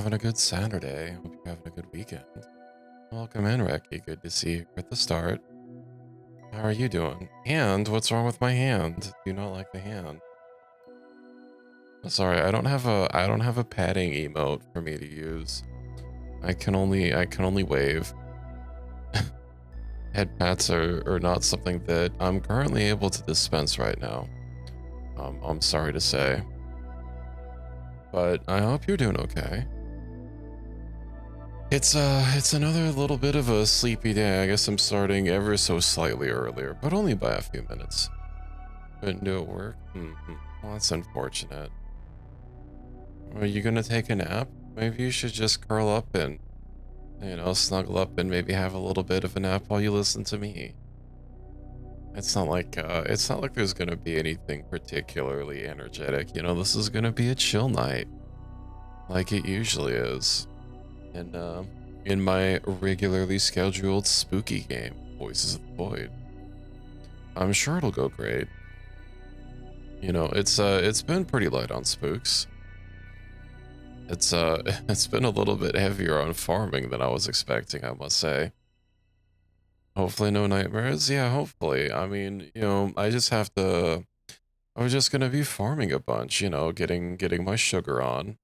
having a good Saturday. Hope you're having a good weekend. Welcome in, Reki. Good to see you at the start. How are you doing? And what's wrong with my hand? Do you not like the hand? Sorry, I don't have a padding emote for me to use. I can only wave. Head pats are not something that I'm currently able to dispense right now. I'm sorry to say. But I hope you're doing okay. It's another little bit of a sleepy day. I guess I'm starting ever so slightly earlier, but only by a few minutes. Couldn't do it work? Well, that's unfortunate. Are you gonna take a nap? Maybe you should just curl up and, snuggle up and maybe have a little bit of a nap while you listen to me. It's not like there's gonna be anything particularly energetic. This is gonna be a chill night, like it usually is. And in my regularly scheduled spooky game, Voices of the Void. I'm sure it'll go great. It's been pretty light on spooks. It's been a little bit heavier on farming than I was expecting, I must say. Hopefully no nightmares. Yeah, hopefully. I mean, I was just gonna be farming a bunch, getting my sugar on.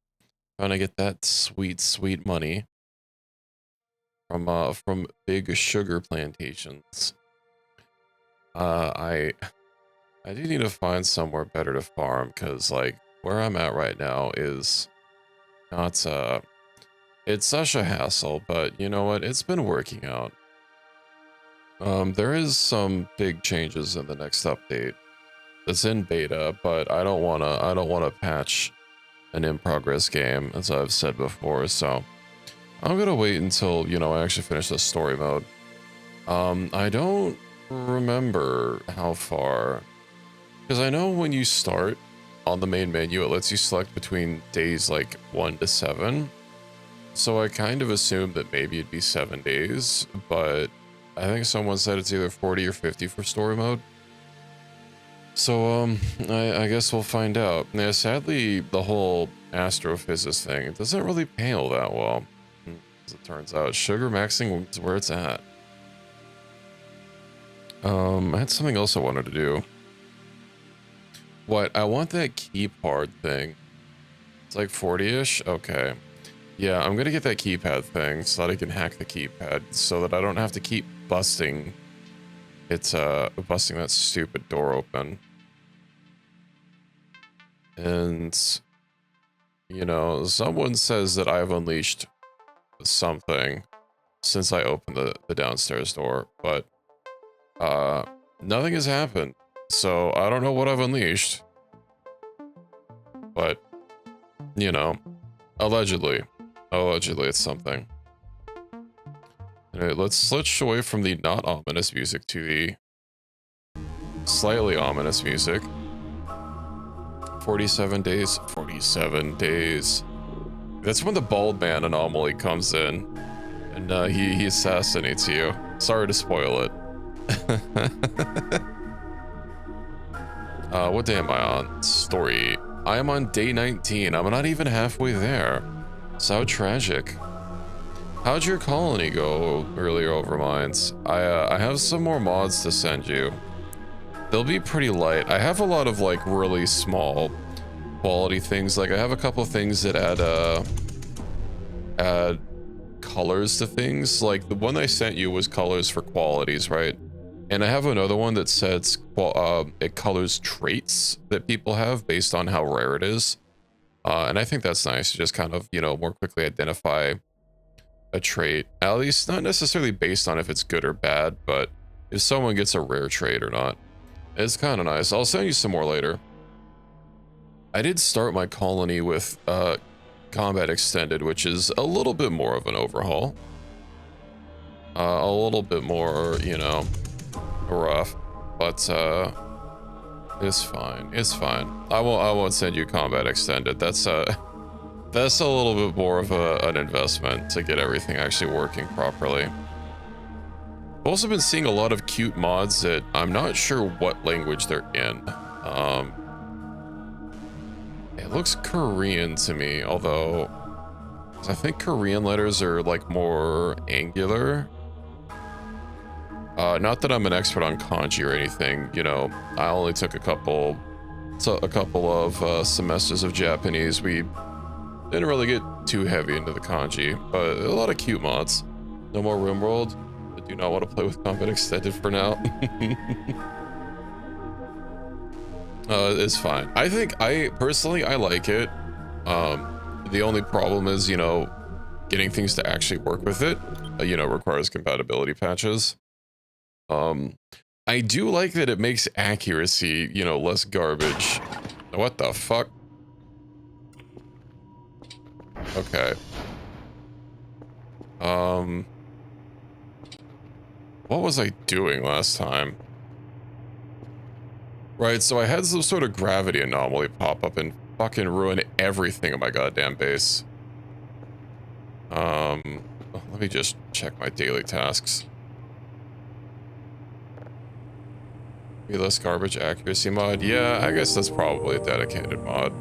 Trying to get that sweet money from big sugar plantations. I do need to find somewhere better to farm, because like where I'm at right now is not it's such a hassle, but you know what, it's been working out. There is some big changes in the next update. It's in beta, but I don't wanna patch an in-progress game, as I've said before, so I'm gonna wait until, I actually finish the story mode. I don't remember how far, because I know when you start on the main menu, it lets you select between days like 1 to 7. So I kind of assumed that maybe it'd be 7 days, but I think someone said it's either 40 or 50 for story mode. So, I guess we'll find out. Now, sadly, the whole astrophysics thing, it doesn't really pay all that well. As it turns out, sugar maxing is where it's at. I had something else I wanted to do. What? I want that keypad thing. It's like 40-ish? Okay. Yeah, I'm gonna get that keypad thing so that I can hack the keypad so that I don't have to keep busting that stupid door open. And, someone says that I've unleashed something since I opened the downstairs door, but nothing has happened. So I don't know what I've unleashed. But, allegedly it's something. Anyway, let's switch away from the not ominous music to the slightly ominous music. 47 days. 47 days. That's when the bald man anomaly comes in. And he assassinates you. Sorry to spoil it. What day am I on? Story. I am on day 19. I'm not even halfway there. So how tragic. How'd your colony go earlier over mines? I have some more mods to send you. They'll be pretty light. I have a lot of like really small quality things. Like I have a couple things that add colors to things. Like the one I sent you was colors for qualities, right? And I have another one that says it colors traits that people have based on how rare it is. And I think that's nice to just kind of, more quickly identify a trait. At least not necessarily based on if it's good or bad, but if someone gets a rare trait or not. It's kind of nice. I'll send you some more later. I did start my colony with Combat Extended, which is a little bit more of an overhaul. A little bit more, rough, but it's fine. It's fine. I won't send you Combat Extended. That's a little bit more of an investment to get everything actually working properly. I've also been seeing a lot of cute mods that I'm not sure what language they're in. It looks Korean to me, although I think Korean letters are like more angular. Not that I'm an expert on kanji or anything, you know, I only took a couple of semesters of Japanese. We didn't really get too heavy into the kanji, but a lot of cute mods. No more RimWorld. I do not want to play with Combat Extended for now. It's fine. I think personally I like it. The only problem is, you know, getting things to actually work with it, you know, requires compatibility patches. I do like that it makes accuracy, you know, less garbage. What the fuck? Okay. What was I doing last time? Right, so I had some sort of gravity anomaly pop up and fucking ruin everything on my goddamn base. Let me just check my daily tasks. Be less garbage accuracy mod. Yeah, I guess that's probably a dedicated mod.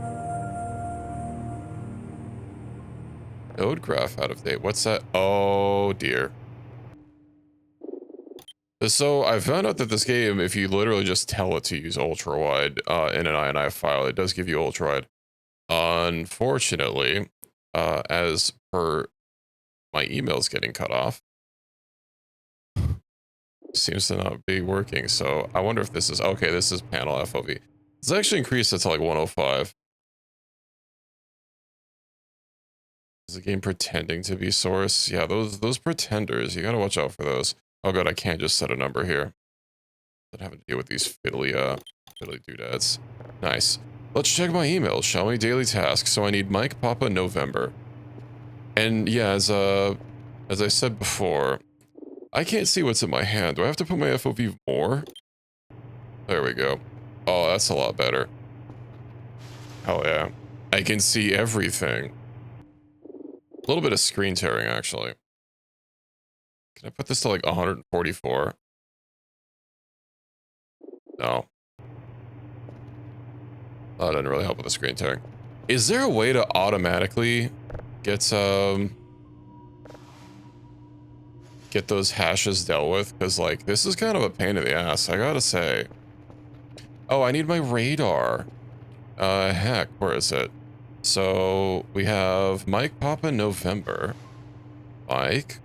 Node graph out of date. What's that? Oh dear. So I found out that this game, if you literally just tell it to use ultra wide in an INI file, it does give you ultra wide. Unfortunately, as per my emails getting cut off, seems to not be working. So I wonder if this is okay. This is panel FOV. It's actually increased it to like 105. Is the game pretending to be source? Yeah, those pretenders, you gotta watch out for those. Oh god, I can't just set a number here. I'm having to deal with these fiddly doodads. Nice. Let's check my emails, shall we? Daily tasks. So I need Mike, Papa, November. And yeah, as I said before, I can't see what's in my hand. Do I have to put my FOV more? There we go. Oh, that's a lot better. Hell yeah. I can see everything. A little bit of screen tearing, actually. Can I put this to like 144? No. That didn't really help with the screen tearing. Is there a way to automatically get those hashes dealt with? Because like this is kind of a pain in the ass, I gotta say. Oh, I need my radar. Heck, where is it? So we have Mike, Papa, November. Mike.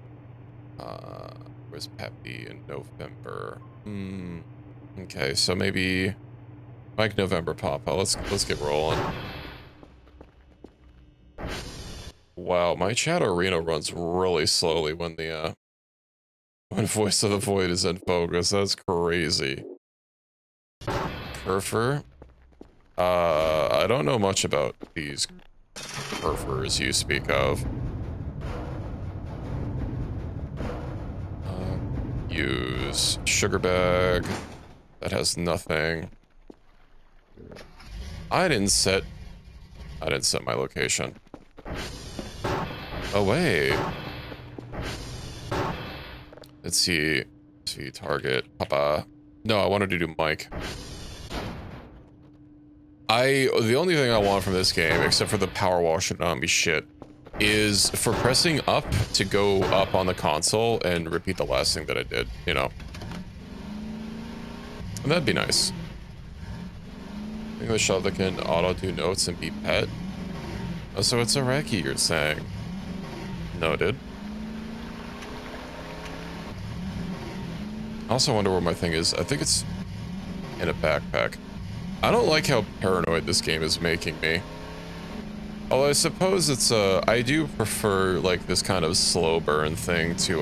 Where's Peppy in November? Okay, so maybe Mike, November, Papa. Let's get rolling. Wow, my chat arena runs really slowly when the when Voice of the Void is in focus. That's crazy. Curfer. I don't know much about these curfers you speak of. Use sugar bag. That has nothing. I didn't set my location. Oh wait. Let's see target. Papa. No, I wanted to do Mike. The only thing I want from this game, except for the power wall should not be shit, is for pressing up to go up on the console and repeat the last thing that I did, you know. And that'd be nice. English shell that can auto do notes and be pet. Oh, so it's a recce, you're saying? Noted. I also wonder where my thing is. I think it's in a backpack. I don't like how paranoid this game is making me. Although I suppose it's I do prefer like this kind of slow burn thing to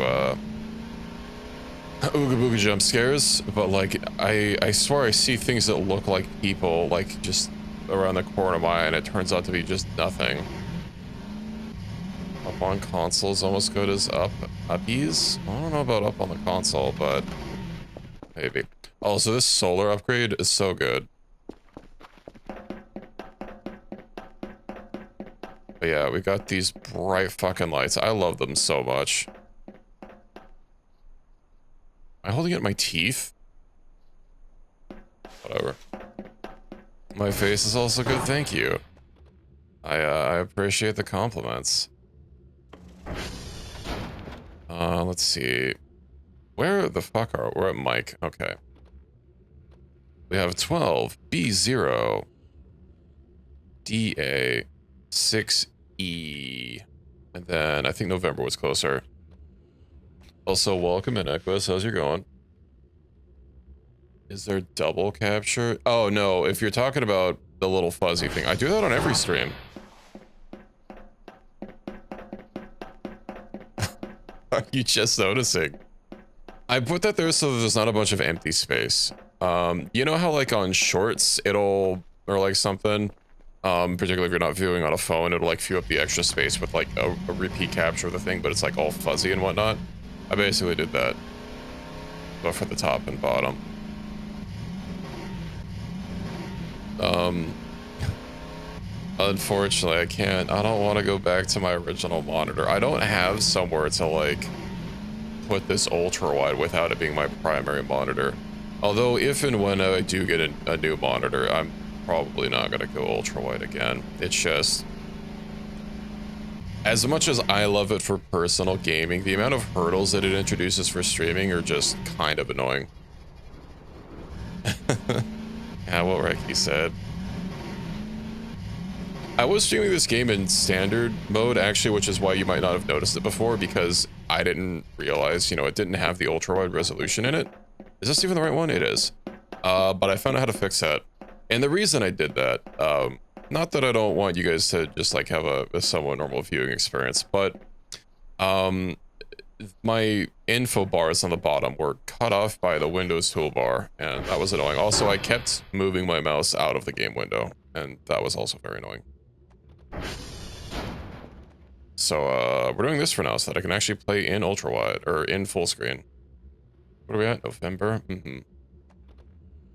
ooga booga jump scares, but like I swear I see things that look like people like just around the corner of my eye and it turns out to be just nothing. Up on console is almost good as uppies. I don't know about up on the console, but maybe. Oh, so this solar upgrade is so good. But yeah, we got these bright fucking lights. I love them so much. Am I holding it in my teeth? Whatever. My face is also good, thank you. I appreciate the compliments. Let's see. Where the fuck are we're at mic? Okay. We have 12, B0, DA, 6E. And then I think November was closer. Also, welcome in Equus. How's your going? Is there double capture? Oh, no. If you're talking about the little fuzzy thing, I do that on every stream. Are you just noticing? I put that there so there's not a bunch of empty space. You know how like on shorts, it'll, or like something, particularly if you're not viewing on a phone, it'll like fill up the extra space with like a repeat capture of the thing, but it's like all fuzzy and whatnot. I basically did that, but for the top and bottom. Unfortunately, I don't want to go back to my original monitor. I don't have somewhere to like put this ultra wide without it being my primary monitor. Although if and when I do get a new monitor, I'm probably not going to go ultra wide again. It's just, as much as I love it for personal gaming, the amount of hurdles that it introduces for streaming are just kind of annoying. Yeah, what Reiki said. I was streaming this game in standard mode, actually, which is why you might not have noticed it before, because I didn't realize, you know, it didn't have the ultra-wide resolution in it. Is this even the right one? It is. But I found out how to fix that. And the reason I did that, not that I don't want you guys to just, like, have a somewhat normal viewing experience, but my info bars on the bottom were cut off by the Windows toolbar, and that was annoying. Also, I kept moving my mouse out of the game window, and that was also very annoying. So, we're doing this for now so that I can actually play in ultra wide or in full screen. What are we at? November?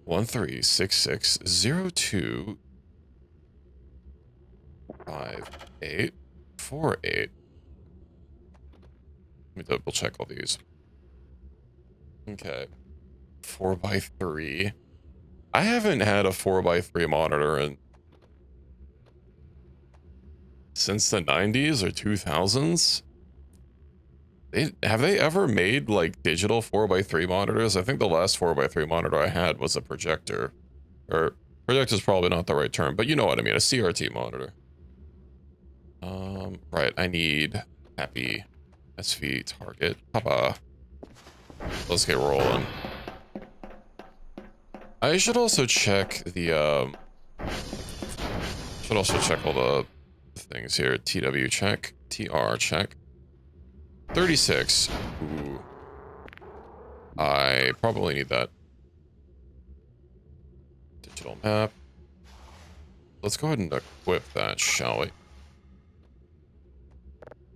1366025848. Let me double check all these. Okay. 4x3. I haven't had a 4x3 monitor since the 90s or 2000s. Have they ever made like digital 4x3 monitors? I think the last 4x3 monitor I had was a projector. Or projector is probably not the right term, but you know what I mean, a CRT monitor. Right, I need happy SV target. Papa. Let's get rolling. I should also check the should also check all the things here. TW check, TR check. 36. Ooh. I probably need that. Digital map. Let's go ahead and equip that, shall we?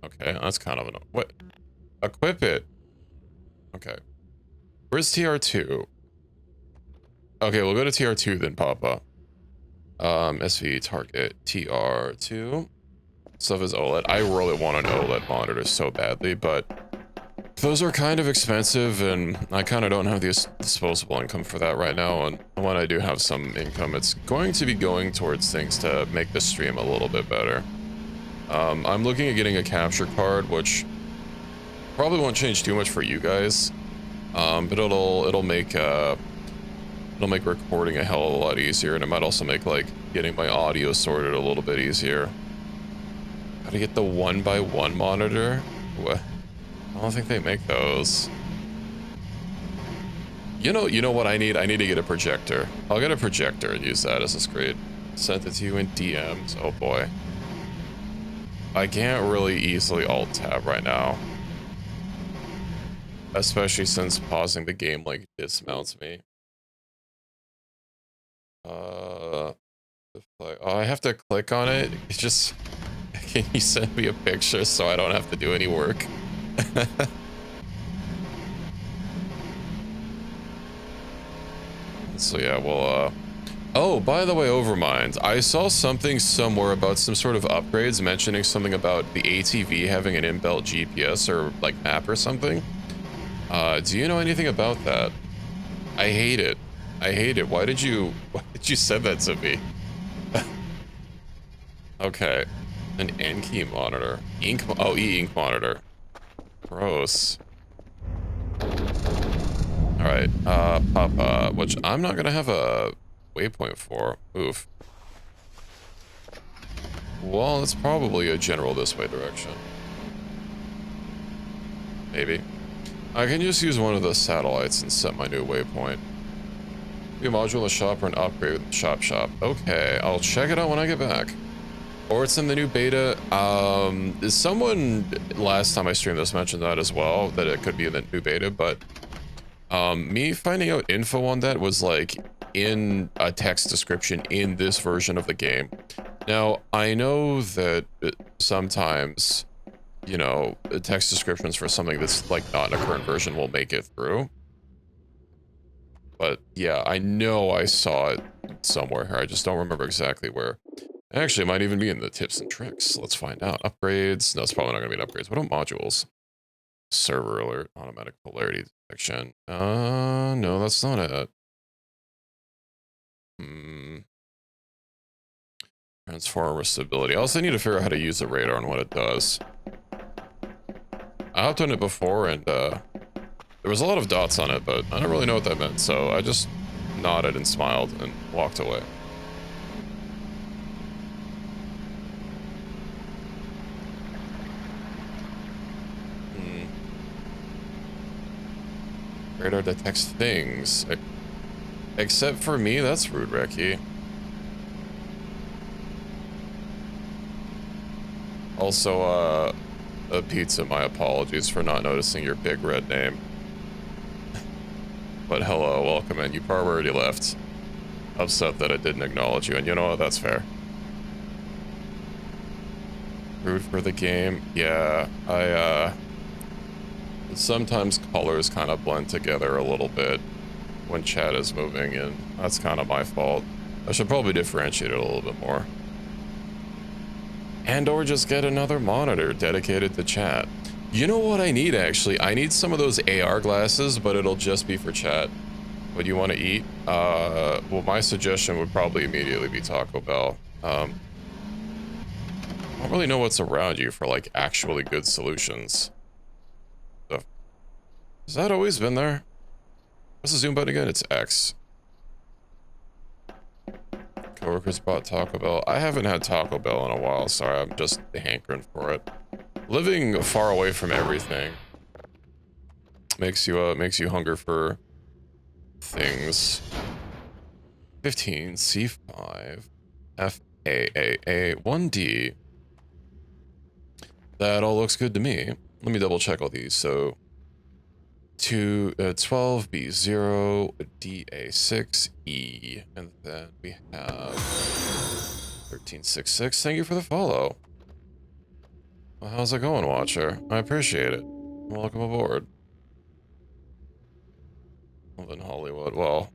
Okay, that's kind of an... What? Equip it. Okay. Where's TR2? Okay, we'll go to TR2 then, Papa. SV target TR2. Stuff is OLED. I really want an OLED monitor so badly, but those are kind of expensive, and I kind of don't have the disposable income for that right now, and when I do have some income, it's going to be going towards things to make the stream a little bit better. I'm looking at getting a capture card, which probably won't change too much for you guys, but it'll make recording a hell of a lot easier, and it might also make like getting my audio sorted a little bit easier. Gotta get the 1x1 monitor. What? I don't think they make those. You know what I need? I need to get a projector. I'll get a projector and use that as a screen. Sent it to you in DMs. Oh boy. I can't really easily alt-tab right now. Especially since pausing the game like dismounts me. Oh, I have to click on it. It's just... Can you send me a picture so I don't have to do any work? So yeah, well, oh, by the way, Overmind, I saw something somewhere about some sort of upgrades mentioning something about the ATV having an inbuilt GPS or like map or something. Do you know anything about that? I hate it. I hate it. Why did you send that to me? Okay. An N-key monitor. E-ink monitor. Gross. Alright, Papa, which I'm not gonna have a waypoint for. Oof. Well, it's probably a general this way direction. Maybe. I can just use one of the satellites and set my new waypoint. Be a module in the shop or an upgrade with the shop. Okay, I'll check it out when I get back. Or it's in the new beta. Someone last time I streamed this mentioned that as well, that it could be in the new beta, but me finding out info on that was like in a text description in this version of the game. Now, I know that sometimes, you know, text descriptions for something that's like not in a current version will make it through. But yeah, I know I saw it somewhere here. I just don't remember exactly where. Actually, it might even be in the tips and tricks. Let's find out. Upgrades. No, it's probably not going to be in upgrades. What about modules? Server alert, automatic polarity detection. No, that's not it. Transformer stability. I also need to figure out how to use the radar and what it does. I hopped on it before and there was a lot of dots on it, but I don't really know what that meant, so I just nodded and smiled and walked away. Radar detects things. Except for me, that's rude, Reki. Also, a pizza, my apologies for not noticing your big red name. But hello, welcome in. You probably already left. Upset that I didn't acknowledge you, and you know what, that's fair. Rude for the game. Yeah, sometimes colors kind of blend together a little bit when chat is moving, and that's kind of my fault. I should probably differentiate it a little bit more. And or just get another monitor dedicated to chat. You know what I need, actually? I need some of those AR glasses, but it'll just be for chat. What do you want to eat? Well, my suggestion would probably immediately be Taco Bell. I don't really know what's around you for, like, actually good solutions. So, has that always been there? What's the zoom button again? It's X. Coworkers bought Taco Bell. I haven't had Taco Bell in a while. Sorry, I'm just hankering for it. Living far away from everything makes you hunger for things. 15 C5 FAAA 1D. That all looks good to me. Let me double check all these. So 12 B0 DA6E, and then we have 1366. Thank you for the follow. Well, how's it going, Watcher? I appreciate it. Welcome aboard. Well, in Hollywood. Well,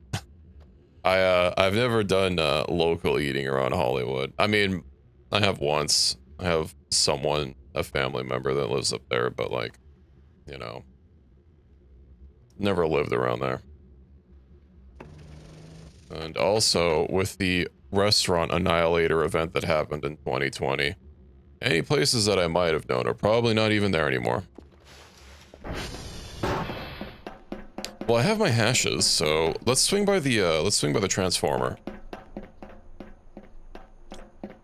I've never done local eating around Hollywood. I mean, I have once. I have someone, a family member that lives up there, but like, you know, never lived around there. And also with the restaurant Annihilator event that happened in 2020, any places that I might have known are probably not even there anymore. Well, I have my hashes, so let's swing by the transformer.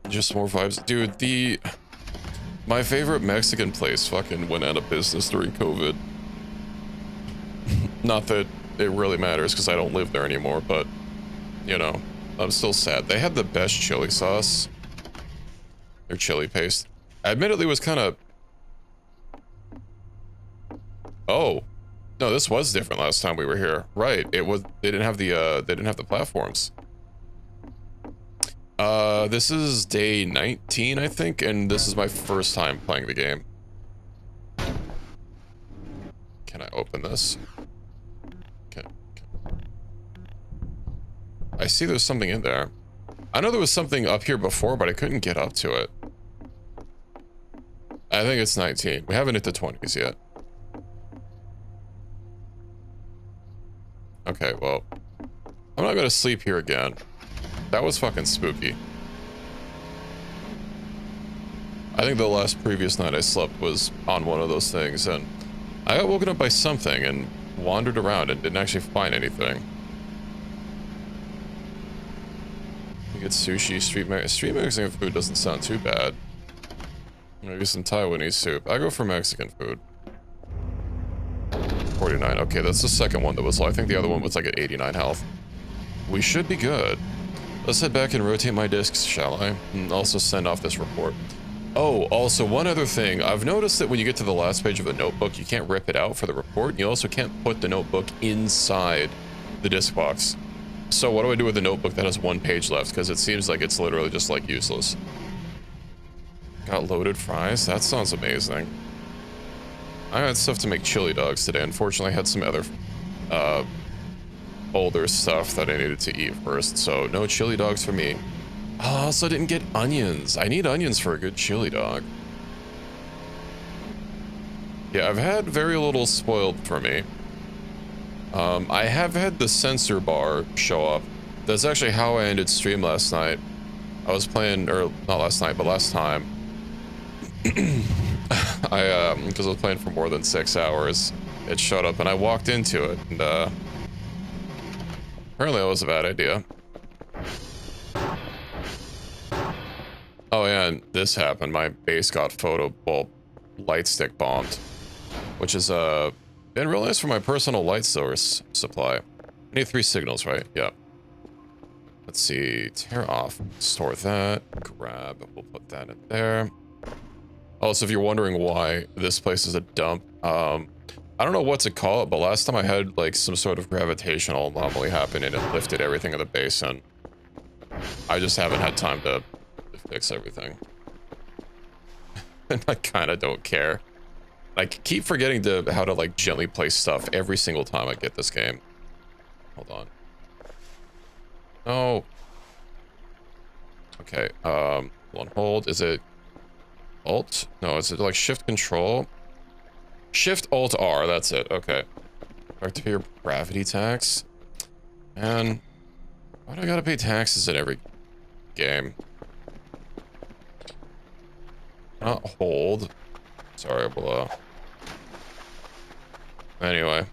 Just more vibes. Dude, my favorite Mexican place fucking went out of business during COVID. Not that it really matters because I don't live there anymore, but you know, I'm still sad. They had the best chili sauce. Their chili paste. Admittedly was kind of... Oh. No, this was different last time we were here. Right. It was, they didn't have the platforms. This is day 19, I think, and this is my first time playing the game. Can I open this? Okay. I see there's something in there. I know there was something up here before, but I couldn't get up to it. I think it's 19. We haven't hit the 20s yet. Okay, well, I'm not gonna sleep here again. That was fucking spooky. I think the last previous night I slept was on one of those things, and I got woken up by something and wandered around and didn't actually find anything. You get sushi, street Mexican food doesn't sound too bad. Maybe some Taiwanese soup. I go for Mexican food. 49. Okay, that's the second one that was low. I think the other one was like at 89 health. We should be good. Let's head back and rotate my discs, shall I? And also send off this report. Oh, also one other thing. I've noticed that when you get to the last page of the notebook, you can't rip it out for the report. You also can't put the notebook inside the disc box. So what do I do with the notebook that has one page left? Because it seems like it's literally just like useless. Got loaded fries? That sounds amazing. I had stuff to make chili dogs today. Unfortunately, I had some other older stuff that I needed to eat first, so no chili dogs for me. Oh, I also didn't get onions. I need onions for a good chili dog. Yeah, I've had very little spoiled for me. I have had the sensor bar show up. That's actually how I ended stream last night. I was playing, or not last night, but last time. Because I was playing for more than 6 hours, it showed up and I walked into it, and apparently that was a bad idea. Oh yeah, and this happened. My base got light stick bombed, which has been real nice for my personal light source supply. I need 3 signals, right? Yeah. Let's see, tear off, store that, grab, we'll put that in there. Also, if you're wondering why this place is a dump, I don't know what to call it, but last time I had like some sort of gravitational anomaly happen and it lifted everything in the basin. I just haven't had time to fix everything. And I kind of don't care. I keep forgetting how to like gently place stuff every single time I get this game. Hold on. No. Okay, hold. Is it Alt? No, is it like Shift Control? Shift Alt R, that's it. Okay. Back to your gravity tax. Man, why do I gotta pay taxes in every game? Not hold. Sorry, below. Anyway.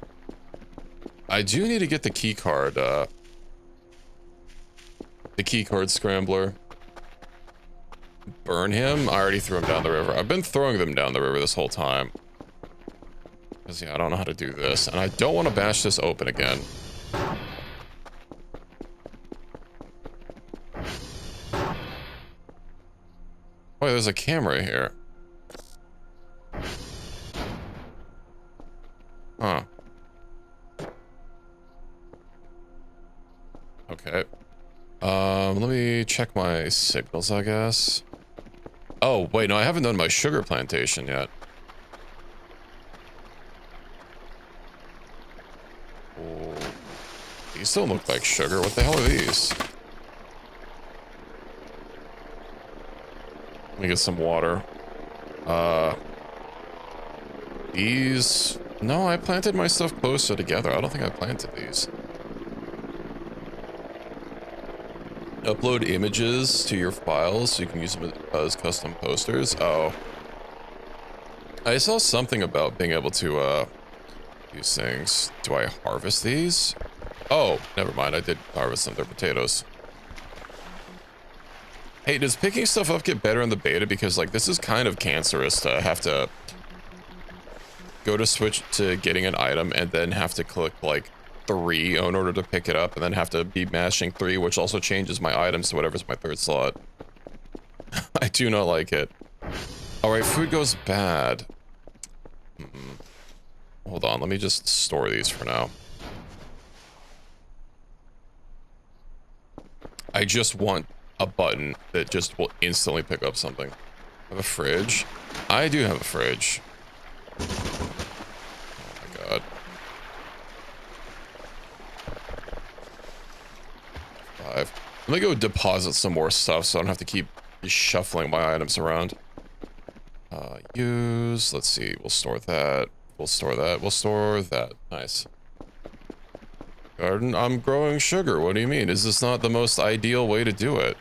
I do need to get the key card, the key card scrambler. Burn him? I already threw him down the river. I've been throwing them down the river this whole time. Because, yeah, I don't know how to do this. And I don't want to bash this open again. Oh, there's a camera here. Huh. Okay. Let me check my signals, I guess. Oh, wait, no, I haven't done my sugar plantation yet. Oh, these don't look like sugar. What the hell are these? Let me get some water. These... No, I planted my stuff closer together. I don't think I planted these. Upload images to your files so you can use them as custom posters. Oh. I saw something about being able to, use things. Do I harvest these? Oh, never mind. I did harvest them. They're potatoes. Hey, does picking stuff up get better in the beta? Because, like, this is kind of cancerous to have to go to switch to getting an item and then have to click, like, 3 in order to pick it up, and then have to be mashing 3, which also changes my items to whatever's my 3rd slot. I do not like it. Alright, food goes bad. Hold on, let me just store these for now. I just want a button that just will instantly pick up something. I have a fridge. I do have a fridge. Oh my god. Let me go deposit some more stuff so I don't have to keep shuffling my items around. Use, let's see, we'll store that. We'll store that. We'll store that. Nice. Garden, I'm growing sugar. What do you mean? Is this not the most ideal way to do it?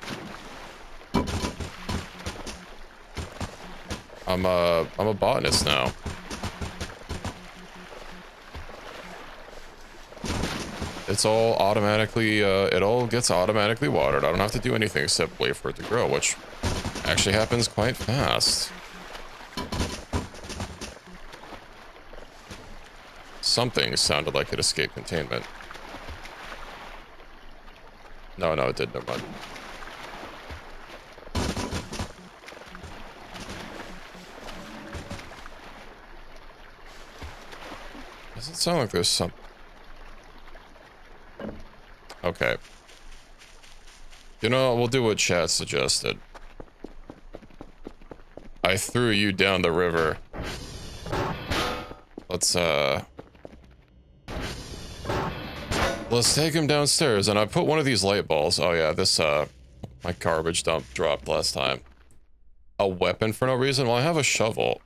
I'm a botanist now. It's all automatically, it all gets automatically watered. I don't have to do anything except wait for it to grow, which actually happens quite fast. Something sounded like it escaped containment. No, it did, never mind. Does it sound like there's some... Okay. You know, we'll do what chat suggested. I threw you down the river. Let's take him downstairs, and I put one of these light balls. Oh yeah, this, my garbage dump dropped last time. A weapon for no reason? Well, I have a shovel.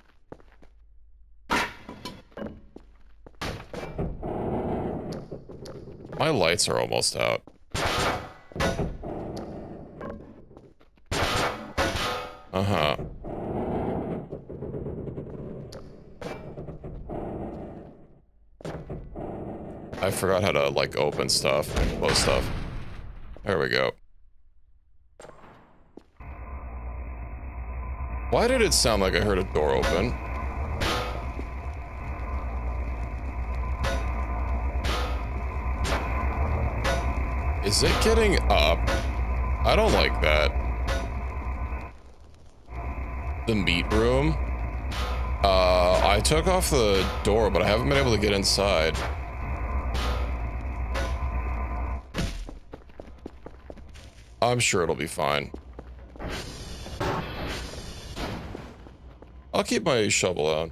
My lights are almost out. Uh-huh. I forgot how to, like, open stuff and close stuff. There we go. Why did it sound like I heard a door open? Is it getting up? I don't like that. The meat room? I took off the door, but I haven't been able to get inside. I'm sure it'll be fine. I'll keep my shovel out.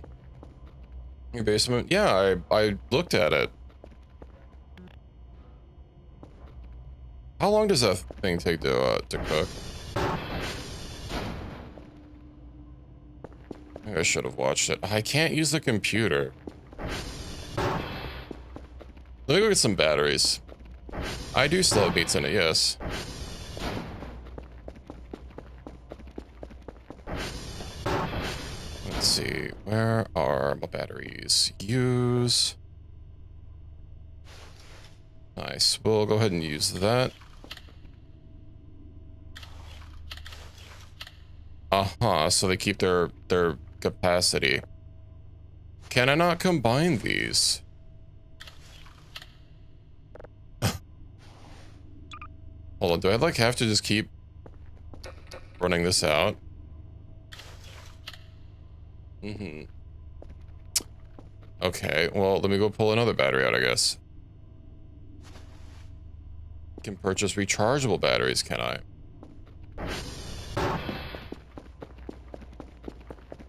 Your basement? Yeah, I looked at it. How long does that thing take to cook? Maybe I should have watched it. I can't use the computer. Let me go get some batteries. I do still have meats in it, yes. Let's see, where are my batteries? Use. Nice, we'll go ahead and use that. Uh-huh, so they keep their capacity. Can I not combine these? Hold on, do I like have to just keep running this out? Mm-hmm. Okay, well, let me go pull another battery out, I guess. Can purchase rechargeable batteries, can I?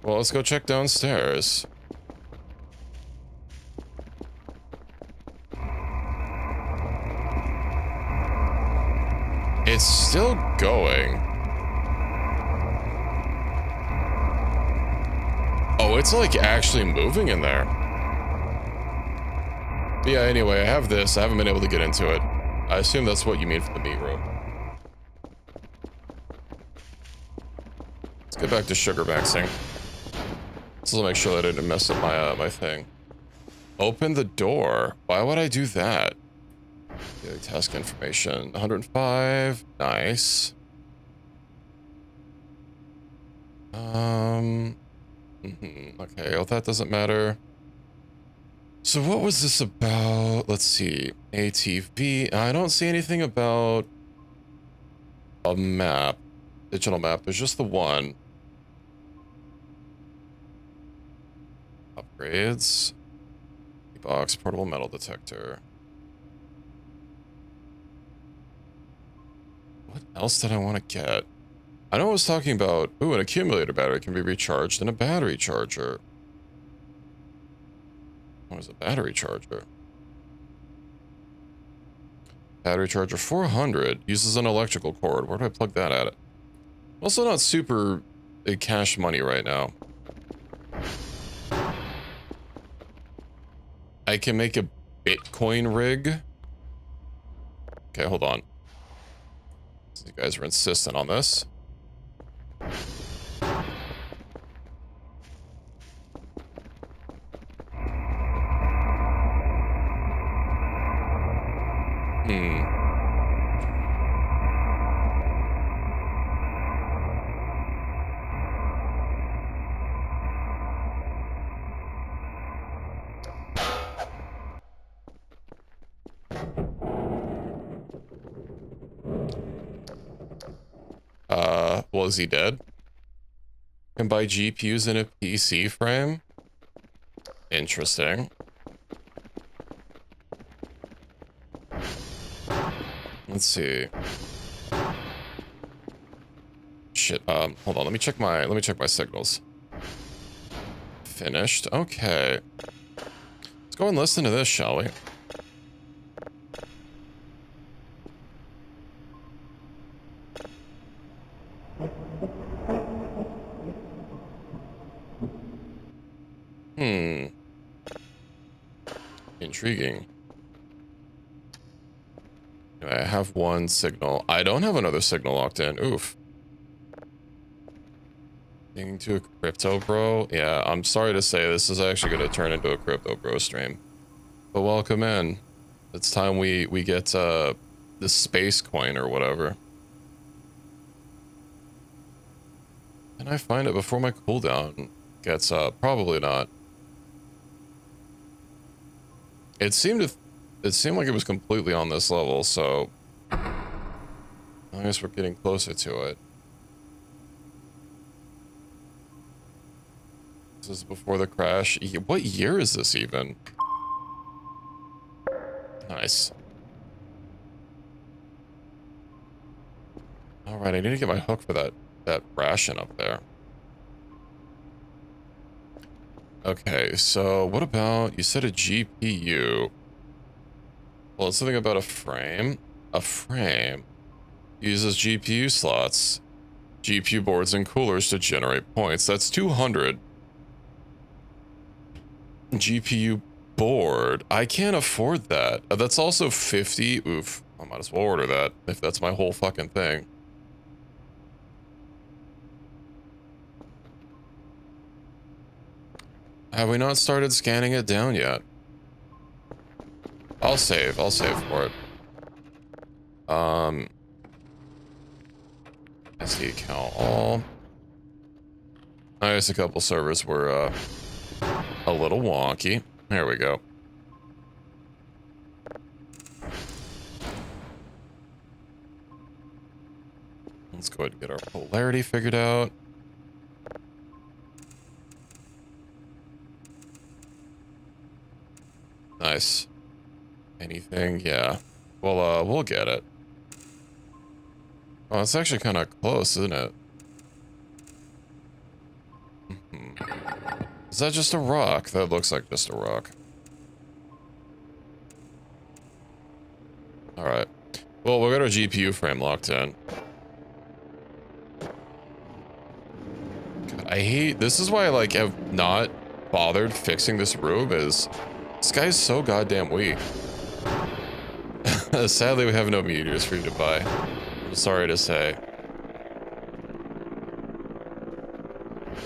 Well, let's go check downstairs. It's still going. Oh, it's like actually moving in there. But yeah, anyway, I have this. I haven't been able to get into it. I assume that's what you mean for the meat room. Let's get back to sugar maxing. Let's make sure that I didn't mess up my my thing. Open the door. Why would I do that? Daily task information. 105. Nice. Okay, well that doesn't matter. So what was this about? Let's see. ATV. I don't see anything about a map. Digital map. There's just the one. Upgrades. Box. Portable metal detector. What else did I want to get? I know I was talking about... Ooh, an accumulator battery can be recharged in a battery charger. What is a battery charger? Battery charger 400 uses an electrical cord. Where do I plug that at? Also not super cash money right now. I can make a Bitcoin rig. Okay, hold on. You guys are insistent on this. Hmm. Was he dead? Can buy GPUs in a PC frame? Interesting. Let's see. Shit, hold on, let me check my signals. Finished, okay. Let's go and listen to this, shall we? Hmm. Intriguing. I have one signal. I don't have another signal locked in. Oof. Getting to a crypto bro. Yeah, I'm sorry to say this is actually going to turn into a crypto bro stream. But welcome in. It's time we get the space coin or whatever. Can I find it before my cooldown gets up? Probably not. It seemed like it was completely on this level, so I guess we're getting closer to it. This is before the crash. What year is this even? Nice. All right, I need to get my hook for that ration up there. Okay, so what about, you said a GPU. Well, it's something about a frame. A frame uses GPU slots, GPU boards, and coolers to generate points. That's 200. GPU board. I can't afford that. That's also 50. Oof. I might as well order that if that's my whole fucking thing. Have we not started scanning it down yet? I'll save for it. SD account all. I guess a couple servers were a little wonky. There we go. Let's go ahead and get our polarity figured out. Nice. Anything? Yeah. Well, we'll get it. Oh, it's actually kind of close, isn't it? Is that just a rock? That looks like just a rock. All right. Well, we got our GPU frame locked in. God, I hate, this is why I like have not bothered fixing this room, is this guy's so goddamn weak. Sadly, we have no meteors for you to buy. I'm sorry to say.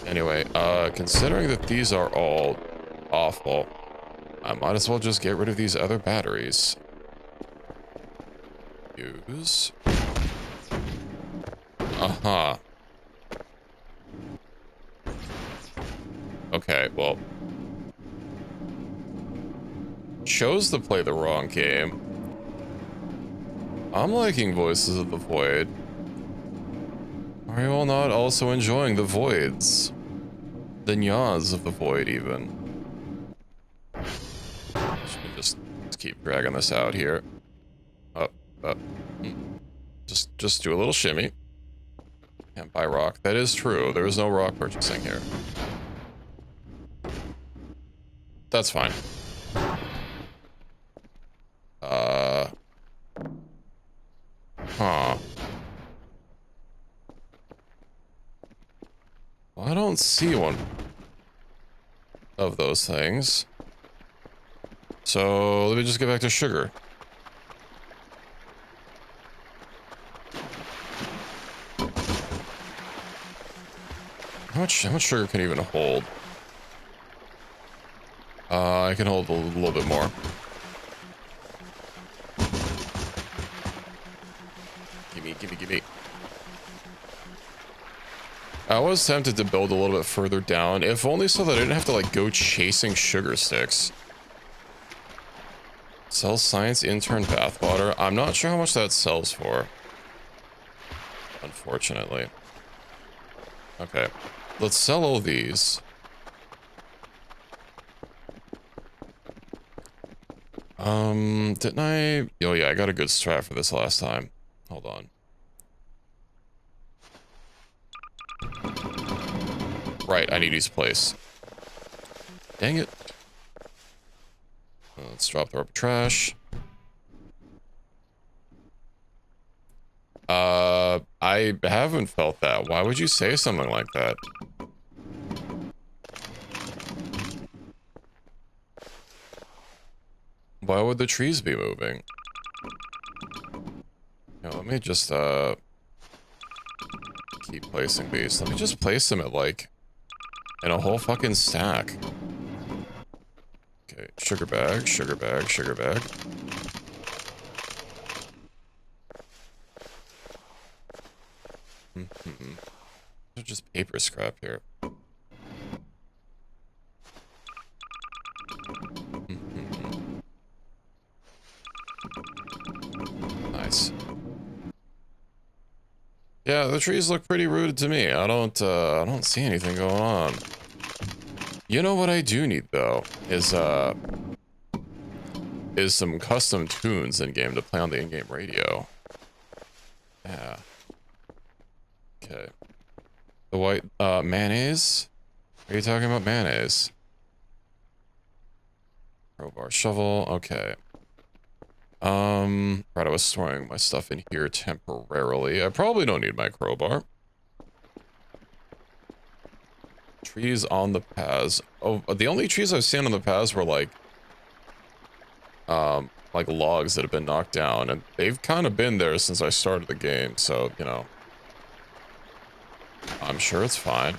Anyway, considering that these are all awful, I might as well just get rid of these other batteries. Use. Uh-huh. Okay, well. Chose to play the wrong game. I'm liking Voices of the Void. Are you all not also enjoying the voids? The nyas of the void, even. Should we just keep dragging this out here? Up, up. Just do a little shimmy. Can't buy rock. That is true. There is no rock purchasing here. That's fine. Huh. Well, I don't see one of those things. So let me just get back to sugar. How much sugar can even hold? I can hold a little bit more. Gimme, gimme, gimme. I was tempted to build a little bit further down, if only so that I didn't have to, like, go chasing sugar sticks. Sell science intern bathwater. I'm not sure how much that sells for. Unfortunately. Okay. Let's sell all these. Didn't I? Oh yeah, I got a good strat for this last time. Hold on. Right, I need his place. Dang it. Let's drop the rubber trash. I haven't felt that. Why would you say something like that? Why would the trees be moving? Yeah, let me just, keep placing these. Let me just place them at, like, in a whole fucking stack. Okay, sugar bag, sugar bag, sugar bag. They're just paper scrap here. Nice. Yeah, the trees look pretty rooted to me. I don't see anything going on. You know what I do need though is some custom tunes in game to play on the in-game radio. Yeah. Okay. The white mayonnaise? Are you talking about mayonnaise? Crowbar, shovel. Okay. Right, I was storing my stuff in here temporarily. I probably don't need my crowbar. Trees on the paths. Oh, the only trees I've seen on the paths were like logs that have been knocked down, and they've kind of been there since I started the game, so, you know, I'm sure it's fine.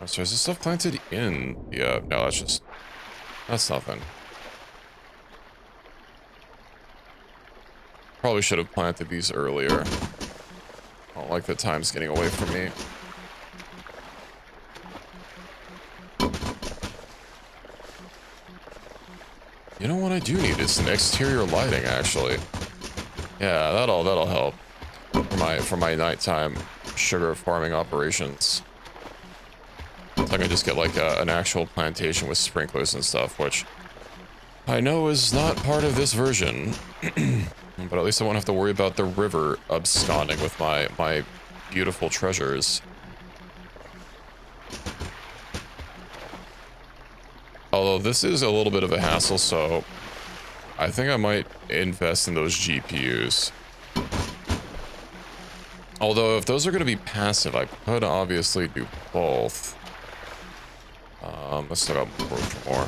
Oh, so is this stuff planted in? Yeah, no, that's nothing. Probably should have planted these earlier. I don't like that time's getting away from me. You know what I do need is some exterior lighting, actually. Yeah, that'll help for my nighttime sugar farming operations. So I can just get like an actual plantation with sprinklers and stuff, which I know is not part of this version. But at least I won't have to worry about the river absconding with my beautiful treasures. Although this is a little bit of a hassle, so I think I might invest in those GPUs. Although if those are going to be passive, I could obviously do both. Let's start out room for more.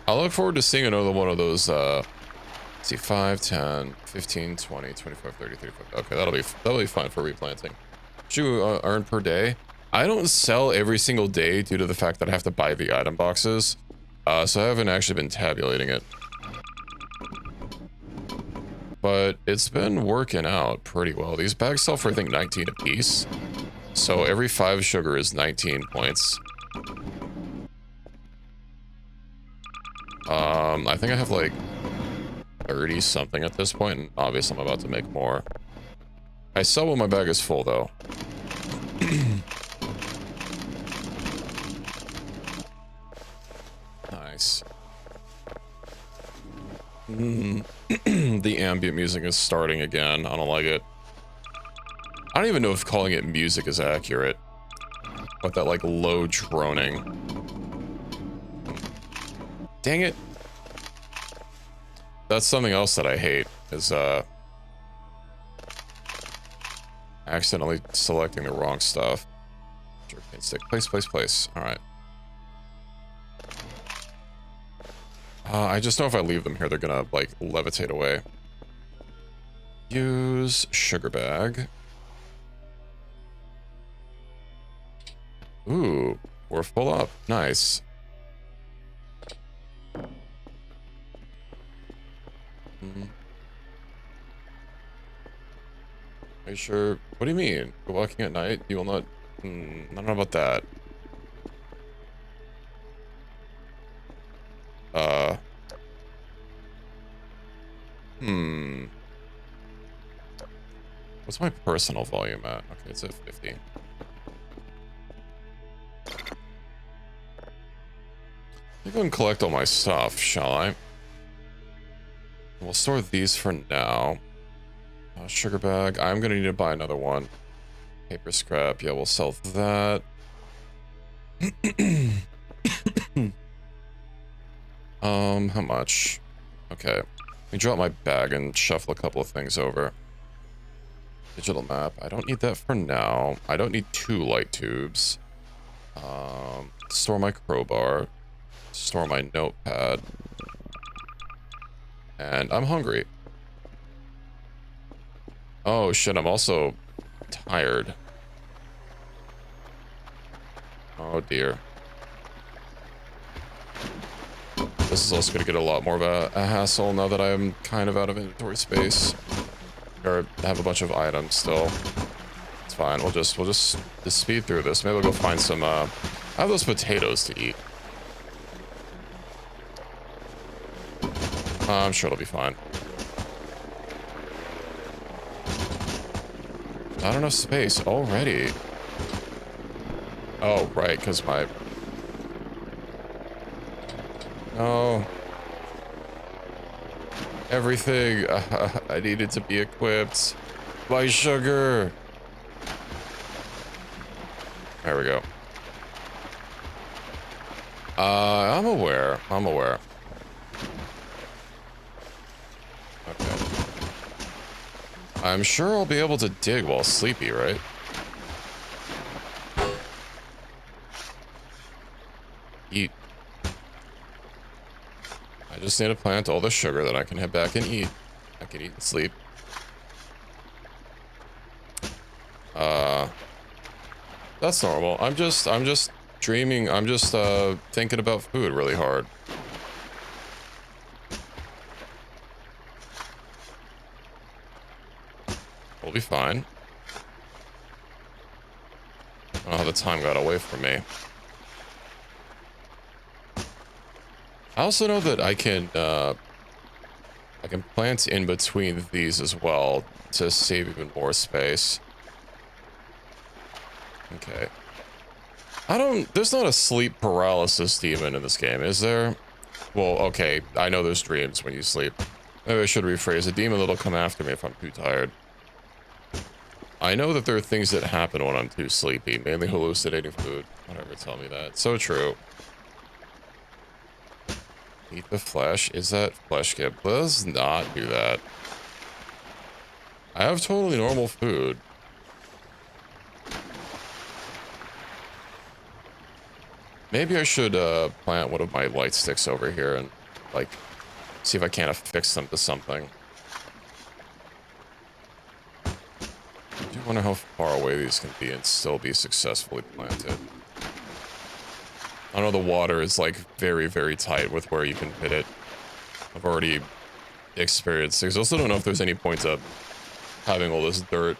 I look forward to seeing another one of those, let's see, 5, 10, 15, 20, 25, 30, 35. Okay, that'll be fine for replanting. What you earn per day? I don't sell every single day due to the fact that I have to buy the item boxes. So I haven't actually been tabulating it. But it's been working out pretty well. These bags sell for, I think, 19 a piece. So every 5 sugar is 19 points. I think I have like 30 something at this point, and obviously I'm about to make more. I sell when my bag is full, though. Nice. The ambient music is starting again. I don't like it. I don't even know if calling it music is accurate. But that, like, low droning. Dang it. That's something else that I hate, is, accidentally selecting the wrong stuff. Jerkin stick. Place. Alright. I just know if I leave them here, they're gonna, like, levitate away. Use sugar bag. Ooh, we're full up. Nice. Are you sure? What do you mean? You're walking at night? You will not... I don't know about that. Uh... What's my personal volume at? Okay, it's at 50. I'll go and collect all my stuff, shall I? We'll store these for now. Sugar bag. I'm gonna need to buy another one. Paper scrap. Yeah, we'll sell that. How much? Okay. Let me drop my bag and shuffle a couple of things over. Digital map. I don't need that for now. I don't need 2 light tubes. Store my crowbar. Store my notepad. And I'm hungry. Oh shit, I'm also tired. Oh dear. This is also gonna get a lot more of a hassle now that I'm kind of out of inventory space. Or have a bunch of items still. It's fine, we'll just speed through this. Maybe we'll go find some, I have those potatoes to eat. I'm sure it'll be fine. Not enough space already. Oh, right, because my... No. Everything. I needed to be equipped. My sugar. There we go. I'm aware. I'm aware. Okay. I'm sure I'll be able to dig while sleepy, right? Eat. I just need to plant all the sugar that I can head back and eat. I can eat and sleep. That's normal. I'm just dreaming. I'm just thinking about food really hard. We'll be fine. I don't know how the time got away from me. I also know that I can plant in between these as well to save even more space. Okay. There's not a sleep paralysis demon in this game, is there? Well, okay, I know there's dreams when you sleep. Maybe I should rephrase, a demon that'll come after me if I'm too tired. I know that there are things that happen when I'm too sleepy, mainly hallucinating food. Whatever, tell me that. So true. Eat the flesh? Is that flesh kip? Let's not do that. I have totally normal food. Maybe I should plant one of my light sticks over here and, like, see if I can't affix them to something. I do wonder how far away these can be and still be successfully planted. I know the water is, like, very, very tight with where you can hit it. I've already experienced things. I also don't know if there's any point of having all this dirt.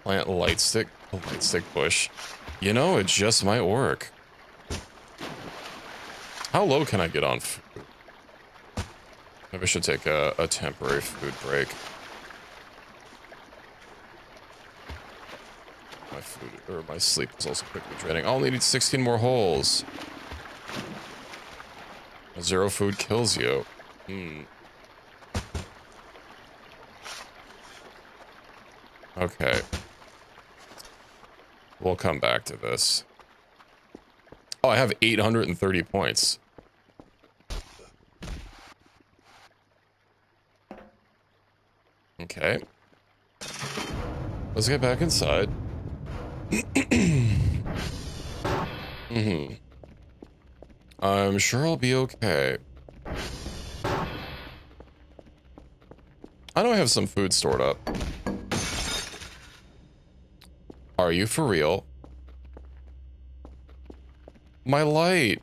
Plant light stick? A light stick bush. You know, it just might work. How low can I get on food? Maybe I should take a temporary food break. My food, or my sleep is also quickly draining. I'll need 16 more holes. 0 food kills you. Okay. We'll come back to this. Oh, I have 830 points. Okay. Let's get back inside. I'm sure I'll be okay. I know I have some food stored up. Are you for real? My light.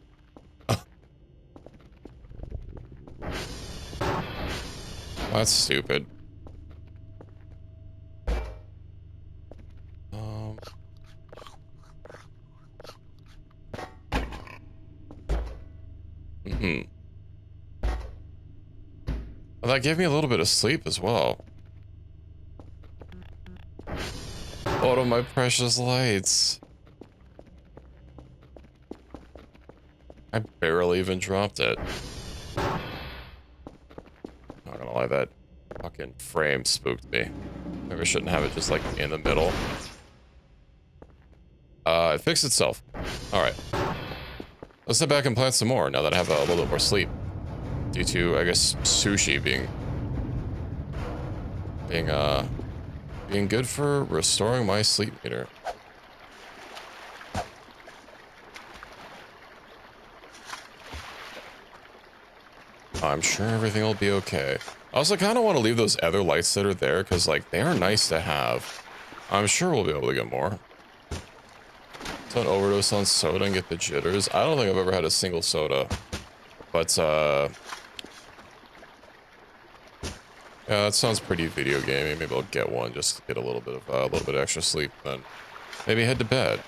That's stupid. Hmm. Well, that gave me a little bit of sleep as well. What are my precious lights? I barely even dropped it. Not gonna lie, that fucking frame spooked me. Maybe I shouldn't have it just like in the middle. It fixed itself. Alright. Let's head back and plant some more now that I have a little bit more sleep. Due to, I guess, sushi being good for restoring my sleep meter. I'm sure everything will be okay. I also kind of want to leave those other lights that are there because, like, they are nice to have. I'm sure we'll be able to get more. Don't overdose on soda and get the jitters. I don't think I've ever had a single soda. But, yeah, that sounds pretty video gamey. Maybe I'll get one just to get a little bit of extra sleep, then maybe head to bed.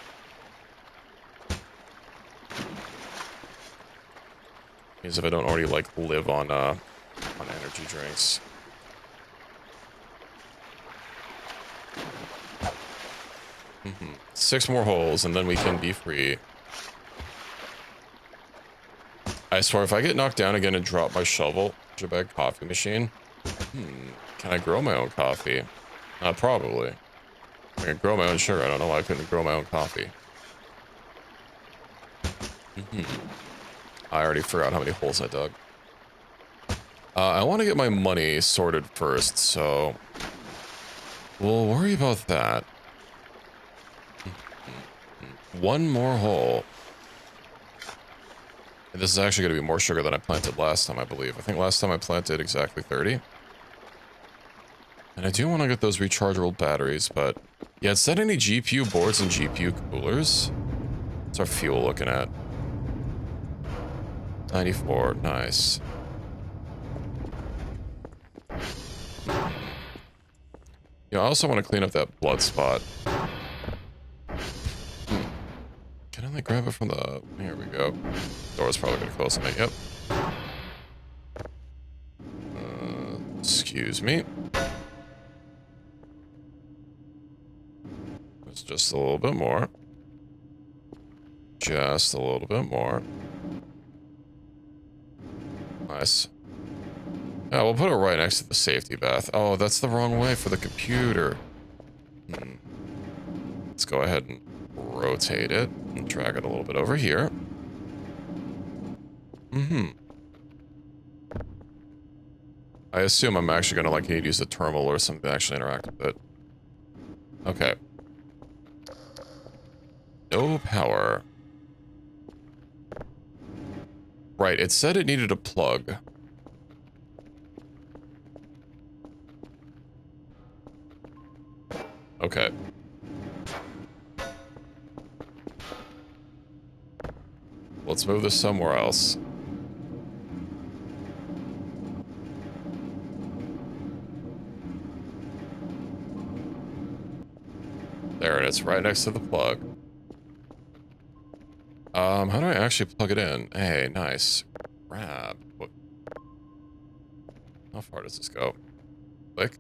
Means if I don't already like live on energy drinks. Mm-hmm. 6 more holes and then we can be free. I swear if I get knocked down again and drop my shovel, bag coffee machine. Can I grow my own coffee? Probably. I can grow my own sugar. I don't know why I couldn't grow my own coffee. I already forgot how many holes I dug. I want to get my money sorted first, so we'll worry about that. 1 more hole. And this is actually going to be more sugar than I planted last time, I believe. I think last time I planted exactly 30. And I do want to get those rechargeable batteries, but yeah, it's not any GPU boards and GPU coolers. What's our fuel looking at? 94, nice. Yeah, I also want to clean up that blood spot. Can I like grab it from the... Here we go. Door's probably gonna close on me, yep. Excuse me. It's just a little bit more. Just a little bit more. Nice. Yeah, we'll put it right next to the safety bath. Oh, that's the wrong way for the computer. Let's go ahead and rotate it and drag it a little bit over here. I assume I'm actually gonna like need to use a terminal or something to actually interact with it. Okay. No power. Right, it said it needed a plug. Okay. Let's move this somewhere else. There it is, right next to the plug. How do I actually plug it in? Hey, nice. Grab. What? How far does this go? Click.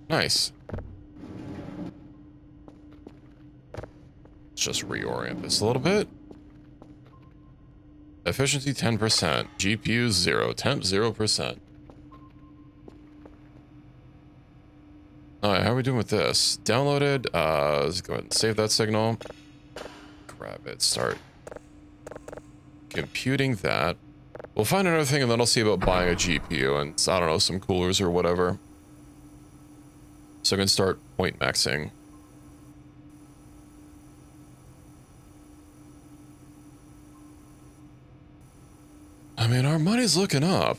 Nice. Let's just reorient this a little bit. Efficiency 10%. GPU 0. Temp 0%. Alright, how are we doing with this? Downloaded. Let's go ahead and save that signal. Grab it. Start computing that. We'll find another thing and then I'll see about buying a GPU and, I don't know, some coolers or whatever. So I can start point maxing. I mean, our money's looking up.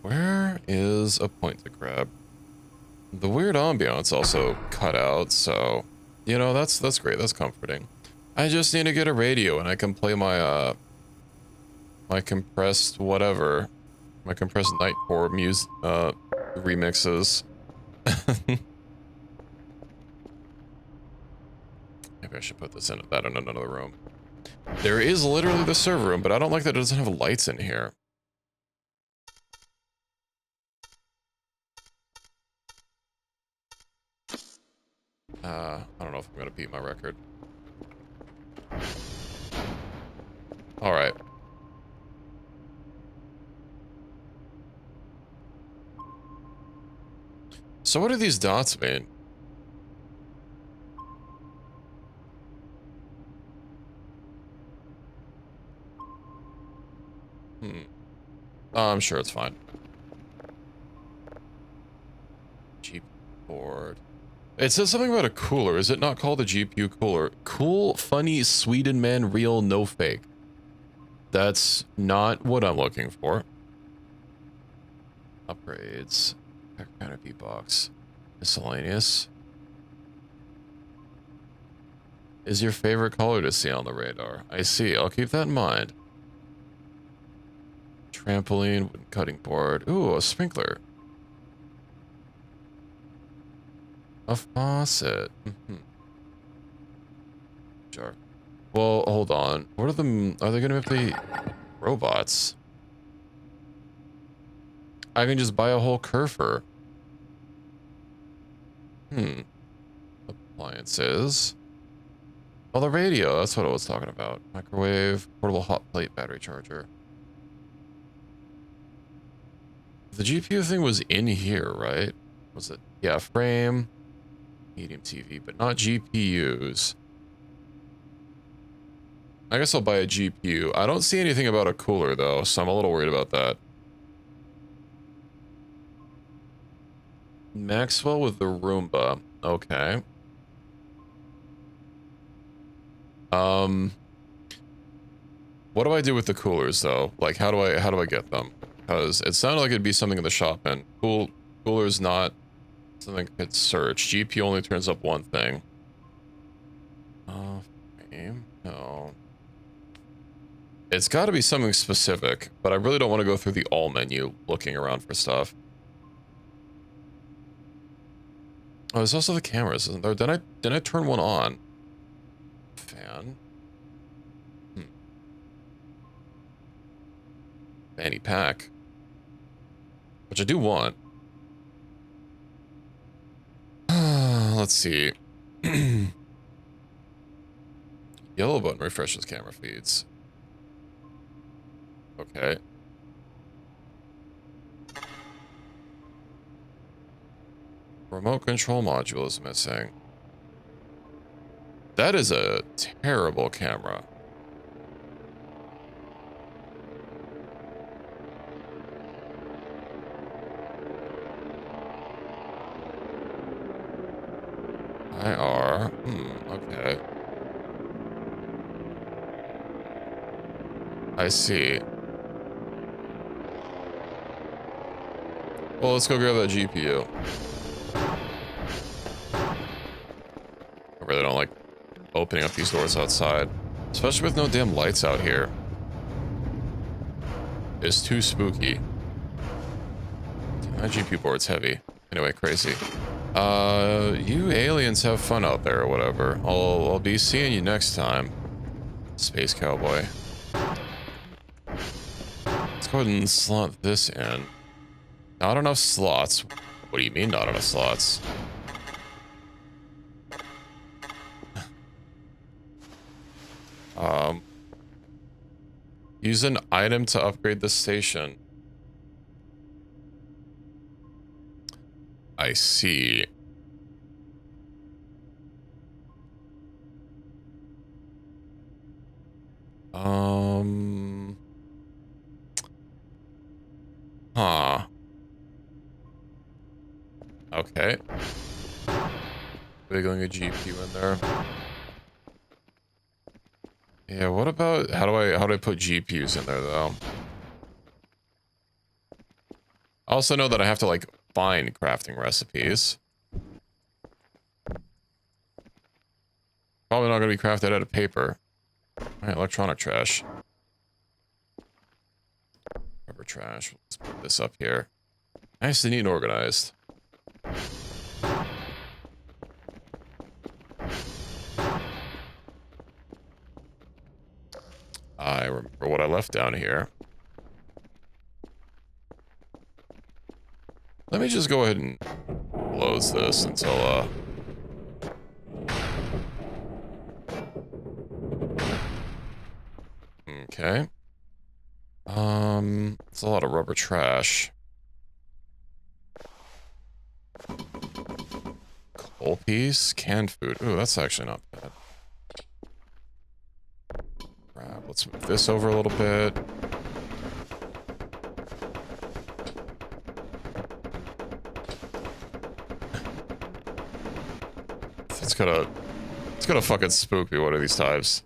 Where is a point to grab? The weird ambiance also cut out, so... You know, that's great, that's comforting. I just need to get a radio and I can play my, my compressed whatever. My compressed nightcore remixes. Maybe I should put this in that in another room. There is literally the server room, but I don't like that it doesn't have lights in here. I don't know if I'm gonna beat my record. All right. So what do these dots mean? Oh, I'm sure it's fine. GPU board. It says something about a cooler. Is it not called a GPU cooler? Cool, funny, Sweden man, real, no fake. That's not what I'm looking for. Upgrades. Canopy box. Miscellaneous. Is your favorite color to see on the radar? I see. I'll keep that in mind. Trampoline, wooden cutting board. Ooh, a sprinkler. A faucet. Sure. Well, hold on. What are the... Are they going to be robots? I can just buy a whole Kerfer. Appliances. Oh, the radio. That's what I was talking about. Microwave. Portable hot plate battery charger. The GPU thing was in here, right? Was it? Yeah, frame. Medium TV, but not GPUs. I guess I'll buy a GPU. I don't see anything about a cooler, though, so I'm a little worried about that. Maxwell with the Roomba. Okay. What do I do with the coolers, though? Like, how do I get them? Because it sounded like it'd be something in the shop, and cooler's not something I could search. GPU only turns up one thing. Frame? No. It's got to be something specific, but I really don't want to go through the all menu looking around for stuff. Oh, there's also the cameras, isn't there? Didn't I turn one on? Fan. Fanny pack. Which I do want. Let's see. Yellow button refreshes camera feeds. Okay. Remote control module is missing. That is a terrible camera. IR. Okay. I see. Well, let's go grab that GPU. I really don't like opening up these doors outside. Especially with no damn lights out here. It's too spooky. My GPU board's heavy. Anyway, crazy. You aliens have fun out there or whatever. I'll be seeing you next time. Space Cowboy. Let's go ahead and slot this in. Not enough slots. What do you mean not enough slots? Use an item to upgrade the station. I see. Huh. Okay. Wiggling a GPU in there. Yeah, what about how do I put GPUs in there though? I also know that I have to like find crafting recipes. Probably not gonna be crafted out of paper. Alright, electronic trash. Rubber trash. Let's put this up here. Nice and neat and organized. I remember what I left down here. Let me just go ahead and close this until, okay. It's a lot of rubber trash. Coal piece, canned food. Ooh, that's actually not bad. Crap, let's move this over a little bit. It's gonna fucking spook me one of these times.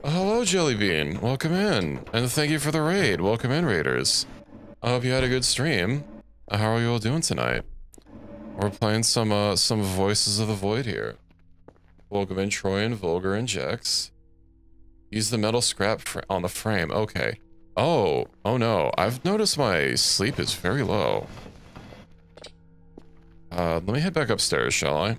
Hello, Jellybean. Welcome in. And thank you for the raid. Welcome in, raiders. I hope you had a good stream. How are you all doing tonight? We're playing some Voices of the Void here. Welcome in, Troy and Vulgar and Jex. Use the metal scrap on the frame. Okay. Oh no. I've noticed my sleep is very low. Let me head back upstairs, shall I?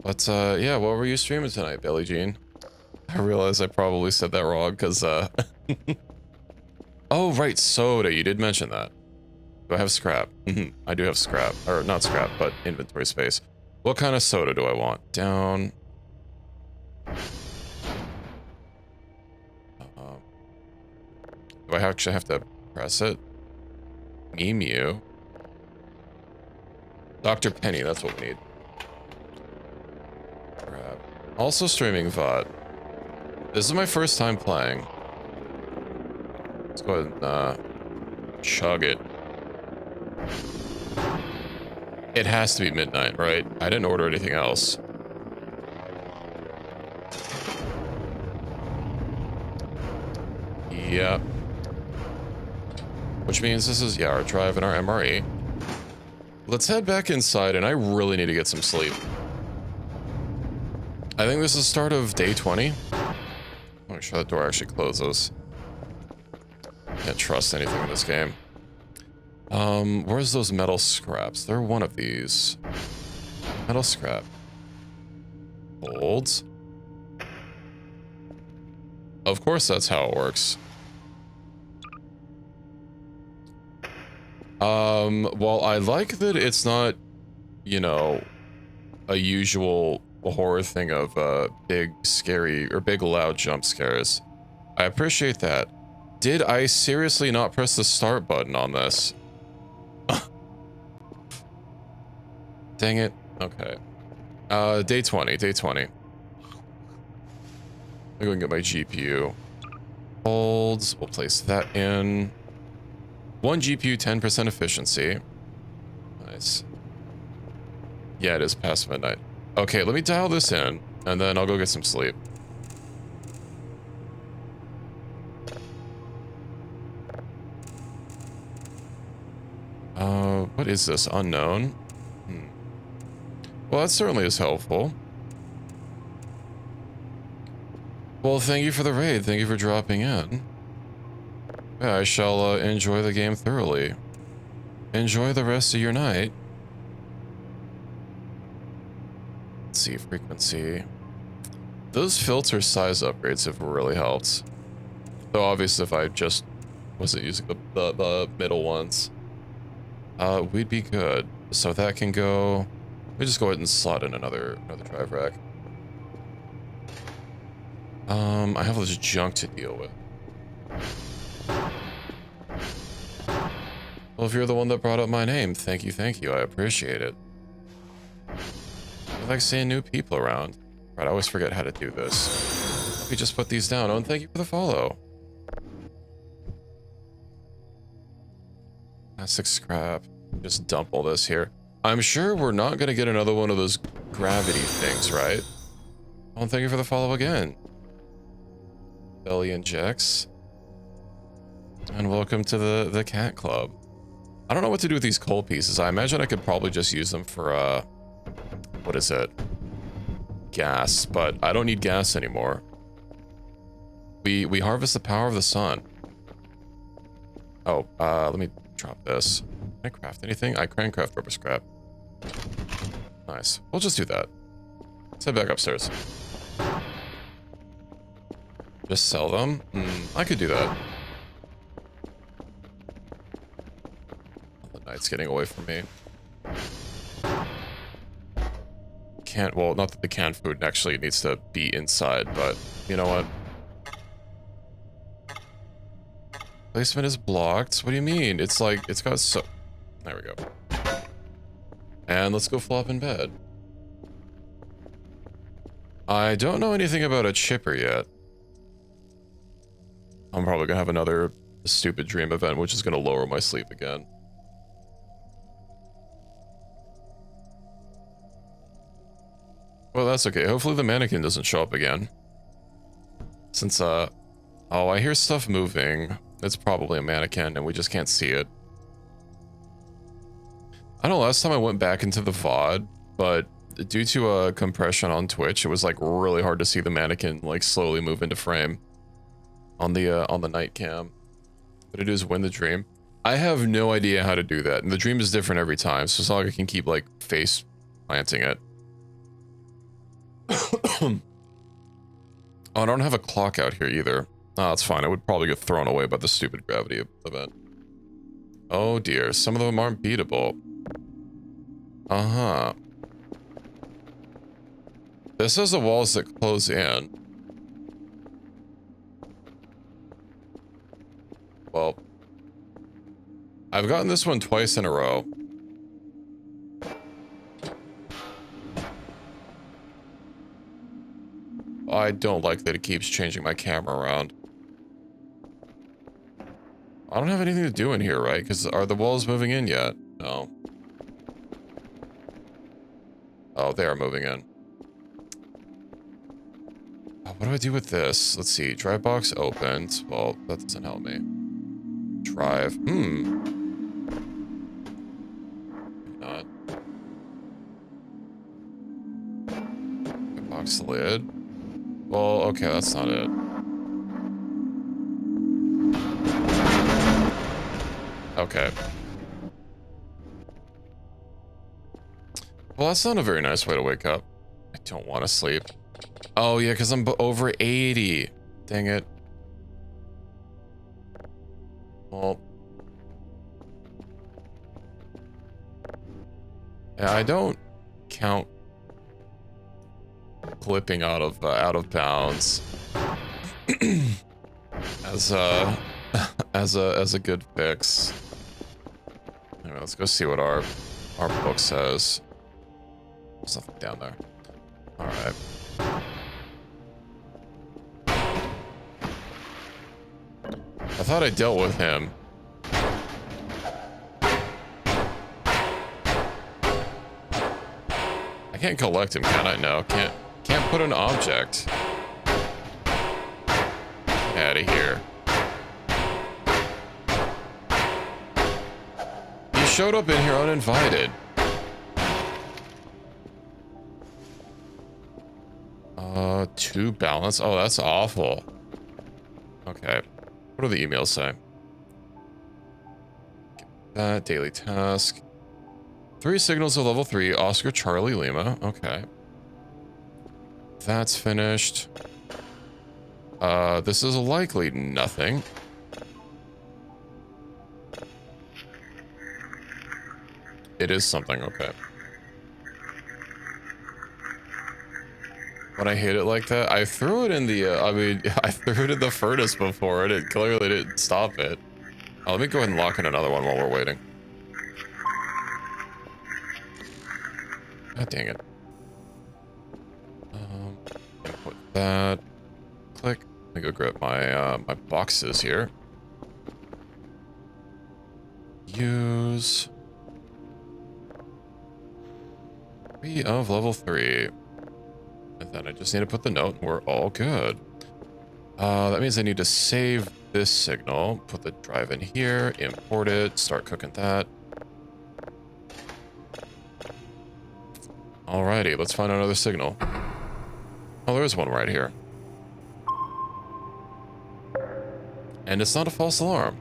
But, yeah, what were you streaming tonight, Billie Jean? I realize I probably said that wrong, because, Oh, right, soda, you did mention that. Do I have scrap? I do have scrap. Or, not scrap, but inventory space. What kind of soda do I want? Down. Do I actually have to press it? Emu. Dr. Penny, that's what we need. Crap. Also streaming VOD. This is my first time playing. Let's go ahead and chug it. It has to be midnight, right? I didn't order anything else. Yeah. Which means this is, yeah, our drive and our MRE. Let's head back inside, and I really need to get some sleep. I think this is the start of day 20. Make sure that door actually closes. Can't trust anything in this game. Where's those metal scraps? They're one of these. Metal scrap. Holds. Of course that's how it works. Well, I like that it's not, you know, a usual horror thing of, big, scary, or big, loud jump scares. I appreciate that. Did I seriously not press the start button on this? Dang it. Okay. Day 20, day 20. Let me go and get my GPU. Holds, we'll place that in. 1 GPU, 10% efficiency. Nice. Yeah, it is past midnight. Okay, let me dial this in, and then I'll go get some sleep. What is this? Unknown? Well, that certainly is helpful. Well, thank you for the raid. Thank you for dropping in. Yeah, I shall enjoy the game thoroughly. Enjoy the rest of your night. Let's see, frequency. Those filter size upgrades have really helped. Though obviously if I just wasn't using the middle ones, we'd be good. So that can go. Let me just go ahead and slot in another drive rack. I have this junk to deal with. Well, if you're the one that brought up my name, thank you, I appreciate it. I like seeing new people around. Right, I always forget how to do this. Let me just put these down. Oh, and thank you for the follow. Plastic scrap. Just dump all this here. I'm sure we're not gonna get another one of those gravity things, right? Oh, and thank you for the follow again. Belly and Jex. And welcome to the cat club. I don't know what to do with these coal pieces. I imagine I could probably just use them for, what is it? Gas, but I don't need gas anymore. We harvest the power of the sun. Oh, let me drop this. I craft anything? I can craft rubber scrap. Nice. We'll just do that. Let's head back upstairs. Just sell them? I could do that. The night's getting away from me. Can't, well, not that the canned food actually needs to be inside, but you know what? Placement is blocked? What do you mean? It's like, it's got so... There we go. And let's go flop in bed. I don't know anything about a chipper yet. I'm probably gonna have another stupid dream event, which is gonna lower my sleep again. Well, that's okay. Hopefully the mannequin doesn't show up again. Since, oh, I hear stuff moving. It's probably a mannequin and we just can't see it. I know last time I went back into the VOD, but due to compression on Twitch, it was like really hard to see the mannequin like slowly move into frame on the night cam. What I do is win the dream. I have no idea how to do that, and the dream is different every time, so it's not like I can keep like face planting it. Oh, I don't have a clock out here either. Oh, that's fine. I would probably get thrown away by the stupid gravity event. Oh dear, some of them aren't beatable. Uh-huh. This is the walls that close in. Well, I've gotten this one twice in a row. I don't like that it keeps changing my camera around. I don't have anything to do in here, right? Because are the walls moving in yet? No. Oh, they are moving in. What do I do with this? Let's see. Drive box opened. Well, that doesn't help me. Drive. Not. Box lid. Well, okay, that's not it. Okay. Well, that's not a very nice way to wake up. I don't want to sleep. Oh, yeah, because I'm over 80. Dang it. Well. Yeah, I don't count clipping out of bounds as a good fix. Anyway, let's go see what our book says. There's nothing down there. All right. I thought I dealt with him. I can't collect him, can I? No, can't put an object. Get out of here. You showed up in here uninvited. To balance. Oh, that's awful. Okay. What do the emails say? That daily task. 3 signals of level 3. Oscar Charlie Lima. Okay. That's finished. This is likely nothing. It is something. Okay. When I hit it like that, I threw it in the, I threw it in the furnace before, and it clearly didn't stop it. Let me go ahead and lock in another one while we're waiting. God dang it. Input that. Click. Let me go grab my, my boxes here. Use. 3 of level 3. And then I just need to put the note, and we're all good. That means I need to save this signal, put the drive in here, import it, start cooking that. Alrighty, let's find another signal. Oh, there is one right here. And it's not a false alarm.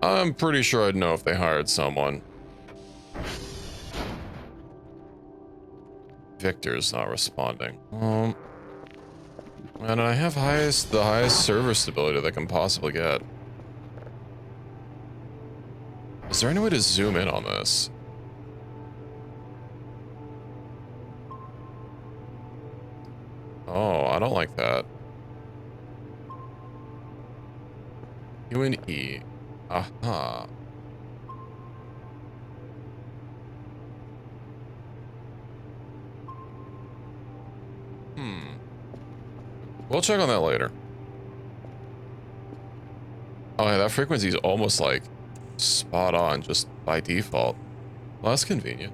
I'm pretty sure I'd know if they hired someone. Victor's not responding. And I have the highest server stability that I can possibly get. Is there any way to zoom in on this? Oh, I don't like that. U and E. Aha. We'll check on that later. Oh yeah, that frequency is almost like spot on just by default. Well, that's convenient.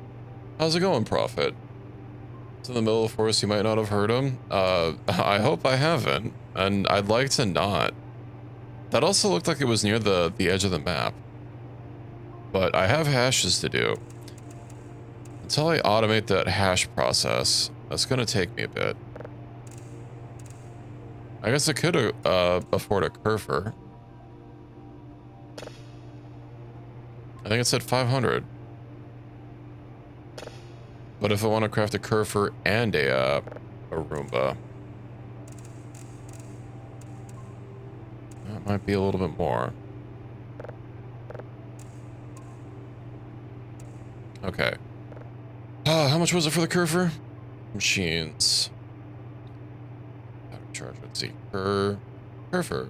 How's it going, Prophet? It's in the middle of the forest, you might not have heard him. I hope I haven't, and I'd like to not. That also looked like it was near the edge of the map. But I have hashes to do. Until I automate that hash process, that's gonna take me a bit. I guess I could afford a Kerfer. I think it said 500. But if I want to craft a Kerfer and a Roomba, that might be a little bit more. Okay. How much was it for the Kerfer? Machines. Battery charge, let's see. Kerfer.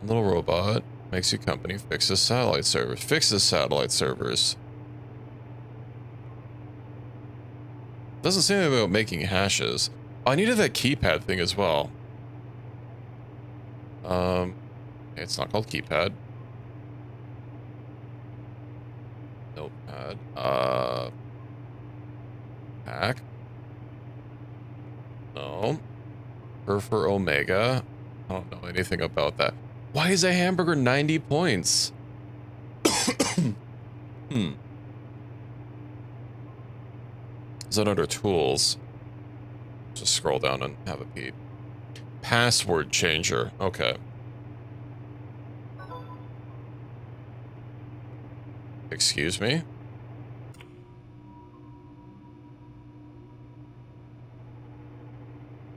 Little robot. Makes you company. Fixes satellite servers. Fixes satellite servers. Doesn't say anything about making hashes. Oh, I needed that keypad thing as well. It's not called keypad. Notepad. Hack. No. Kerfer Omega. I don't know anything about that. Why is a hamburger 90 points? Is that under tools? Just scroll down and have a peek. Password changer. Okay. Excuse me?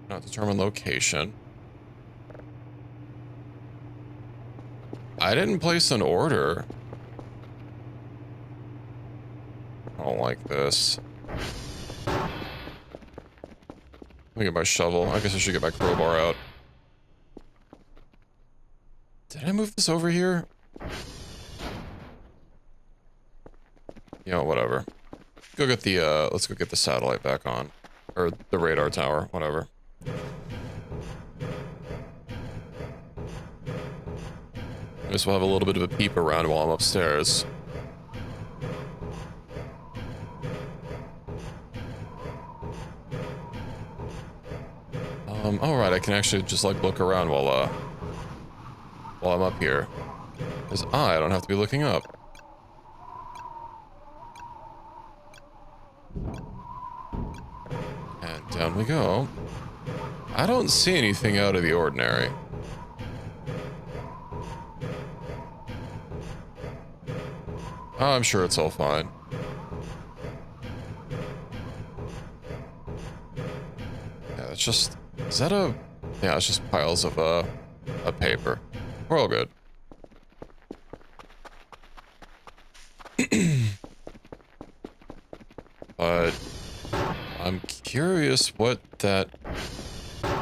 Not determine location. I didn't place an order. I don't like this. Let me get my shovel. I guess I should get my crowbar out. Did I move this over here? You know, whatever. Go get the, let's go get the satellite back on. Or the radar tower, whatever. I guess we'll have a little bit of a peep around while I'm upstairs. Alright, I can actually just, like, look around while I'm up here. Because I don't have to be looking up. And down we go. I don't see anything out of the ordinary. Oh, I'm sure it's all fine. Yeah, it's just... Is that a... Yeah, it's just piles of, paper. We're all good. But... I'm curious what that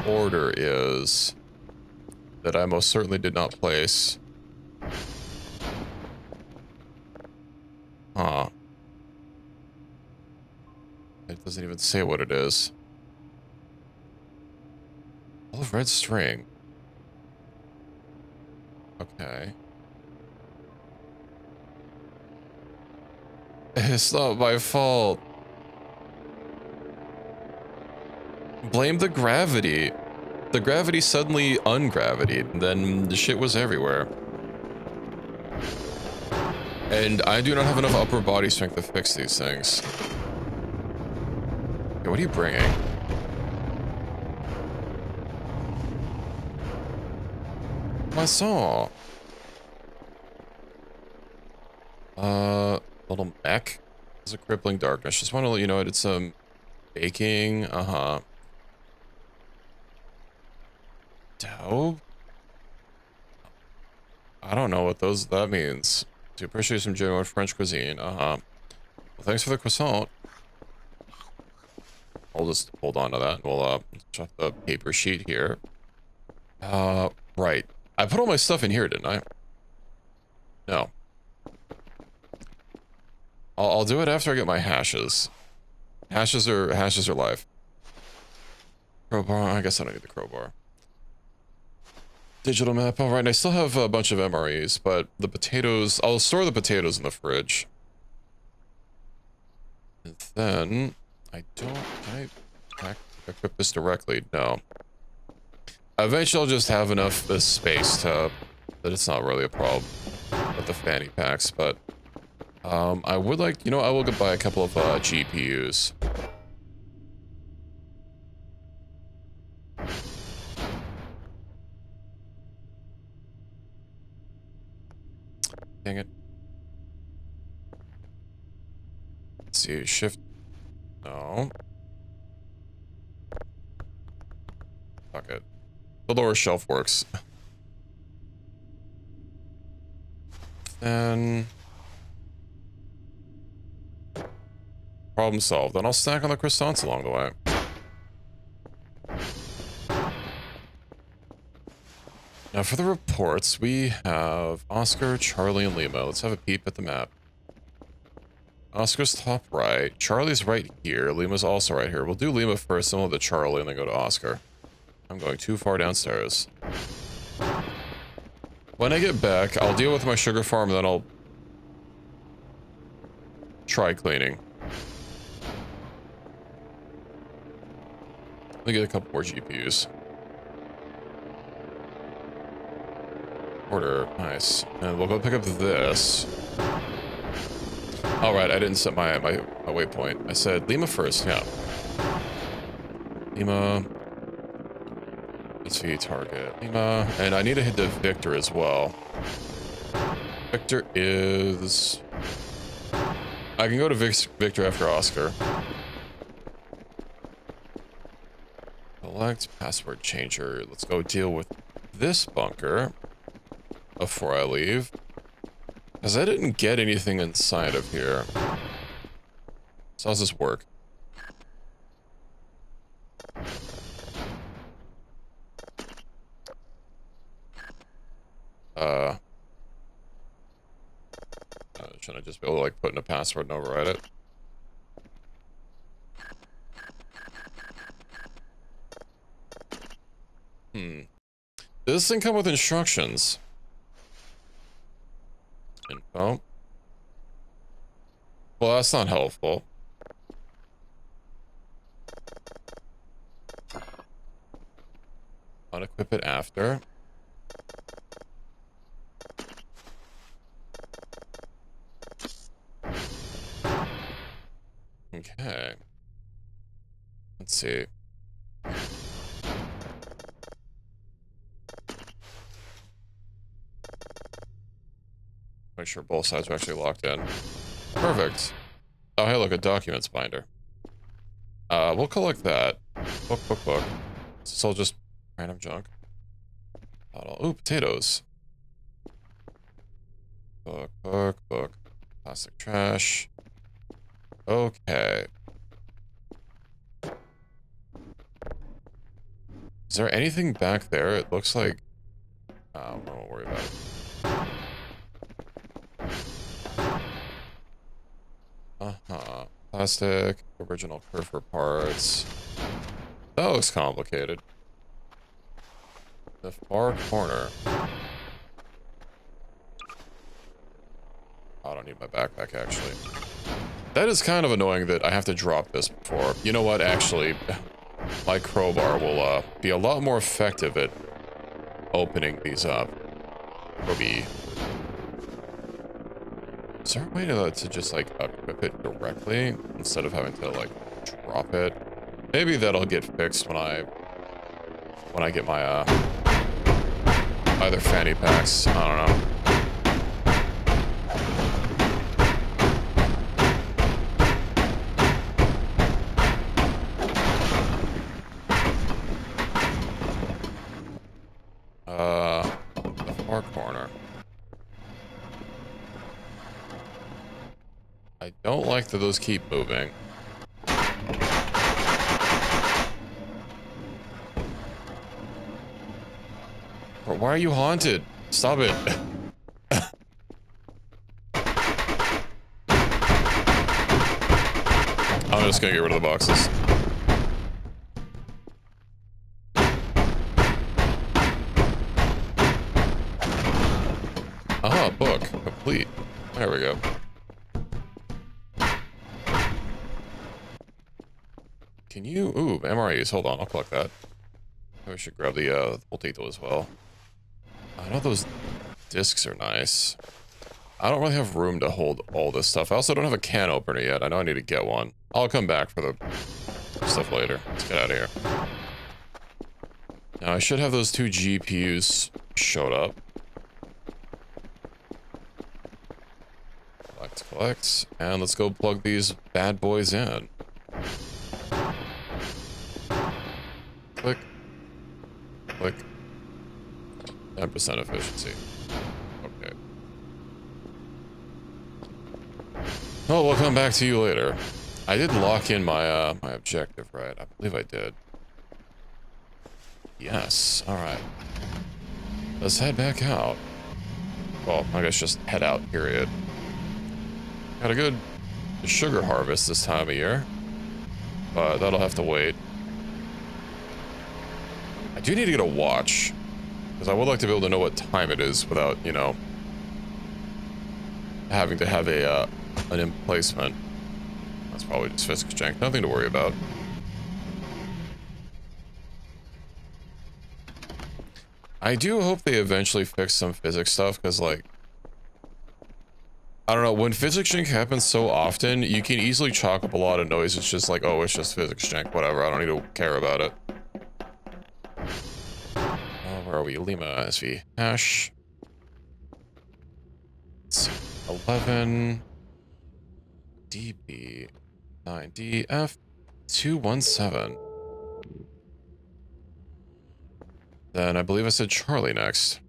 order is that I most certainly did not place. Huh. It doesn't even say what it is. Olive red string. Okay. It's not my fault. Blame the gravity. The gravity suddenly ungravitied, and then the shit was everywhere. And I do not have enough upper body strength to fix these things. Okay, what are you bringing? Croissant. Little mech. It's a crippling darkness. Just want to let you know I did some baking. Dope. I don't know what that means. To appreciate some genuine French cuisine. Well, thanks for the croissant. I'll just hold on to that. And we'll shut the paper sheet here. Right. I put all my stuff in here, didn't I? No. I'll do it after I get my hashes. Hashes are live. Crowbar. I guess I don't need the crowbar. Digital map. All right. I still have a bunch of MREs, but the potatoes. I'll store the potatoes in the fridge. And then I don't. Can I equip this directly? No. Eventually, I'll just have enough space that it's not really a problem with the fanny packs, but I would like, I will buy a couple of GPUs. Dang it. Let's see, shift. No. Fuck it. The lower shelf works. Then problem solved. Then I'll snack on the croissants along the way. Now for the reports, we have Oscar, Charlie, and Lima. Let's have a peep at the map. Oscar's top right. Charlie's right here. Lima's also right here. We'll do Lima first, then we'll do Charlie, and then go to Oscar. I'm going too far downstairs. When I get back, I'll deal with my sugar farm, and then I'll try cleaning. Let me get a couple more GPUs. Order. Nice. And we'll go pick up this. Alright, I didn't set my waypoint. I said Lima first, yeah. Lima. SV target. Lima. And I need to hit the Victor as well. Victor is... I can go to Victor after Oscar. Collect password changer. Let's go deal with this bunker before I leave. Because I didn't get anything inside of here. So how's this work? Shouldn't I just be able to, like, put in a password and override it? Does this thing come with instructions? Info. Well, that's not helpful. Unequip it after. Okay. Let's see. Make sure both sides are actually locked in. Perfect. Oh, hey, look, a documents binder. We'll collect that. Book. It's all just random junk. Ooh, potatoes. Book. Plastic trash. Okay. Is there anything back there? It looks like... I won't worry about it. Plastic. Original Kerfer parts. That looks complicated. The far corner. I don't need my backpack, actually. That is kind of annoying that I have to drop this before. You know what, actually, my crowbar will be a lot more effective at opening these up. Maybe. Is there a way to just, like, equip it directly instead of having to, like, drop it? Maybe that'll get fixed when I get my, Buy their fanny packs. I don't know. The far corner. I don't like that those keep moving. Why are you haunted? Stop it. I'm just gonna get rid of the boxes. Aha, book. Complete. There we go. Can you... Ooh, MREs. Hold on, I'll collect that. I should grab the potato as well. I know those discs are nice. I don't really have room to hold all this stuff. I also don't have a can opener yet. I know I need to get one. I'll come back for the stuff later. Let's get out of here. Now, I should have those 2 GPUs showed up. Collect, and let's go plug these bad boys in. Click. Click. 10% efficiency. Okay. Well, we'll come back to you later. I did lock in my my objective, right? I believe I did. Yes. All right. Let's head back out. Well, I guess just head out, period. Got a good sugar harvest this time of year, but that'll have to wait. I do need to get a watch, because I would like to be able to know what time it is without, you know, having to have a an emplacement. That's probably just physics jank. Nothing to worry about. I do hope they eventually fix some physics stuff, because, like, I don't know, when physics jank happens so often, you can easily chalk up a lot of noise. It's just like, oh, it's just physics jank, whatever, I don't need to care about it. Where are we? Lima SV hash. Let's see. 11 DB 9DF 217. Then I believe I said Charlie next.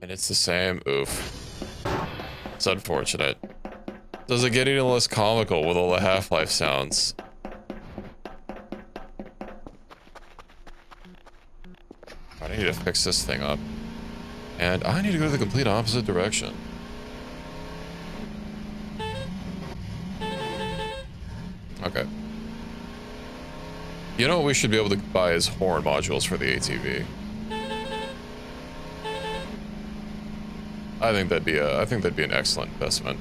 And it's the same. Oof. It's unfortunate. Does it get any less comical with all the Half-Life sounds? I need to fix this thing up. And I need to go the complete opposite direction. Okay. You know what we should be able to buy is horn modules for the ATV. I think that'd be an excellent investment.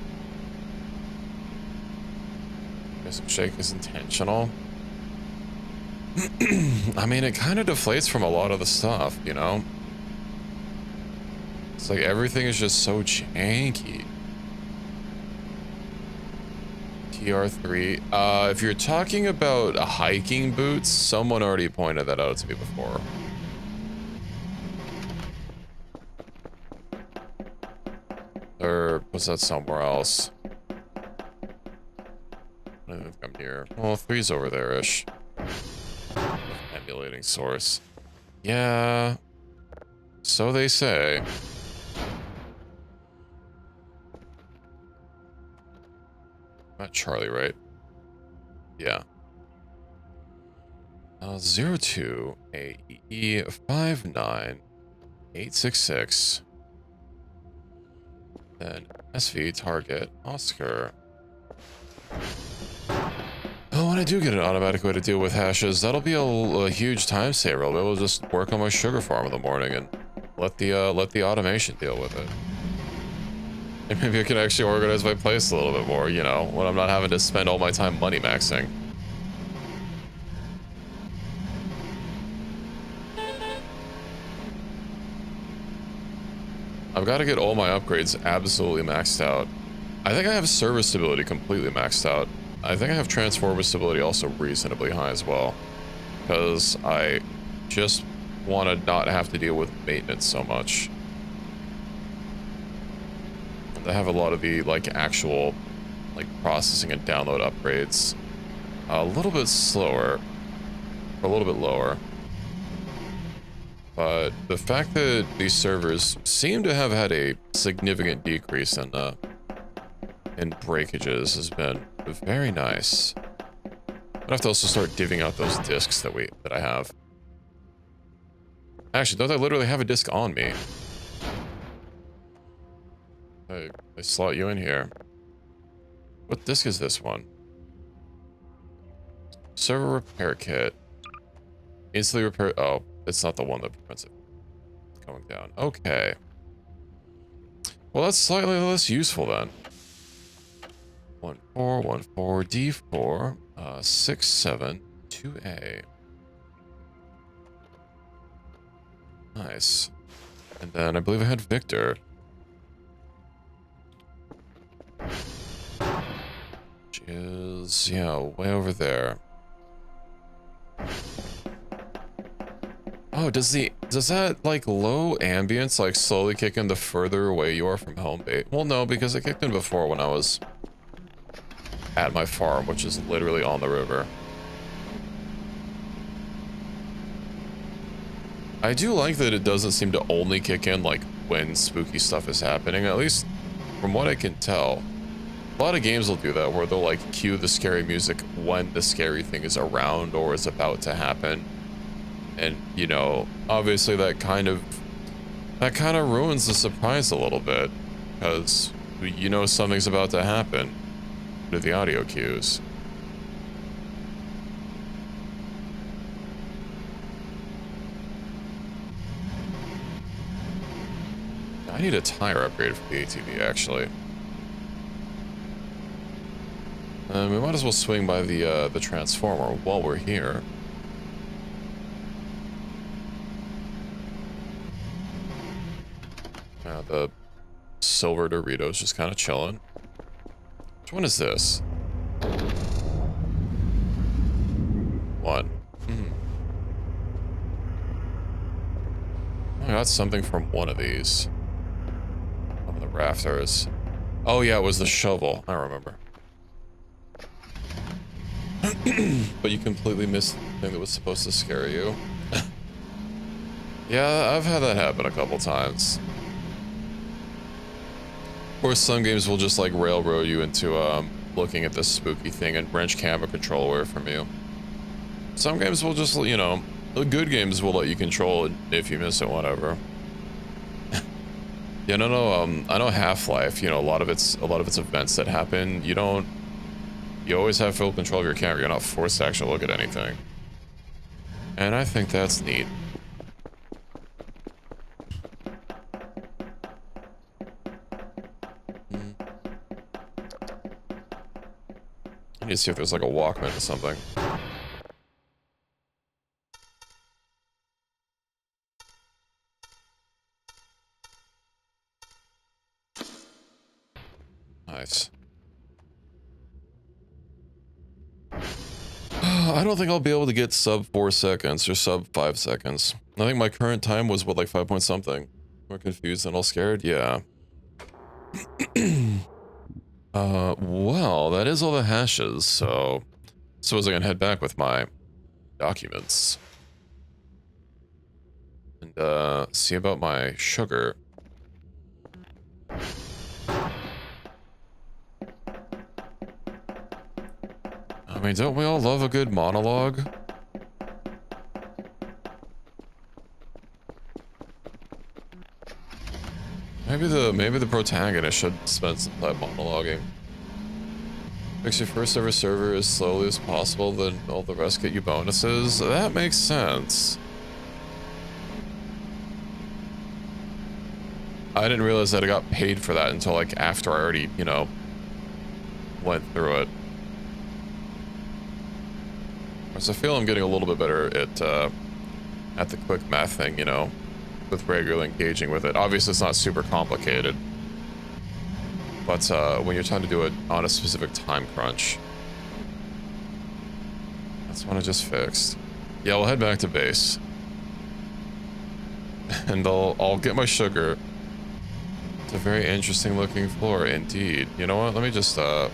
Guess shake is intentional. I mean, it kind of deflates from a lot of the stuff, you know? It's like everything is just so janky. TR3. If you're talking about hiking boots, someone already pointed that out to me before. Or was that somewhere else? I don't think I'm here. Well, 3's over there-ish. Emulating source. Yeah. So they say. Not Charlie, right? Yeah. 02 AE 59866. Then SV target Oscar. Oh, when I do get an automatic way to deal with hashes, that'll be a huge time saver. I'll be able to just work on my sugar farm in the morning and let the automation deal with it. And maybe I can actually organize my place a little bit more, you know, when I'm not having to spend all my time money maxing. I've got to get all my upgrades absolutely maxed out. I think I have service stability completely maxed out. I think I have transformer stability also reasonably high as well. because I just want to not have to deal with maintenance so much. And I have a lot of the like actual like processing and download upgrades a little bit slower, a little bit lower. But the fact that these servers seem to have had a significant decrease in breakages has been very nice. I have to also start divvying out those discs that I have. Actually, don't I literally have a disc on me? I slot you in here. What disc is this one? Server repair kit. Instantly repair. Oh, it's not the one that prevents it going down. Okay. Well, that's slightly less useful then. 1414 D4 67 2A. Nice. And then I believe I had Victor. Which is, yeah, way over there. Oh, does that like low ambience like slowly kick in the further away you are from home base? Well, no, because it kicked in before when I was at my farm, which is literally on the river. I do like that it doesn't seem to only kick in like when spooky stuff is happening, at least from what I can tell. A lot of games will do that, where they'll like cue the scary music when the scary thing is around or is about to happen. And, you know, obviously that kind of ruins the surprise a little bit, because you know something's about to happen to the audio cues. I need a tire upgrade for the ATV, actually. We might as well swing by the transformer while we're here. The silver Doritos just kind of chilling. Which one is this? One. I got something from one of these. One of the rafters. Oh yeah, it was the shovel. I remember. But you completely missed the thing that was supposed to scare you. Yeah, I've had that happen a couple times. Of course, some games will just like railroad you into looking at this spooky thing and wrench camera control away from you. Some games will just, you know, the good games will let you control it if you miss it, whatever. Yeah, no, I know Half-Life, you know, a lot of its events that happen, you always have full control of your camera. You're not forced to actually look at anything. And I think that's neat. I need to see if there's like a Walkman or something. Nice. I don't think I'll be able to get sub 4 seconds or sub 5 seconds. I think my current time was, what, like 5 point something? More confused and all scared? Yeah. Well, that is all the hashes, so suppose I can head back with my documents. And, see about my sugar. I mean, don't we all love a good monologue? Maybe the protagonist should spend some time monologuing. Fix your first ever server as slowly as possible, then all the rest get you bonuses. That makes sense. I didn't realize that I got paid for that until like after I already, you know, went through it. So I feel I'm getting a little bit better at the quick math thing, you know, with regularly engaging with it. Obviously, it's not super complicated, but when you're trying to do it on a specific time crunch, that's what I just fixed. Yeah, we'll head back to base. And I'll get my sugar. It's a very interesting looking floor indeed. You know what? Let me just I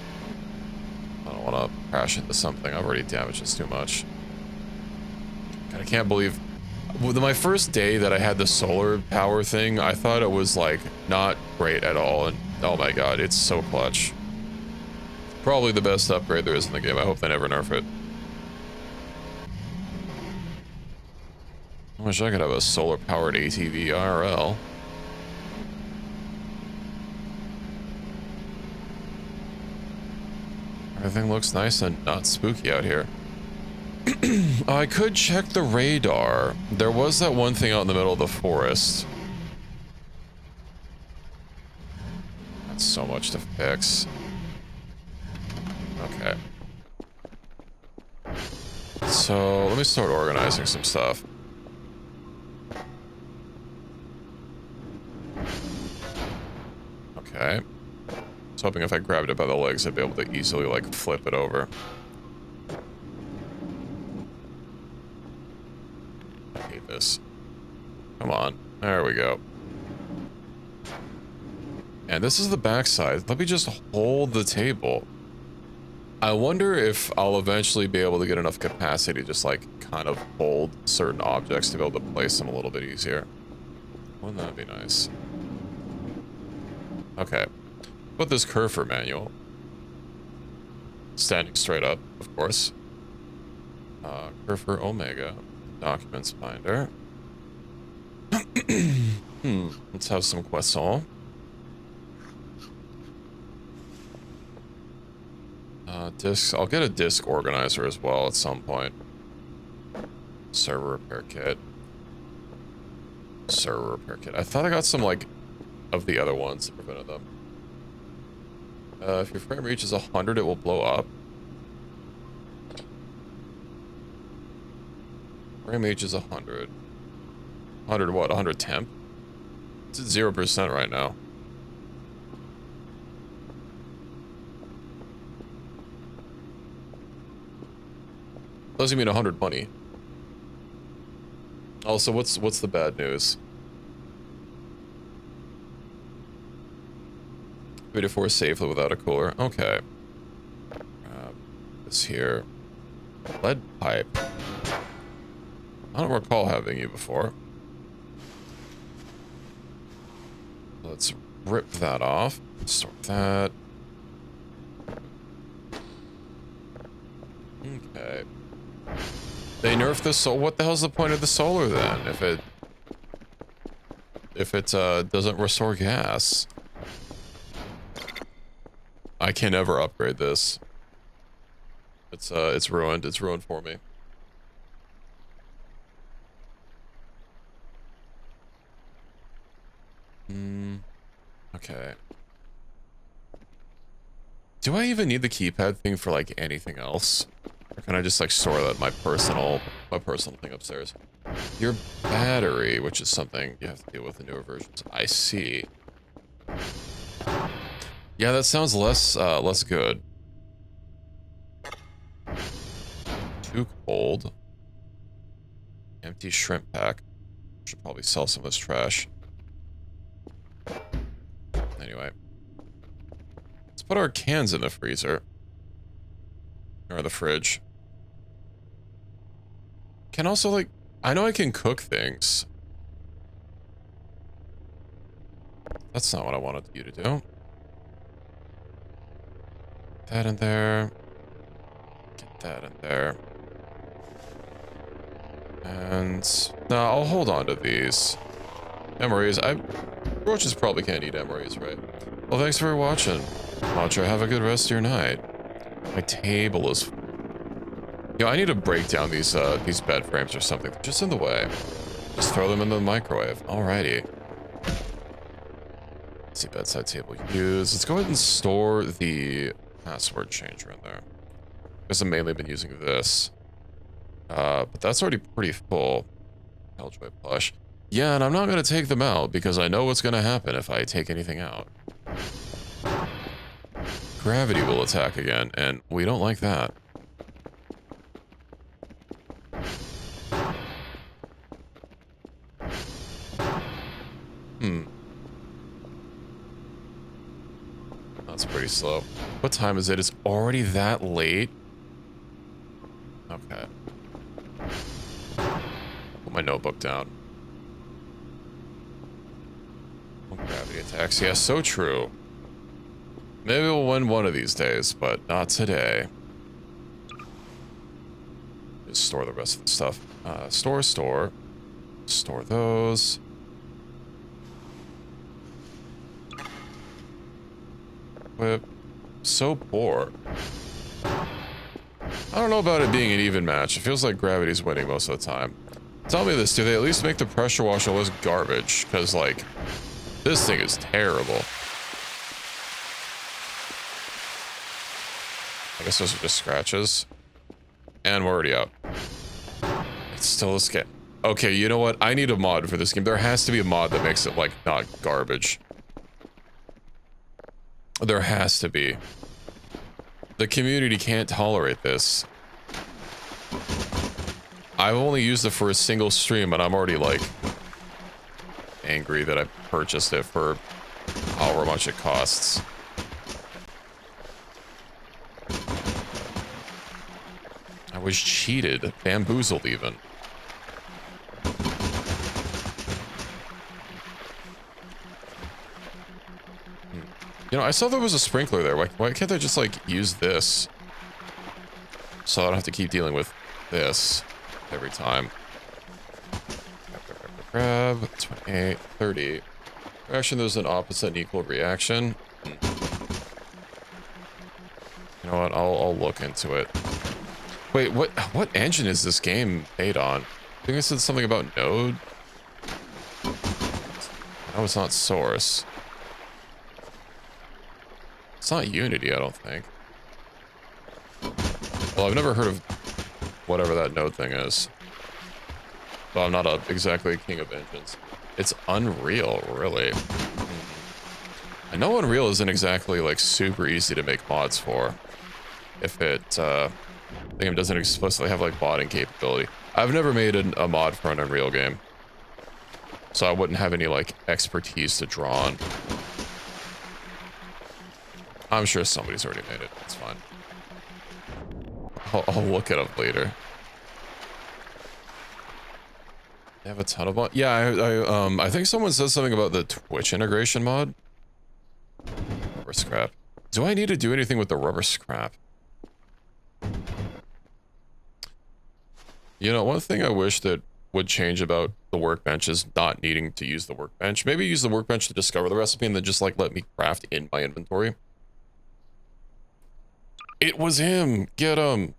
don't want to crash into something. I've already damaged this too much. God, I can't believe my first day that I had the solar power thing, I thought it was like not great at all, and oh my god, it's so clutch. Probably the best upgrade there is in the game. I hope they never nerf it. I wish I could have a solar powered ATV IRL. Everything looks nice and not spooky out here. I could check the radar. There was that one thing out in the middle of the forest. That's so much to fix. Okay. So, let me start organizing some stuff. Okay. I was hoping if I grabbed it by the legs, I'd be able to easily, like, flip it over. I hate this. Come on. There we go. And this is the backside. Let me just hold the table. I wonder if I'll eventually be able to get enough capacity to just, like, kind of hold certain objects to be able to place them a little bit easier. Wouldn't that be nice? Okay. Put this Curfer manual. Standing straight up, of course. Curfer Omega. Documents binder. Let's have some croissant. Discs. I'll get a disk organizer as well at some point. Server repair kit. Server repair kit. I thought I got some, like, of the other ones that prevented them. If your frame reaches 100, it will blow up. Frame reaches 100. 100 what? 100 temp? It's at 0% right now. Doesn't mean 100 money. Also, what's the bad news? 3 to 4 safely without a cooler. Okay. This here. Lead pipe. I don't recall having you before. Let's rip that off. Sort that. Okay. They nerfed the solar. What the hell's the point of the solar then? If it doesn't restore gas. I can never upgrade this. It's ruined. It's ruined for me. Okay. Do I even need the keypad thing for like anything else? Or can I just like store that in my personal thing upstairs? Your battery, which is something you have to deal with in newer versions. I see. Yeah, that sounds less good. Too cold. Empty shrimp pack. Should probably sell some of this trash. Anyway. Let's put our cans in the freezer. Or the fridge. Can also, like, I know I can cook things. That's not what I wanted you to do. That in there. Get that in there. And no, I'll hold on to these. Memories. Roaches probably can't eat emeries, right? Well, thanks for watching. Watcher, have a good rest of your night. My table is... Yo, I need to break down these bed frames or something. They're just in the way. Just throw them in the microwave. Alrighty. Let's see, bedside table used. Let's go ahead and store the password changer in there. Because I've mainly been using this. But that's already pretty full. Helljoy plush. Yeah, and I'm not going to take them out because I know what's going to happen if I take anything out. Gravity will attack again, and we don't like that. pretty slow. What time is it? It's already that late? Okay. Put my notebook down. Gravity attacks. Yeah, so true. Maybe we'll win one of these days, but not today. Just store the rest of the stuff. Store. Store those. Equip. So poor. I don't know about it being an even match. It feels like gravity's winning most of the time. Tell me this, do they at least make the pressure washer less garbage? Because, like, this thing is terrible. I guess those are just scratches. And we're already out. It's still a skip. Okay, you know what? I need a mod for this game. There has to be a mod that makes it, like, not garbage. There has to be. The community can't tolerate this. I've only used it for a single stream, and I'm already, like, angry that I purchased it for however much it costs. I was cheated, bamboozled even. You know, I saw there was a sprinkler there. Why can't I just, like, use this? So I don't have to keep dealing with this every time. Grab, 28, 30. Reaction, there's an opposite and equal reaction. You know what, I'll look into it. Wait, what engine is this game made on? I think I said something about Node. No, it's not Source. It's not Unity, I don't think. Well, I've never heard of whatever that Node thing is. Well, I'm not exactly a king of engines. It's Unreal, really. I know Unreal isn't exactly, like, super easy to make mods for. If the game doesn't explicitly have, like, modding capability. I've never made a mod for an Unreal game. So I wouldn't have any, like, expertise to draw on. I'm sure somebody's already made it. It's fine. I'll look it up later. They have a ton of mods. Yeah, I think someone said something about the Twitch integration mod. Rubber scrap. Do I need to do anything with the rubber scrap? You know, one thing I wish that would change about the workbench is not needing to use the workbench. Maybe use the workbench to discover the recipe and then just, like, let me craft in my inventory. It was him! Get him!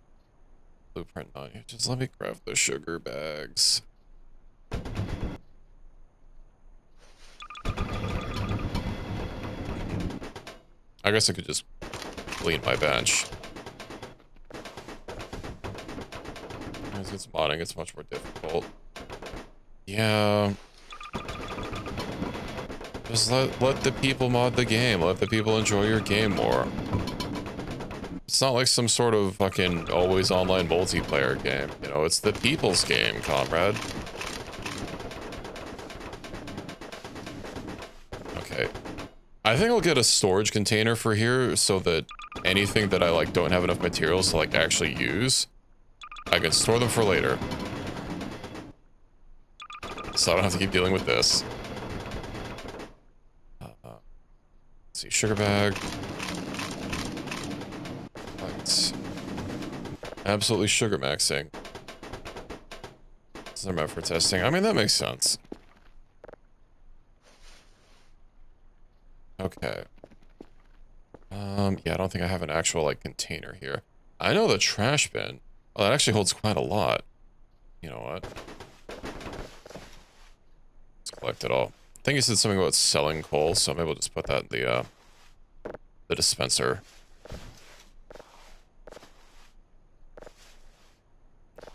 Blueprint 9. Just let me craft the sugar bags. I guess I could just clean my bench. As it's modding, it's much more difficult. Yeah. Just let the people mod the game. Let the people enjoy your game more. It's not like some sort of fucking always online multiplayer game. You know, it's the people's game, comrade. Okay. I think I'll get a storage container for here so that anything that I, like, don't have enough materials to, like, actually use, I can store them for later. So I don't have to keep dealing with this. Let's see, sugar bag. Right. Absolutely sugar maxing. They're meant for testing. I mean, that makes sense. Okay. Yeah, I don't think I have an actual, like, container here. I know the trash bin. Oh, that actually holds quite a lot. You know what? Let's collect it all. I think he said something about selling coal, so maybe we'll just put that in the dispenser.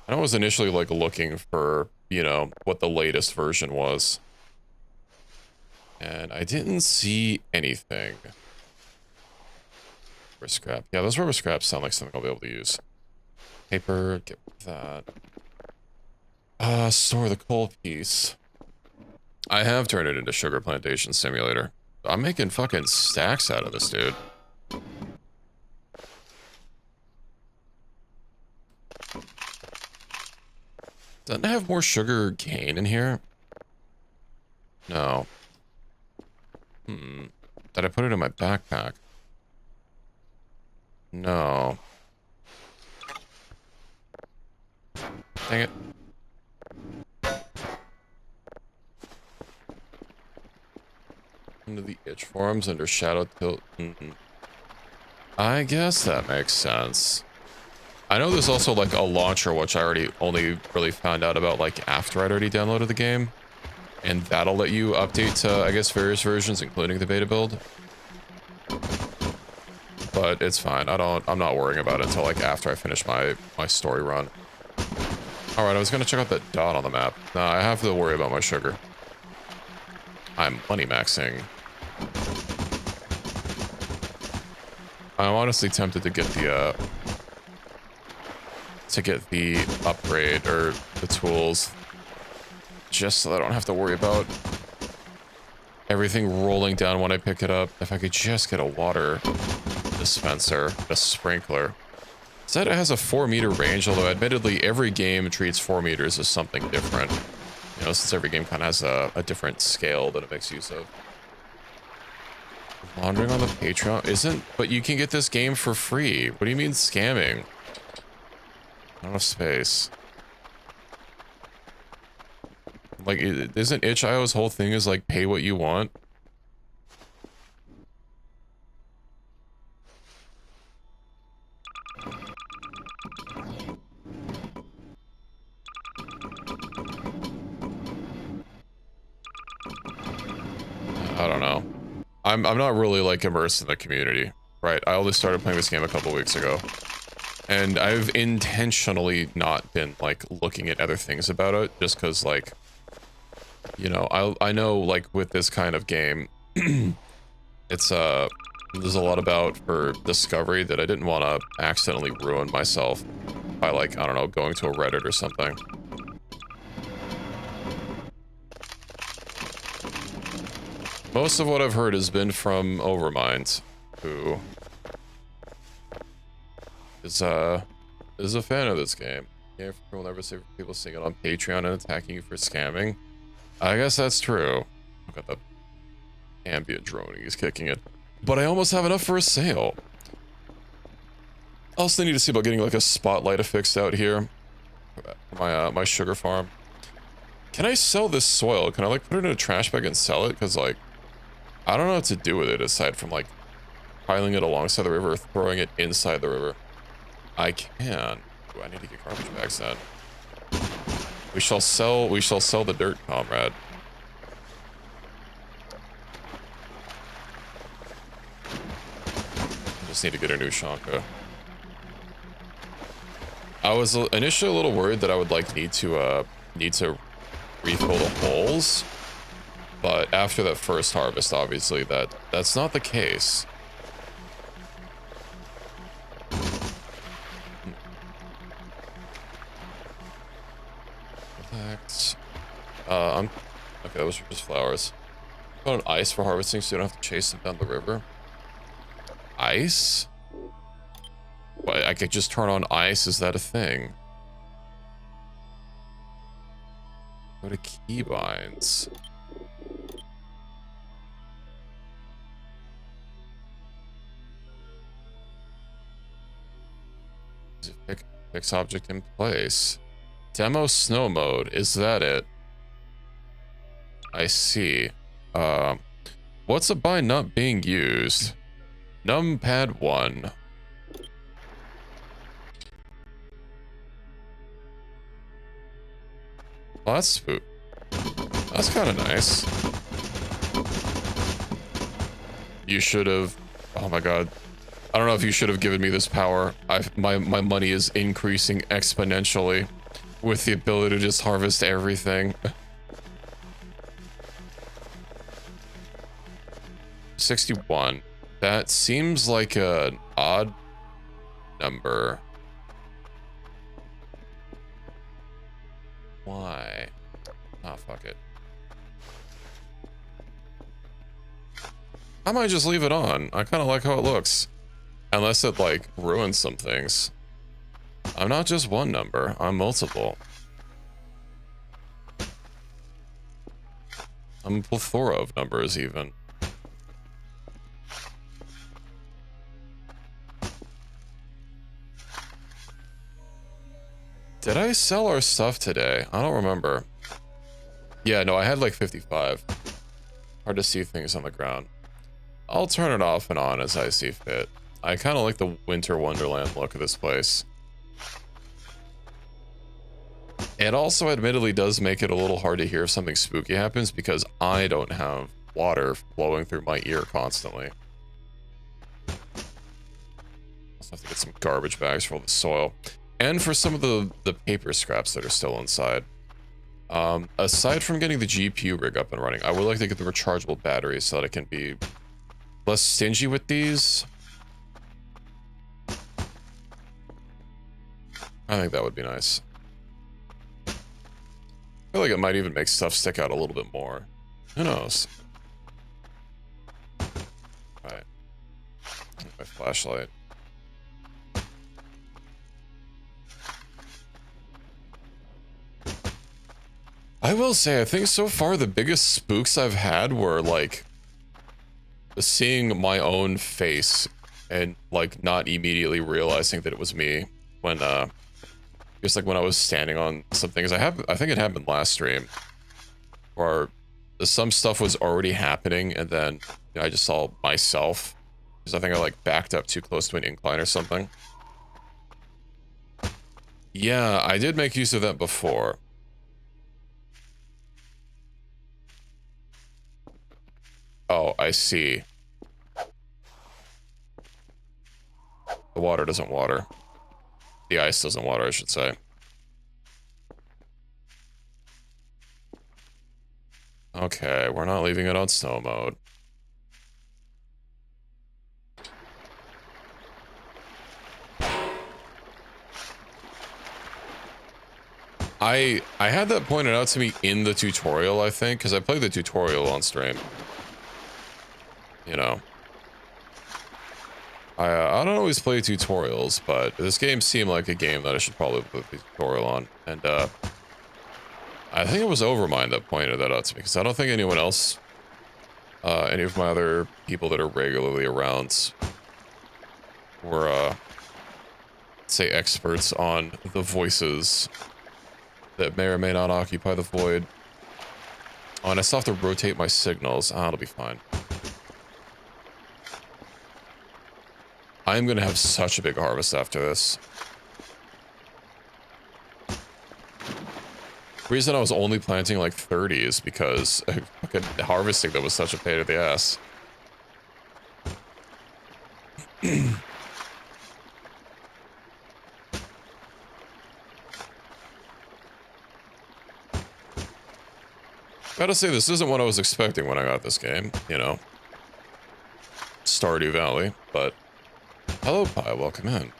I was initially, like, looking for, you know, what the latest version was. And I didn't see anything. Rubber scrap. Yeah, those rubber scraps sound like something I'll be able to use. Paper, get that. Store the coal piece. I have turned it into Sugar Plantation Simulator. I'm making fucking stacks out of this, dude. Doesn't it have more sugar cane in here? No. Did I put it in my backpack? No. Dang it. Into the itch forums under shadow tilt. I guess that makes sense. I know there's also like a launcher, which I already only really found out about like after I'd already downloaded the game. And that'll let you update to, I guess, various versions, including the beta build. But it's fine. I'm not worrying about it until like after I finish my story run. All right, I was gonna check out that dot on the map. Nah, I have to worry about my sugar. I'm money maxing. I'm honestly tempted to get the upgrade or the tools, just so I don't have to worry about everything rolling down when I pick it up. If I could just get a water dispenser, a sprinkler. It said it has a 4-meter range, although admittedly every game treats 4 meters as something different. You know, since every game kind of has a different scale that it makes use of. Laundering on the Patreon isn't, but you can get this game for free. What do you mean scamming? I don't have space. Like, isn't itch.io's whole thing is like pay what you want? I don't know. I'm not really like immersed in the community, right? I only started playing this game a couple weeks ago. And I've intentionally not been like looking at other things about it just because like, you know, I know like with this kind of game, it's there's a lot about for discovery that I didn't want to accidentally ruin myself by like, I don't know, going to a Reddit or something. Most of what I've heard has been from Overmind, who is a fan of this game. Game will never say for people seeing it on Patreon and attacking you for scamming. I guess that's true. Look at the ambient drone, he's kicking it. But I almost have enough for a sale. I also need to see about getting like a spotlight affixed out here. My sugar farm. Can I sell this soil? Can I like put it in a trash bag and sell it? Because like, I don't know what to do with it aside from like piling it alongside the river or throwing it inside the river. I can. Ooh, I need to get garbage bags then. We shall sell the dirt, comrade. Just need to get a new Shanka. I was initially a little worried that I would like need to refill the holes, but after that first harvest, obviously that's not the case. Okay, those were just flowers. Put on ice for harvesting so you don't have to chase them down the river. Ice? What, I could just turn on ice? Is that a thing? Go to keybinds. Fix object in place. Demo snow mode. Is that it? I see. What's a bind not being used? Numpad 1. Well, that's spook. That's kind of nice. You should have. Oh my god. I don't know if you should have given me this power. My money is increasing exponentially with the ability to just harvest everything. 61. That seems like an odd number. Why? Ah, fuck it. I might just leave it on. I kind of like how it looks. Unless it, like, ruins some things. I'm not just one number. I'm multiple. A plethora of numbers, even. Did I sell our stuff today? I don't remember. Yeah, no, I had like 55. Hard to see things on the ground. I'll turn it off and on as I see fit. I kind of like the winter wonderland look of this place. It also admittedly does make it a little hard to hear if something spooky happens because I don't have water flowing through my ear constantly. Also have to get some garbage bags for all the soil. And for some of the paper scraps that are still inside. Aside from getting the GPU rig up and running, I would like to get the rechargeable batteries so that I can be less stingy with these. I think that would be nice. I feel like it might even make stuff stick out a little bit more. Who knows? Alright. My flashlight. I will say, I think so far the biggest spooks I've had were like seeing my own face and like not immediately realizing that it was me when just like when I was standing on some things. I think it happened last stream where some stuff was already happening and then you know, I just saw myself because I think I like backed up too close to an incline or something. Yeah, I did make use of that before. Oh, I see. The water doesn't water. The ice doesn't water, I should say. Okay, we're not leaving it on snow mode. I had that pointed out to me in the tutorial, I think, because I played the tutorial on stream. You know. I don't always play tutorials, but this game seemed like a game that I should probably put the tutorial on. And, I think it was Overmind that pointed that out to me, because I don't think anyone else, any of my other people that are regularly around were, say, experts on the voices that may or may not occupy the void. Oh, and I still have to rotate my signals. Ah, it'll be fine. I'm gonna have such a big harvest after this. The reason I was only planting like 30 is because fucking harvesting them was such a pain in the ass. Gotta say, this isn't what I was expecting when I got this game, you know. Stardew Valley, but... Hello, Pi, welcome in.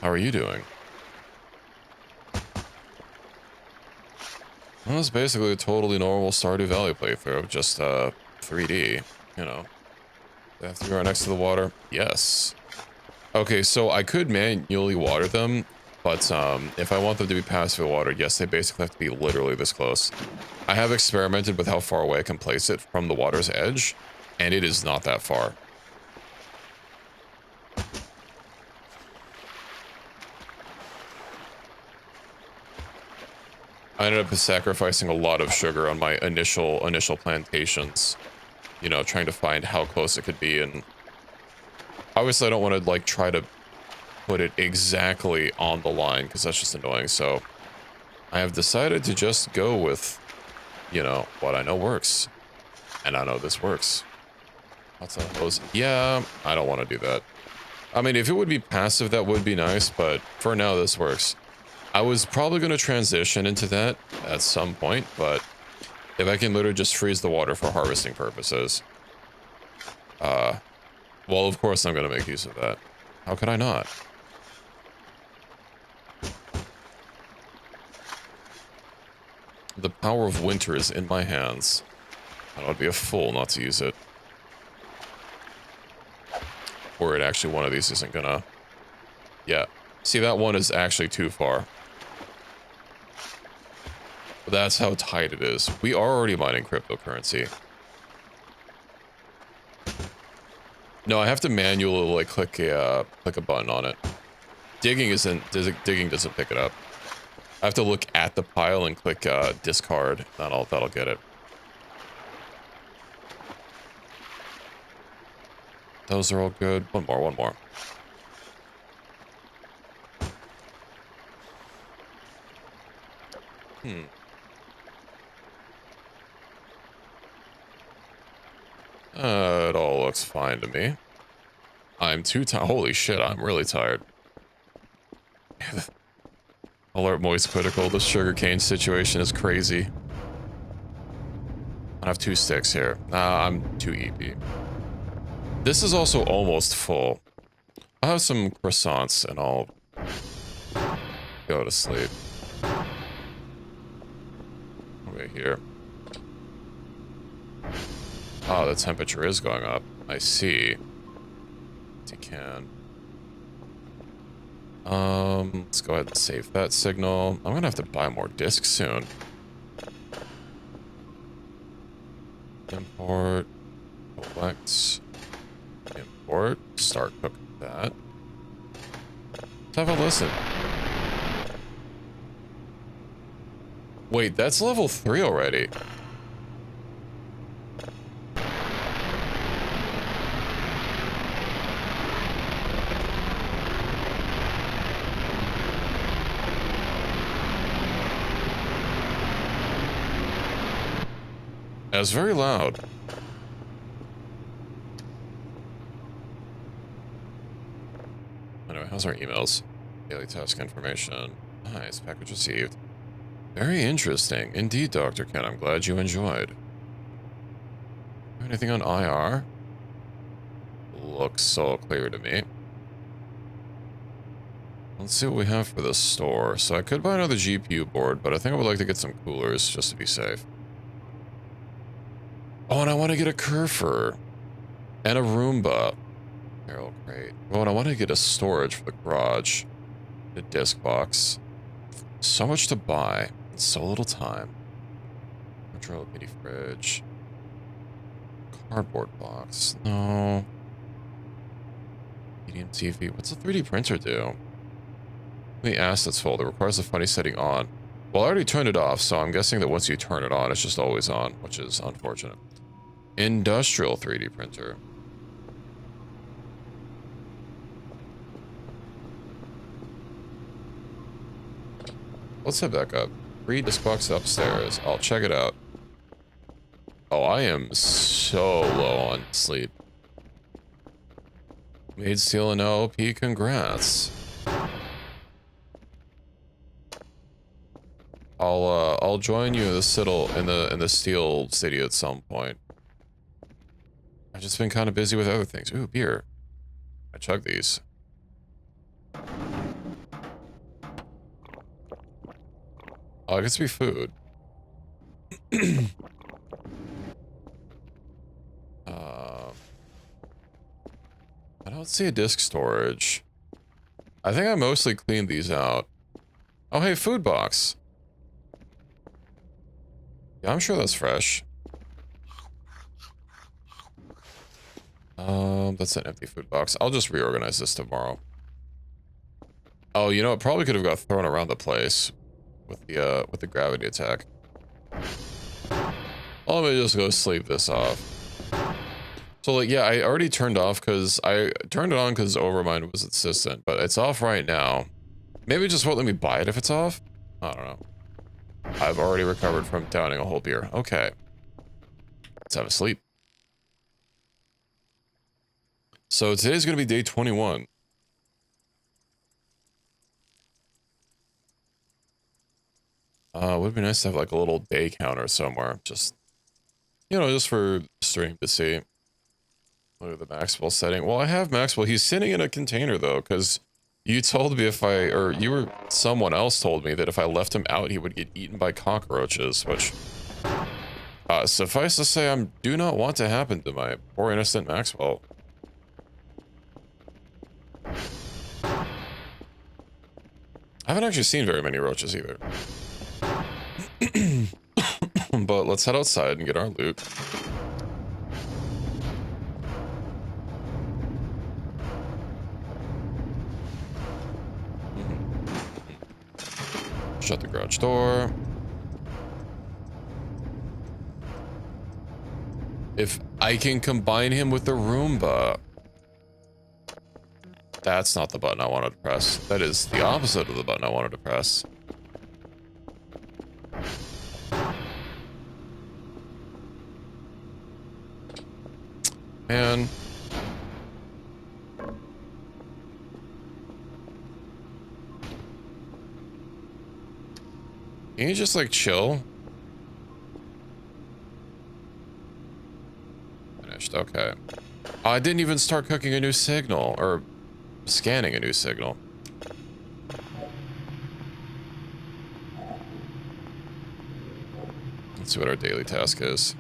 How are you doing? Well, it's basically a totally normal Stardew Valley playthrough, just 3D, you know. They have to be right next to the water. Yes. Okay, so I could manually water them, but if I want them to be passively watered, yes, they basically have to be literally this close. I have experimented with how far away I can place it from the water's edge, and it is not that far. I ended up sacrificing a lot of sugar on my initial plantations, you know, trying to find how close it could be, and obviously I don't want to like try to put it exactly on the line because that's just annoying. So I have decided to just go with, you know, what I know works, and I know this works. Lots of those. Yeah, I don't want to do that. I mean, if it would be passive, that would be nice, but for now, this works. I was probably going to transition into that at some point, but if I can literally just freeze the water for harvesting purposes, well, of course I'm going to make use of that. How could I not? The power of winter is in my hands. I would be a fool not to use it. Or it actually, one of these isn't gonna... Yeah. See, that one is actually too far. That's how tight it is. We are already mining cryptocurrency. No, I have to manually like click a button on it. Digging doesn't pick it up. I have to look at the pile and click discard. That'll get it. Those are all good. One more. It all looks fine to me. I'm too tired. Holy shit, I'm really tired. Alert moist critical. The sugarcane situation is crazy. I have 2 sticks here. I'm too EP. This is also almost full. I'll have some croissants and I'll go to sleep. Over here. Oh, the temperature is going up. I see. You can. Let's go ahead and save that signal. I'm gonna have to buy more discs soon. Import. Collect. Import. Start cooking that. Let's have a listen. Wait, that's level 3 already. That's very loud. Anyway, how's our emails? Daily task information. Nice, package received. Very interesting. Indeed, Dr. Ken, I'm glad you enjoyed. Anything on IR? Looks so clear to me. Let's see what we have for the store. So I could buy another GPU board, but I think I would like to get some coolers just to be safe. Oh, and I want to get a Kerfer. And a Roomba. Barrel crate. Oh, and I want to get a storage for the garage. A disc box. So much to buy. And so little time. Control mini fridge. Cardboard box. No. Medium TV. What's a 3D printer do? The assets folder requires the funny setting on. Well, I already turned it off, so I'm guessing that once you turn it on, it's just always on, which is unfortunate. Industrial 3D printer. Let's head back up. Free disc box upstairs. I'll check it out. Oh, I am so low on sleep. Made steel and LP, congrats. I'll join you in the steel city at some point. I've just been kind of busy with other things. Ooh, beer. I chug these. Oh, I guess be food. I don't see a disk storage. I think I mostly cleaned these out. Oh, hey, food box. Yeah, I'm sure that's fresh. That's an empty food box. I'll just reorganize this tomorrow. Oh, you know, it probably could have got thrown around the place with the gravity attack. Well, let me just go sleep this off. So, like, yeah, I already turned off because I turned it on because Overmind was insistent, but it's off right now. Maybe it just won't let me buy it if it's off? I don't know. I've already recovered from downing a whole beer. Okay. Let's have a sleep. So today's going to be day 21. Would be nice to have like a little day counter somewhere. Just, you know, just for stream to see. Look at the Maxwell setting. Well, I have Maxwell. He's sitting in a container though, because you told me someone else told me that if I left him out, he would get eaten by cockroaches, which, suffice to say, I do not want to happen to my poor innocent Maxwell. I haven't actually seen very many roaches either. But let's head outside and get our loot. Shut the garage door. If I can combine him with the Roomba. That's not the button I wanted to press. That is the opposite of the button I wanted to press. Man. Can you just, like, chill? Finished, okay. I didn't even start cooking a new signal, or scanning a new signal. Let's see what our daily task is.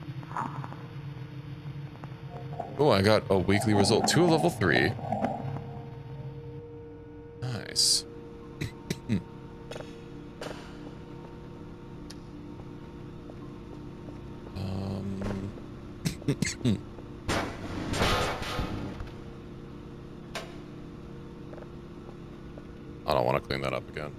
Oh, I got a weekly result. 2 level 3. Nice. I don't want to clean that up again.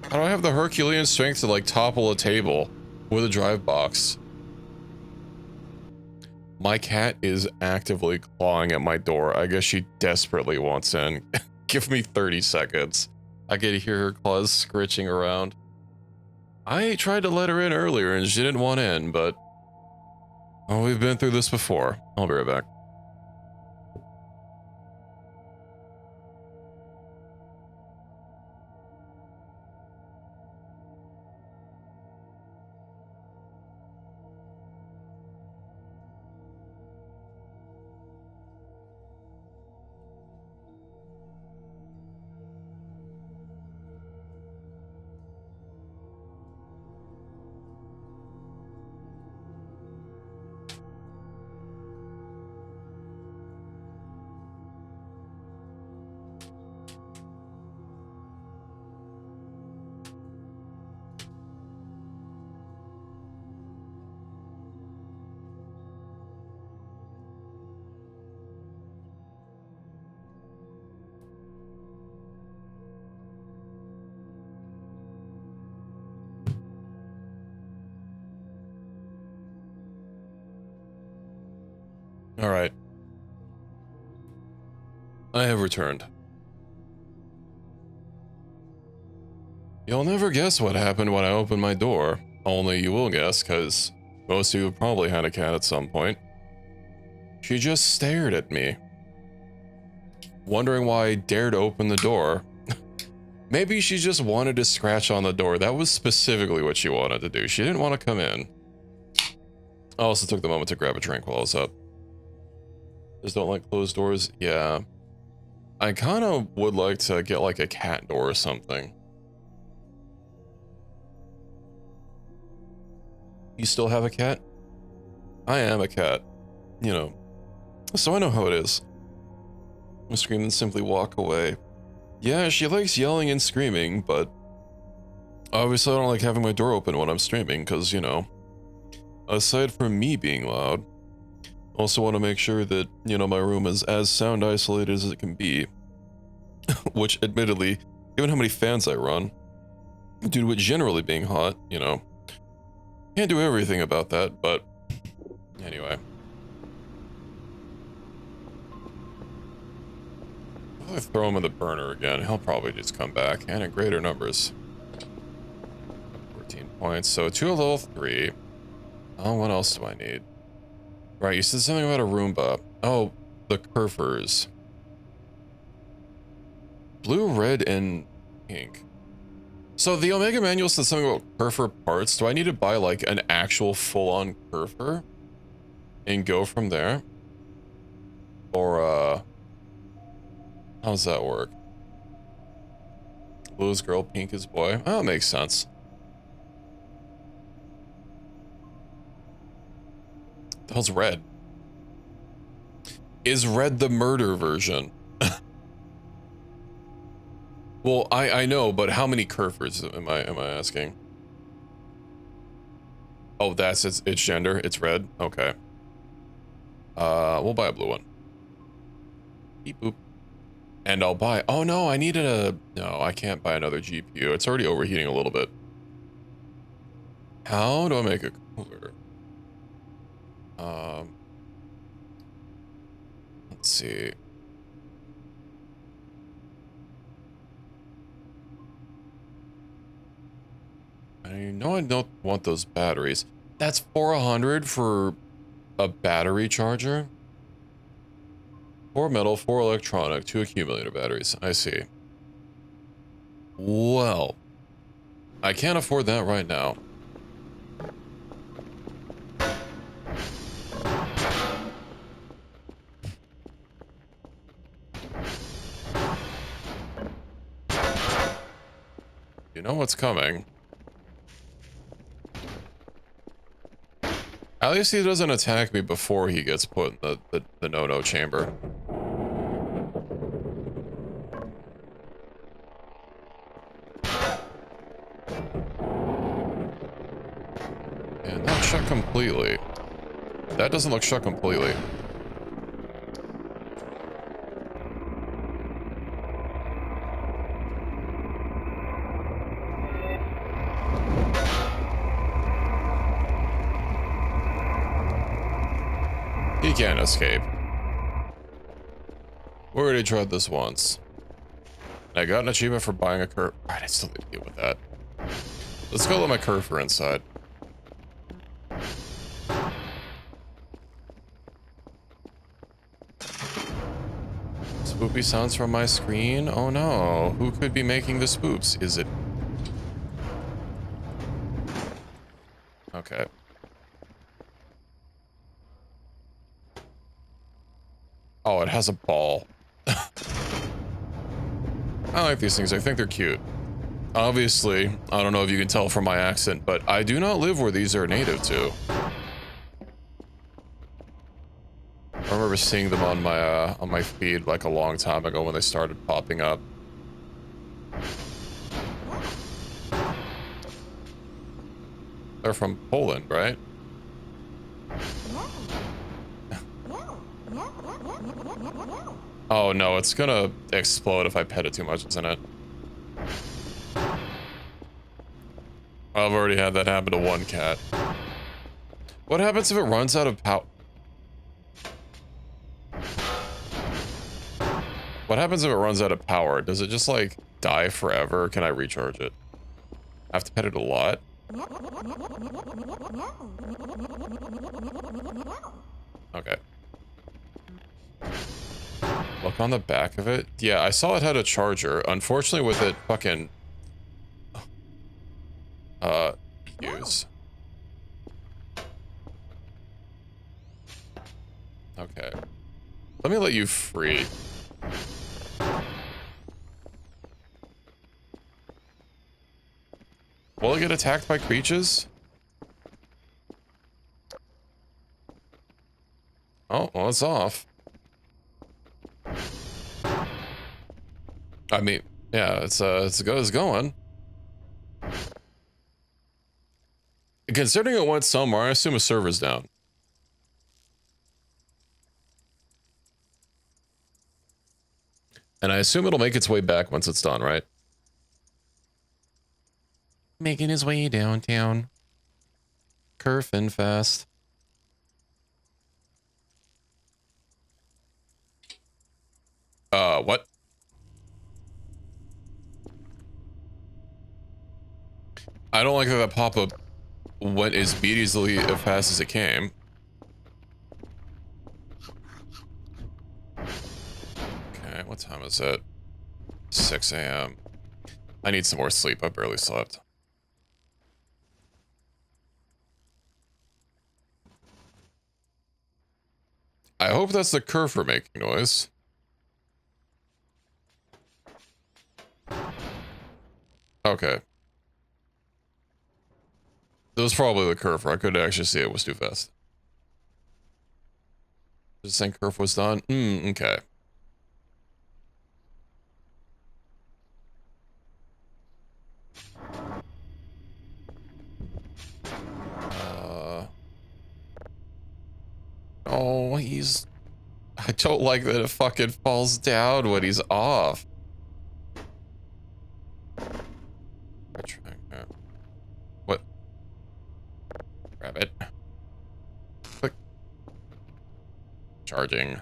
How do I have the Herculean strength to, like, topple a table with a drive box? My cat is actively clawing at my door. I guess she desperately wants in. Give me 30 seconds. I can hear her claws scritching around. I tried to let her in earlier and she didn't want in, but... Oh, we've been through this before. I'll be right back. Alright. I have returned. You'll never guess what happened when I opened my door. Only you will guess, because most of you have probably had a cat at some point. She just stared at me. Wondering why I dared open the door. Maybe she just wanted to scratch on the door. That was specifically what she wanted to do. She didn't want to come in. I also took the moment to grab a drink while I was up. Just don't like closed doors? Yeah. I kind of would like to get like a cat door or something. You still have a cat? I am a cat. You know. So I know how it is. I scream and simply walk away. Yeah, she likes yelling and screaming, but obviously I don't like having my door open when I'm streaming, because, you know, aside from me being loud, I also want to make sure that, you know, my room is as sound isolated as it can be. Which, admittedly, given how many fans I run, due to it generally being hot, you know, can't do everything about that, but anyway. If I throw him in the burner again, he'll probably just come back, and in greater numbers. 14 points, so 2 level 3. Oh, what else do I need? Right, you said something about a Roomba. Oh, the Kerfers. Blue, red, and pink. So the Omega manual said something about Kerfer parts. Do I need to buy like an actual full-on Kerfer and go from there? Or how does that work? Blue is girl, pink is boy. Oh, that makes sense. The hell's red? Is red the murder version? Well, I know, but how many Kerfers am I asking? Oh, that's its gender. It's red. Okay. We'll buy a blue one. Beep boop. And I'll buy. Oh no, I needed a. No, I can't buy another GPU. It's already overheating a little bit. How do I make it cooler? Let's see. I know I don't want those batteries. That's 400 for a battery charger? 4 metal, 4 electronic, 2 accumulator batteries. I see. Well, I can't afford that right now. You know what's coming. At least he doesn't attack me before he gets put in the no-no chamber. And not shut completely. That doesn't look shut completely. He can't escape. We already tried this once. I got an achievement for buying a curve. Alright, I still need to deal with that. Let's go let my curve inside. Spoopy sounds from my screen? Oh no. Who could be making the spoops? Is it... Okay. Oh, it has a ball. I like these things. I think they're cute. Obviously, I don't know if you can tell from my accent, but I do not live where these are native to. I remember seeing them on my feed like a long time ago when they started popping up. They're from Poland, right? Oh no, it's gonna explode if I pet it too much, isn't it? I've already had that happen to one cat. What happens if it runs out of power? What happens if it runs out of power? Does it just like die forever? Can I recharge it? I have to pet it a lot? Okay. Look on the back of it. Yeah, I saw it had a charger. Unfortunately, with it fucking... use. Okay. Let me let you free. Will it get attacked by creatures? Oh, well, it's off. I mean, yeah, it's going. Considering it went somewhere, I assume a server's down. And I assume it'll make its way back once it's done, right? Making his way downtown. Curfin fast. What? I don't like that pop-up went as easily as fast as it came. Okay, what time is it? 6 a.m. I need some more sleep. I barely slept. I hope that's the Kerfer making noise. Okay. It was probably the Kerfer. I couldn't actually see it. It was too fast. Just saying Kerf was done? Okay. Oh, he's... I don't like that it fucking falls down when he's off. What? Grab it. Click. Charging.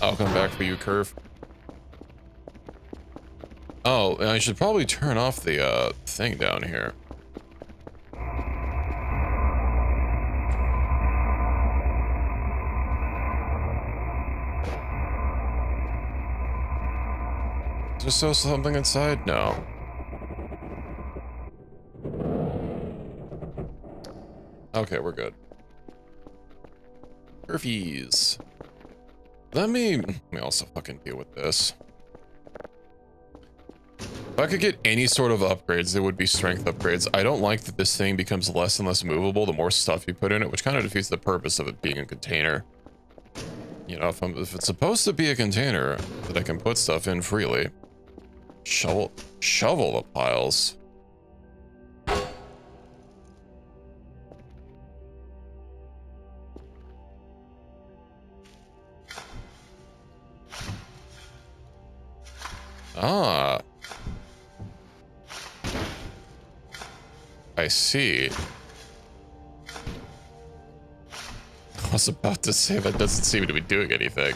I'll come back for you, Curve. Oh, and I should probably turn off the thing down here. Just so something inside? No. Okay, we're good. Curfews. Let me also fucking deal with this. If I could get any sort of upgrades, it would be strength upgrades. I don't like that this thing becomes less and less movable the more stuff you put in it, which kind of defeats the purpose of it being a container. You know, if it's supposed to be a container that I can put stuff in freely. Shovel the piles. Ah. I see. I was about to say that doesn't seem to be doing anything.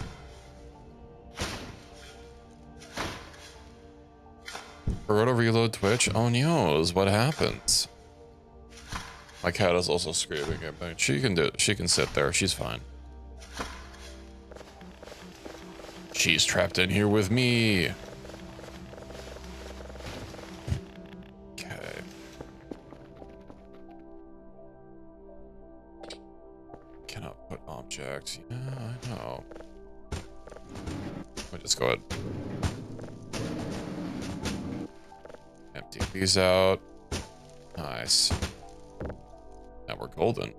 Forgot to reload Twitch? Oh no, what happens? My cat is also screaming at me. She can do it. She can sit there. She's fine. She's trapped in here with me. Okay. Cannot put objects. Yeah, I know. I'll just go ahead. Empty these out. Nice. Now we're golden.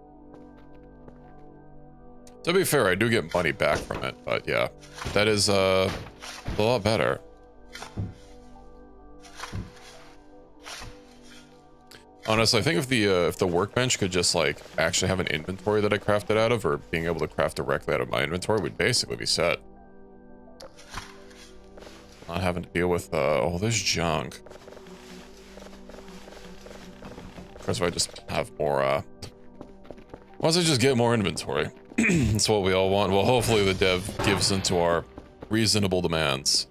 To be fair, I do get money back from it, but yeah. That is a lot better. Honestly, I think if the workbench could just like actually have an inventory that I crafted out of, or being able to craft directly out of my inventory, we'd basically be set. Not having to deal with all this junk. Of course, if I just have more, once I just get more inventory, that's what we all want. Well, hopefully the dev gives into our reasonable demands.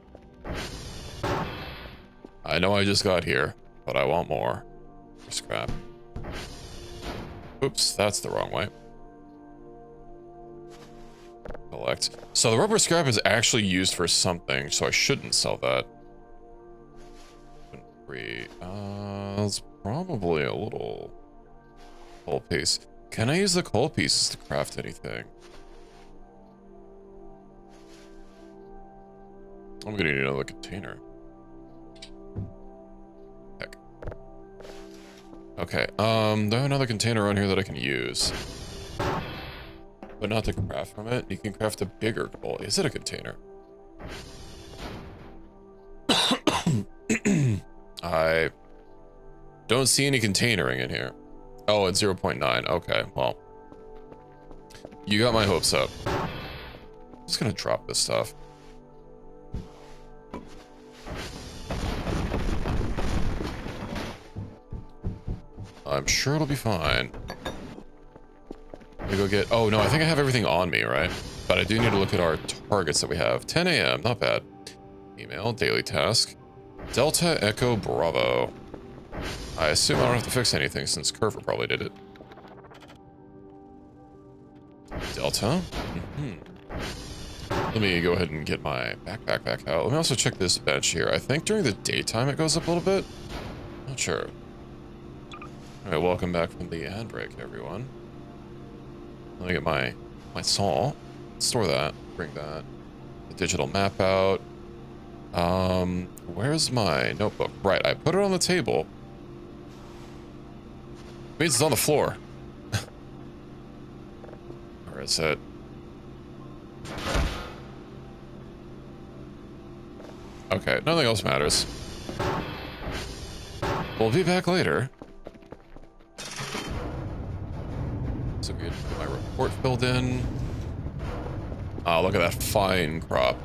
I know I just got here, but I want more. Scrap. Oops, that's the wrong way. Collect. So the rubber scrap is actually used for something, so I shouldn't sell that. It's probably a little coal piece. Can I use the coal pieces to craft anything? I'm gonna need another container. Heck. Okay, do I have another container on here that I can use? But not to craft from it. You can craft a bigger coal. Is it a container? I don't see any containering in here. Oh, it's 0.9. Okay, well. You got my hopes up. I'm just gonna drop this stuff. I'm sure it'll be fine. Let me go get... Oh, no, I think I have everything on me, right? But I do need to look at our targets that we have. 10 a.m., not bad. Email, daily task. Delta Echo Bravo. I assume I don't have to fix anything since Curver probably did it. Delta? Let me go ahead and get my backpack back out. Let me also check this bench here. I think during the daytime it goes up a little bit. Not sure. Alright, welcome back from the ad break, everyone. Let me get my saw. Store that. Bring that. The digital map out. Where's my notebook? Right, I put it on the table. It means it's on the floor. Where is it? Okay, nothing else matters. We'll be back later. So good. My carport filled in. Oh, look at that fine crop.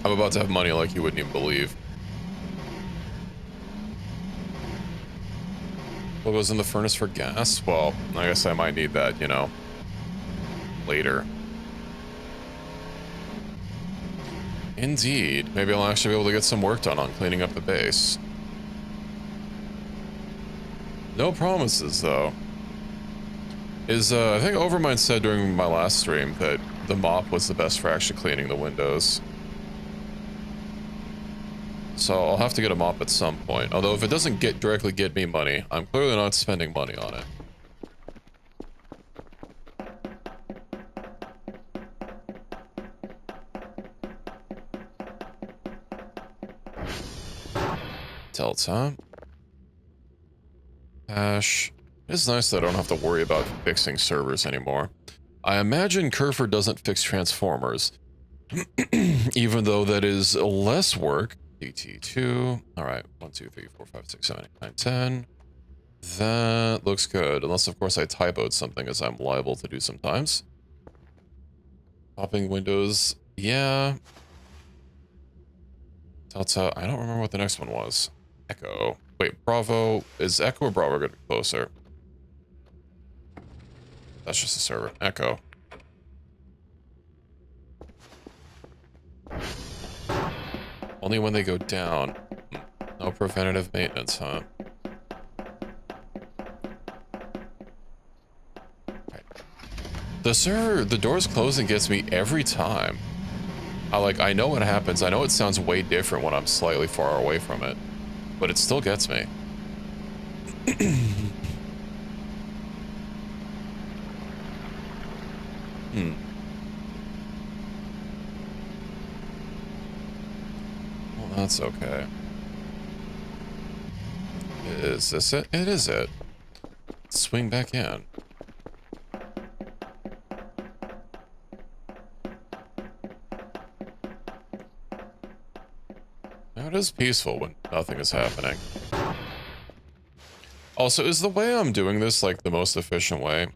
I'm about to have money like you wouldn't even believe. What goes in the furnace for gas? Well, I guess I might need that, you know, later. Indeed. Maybe I'll actually be able to get some work done on cleaning up the base. No promises, though. I think Overmind said during my last stream that the mop was the best for actually cleaning the windows. So I'll have to get a mop at some point. Although if it doesn't directly get me money, I'm clearly not spending money on it. Delta. Hash. It's nice that I don't have to worry about fixing servers anymore. I imagine Kerfer doesn't fix transformers. Even though that is less work. DT2. Alright. 1, 2, 3, 4, 5, 6, 7, 8, 9, 10. That looks good. Unless, of course, I typoed something, as I'm liable to do sometimes. Popping windows. Yeah. Delta. I don't remember what the next one was. Echo. Wait, Bravo. Is Echo or Bravo going to be closer? That's just a server. Echo. Only when they go down. No preventative maintenance, huh? Right. The server, the doors closing gets me every time. I know what happens. I know it sounds way different when I'm slightly far away from it, but it still gets me. Well, that's okay. Is this it? It is it. Swing back in. Now it is peaceful when nothing is happening. Also, is the way I'm doing this, like, the most efficient way?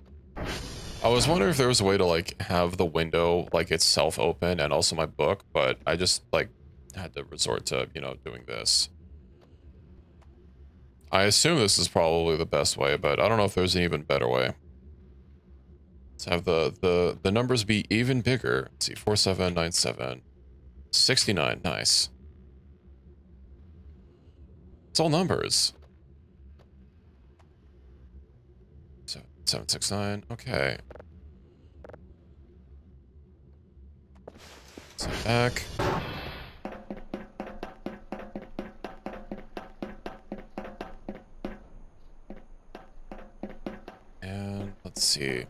I was wondering if there was a way to, like, have the window, like, itself open and also my book, but I just, like, had to resort to, you know, doing this. I assume this is probably the best way, but I don't know if there's an even better way. Let's have the numbers be even bigger. Let's see, 4797. 69, nice. It's all numbers. 769, okay. Set back. And let's see.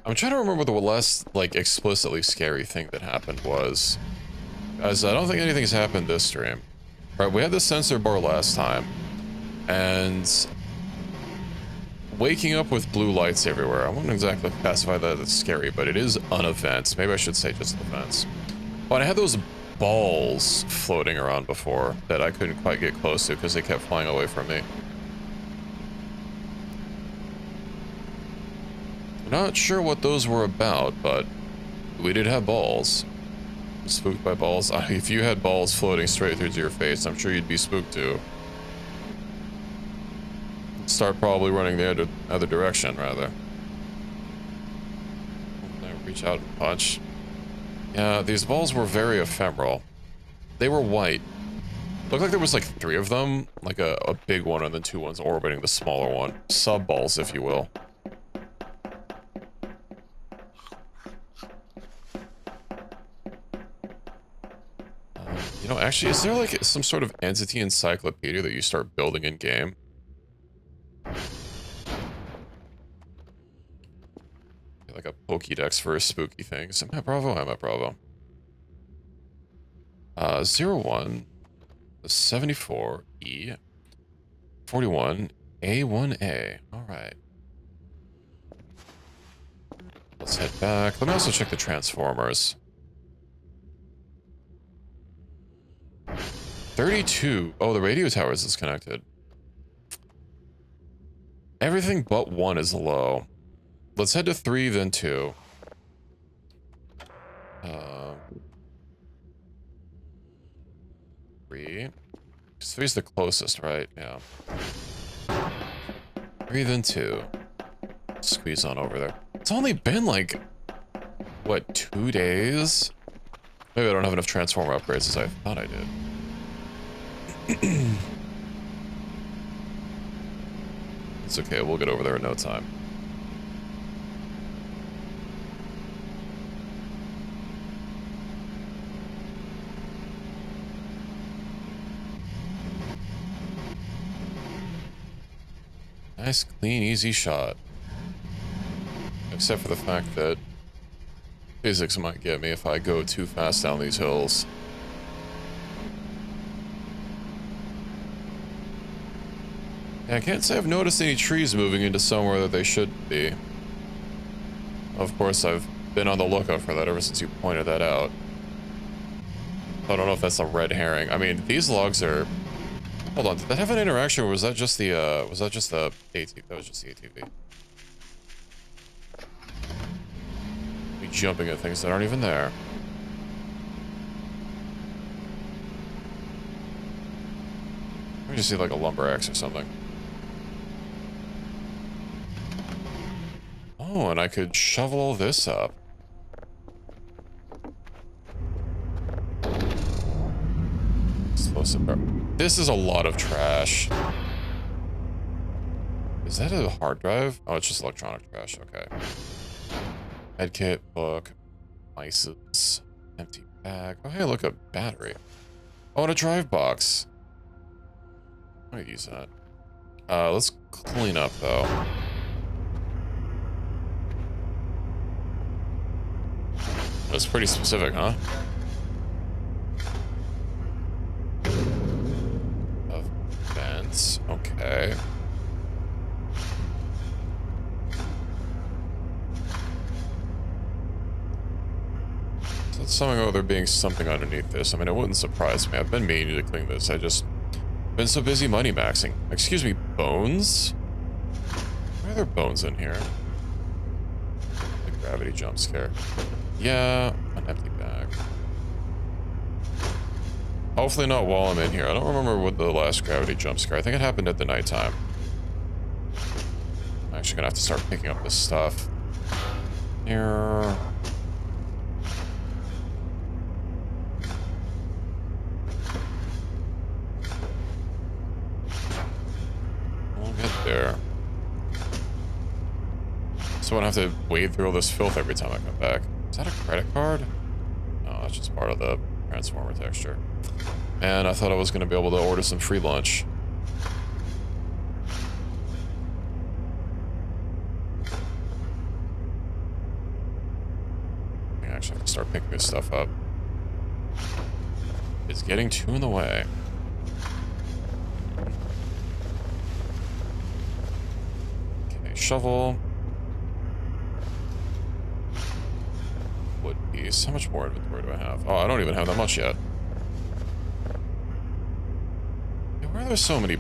I'm trying to remember what the last, like, explicitly scary thing that happened was. As I don't think anything's happened this stream. Right, we had the sensor bar last time. And waking up with blue lights everywhere. I wouldn't exactly classify that as scary, but it is an event. Maybe I should say just events. But I had those balls floating around before that I couldn't quite get close to because they kept flying away from me. Not sure what those were about, but we did have balls. Spooked by balls. If you had balls floating straight through to your face, I'm sure you'd be spooked too. Start probably running the other direction, rather. Reach out and punch. Yeah, these balls were very ephemeral. They were white. Looked like there was like 3 of them, like a big one and then 2 ones orbiting the smaller one. Sub-balls, if you will. You know, actually, is there like some sort of entity encyclopedia that you start building in-game? Like a Pokédex for spooky things. Am I Bravo? I'm at Bravo. 01, 74, E, 41, A1A. Alright. Let's head back. Let me also check the transformers. 32. Oh, the radio tower is disconnected. Everything but 1 is low. Let's head to 3, then 2. 3. 'Cause 3's the closest, right? Yeah. 3, then 2. Squeeze on over there. It's only been like, what, 2 days? Maybe I don't have enough transformer upgrades as I thought I did. It's okay, we'll get over there in no time. Nice, clean, easy shot. Except for the fact that physics might get me if I go too fast down these hills. Yeah, I can't say I've noticed any trees moving into somewhere that they should be. Of course, I've been on the lookout for that ever since you pointed that out. I don't know if that's a red herring. I mean, these logs are... Hold on, did that have an interaction, or was that just the, ATV? That was just the ATV. Me jumping at things that aren't even there. Let me just see like a lumber axe or something. Oh, and I could shovel this up. This is a lot of trash. Is that a hard drive? Oh, it's just electronic trash. Okay. Medkit, book, mices, empty bag. Oh, hey, look, a battery. Oh, and a drive box. I'm gonna use that. Let's clean up, though. That's pretty specific, huh? Of vents. Okay. So it's something about there being something underneath this. I mean, it wouldn't surprise me. I've been meaning to clean this. I just been so busy money maxing. Excuse me, bones? Why are there bones in here? The gravity jump scare. Yeah, an empty bag. Hopefully not while I'm in here. I don't remember what the last gravity jump scare. I think it happened at the nighttime. I'm actually gonna have to start picking up this stuff. Here. We'll get there. So I don't have to wade through all this filth every time I come back. Is that a credit card? No, that's just part of the transformer texture. And I thought I was going to be able to order some free lunch. I actually have to start picking this stuff up. It's getting too in the way. Okay, shovel. Wood piece. How much more inventory do I have? Oh, I don't even have that much yet. Why are there so many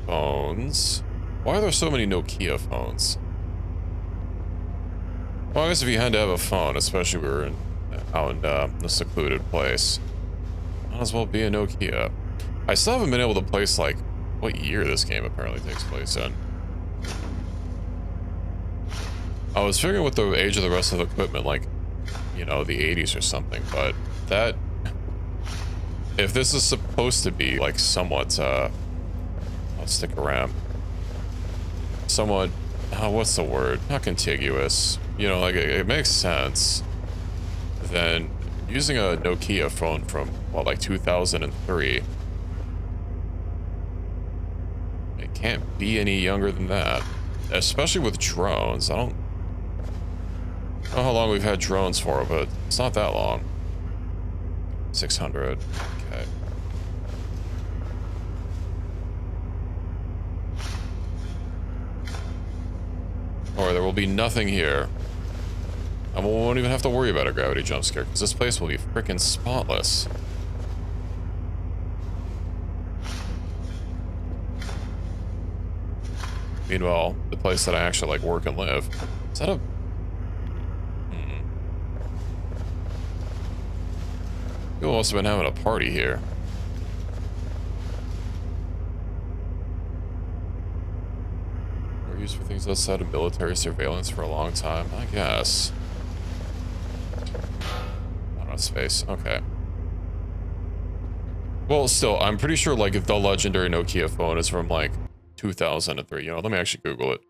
phones? Why are there so many Nokia phones? Well, I guess if you had to have a phone, especially we were out in a secluded place, might as well be a Nokia. I still haven't been able to place, like, what year this game apparently takes place in. I was figuring with the age of the rest of the equipment, like, you know, the 80s or something, but that... If this is supposed to be, like, somewhat, I'll stick around. Somewhat, what's the word? Not contiguous. You know, like, it makes sense. Then, using a Nokia phone from, what, like 2003. It can't be any younger than that. Especially with drones. I don't know how long we've had drones for, but it's not that long. 600. Okay. Or there will be nothing here. And we won't even have to worry about a gravity jump scare, because this place will be freaking spotless. Meanwhile, the place that I actually like work and live, is that a... People must have been having a party here. We're used for things outside of military surveillance for a long time, I guess. Not on space, okay. Well, still, I'm pretty sure like if the legendary Nokia phone is from like 2003, you know, let me actually Google it.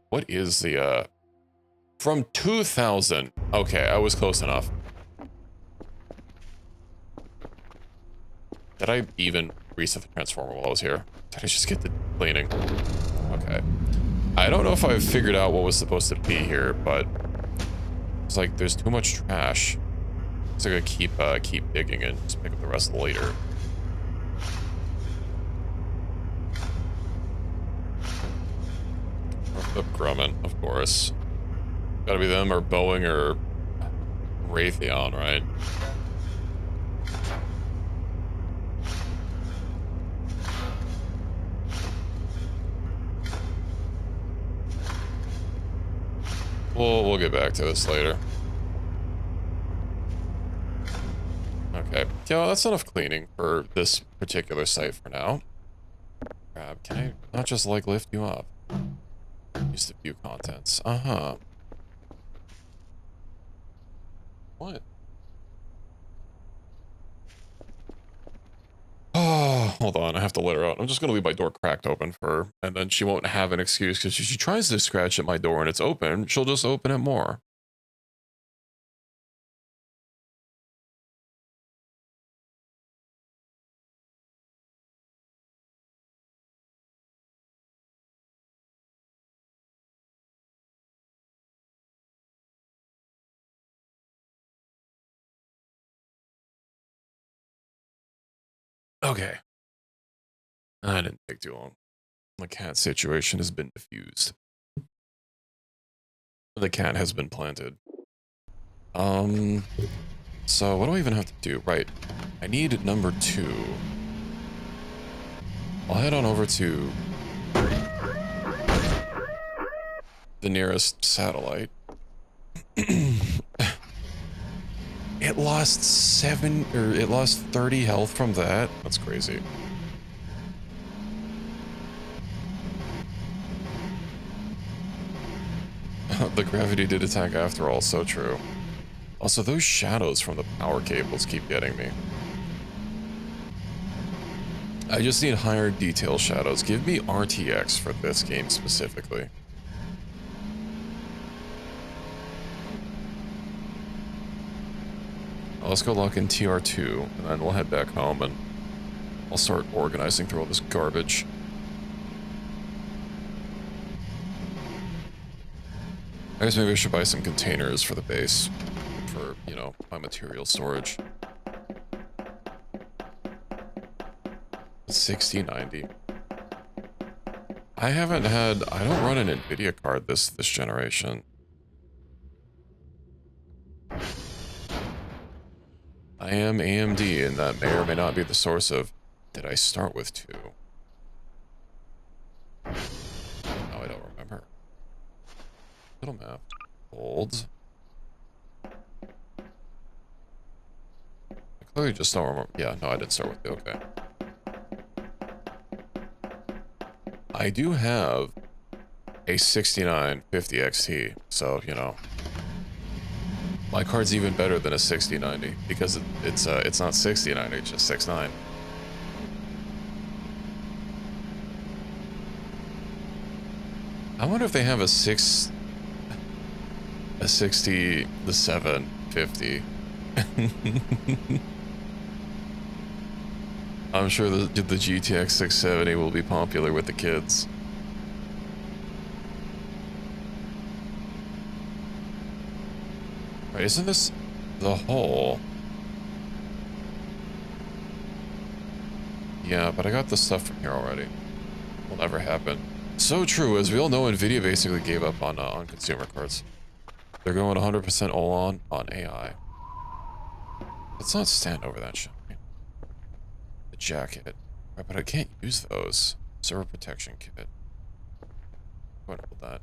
What is the, from 2000? Okay, I was close enough. Did I even reset the transformer while I was here? Did I just get the cleaning? Okay. I don't know if I've figured out what was supposed to be here, but it's like there's too much trash. So I'm gonna keep digging and just pick up the rest later. Up Grumman, of course. Gotta be them or Boeing or Raytheon, right? We'll get back to this later. Okay. Yeah, that's enough cleaning for this particular site for now. Grab, can I not just like lift you up? Use the view contents. Uh-huh. What? Oh, hold on. I have to let her out. I'm just gonna leave my door cracked open for her, and then she won't have an excuse because if she tries to scratch at my door and it's open, she'll just open it more. Okay. That didn't take too long. The cat situation has been diffused. The cat has been planted. So what do I even have to do? Right. I need number 2. I'll head on over to the nearest satellite. It lost 30 health from that? That's crazy. The gravity did attack after all, so true. Also, those shadows from the power cables keep getting me. I just need higher detail shadows. Give me RTX for this game specifically. Let's go lock in TR2, and then we'll head back home, and I'll start organizing through all this garbage. I guess maybe I should buy some containers for the base, for, you know, my material storage. 6090. I don't run an NVIDIA card this generation. I am AMD, and that may or may not be the source of, did I start with 2? No, I don't remember. Little map. Hold. I clearly just don't remember. Yeah, no, I didn't start with 2, okay. I do have a 6950 XT, so, you know. My card's even better than a 6090 because it's not 6090, it's just 69. I wonder if they have a 750. I'm sure the GTX 670 will be popular with the kids. Right, isn't this the hole? Yeah, but I got the stuff from here already. Will never happen. So true, as we all know, NVIDIA basically gave up on consumer cards. They're going 100% all on AI. Let's not stand over that shit. The jacket. Right, but I can't use those. Server protection kit. What about that?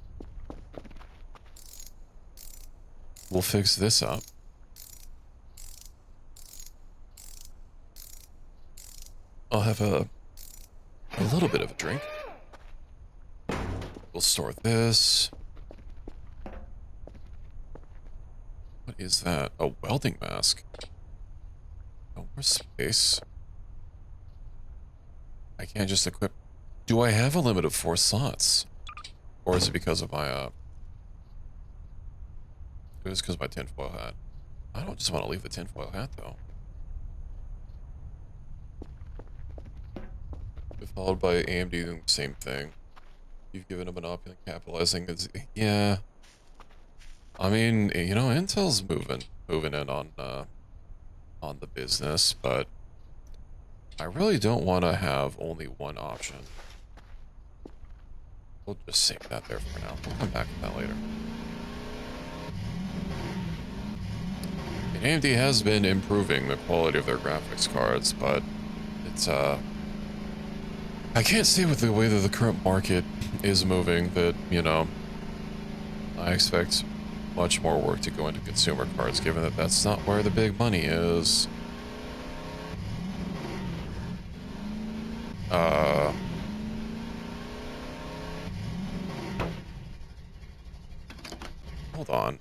We'll fix this up. I'll have a little bit of a drink. We'll store this. What is that? A welding mask. No more space. I can't just equip. Do I have a limit of 4 slots? Or is it because of my, it was because of my tinfoil hat. I don't just want to leave the tinfoil hat, though. Followed by AMD doing the same thing. You've given a monopoly and capitalizing. Yeah. I mean, you know, Intel's moving in on the business, but I really don't want to have only one option. We'll just save that there for now. We'll come back to that later. And AMD has been improving the quality of their graphics cards, but it's, I can't say with the way that the current market is moving that, you know, I expect much more work to go into consumer cards, given that that's not where the big money is. Hold on.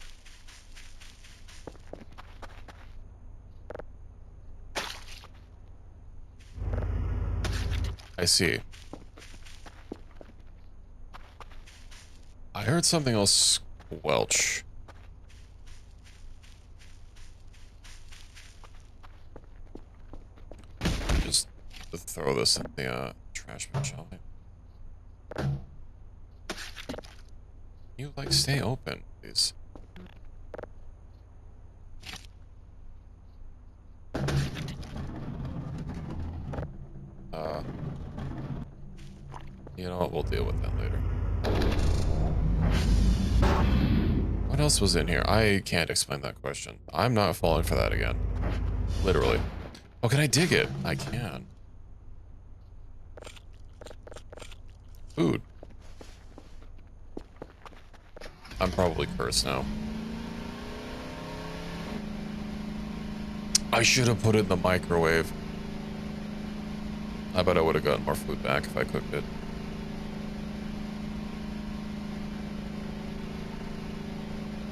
I see. I heard something else squelch. Just throw this in the trash bin, shall we? You, like, stay open, please. You know what? We'll deal with that later. What else was in here? I can't explain that question. I'm not falling for that again. Literally. Oh, can I dig it? I can. Food. I'm probably cursed now. I should have put it in the microwave. I bet I would have gotten more food back if I cooked it.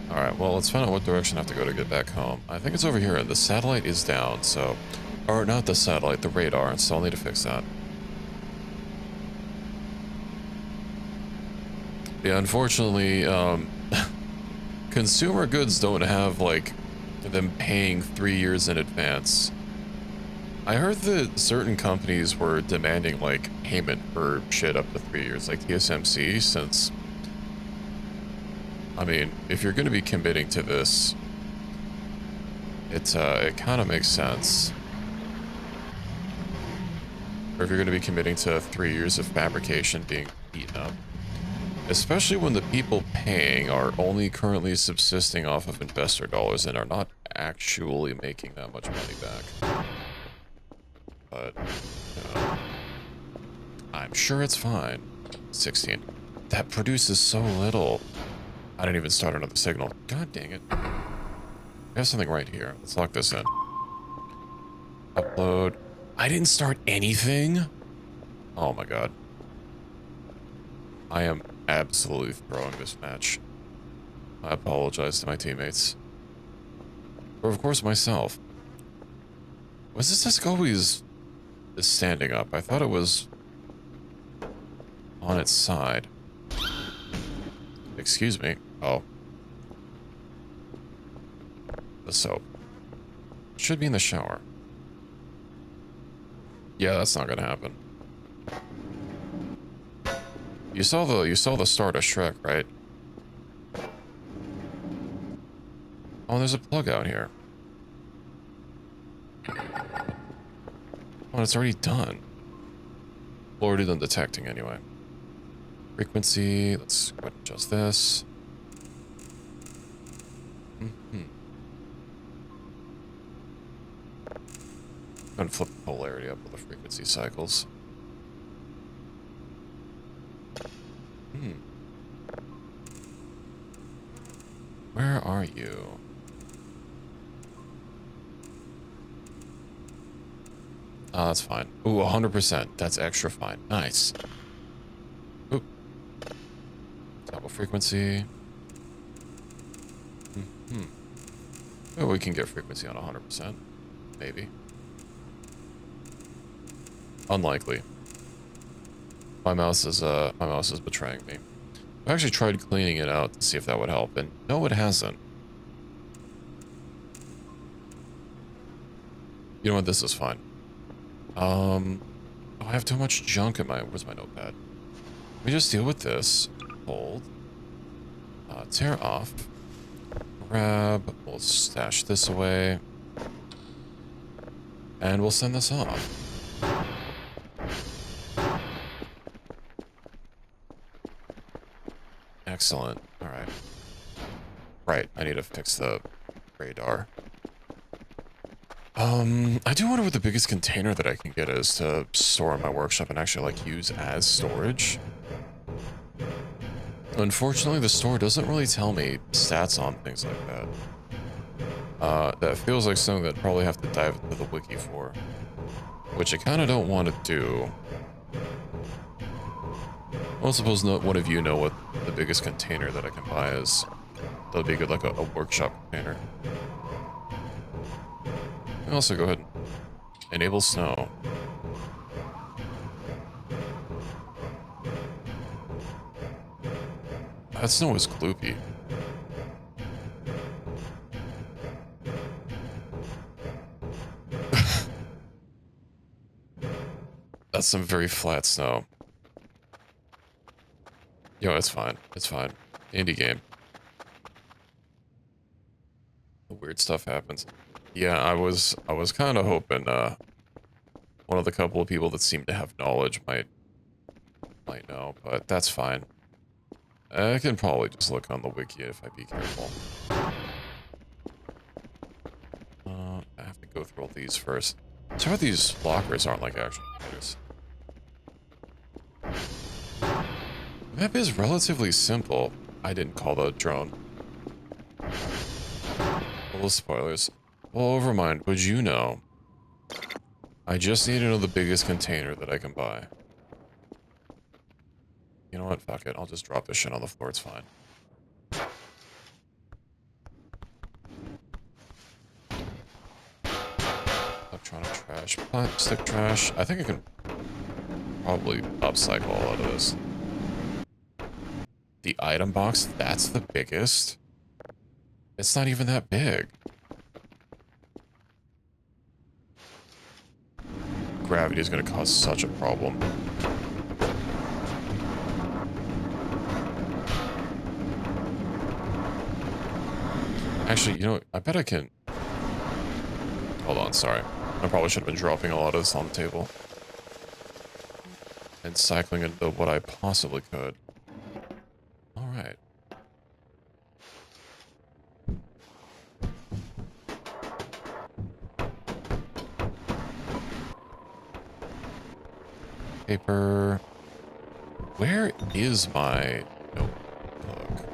Alright, well, let's find out what direction I have to go to get back home. I think it's over here, and the satellite is down, so... Or, not the satellite, the radar, so I'll need to fix that. Yeah, unfortunately, consumer goods don't have, like, them paying 3 years in advance. I heard that certain companies were demanding, like, payment for shit up to 3 years, like TSMC, since... I mean, if you're going to be committing to this, it kind of makes sense. Or if you're going to be committing to 3 years of fabrication being eaten up. Especially when the people paying are only currently subsisting off of investor dollars and are not actually making that much money back. But, you know, I'm sure it's fine. 16. That produces so little. I didn't even start another signal. God dang it. I have something right here. Let's lock this in. Upload. I didn't start anything? Oh my god. I am absolutely throwing this match. I apologize to my teammates. Or of course myself. Was this disc always standing up? I thought it was on its side. Excuse me. Oh. The soap. Should be in the shower. Yeah, that's not gonna happen. You saw the start of Shrek, right? Oh, there's a plug out here. Oh, it's already done. Already done detecting anyway. Frequency, let's go ahead and adjust this. I'm gonna flip the polarity up with the frequency cycles. are you? Oh, that's fine. Ooh, 100%. That's extra fine. Nice. Oop. Toggle frequency. Oh, we can get frequency on 100%. Maybe. Unlikely. My mouse is betraying me. I actually tried cleaning it out to see if that would help, and no, it hasn't. You know what? This is fine. Oh, I have too much junk in my... Where's my notepad? Let me just deal with this. Hold. Tear off. Grab. We'll stash this away. And we'll send this off. Excellent. Alright. Right, I need to fix the radar. I do wonder what the biggest container that I can get is to store in my workshop and actually, like, use as storage. Unfortunately, the store doesn't really tell me stats on things like that. That feels like something that I'd probably have to dive into the wiki for. Which I kind of don't want to do. Well, suppose one of you know what the biggest container that I can buy is. That would be good, like a workshop container. I can also go ahead and enable snow. That snow is gloopy. That's some very flat snow. Yo, it's fine. It's fine. Indie game. Weird stuff happens. Yeah, I was kind of hoping one of the couple of people that seem to have knowledge might know, but that's fine. I can probably just look on the wiki if I be careful. I have to go through all these first. So far these lockers aren't like actual lockers. The map is relatively simple. I didn't call the drone. Full of spoilers. Well, overmind, would you know? I just need to know the biggest container that I can buy. You know what? Fuck it. I'll just drop this shit on the floor. It's fine. Electronic trash. Plastic trash. I think I can probably upcycle a lot of this. The item box, that's the biggest. It's not even that big. Gravity is going to cause such a problem. Actually, you know, I bet I can... Hold on, sorry. I probably should have been dropping a lot of this on the table. And cycling into what I possibly could. Alright. Paper. Where is my notebook?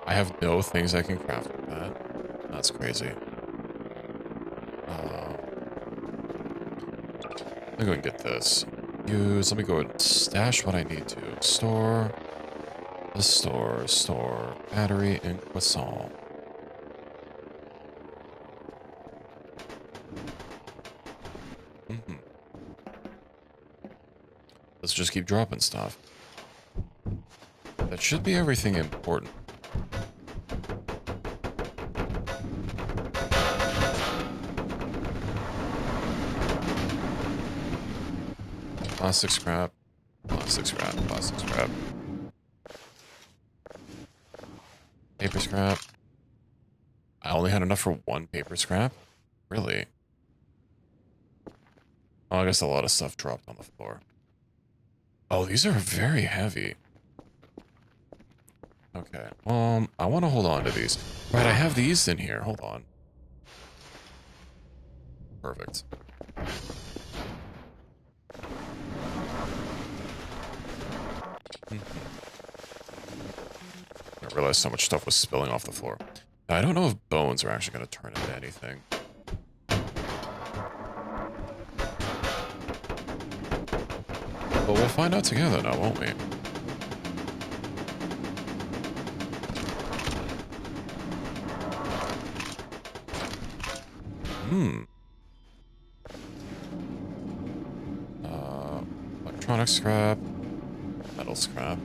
I have no things I can craft with that. That's crazy. Let me go and get this. Let me go and stash what I need to. Store. Battery and croissant. Let's just keep dropping stuff. That should be everything important. Plastic scrap. Plastic scrap. Plastic scrap. Paper scrap. I only had enough for one paper scrap? Really? Oh, I guess a lot of stuff dropped on the floor. Oh, these are very heavy. Okay. I want to hold on to these. Right, I have these in here. Hold on. Perfect. I realized so much stuff was spilling off the floor. I don't know if bones are actually going to turn into anything. But we'll find out together now, won't we? Electronic scrap. Metal scrap.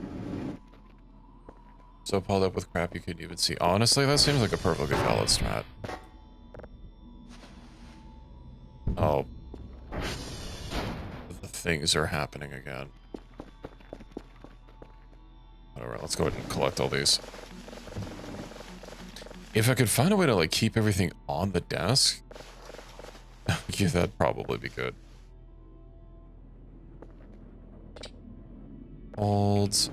So piled up with crap you couldn't even see. Honestly, that seems like a perfectly valid strat. Oh. The things are happening again. Whatever, let's go ahead and collect all these. If I could find a way to, like, keep everything on the desk, yeah, that'd probably be good. Holds.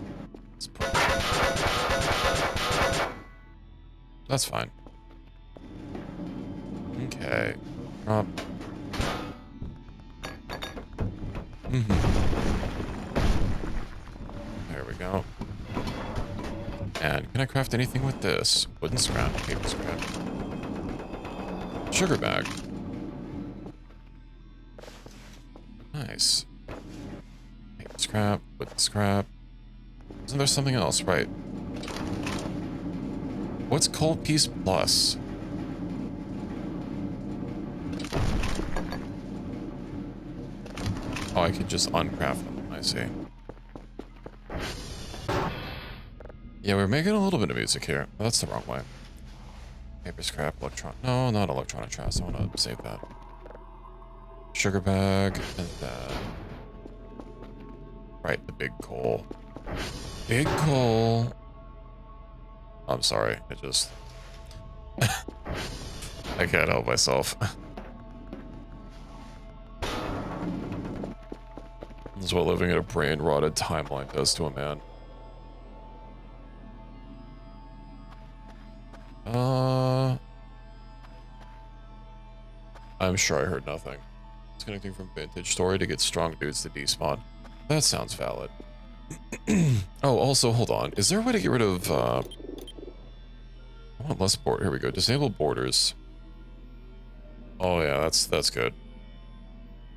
Let's put... That's fine. Okay. Drop. There we go. And can I craft anything with this? Wooden scrap, paper scrap. Sugar bag. Nice. Paper scrap, wooden scrap. Isn't there something else? Right. What's Cold Piece Plus? Oh, I could just uncraft them. I see. Yeah, we're making a little bit of music here. That's the wrong way. Paper scrap, electron. No, not electronic trash. I want to save that. Sugar bag, and that. Right, the big coal. Big coal. I'm sorry. I just... I can't help myself. This is what living in a brain-rotted timeline does to a man. I'm sure I heard nothing. Disconnecting from vintage story to get strong dudes to despawn. That sounds valid. Oh, also, hold on. Is there a way to get rid of, I want less border. Here we go. Disable borders. Oh, yeah, that's good.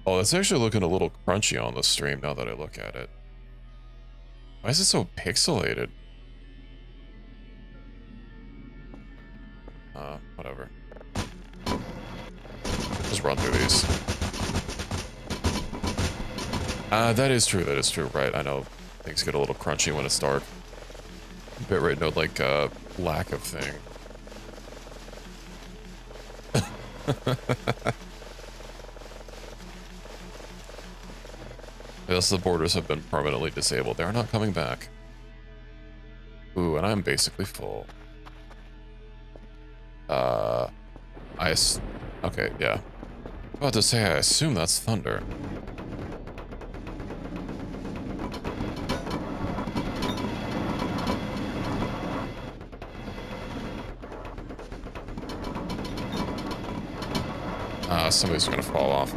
Oh, that's actually looking a little crunchy on the stream now that I look at it. Why is it so pixelated? Whatever. Just run through these. That is true, right? I know things get a little crunchy when it's dark. Bitrate node, like, lack of thing. Yes, the borders have been permanently disabled. They are not coming back. Ooh, and I'm basically full. Okay, yeah. About to say, I assume that's thunder. Somebody's gonna fall off.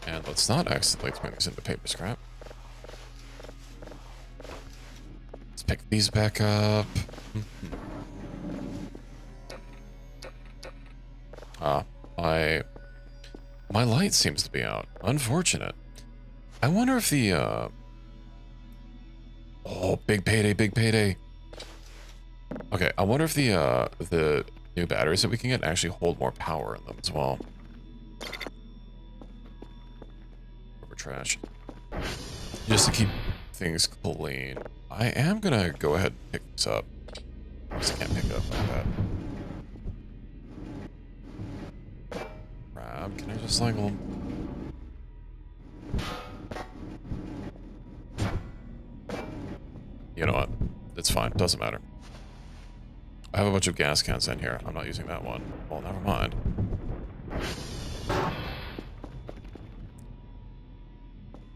And let's not accidentally turn these into paper scrap. Let's pick these back up. My light seems to be out. Unfortunate. I wonder if the, oh, big payday, big payday. Okay, I wonder if the new batteries that we can get actually hold more power in them as well. Rubber trash. Just to keep things clean. I am gonna go ahead and pick this up. Because I can't pick it up like that. Grab, can I just like... You know what? It's fine, doesn't matter. I have a bunch of gas cans in here. I'm not using that one. Well, never mind.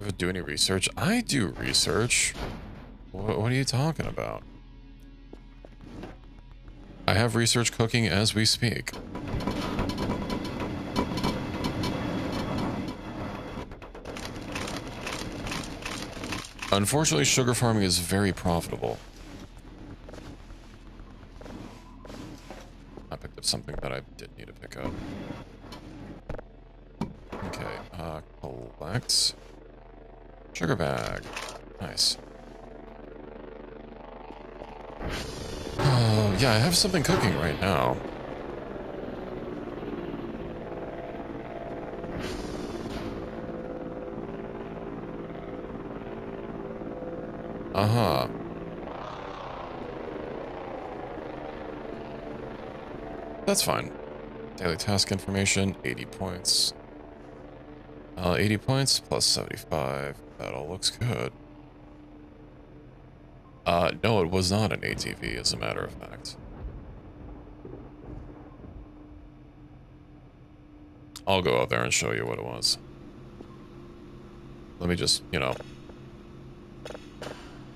Ever do any research? I do research. What are you talking about? I have research cooking as we speak. Unfortunately, sugar farming is very profitable. I picked up something that I did need to pick up. Okay, collect. Sugar bag. Nice. Oh, yeah, I have something cooking right now. Uh-huh. That's fine. Daily task information, 80 points. 80 points plus 75. That all looks good. No, it was not an ATV, as a matter of fact. I'll go out there and show you what it was. Let me just, you know,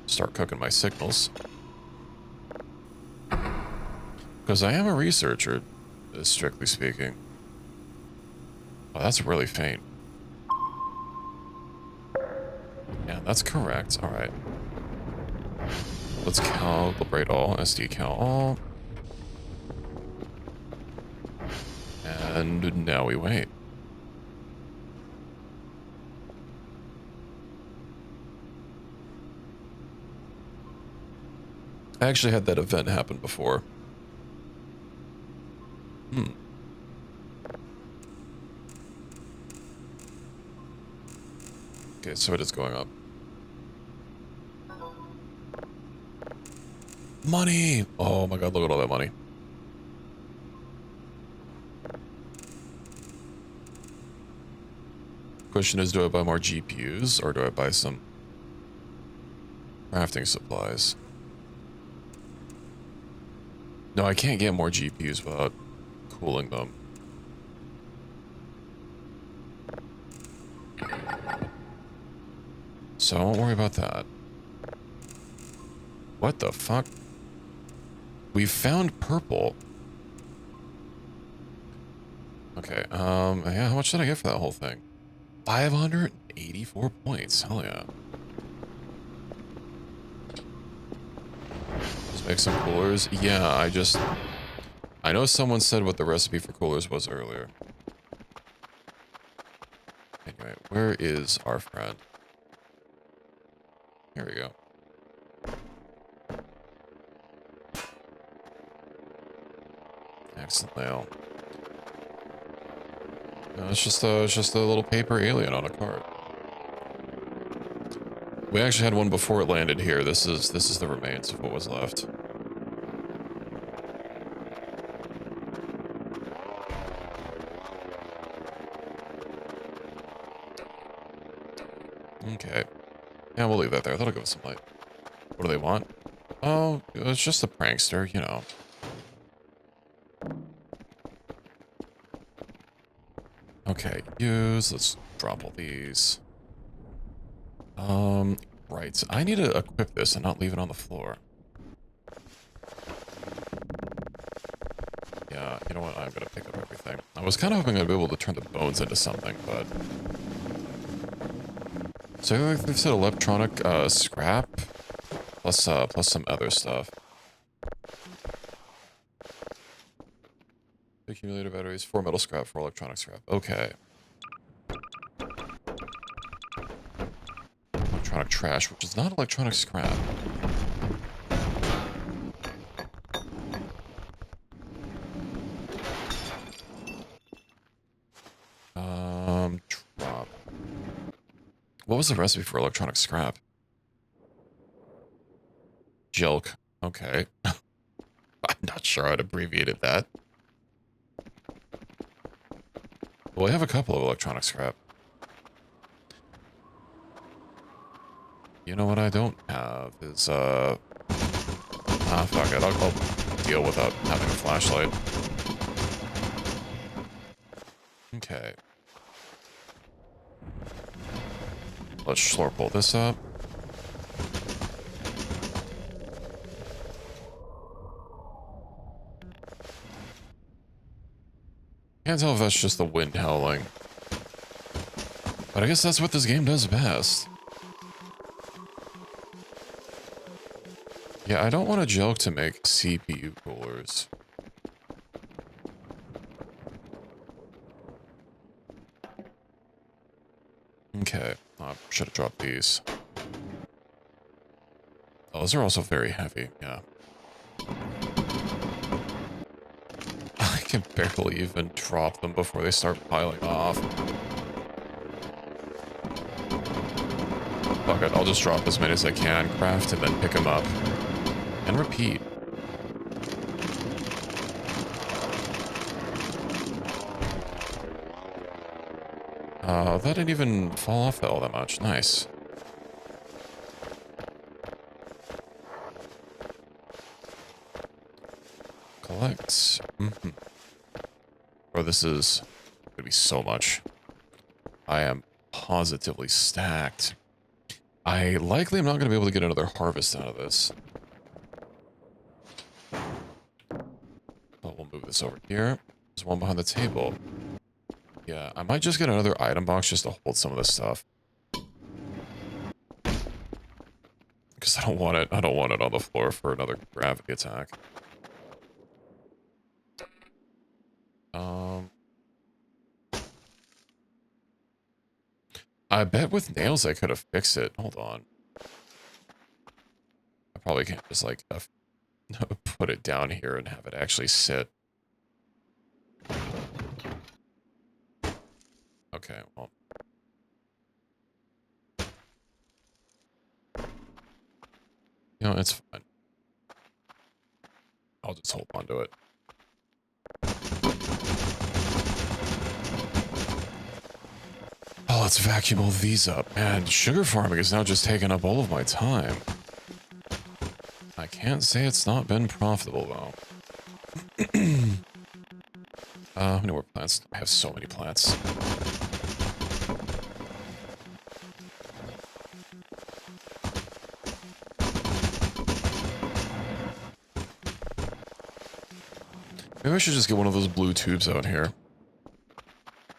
start cooking my signals. Because I am a researcher, strictly speaking. Oh, that's really faint. Yeah, that's correct. All right. Let's calibrate all, SD cal all. And now we wait. I actually had that event happen before. Okay, so it is going up. Money! Oh my god, look at all that money. Question is, do I buy more GPUs or do I buy some crafting supplies? No, I can't get more GPUs without cooling them. So I won't worry about that. What the fuck? We found purple. Okay, yeah, how much did I get for that whole thing? 584 points, hell yeah. Just make some coolers. Yeah, I know someone said what the recipe for coolers was earlier. Anyway, where is our friend? Here we go. Excellent nail. No, it's just a little paper alien on a cart. We actually had one before it landed here. This is the remains of what was left. Okay. Yeah, we'll leave that there. That'll give us some light. What do they want? Oh, it's just a prankster, you know. Okay, use. Let's drop all these. Right. I need to equip this and not leave it on the floor. Yeah, you know what? I'm gonna pick up everything. I was kind of hoping I'd be able to turn the bones into something, but... So like they've said electronic, scrap, plus some other stuff. Accumulator batteries, 4 metal scrap, 4 electronic scrap. Okay. Electronic trash, which is not electronic scrap. Drop. What was the recipe for electronic scrap? Jilk. Okay. I'm not sure I'd abbreviated that. Well, I have a couple of electronic scrap. You know what I don't have is, fuck it. I'll deal without having a flashlight. Okay. Let's slurp all this up. Can't tell if that's just the wind howling. But I guess that's what this game does best. Yeah, I don't want a joke to make CPU coolers. Okay, should have dropped these. Oh, those are also very heavy, yeah. I can barely even drop them before they start piling off. Fuck it, I'll just drop as many as I can, craft, and then pick them up. And repeat. That didn't even fall off all that much. Nice. Collect. Mm-hmm. Oh, this is gonna be so much. I am positively stacked. I likely am not gonna be able to get another harvest out of this. But we'll move this over here. There's one behind the table. Yeah, I might just get another item box just to hold some of this stuff. Because I don't want it on the floor for another gravity attack. I bet with nails I could have fixed it. Hold on. I probably can't just like put it down here and have it actually sit. Okay, well. You know, it's fine. I'll just hold on to it. Oh, let's vacuum all these up. Man, sugar farming is now just taking up all of my time. I can't say it's not been profitable, though. How many more plants? I have so many plants. Maybe I should just get one of those blue tubes out here.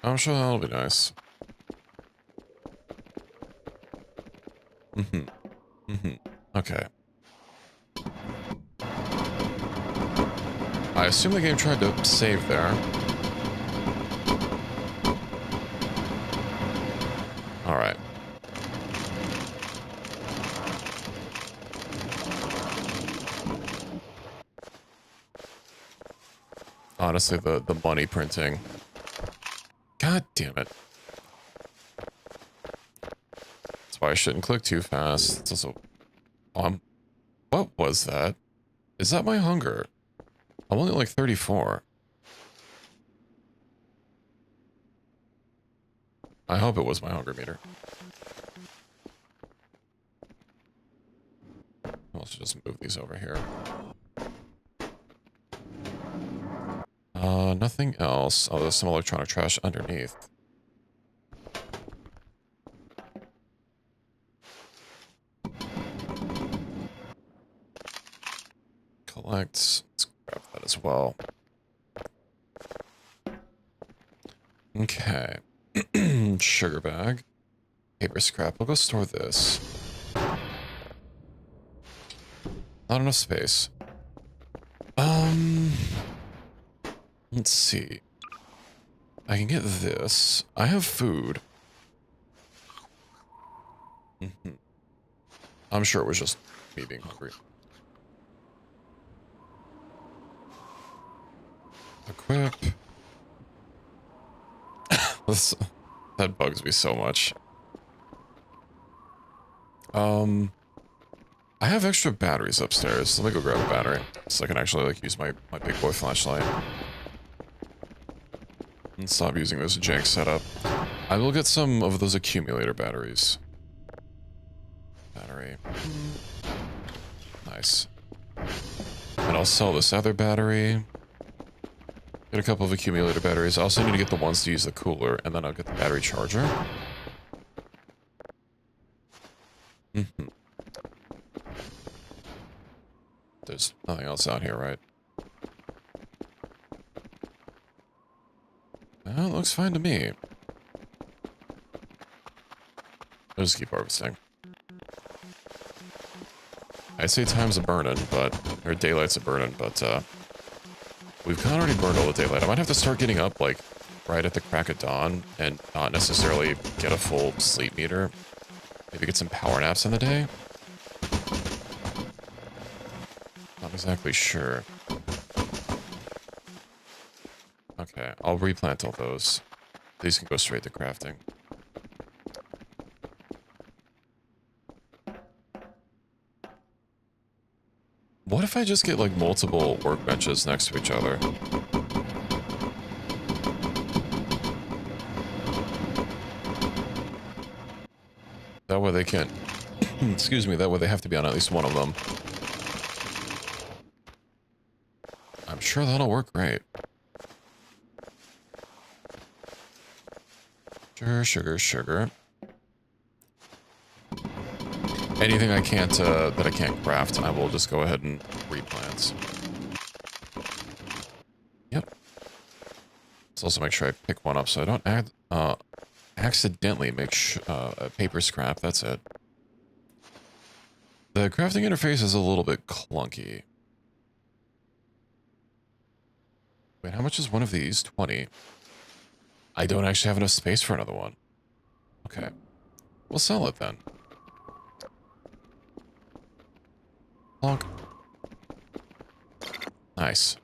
I'm sure that'll be nice. Okay. I assume the game tried to save there. Alright. Honestly, the money printing. God damn it. That's why I shouldn't click too fast. It's also... what was that? Is that my hunger? I'm only like 34. I hope it was my hunger meter. I'll just move these over here. Nothing else. Oh, there's some electronic trash underneath. Collect. Let's grab that as well. Okay. Sugar bag. Paper scrap. We'll go store this. Not enough space. Let's see. I can get this. I have food. I'm sure it was just me being hungry. Equip. That bugs me so much. I have extra batteries upstairs. Let me go grab a battery so I can actually like use my big boy flashlight. And stop using this jank setup. I will get some of those accumulator batteries. Battery. Nice. And I'll sell this other battery. Get a couple of accumulator batteries. I also need to get the ones to use the cooler, and then I'll get the battery charger. There's nothing else out here, right? Well, it looks fine to me. I'll just keep harvesting. I'd say time's a burning, but... Or daylight's a burning, but, we've kind of already burned all the daylight. I might have to start getting up, like, right at the crack of dawn and not necessarily get a full sleep meter. Maybe get some power naps in the day? Not exactly sure. Okay, I'll replant all those. These can go straight to crafting. What if I just get, like, multiple workbenches next to each other? That way they can't... Excuse me, that way they have to be on at least one of them. I'm sure that'll work great. Sugar, sugar, sugar. Anything I can't, that I can't craft, I will just go ahead and replant. Yep. Let's also make sure I pick one up so I don't accidentally make a paper scrap. That's it. The crafting interface is a little bit clunky. Wait, how much is one of these? 20. I don't actually have enough space for another one. Okay. We'll sell it then. Plonk. Nice.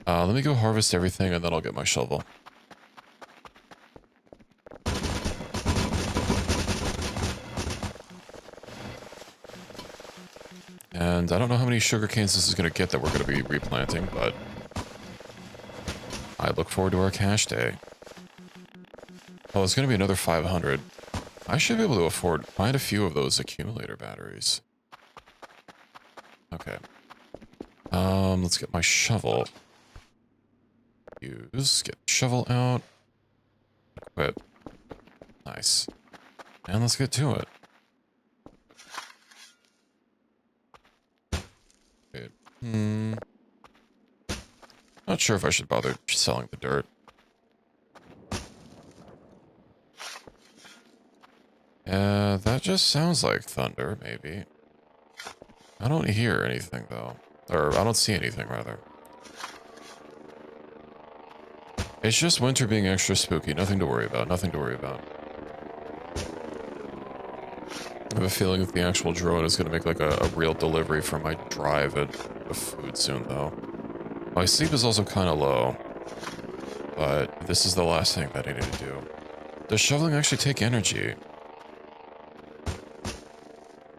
Let me go harvest everything and then I'll get my shovel. And I don't know how many sugar canes this is going to get that we're going to be replanting, but I look forward to our cash day. Oh, it's going to be another 500. I should be able to afford quite a few of those accumulator batteries. Okay. Let's get my shovel. Use, get the shovel out. Equip. Nice. And let's get to it. Wait. Not sure if I should bother selling the dirt. That just sounds like thunder, maybe. I don't hear anything, though. Or, I don't see anything, rather. It's just winter being extra spooky. Nothing to worry about. Nothing to worry about. I have a feeling that the actual drone is going to make, like, a real delivery for my drive of food soon, though. My sleep is also kind of low. But this is the last thing that I need to do. Does shoveling actually take energy?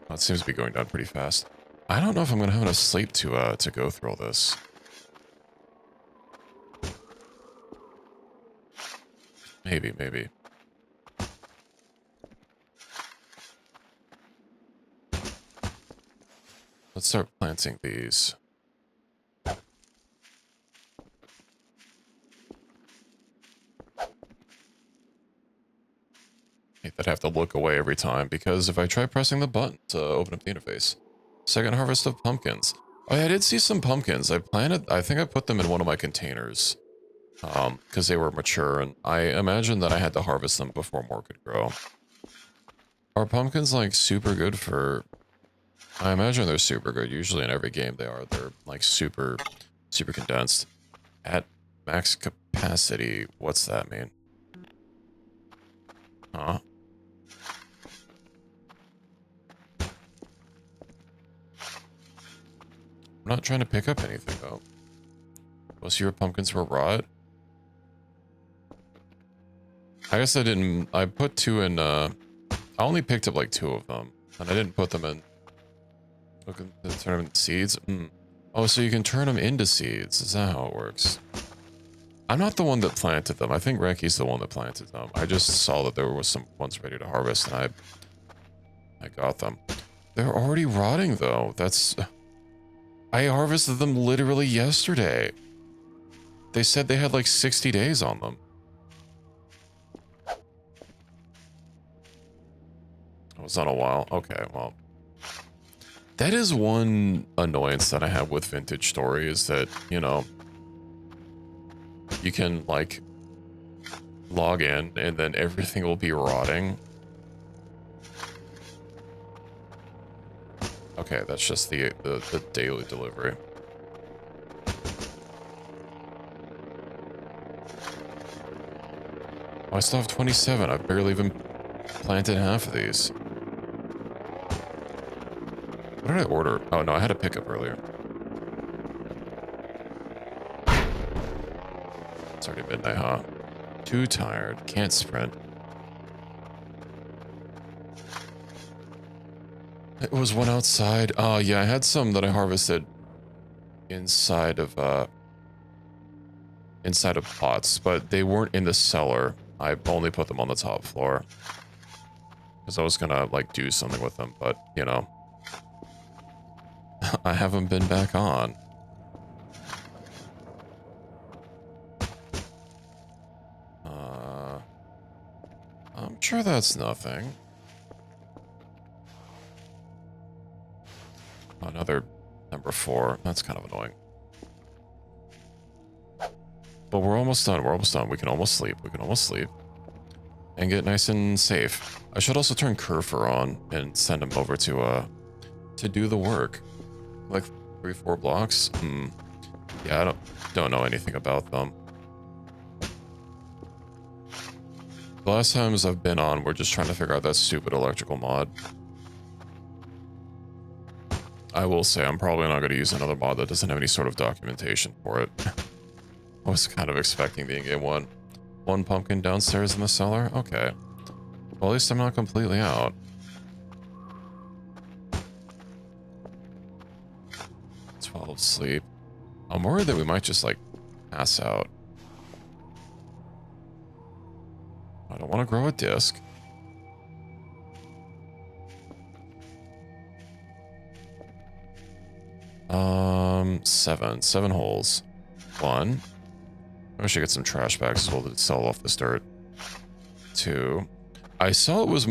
Well, it seems to be going down pretty fast. I don't know if I'm going to have enough sleep to go through all this. Maybe, maybe. Let's start planting these. Hate that I have to look away every time, because if I try pressing the button to open up the interface. Second harvest of pumpkins. Oh yeah, I did see some pumpkins. I think I put them in one of my containers. Because they were mature, and I imagine that I had to harvest them before more could grow. Are pumpkins, like, super good for... I imagine they're super good. Usually in every game they are. They're, like, super condensed. At max capacity, what's that mean? Huh? I'm not trying to pick up anything, though. Most of your pumpkins were rot? I guess I didn't... I put 2 in, I only picked up, like, 2 of them. And I didn't put them in... Look at turn them into seeds? Oh, so you can turn them into seeds. Is that how it works? I'm not the one that planted them. I think Reki's the one that planted them. I just saw that there was some ones ready to harvest, and I got them. They're already rotting, though. That's... I harvested them literally yesterday. They said they had like 60 days on them. Oh, it's not a while. Okay, well. That is one annoyance that I have with Vintage Story is that, you know, you can, like, log in and then everything will be rotting. Okay, that's just the daily delivery. Oh, I still have 27. I've barely even planted half of these. What did I order? Oh, no, I had a pickup earlier. It's already midnight, huh? Too tired. Can't sprint. It was one outside. Oh, yeah, I had some that I harvested inside of pots, but they weren't in the cellar. I only put them on the top floor. Because I was gonna, like, do something with them, but, you know. I haven't been back on. I'm sure that's nothing. Another number 4. That's kind of annoying. But we're almost done. We're almost done. We can almost sleep. We can almost sleep. And get nice and safe. I should also turn Curfer on and send him over to do the work. Like 3-4 blocks? Yeah, I don't know anything about them. The last times I've been on, we're just trying to figure out that stupid electrical mod. I will say I'm probably not going to use another mod that doesn't have any sort of documentation for it. I was kind of expecting the in-game one. One pumpkin downstairs in the cellar? Okay. Well, at least I'm not completely out. Sleep. I'm worried that we might just, like, pass out. I don't want to grow a disc. Seven holes. 1. I should get some trash bags as well to sell off this dirt. 2. I saw it was,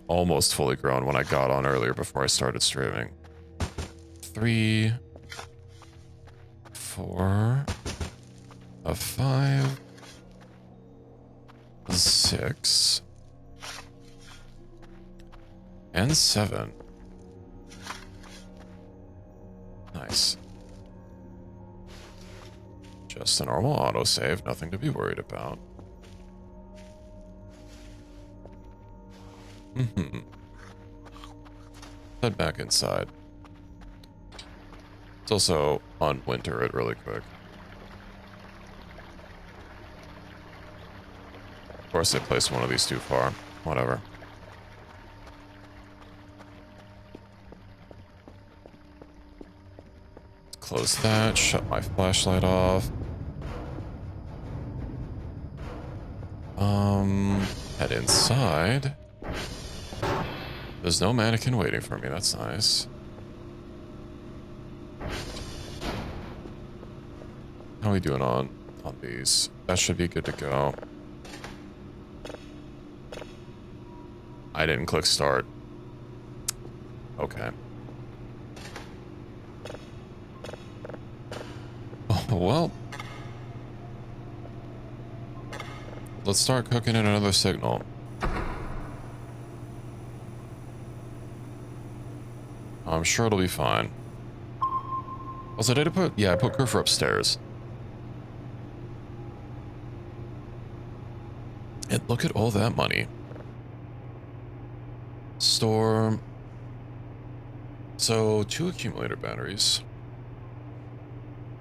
almost fully grown when I got on earlier before I started streaming. 3. 4. 5. 6. And 7. Nice. Just a normal autosave, nothing to be worried about. Head back inside. Let's also unwinter it really quick. Of course, I placed one of these too far. Whatever. Close that, shut my flashlight off. Head inside. There's no mannequin waiting for me, that's nice. How are we doing on these? That should be good to go. I didn't click start. Okay. Oh, well. Let's start cooking in another signal. I'm sure it'll be fine. Also, did I put... Yeah, I put Curfer upstairs. And look at all that money. Store... So, 2 accumulator batteries.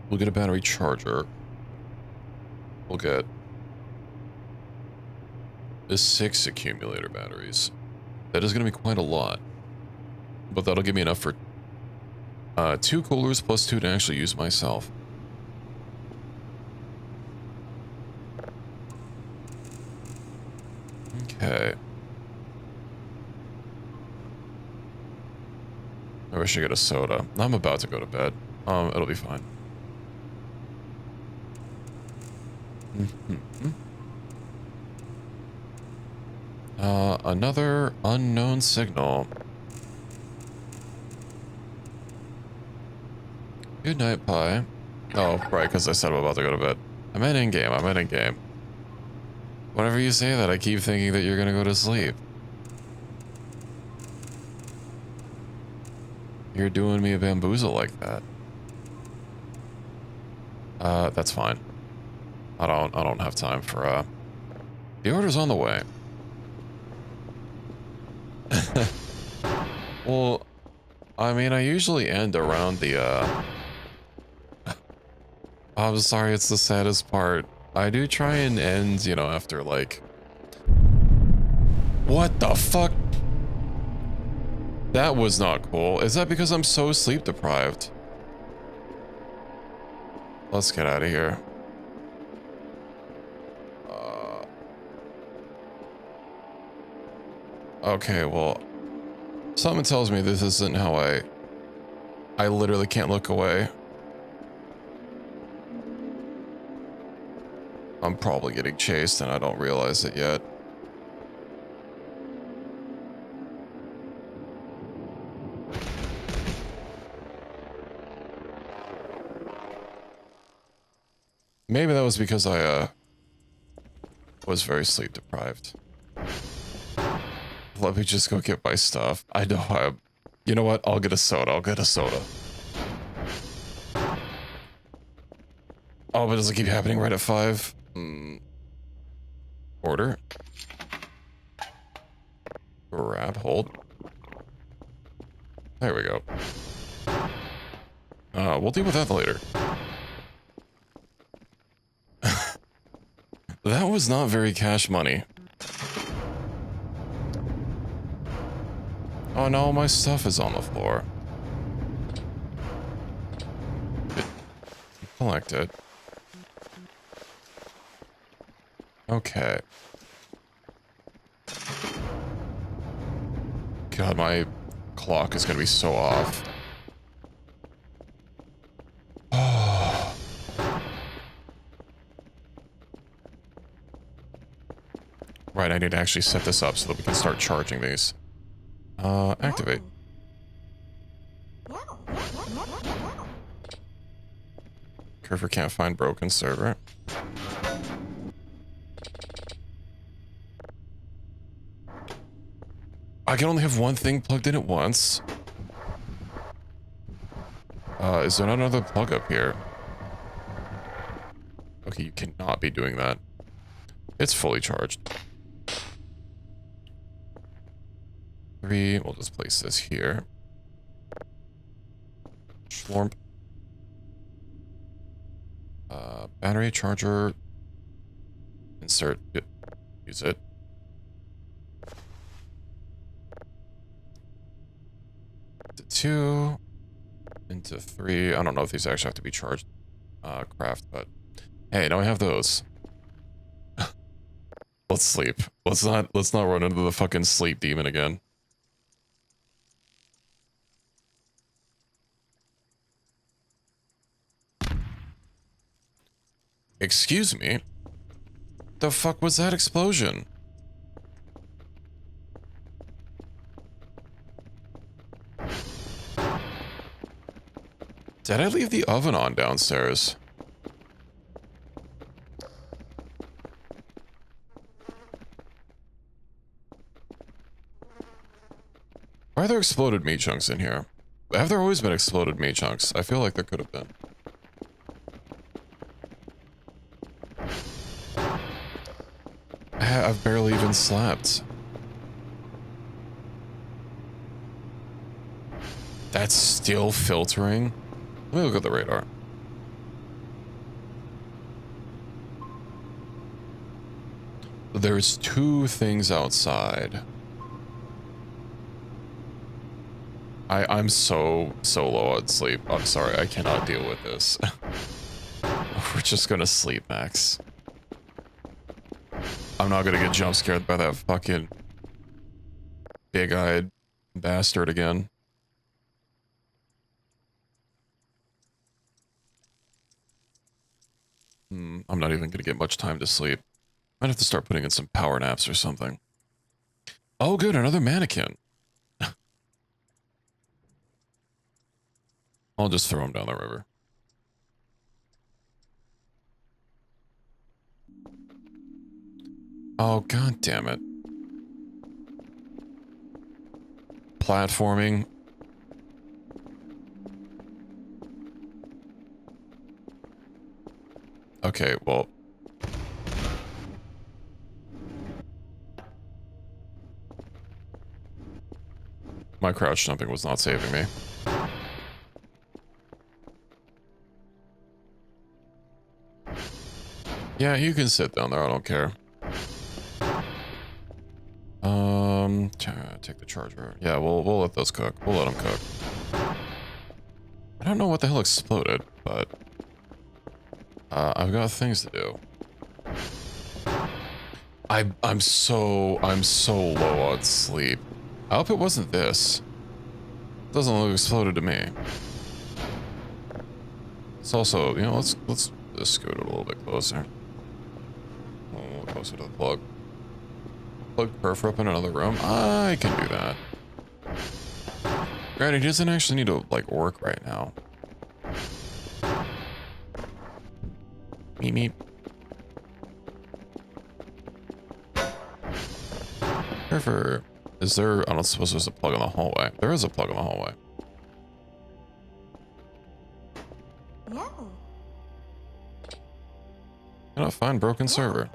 We'll get a battery charger. We'll get... 6 accumulator batteries. That is going to be quite a lot. But that'll give me enough for 2 coolers plus 2 to actually use myself. Okay. I wish I get a soda. I'm about to go to bed. It'll be fine. Another unknown signal. Good night, Pie. Oh, right, because I said I'm about to go to bed. I meant in-game, I meant in-game. Whenever you say that, I keep thinking that you're gonna go to sleep. You're doing me a bamboozle like that. That's fine. I don't have time for, the order's on the way. Well, I mean, I usually end around the, I'm sorry, it's the saddest part. I do try and end, you know, after, like... What the fuck? That was not cool. Is that because I'm so sleep deprived? Let's get out of here. Okay, well... Something tells me this isn't how I literally can't look away. I'm probably getting chased and I don't realize it yet. Maybe that was because I, was very sleep deprived. Let me just go get my stuff. I know I'm... You know what? I'll get a soda. I'll get a soda. Oh, but does it keep happening right at 5? Order. Grab, hold. There we go. We'll deal with that later. That was not very cash money. Oh no, my stuff is on the floor. Collect it. Okay. God, my clock is gonna be so off. Oh. Right, I need to actually set this up so that we can start charging these. Activate. Curver can't find broken server. I can only have one thing plugged in at once. Is there not another plug up here? Okay, you cannot be doing that. It's fully charged. 3, we'll just place this here. Schlorp. Battery charger. Insert. Use it. To 2. Into 3. I don't know if these actually have to be charged. Craft, but hey, now I have those. Let's sleep. Let's not run into the fucking sleep demon again. Excuse me? The fuck was that explosion? Did I leave the oven on downstairs? Why are there exploded meat chunks in here? Have there always been exploded meat chunks? I feel like there could have been. I've barely even slept. That's still filtering? Let me look at the radar. There's 2 things outside. I'm so low on sleep. I'm sorry, I cannot deal with this. We're just gonna sleep, Max. I'm not gonna get jump scared by that fucking big-eyed bastard again. I'm not even gonna get much time to sleep. Might have to start putting in some power naps or something. Oh good, another mannequin. I'll just throw him down the river. Oh, god damn it. Platforming. Okay, well. My crouch jumping was not saving me. Yeah, you can sit down there, I don't care. Take the charger. Yeah, we'll let those cook. We'll let them cook. I don't know what the hell exploded, but I've got things to do. I'm so low on sleep. I hope it wasn't this. Doesn't look exploded to me. It's also, you know, let's just scoot it a little bit closer. A little closer to the plug. Plug perf up in another room. I can do that. Granted, he doesn't actually need to like work right now. Meep meep. Perfer. Is there? I don't suppose there's a plug in the hallway. There is a plug in the hallway. No. Cannot find broken server.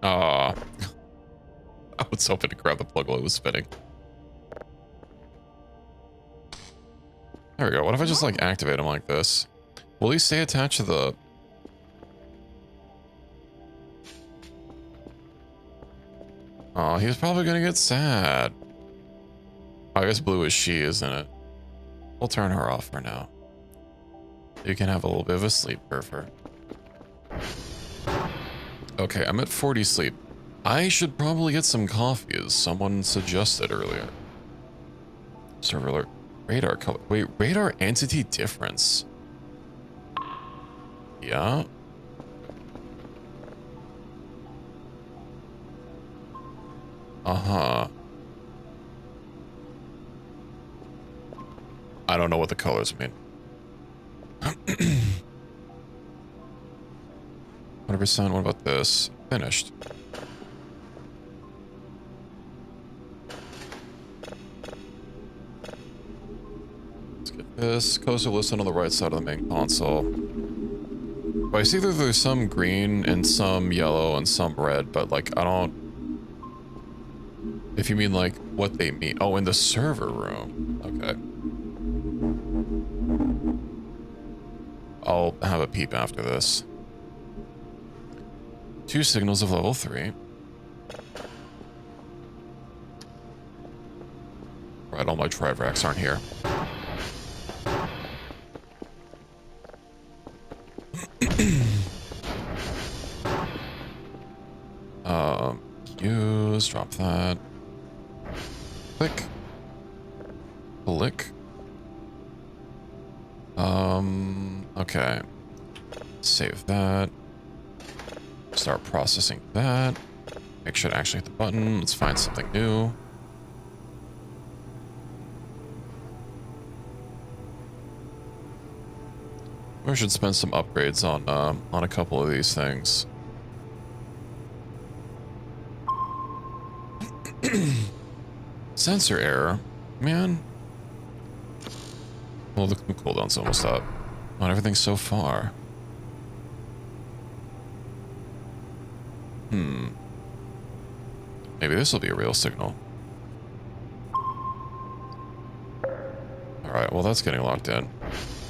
Ah. I was hoping to grab the plug while it was spinning. There we go. What if I just like activate him like this? Will he stay attached to the... Oh, he's probably gonna get sad. I guess blue is she, isn't it? We'll turn her off for now. You can have a little bit of a sleep, Perfer. Okay, I'm at 40 sleep. I should probably get some coffee, as someone suggested earlier. Server alert. Radar color. Wait, radar entity difference. Yeah. Uh-huh. I don't know what the colors mean. 100%. What about this? Finished. Let's get this. Coaster listed on the right side of the main console. But I see that there's some green and some yellow and some red, but like I don't... If you mean like what they mean. Oh, in the server room. Okay. I'll have a peep after this. 2 signals of level 3. Right, all my drive racks aren't here. Use, drop that. Click. Click. Okay. Save that. Start processing that. Make sure to actually hit the button. Let's find something new. We should spend some upgrades on a couple of these things. Sensor error, man. Well, the cooldown's almost up on everything so far. Maybe this will be a real signal. All right, well that's getting locked in.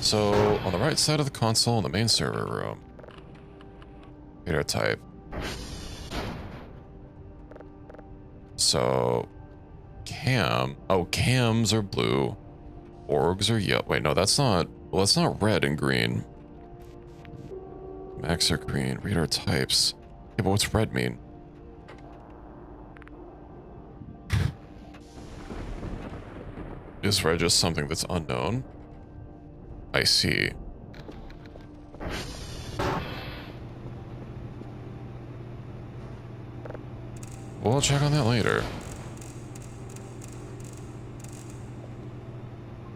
So on the right side of the console in the main server room, radar type. So cam. Oh, cams are blue. Orgs are yellow. Wait, no, that's not. Well, that's not red and green. Max are green. Radar types. Yeah, but what's red mean? Is red just something that's unknown? I see. We'll check on that later.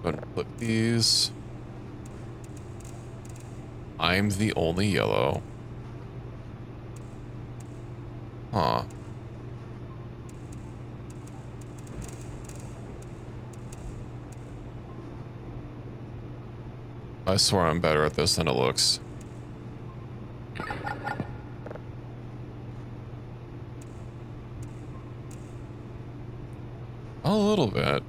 Go ahead and flip these. I'm the only yellow. Huh. I swear I'm better at this than it looks. A little bit.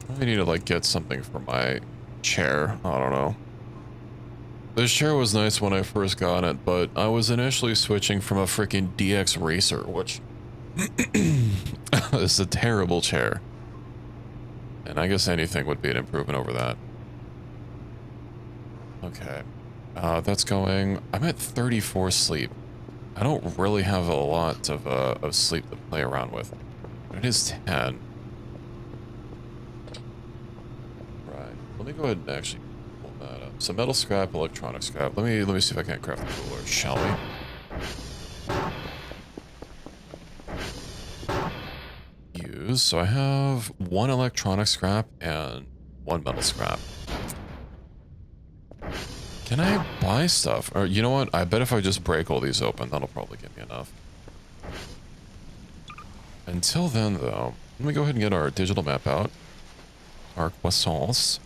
I need to like get something for my chair. I don't know. This chair was nice when I first got it, but I was initially switching from a freaking DX Racer, which is a terrible chair. And I guess anything would be an improvement over that. Okay. That's going... I'm at 34 sleep. I don't really have a lot of sleep to play around with. But it is 10. Right. Let me go ahead and actually pull that up. So metal scrap, electronic scrap. Let me see if I can't craft a cooler, shall we? Use. So I have 1 electronic scrap and 1 metal scrap. Can I buy stuff? Or you know what? I bet if I just break all these open, that'll probably give me enough. Until then, though, let me go ahead and get our digital map out. Our croissants.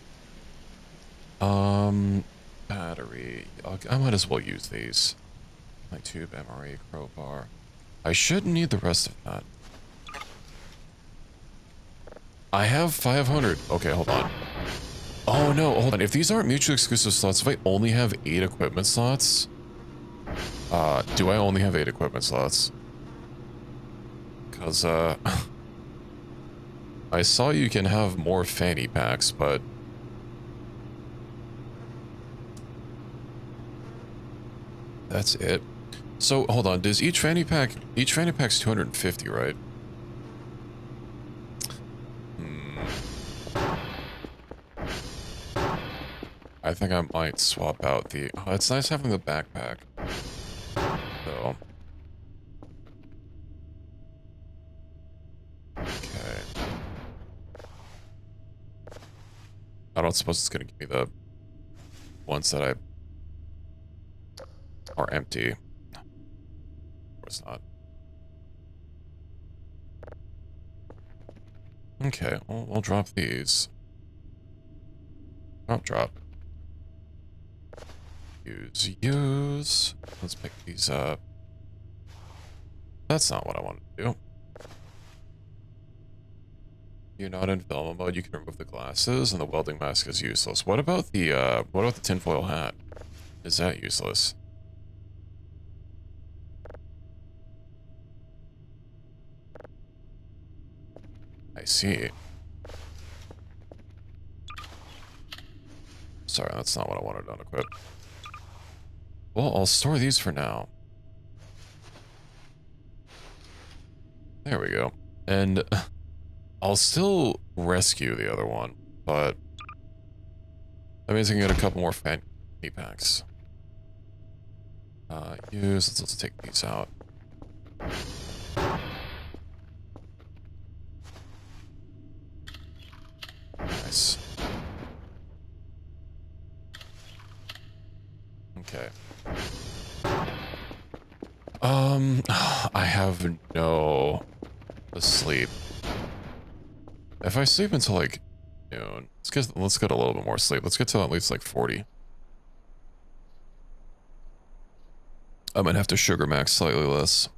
Battery. I might as well use these. My tube, MRE, crowbar. I shouldn't need the rest of that. I have 500. Okay, hold on. Oh no, hold on. If these aren't mutually exclusive slots, if I only have 8 equipment slots, do I only have 8 equipment slots? Because, I saw you can have more fanny packs, but... That's it. So, hold on, does each fanny pack's 250, right? I think I might swap out the... Oh, it's nice having the backpack. So... Okay. I don't suppose it's gonna give me the ones that are empty. Of course not. Okay, we'll drop these. Drop. Use. Let's pick these up. That's not what I wanted to do. You're not in film mode, you can remove the glasses, and the welding mask is useless. What about the tinfoil hat? Is that useless? I see. Sorry, that's not what I wanted to unequip. Well, I'll store these for now. There we go. And I'll still rescue the other one, but that means I can get a couple more fanny packs. Let's take these out. Nice. Okay. I have no sleep. If I sleep until like noon, let's get a little bit more sleep. Let's get to at least like 40. I might have to sugar max slightly less.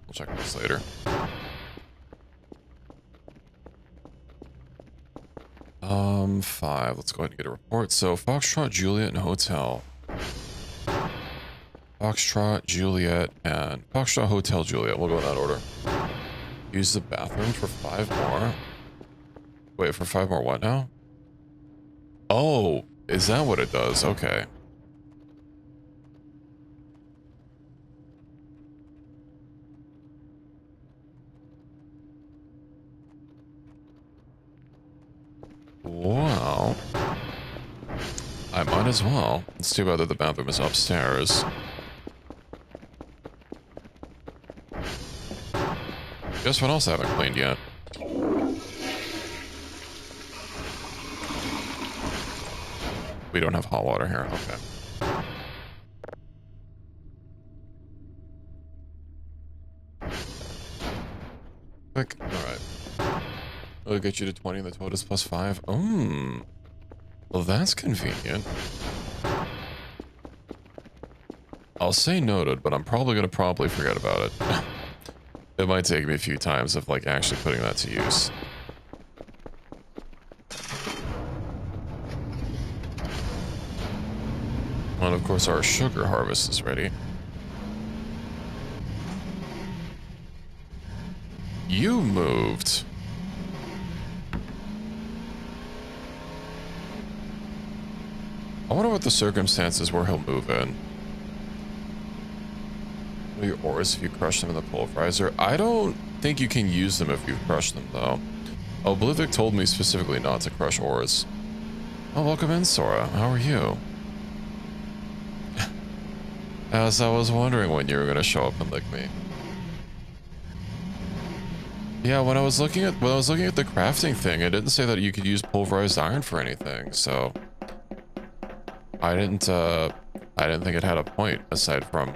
We'll check this later. 5. Let's go ahead and get a report. So, Foxtrot, Juliet, and Hotel. Foxtrot, Juliet, and Foxtrot, Hotel, Juliet. We'll go in that order. Use the bathroom for 5 more. Wait, for 5 more what now? Oh, is that what it does? Okay. Wow. I might as well. It's too bad that the bathroom is upstairs. Guess what else I haven't cleaned yet? We don't have hot water here. Okay. Quick. Alright. It'll get you to 20 and the total is plus 5. Well, that's convenient. I'll say noted, but I'm probably going to promptly forget about it. It might take me a few times of, like, actually putting that to use. And of course, our sugar harvest is ready. You moved. I wonder what the circumstances where he'll move in. Your ores if you crush them in the pulverizer. I don't think you can use them if you crush them, though. Oblivic told me specifically not to crush ores. Oh, welcome in, Sora. How are you? As I was wondering when you were gonna show up and lick me. Yeah, when I was looking at the crafting thing, it didn't say that you could use pulverized iron for anything, so I didn't think it had a point aside from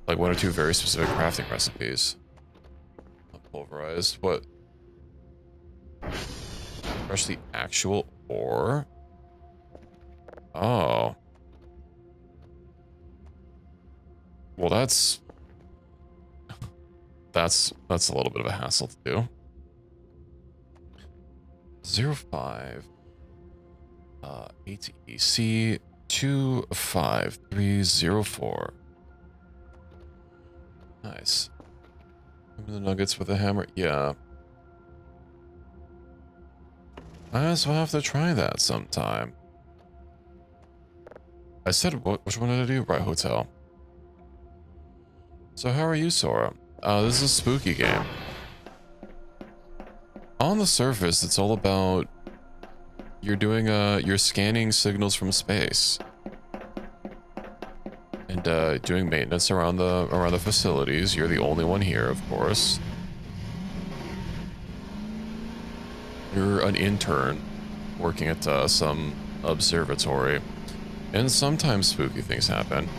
like one or two very specific crafting recipes. Pulverized, what? Crush the actual ore? Oh. Well, that's a little bit of a hassle to do. 05 ATEC 25304. Nice. Remember the nuggets with a hammer? Yeah. I guess we'll have to try that sometime. I said what? Which one did I do? Right, hotel. So how are you, Sora? This is a spooky game. On the surface, it's all about you're scanning signals from space and doing maintenance around the facilities. You're the only one here, of course. You're an intern working at some observatory, and sometimes spooky things happen.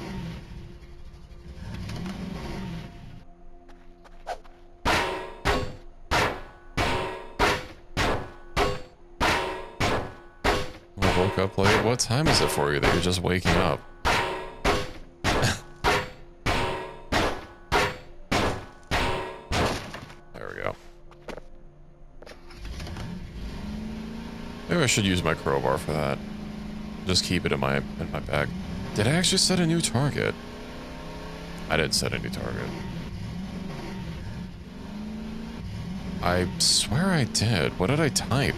I woke up late. What time is it for you that you're just waking up? There we go. Maybe I should use my crowbar for that. Just keep it in my bag. Did I actually set a new target? I didn't set a new target. I swear I did. What did I type?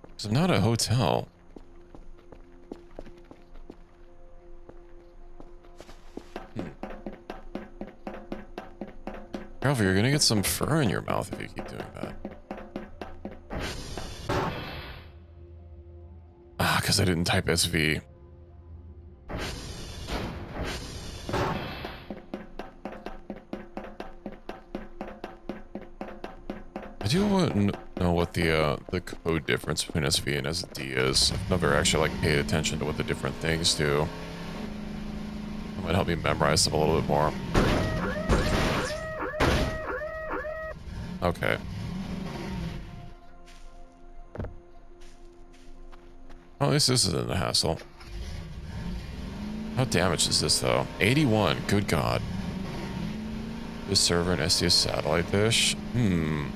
Because I'm not a hotel. Careful, you're gonna get some fur in your mouth if you keep doing that. Ah, because I didn't type SV. I do want to know what the code difference between SV and SD is. I've never actually like paid attention to what the different things do. It might help me memorize them a little bit more. Okay. Well, at least this isn't a hassle. How damaged is this though? 81. Good God. The server and SDS satellite dish?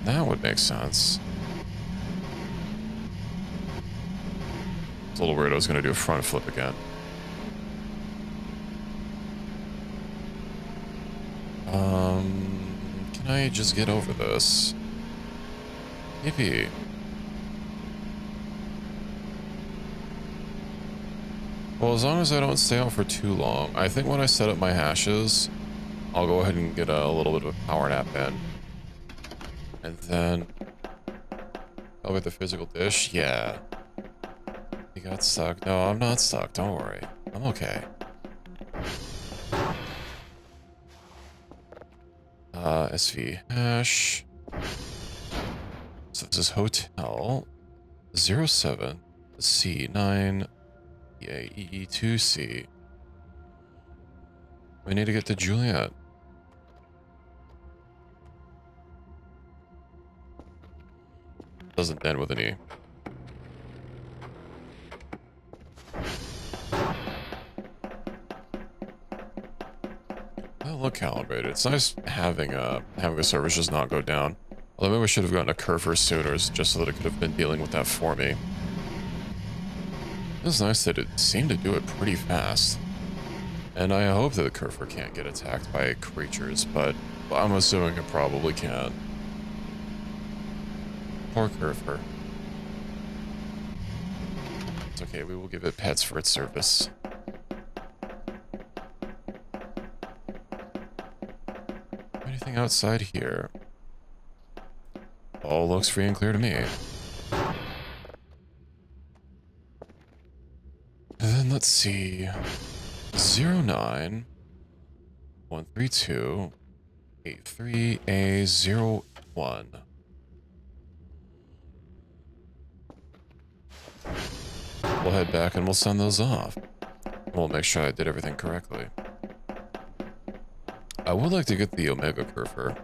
That would make sense. It's a little weird. I was going to do a front flip again. Can I just get over this? Maybe. Well, as long as I don't stay out for too long. I think when I set up my hashes, I'll go ahead and get a little bit of a power nap in. And then... I'll get the physical dish. Yeah. You got stuck. No, I'm not stuck. Don't worry. I'm okay. SV hash. So this is hotel 07 C9 EAEE2C. We need to get to Juliet. Doesn't end with an E. Well, look calibrated. It's nice having the servers just not go down. Although maybe we should have gotten a curver sooner, just so that it could have been dealing with that for me. It's nice that it seemed to do it pretty fast. And I hope that the curver can't get attacked by creatures, but I'm assuming it probably can. Poor curver. It's okay, we will give it pets for its service. Anything outside here? All looks free and clear to me. And then let's see. 09 132 83A01. We'll head back and we'll send those off. We'll make sure I did everything correctly. I would like to get the Omega Curver.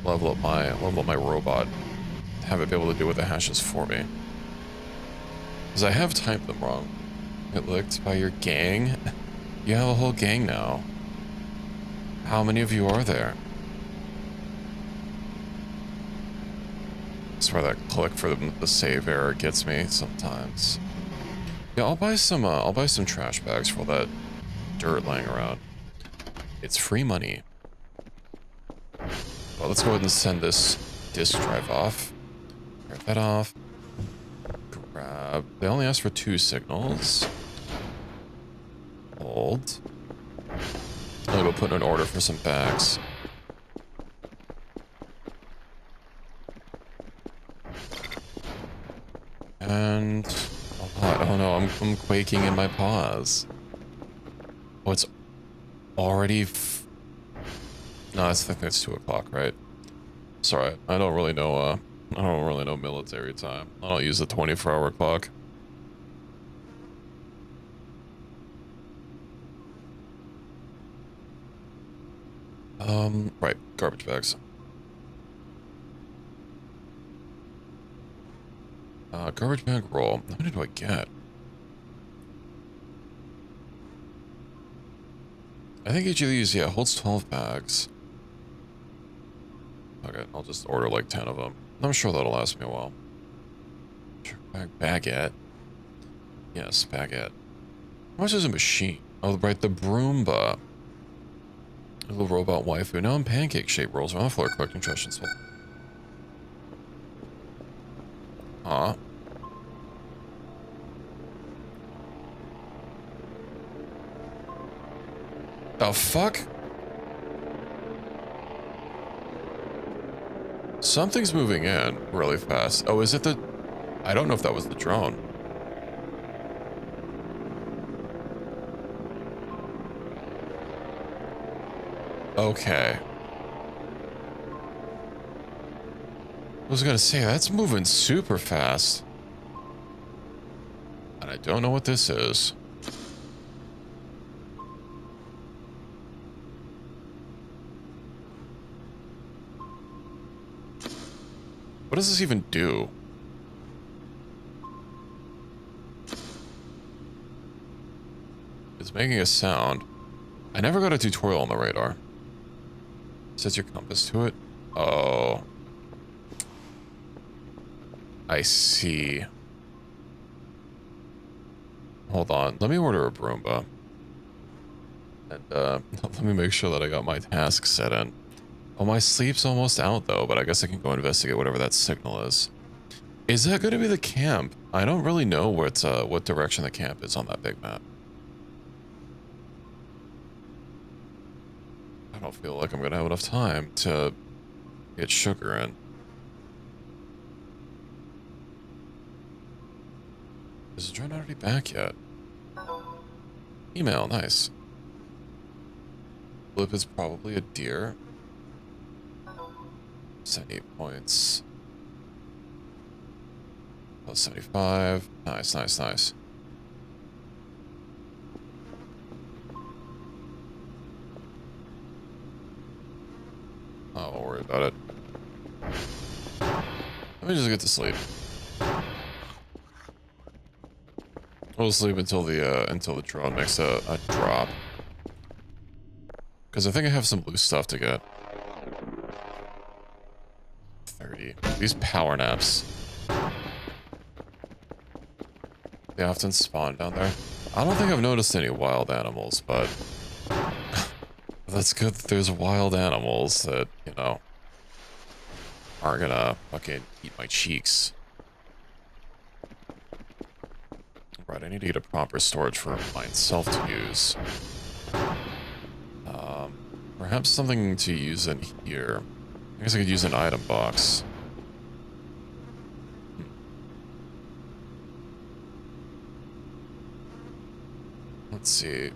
Level up my robot. Have it be able to do what the hashes for me. Because I have typed them wrong. Get licked by your gang? You have a whole gang now. How many of you are there? That's where that click for the save error gets me sometimes. Yeah, I'll buy some trash bags for all that dirt laying around. It's free money. Well, let's go ahead and send this disk drive off. Grab that off. Grab. They only asked for 2 signals. Hold. I'm gonna go put in an order for some bags. And oh no, I'm quaking in my paws. Oh, it's already. No, I think that's 2 o'clock, right? Sorry, I don't really know. I don't really know military time. I don't use the 24-hour clock. Right, garbage bags. Garbage bag roll. How many do I get? I think each of these, yeah, holds 12 bags. Okay, I'll just order like 10 of them. I'm sure that'll last me a while. Baguette. Yes, baguette. How much is a machine? Oh, right, the Broomba. A little robot waifu. Now in pancake-shaped rolls around the floor, collecting trash and stuff. Huh? The fuck? Something's moving in really fast. Oh, is it the... I don't know if that was the drone. Okay. I was gonna say, that's moving super fast. And I don't know what this is. What does this even do? It's making a sound. I never got a tutorial on the radar. Set your compass to it. Oh. I see. Hold on. Let me order a Broomba. And, let me make sure that I got my task set in. Oh, my sleep's almost out, though, but I guess I can go investigate whatever that signal is. Is that going to be the camp? I don't really know what direction the camp is on that big map. I don't feel like I'm going to have enough time to get sugar in. Is the drone already back yet? Email, nice. Blip is probably a deer. 78 points. Plus 75. Nice, nice, nice. I won't worry about it. Let me just get to sleep. We'll sleep until the drone makes a drop. Because I think I have some loose stuff to get. 30. These power naps. They often spawn down there. I don't think I've noticed any wild animals, but that's good that there's wild animals that, you know, aren't gonna fucking eat my cheeks. Right, I need to get a proper storage for myself to use. Perhaps something to use in here. I guess I could use an item box. Let's see.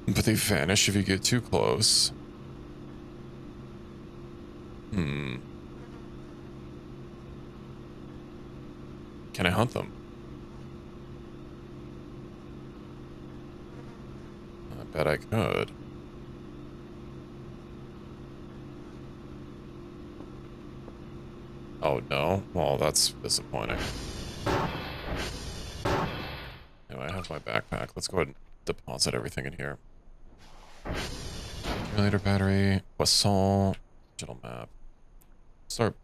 But they vanish if you get too close. Can I hunt them? I bet I could. Oh no? Well, that's disappointing. Anyway, I have my backpack. Let's go ahead and deposit everything in here. Accumulator battery, Poisson, digital map. Start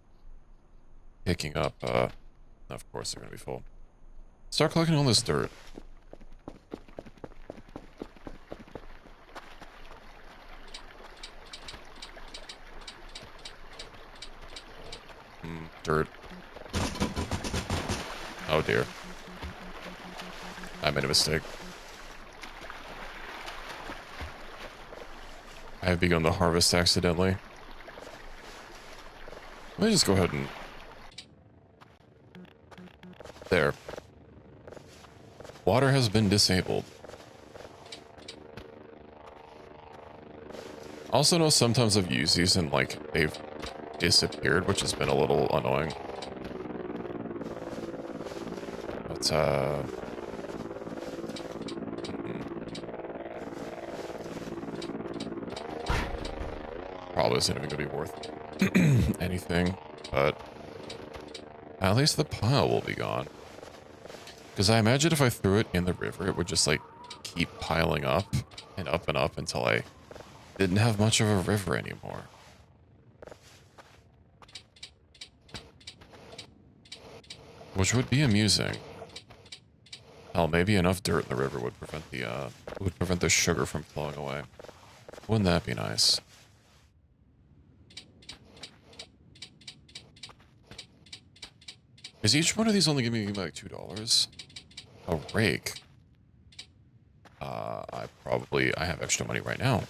picking up, of course they're gonna be full. Start collecting all this dirt. Dirt. Oh dear. I made a mistake. I have begun the harvest accidentally. Let me just go ahead and... There. Water has been disabled. Also know sometimes I've used these and like they've disappeared, which has been a little annoying. But probably isn't even gonna be worth anything, but at least the pile will be gone. Because I imagine if I threw it in the river, it would just like keep piling up and up until I didn't have much of a river anymore. Which would be amusing. Hell, maybe enough dirt in the river would prevent the sugar from flowing away. Wouldn't that be nice? Is each one of these only giving me like $2? A rake. I have extra money right now.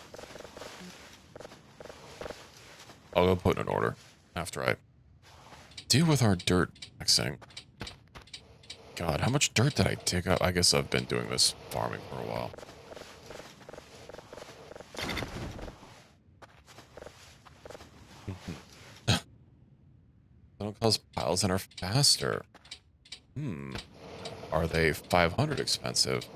I'll go put in an order after I deal with our dirt mixing. God, how much dirt did I dig up? I guess I've been doing this farming for a while. Don't cause piles and are faster. Are they 500 expensive?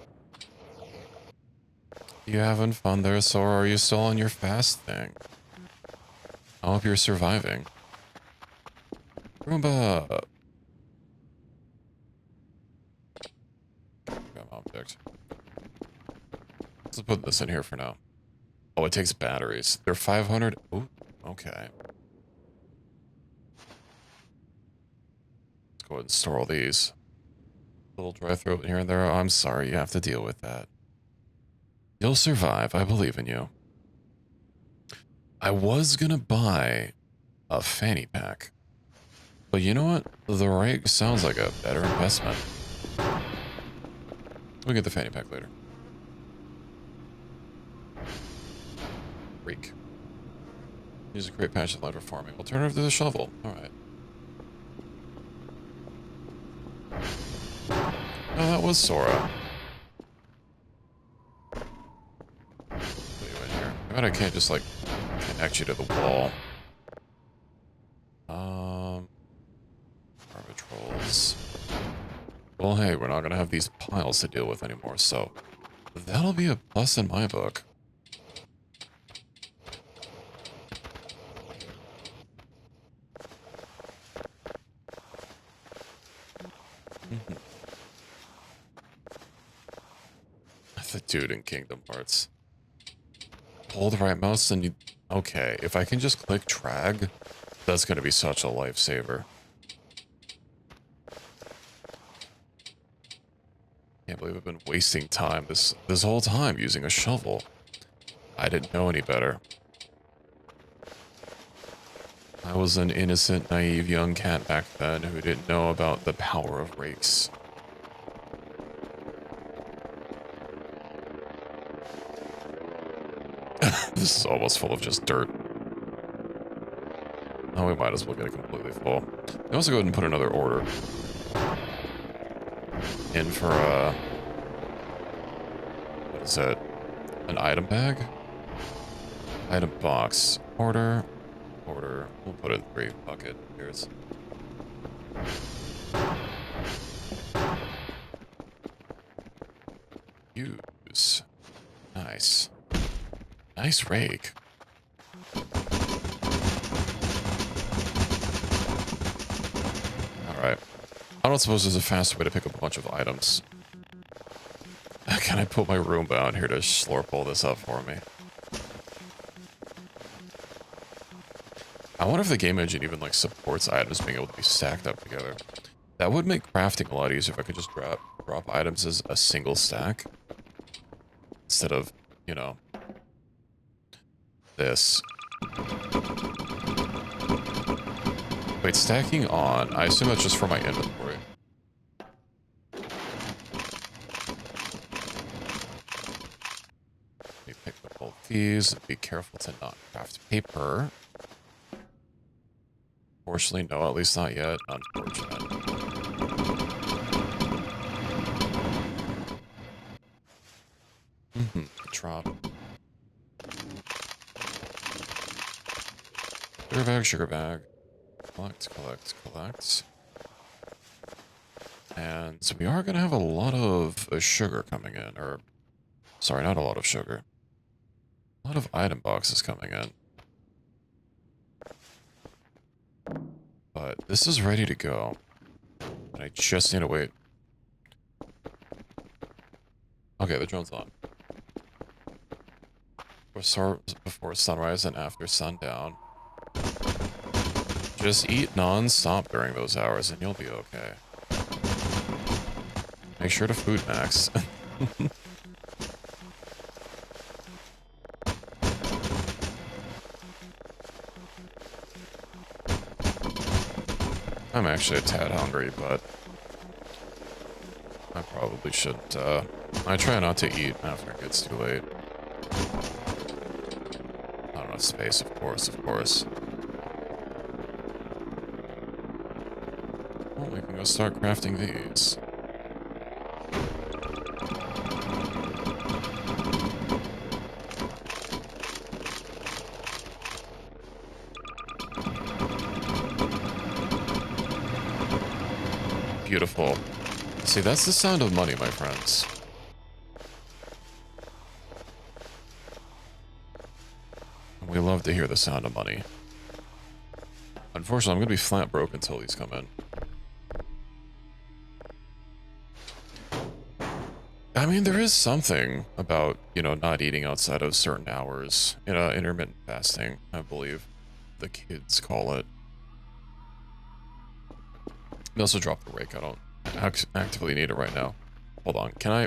You having fun there, Sora? Are you still on your fast thing? I hope you're surviving. Roomba! Object. Let's put this in here for now. Oh, it takes batteries. They're 500. Ooh, okay. Let's go ahead and store all these. Little dry throat here and there. I'm sorry, you have to deal with that. You'll survive. I believe in you. I was gonna buy a fanny pack. But you know what? The rake sounds like a better investment. We'll get the fanny pack later. Rake. Use a great patch of land for farming. Alternative to the shovel. Alright. Oh, that was Sora. Put you in here. I bet I can't just, like, connect you to the wall. Garbage rolls. Well, hey, we're not gonna have these piles to deal with anymore, so that'll be a plus in my book. dude in Kingdom Hearts. Hold the right mouse and you... Okay, if I can just click drag, that's going to be such a lifesaver. Can't believe I've been wasting time this whole time using a shovel. I didn't know any better. I was an innocent, naive young cat back then who didn't know about the power of rakes. This is almost full of just dirt. Oh, we might as well get it completely full. We also go ahead and put another order in for what is it? An item bag? Item box. Order. We'll put it in 3 bucket. Here's. Use. Nice. Nice rake. Alright. I don't suppose there's a faster way to pick up a bunch of items. Can I put my Roomba out here to slurp all this up for me? I wonder if the game engine even like supports items being able to be stacked up together. That would make crafting a lot easier if I could just drop items as a single stack. Instead of, you know, this. Wait, stacking on. I assume that's just for my inventory. Let me pick up both these. Be careful to not craft paper. Fortunately, no, at least not yet. Unfortunate. Drop. Sugar bag. Collect. And so we are going to have a lot of sugar coming in. Or, sorry, not a lot of sugar. A lot of item boxes coming in. But this is ready to go. And I just need to wait. Okay, the drone's on. Before sunrise and after sundown. Just eat non-stop during those hours and you'll be okay. Make sure to food max. I'm actually a tad hungry, but I probably shouldn't. I try not to eat after it gets too late. Not enough space, of course. Well, we can go start crafting these. Beautiful. See, that's the sound of money, my friends. We love to hear the sound of money. Unfortunately, I'm going to be flat broke until these come in. I mean, there is something about, you know, not eating outside of certain hours. You know, intermittent fasting, I believe the kids call it. We also dropped the rake. I don't actively need it right now. Hold on. Can I?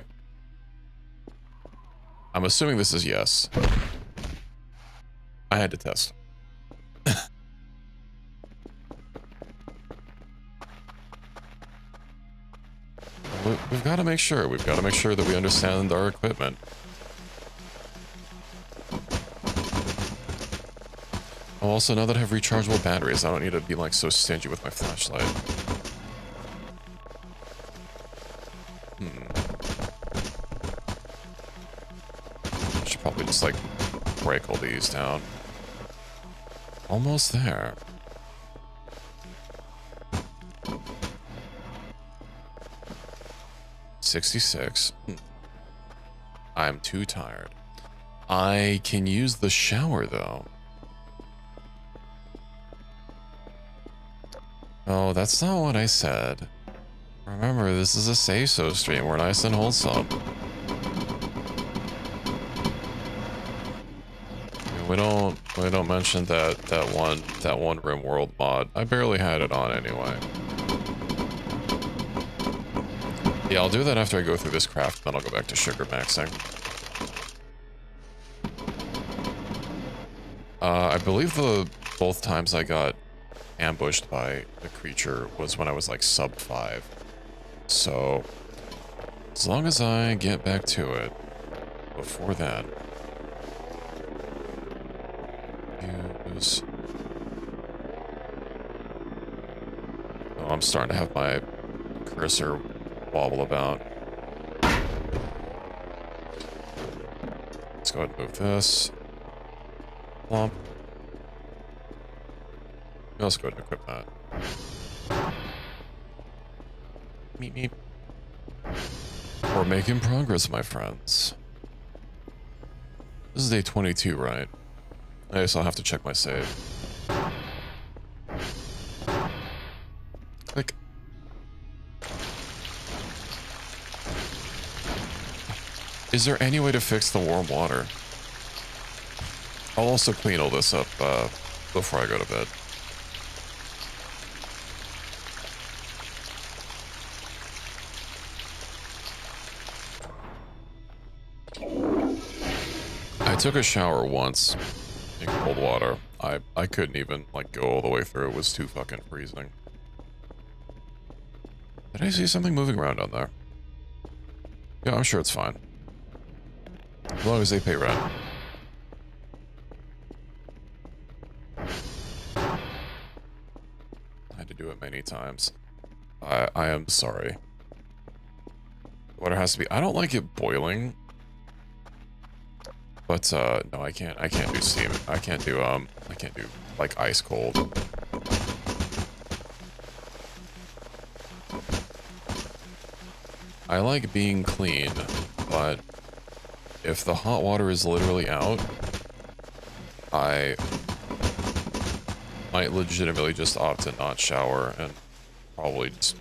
I'm assuming this is yes. I had to test. We've got to make sure. We've got to make sure that we understand our equipment. Also, now that I have rechargeable batteries, I don't need to be like so stingy with my flashlight. I should probably just like break all these down. Almost there. $66. I'm too tired. I can use the shower though. Oh, that's not what I said. Remember, this is a say-so stream. We're nice and wholesome. We don't mention that one Rim World mod. I barely had it on anyway. Yeah, I'll do that after I go through this craft, then I'll go back to sugar maxing. I believe both times I got ambushed by the creature was when I was like sub 5. So, as long as I get back to it before that. Use... Oh, I'm starting to have my cursor wobble about. Let's go ahead and move this. Plump. Let's go ahead and equip that. Meep meep. We're making progress, my friends. This is day 22, right? I guess I'll have to check my save. Click. Is there any way to fix the warm water? I'll also clean all this up before I go to bed. I took a shower once in cold water. I couldn't even like go all the way through. It was too fucking freezing. Did I see something moving around on there? Yeah, I'm sure it's fine. As long as they pay rent. I had to do it many times. I am sorry. Water has to be... I don't like it boiling. But, no, I can't do steam. I can't do, like, ice cold. I like being clean, but if the hot water is literally out, I might legitimately just opt to not shower and probably just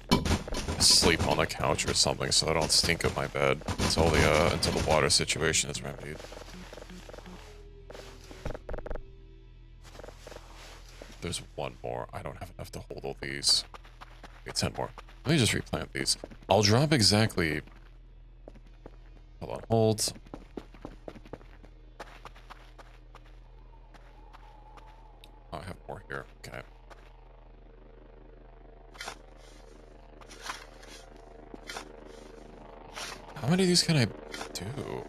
sleep on the couch or something so I don't stink up my bed until the water situation is remedied. There's one more. I don't have enough to hold all these. Okay, 10 more. Let me just replant these. I'll drop exactly... Hold on, hold. Oh, I have more here. Okay. How many of these can I do?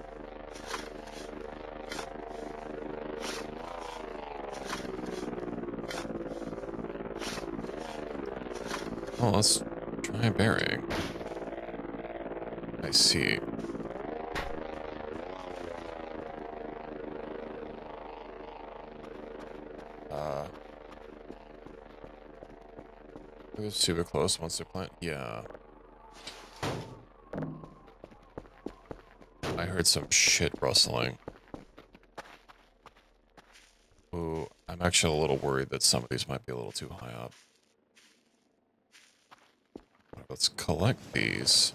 Well, let's try burying. I see. It's super close once they plant. Yeah. I heard some shit rustling. Ooh, I'm actually a little worried that some of these might be a little too high up. Let's collect these.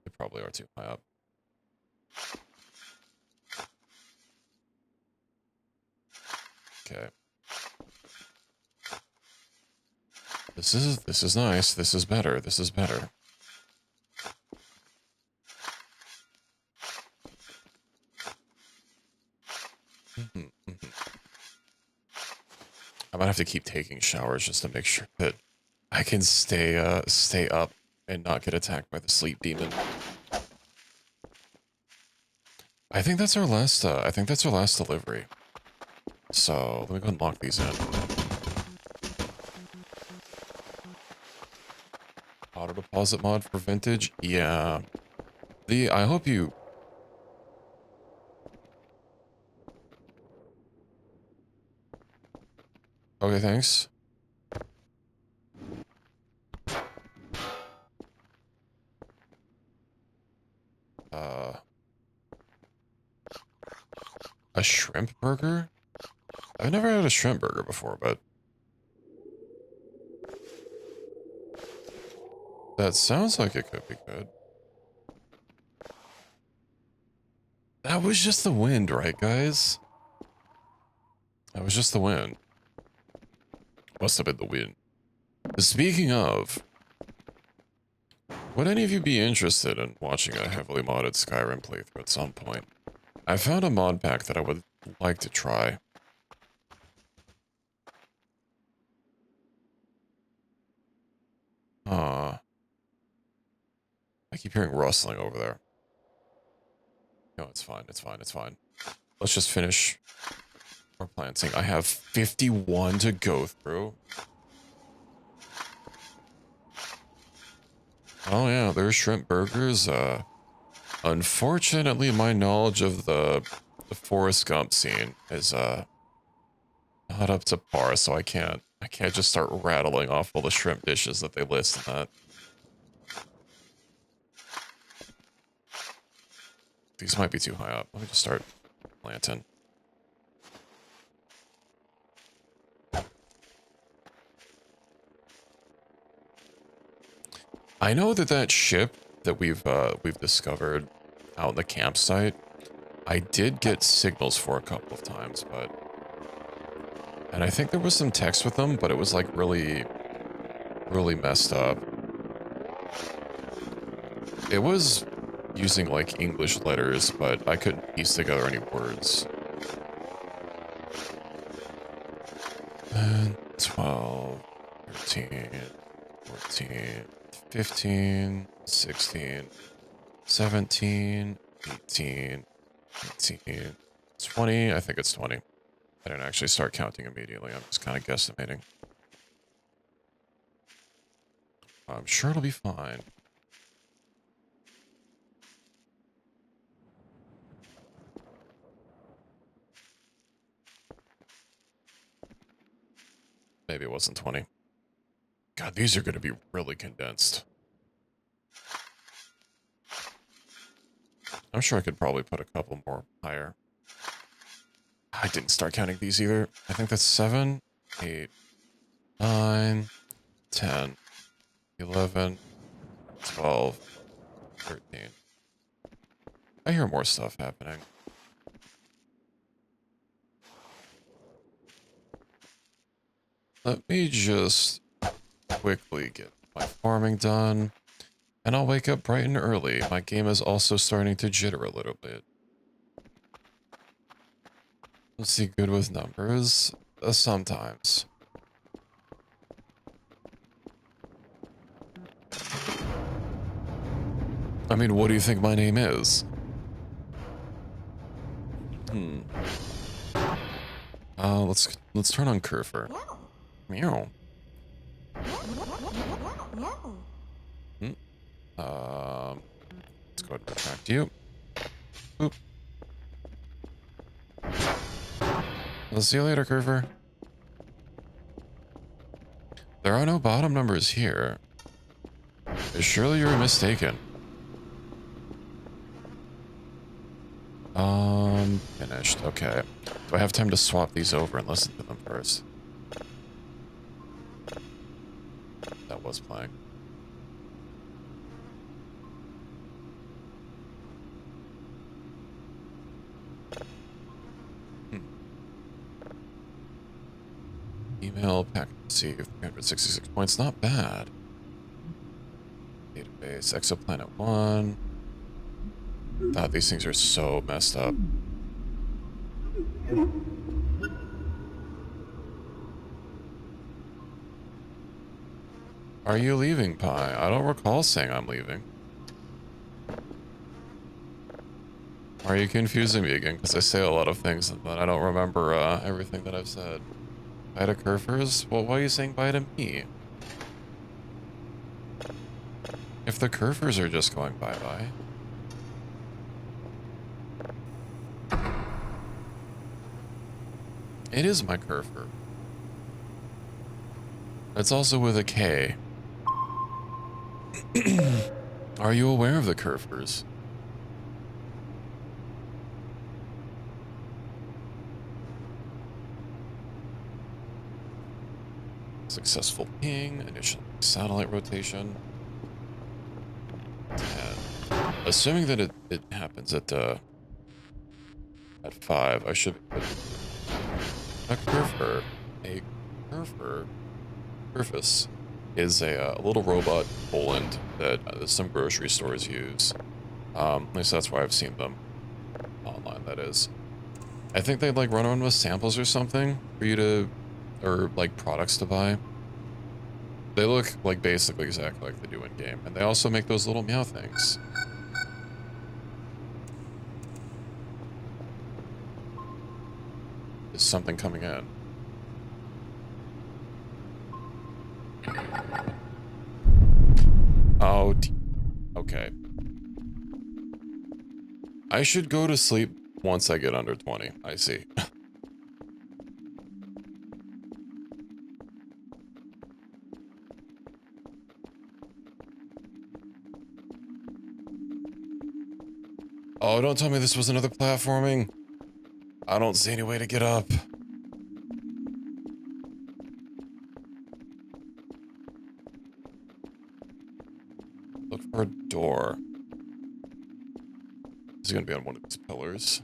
They probably are too high up. Okay. This is nice. This is better. This is better. I might have to keep taking showers just to make sure that I can stay up and not get attacked by the sleep demon. I think that's our last delivery. So let me go and lock these in. Auto deposit mod for vintage? Yeah. I hope you... Okay, thanks. A shrimp burger? I've never had a shrimp burger before, but... That sounds like it could be good. That was just the wind, right, guys? That was just the wind. Must have been the wind. Speaking of, would any of you be interested in watching a heavily modded Skyrim playthrough at some point? I found a mod pack that I would like to try. I keep hearing rustling over there. No, it's fine, it's fine, it's fine. Let's just finish our planting. I have 51 to go through. Oh yeah, there's shrimp burgers. Unfortunately, my knowledge of the Forrest Gump scene is not up to par, so I can't just start rattling off all the shrimp dishes that they list in that. These might be too high up. Let me just start planting. I know that that ship that we've discovered out in the campsite, I did get signals for a couple of times, and I think there was some text with them, but it was like really messed up. It was using like English letters, but I couldn't piece together any words. 12, 13, 14, 15, 16, 17, 18, 19, 20. I think it's 20. I didn't actually start counting immediately. I'm just kind of guesstimating. I'm sure it'll be fine. Maybe it wasn't 20. God, these are going to be really condensed. I'm sure I could probably put a couple more higher. I didn't start counting these either. I think that's 7, 8, 9, 10, 11, 12, 13. I hear more stuff happening. Let me just quickly get my farming done, and I'll wake up bright and early. My game is also starting to jitter a little bit. Let's see, good with numbers? Sometimes. I mean, what do you think my name is? Let's turn on Curfer. Meow. Let's go ahead and retract you. Boop. I'll see you later, Curver. There are no bottom numbers here. Surely you're mistaken. Finished. Okay. Do I have time to swap these over and listen to them first? That was playing. Email packet received. 366 points. Not bad. Database. Exoplanet 1. God, these things are so messed up. Are you leaving, Pi? I don't recall saying I'm leaving. Are you confusing me again? Because I say a lot of things, but I don't remember everything that I've said. Bye to Curfers? Well, why are you saying bye to me? If the Curfers are just going bye-bye. It is my Curfer. It's also with a K. Are you aware of the Curfers? Successful ping, initial satellite rotation. 10. Assuming that it happens at At 5, I should be good. A curfer. A curfer. Curfus is a little robot in Poland that some grocery stores use. At least that's why I've seen them online, that is. I think they like run around with samples or something for you to, or like products to buy. They look like basically exactly like they do in game, and they also make those little meow things. Is something coming in? Oh, okay. I should go to sleep once I get under 20. I see. Oh, don't tell me this was another platforming. I don't see any way to get up. Look for a door. Is it gonna be on one of these pillars?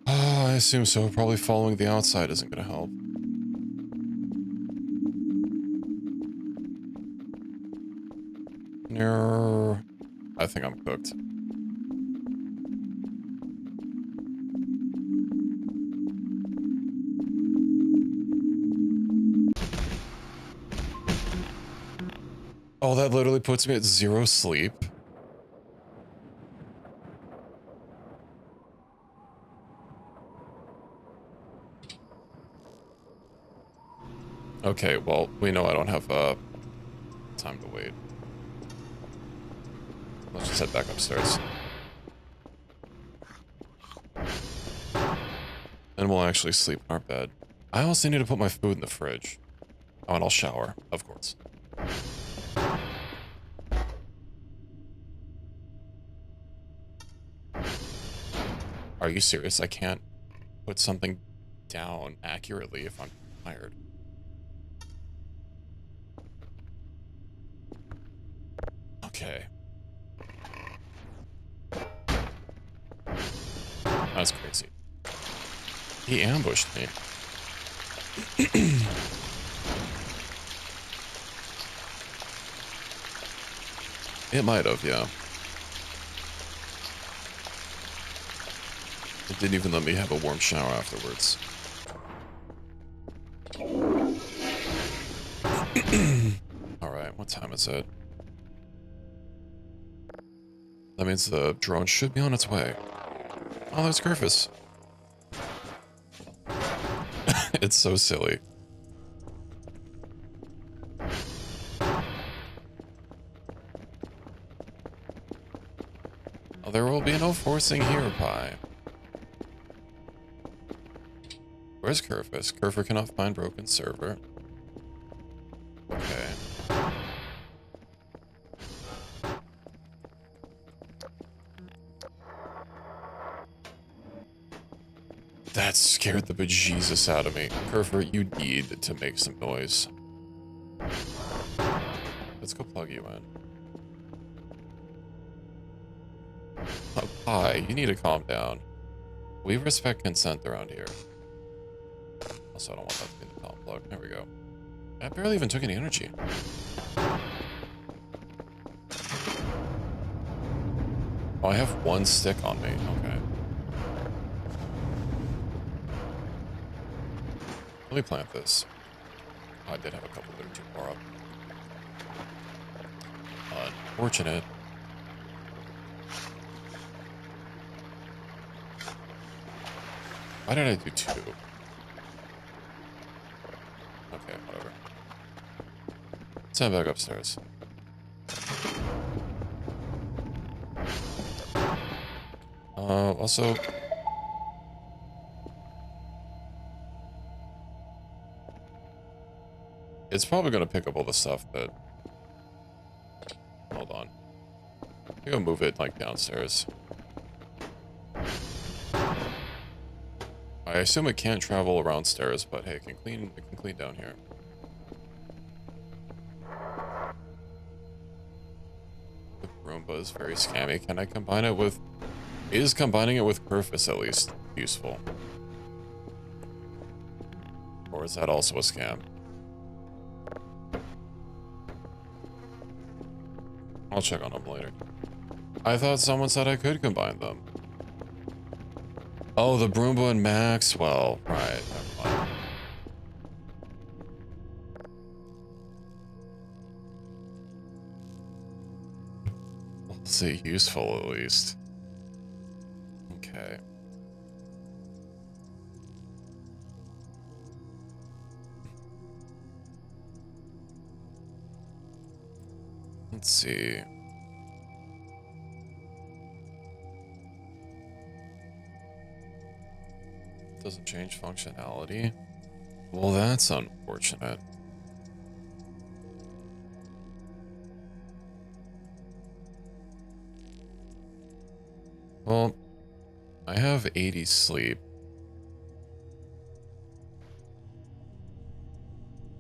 I assume so. Probably following the outside isn't gonna help. No. I think I'm cooked. Oh, that literally puts me at 0 sleep. Okay, well, we know I don't have time to wait. Let's just head back upstairs. Then we'll actually sleep in our bed. I also need to put my food in the fridge. Oh, and I'll shower, of course. Are you serious? I can't put something down accurately if I'm tired. Okay. That's crazy. He ambushed me. It might have, yeah. It didn't even let me have a warm shower afterwards. Alright, what time is it? That means the drone should be on its way. Oh, there's Griffiths. It's so silly. Oh, there will be no forcing here, Pi. Where's Kerfus? Kerfer cannot find broken server. Okay. That scared the bejesus out of me. Kerfer, you need to make some noise. Let's go plug you in. Oh, Pi, you need to calm down. We respect consent around here. Also, I don't want that to be the top plug. There we go. I barely even took any energy. Oh, I have 1 stick on me. Okay. Let me plant this. Oh, I did have a couple that are too far up. Unfortunate. Why did I do 2? Okay, whatever. Let's head back upstairs. Also... It's probably going to pick up all the stuff that... Hold on. I'm going to move it, like, downstairs. I assume it can't travel around stairs, but hey, it can clean down here. The broom was very scammy. Can I combine it with... Is combining it with Kerfus at least useful? Or is that also a scam? I'll check on them later. I thought someone said I could combine them. Oh, the Broomba and Maxwell. Right, never mind. We'll see, useful at least. Okay. Let's see. Doesn't change functionality. Well, that's unfortunate. Well, I have 80 sleep.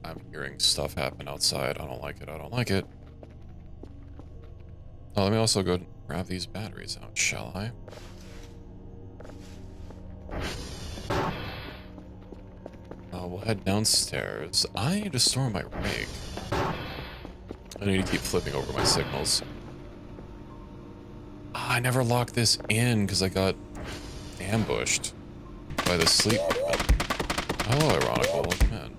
I'm hearing stuff happen outside. I don't like it. I don't like it. Oh, let me also go grab these batteries out, shall I? We'll head downstairs. I need to store my rake. I need to keep flipping over my signals. Ah, I never locked this in because I got ambushed by the sleep demon. Hello, Ironical. Welcome in.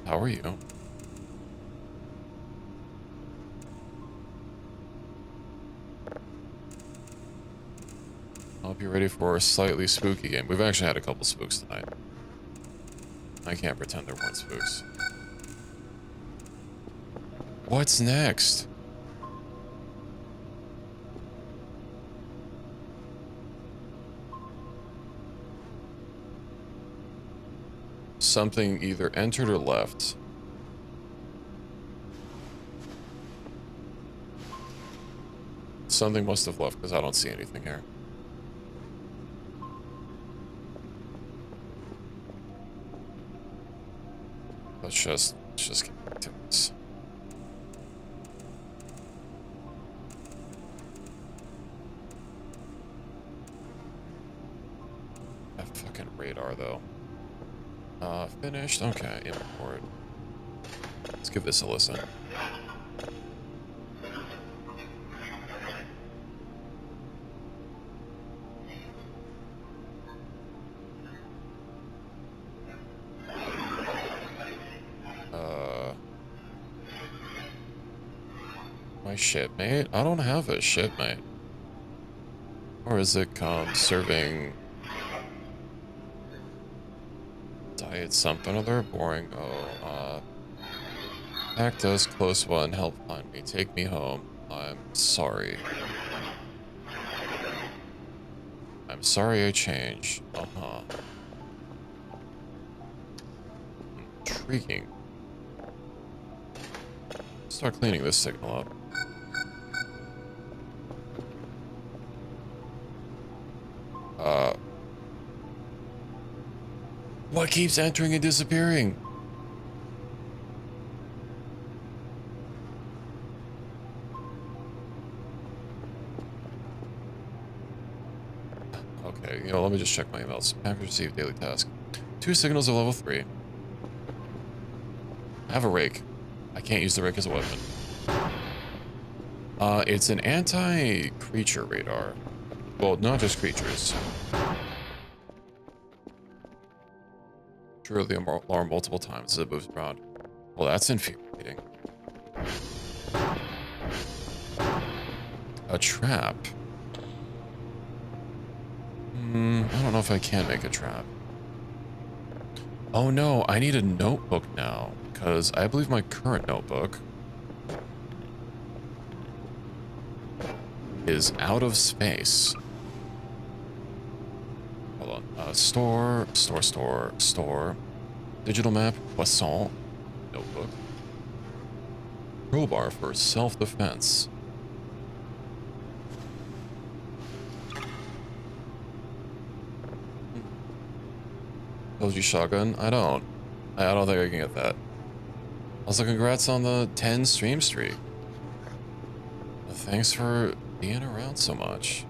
How are you? I hope you're ready for a slightly spooky game. We've actually had a couple spooks tonight. I can't pretend there weren't spooks. What's next? Something either entered or left. Something must have left because I don't see anything here. Let's just get back to this. That fucking radar though. Finished. Okay, import. Let's give this a listen. My shipmate? I don't have a shipmate. Or is it serving diet something other? Boring. Oh, Cactus, close one, help find me. Take me home. I'm sorry. I'm sorry I changed. Uh-huh. Intriguing. Start cleaning this signal up. What keeps entering and disappearing? Okay, you know, let me just check my emails. Package received daily task. 2 signals of level 3. I have a rake. I can't use the rake as a weapon. It's an anti-creature radar. Well, not just creatures. Trigger the alarm multiple times as it moves around. Well, that's infuriating. A trap. I don't know if I can make a trap. Oh no, I need a notebook now, because I believe my current notebook is out of space. Hold on. Store. Digital map, Poisson. Notebook. Crowbar for self-defense. Told you shotgun? I don't think I can get that. Also, congrats on the 10 stream streak. thanks for being around so much.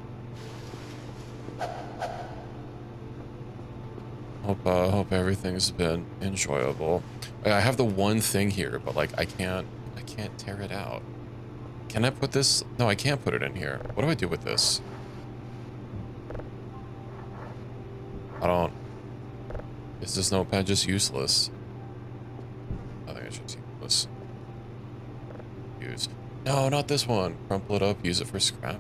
Hope everything's been enjoyable. I have the one thing here, but like I can't tear it out. Can I put this? No, I can't put it in here. What do I do with this? I don't. Is this notepad just useless? I think it's just useless. Use. No, not this one. Crumple it up, use it for scrap.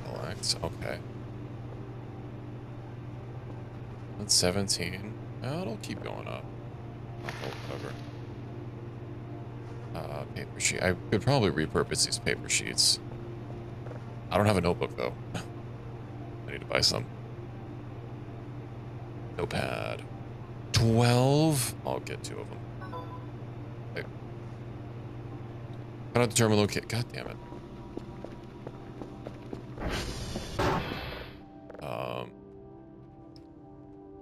Collect. Okay. That's 17. Oh, it'll keep going up. Whatever. Paper sheet. I could probably repurpose these paper sheets. I don't have a notebook though. I need to buy some. Notepad. 12? I'll get 2 of them. Okay. Find out the terminal kit. God damn it.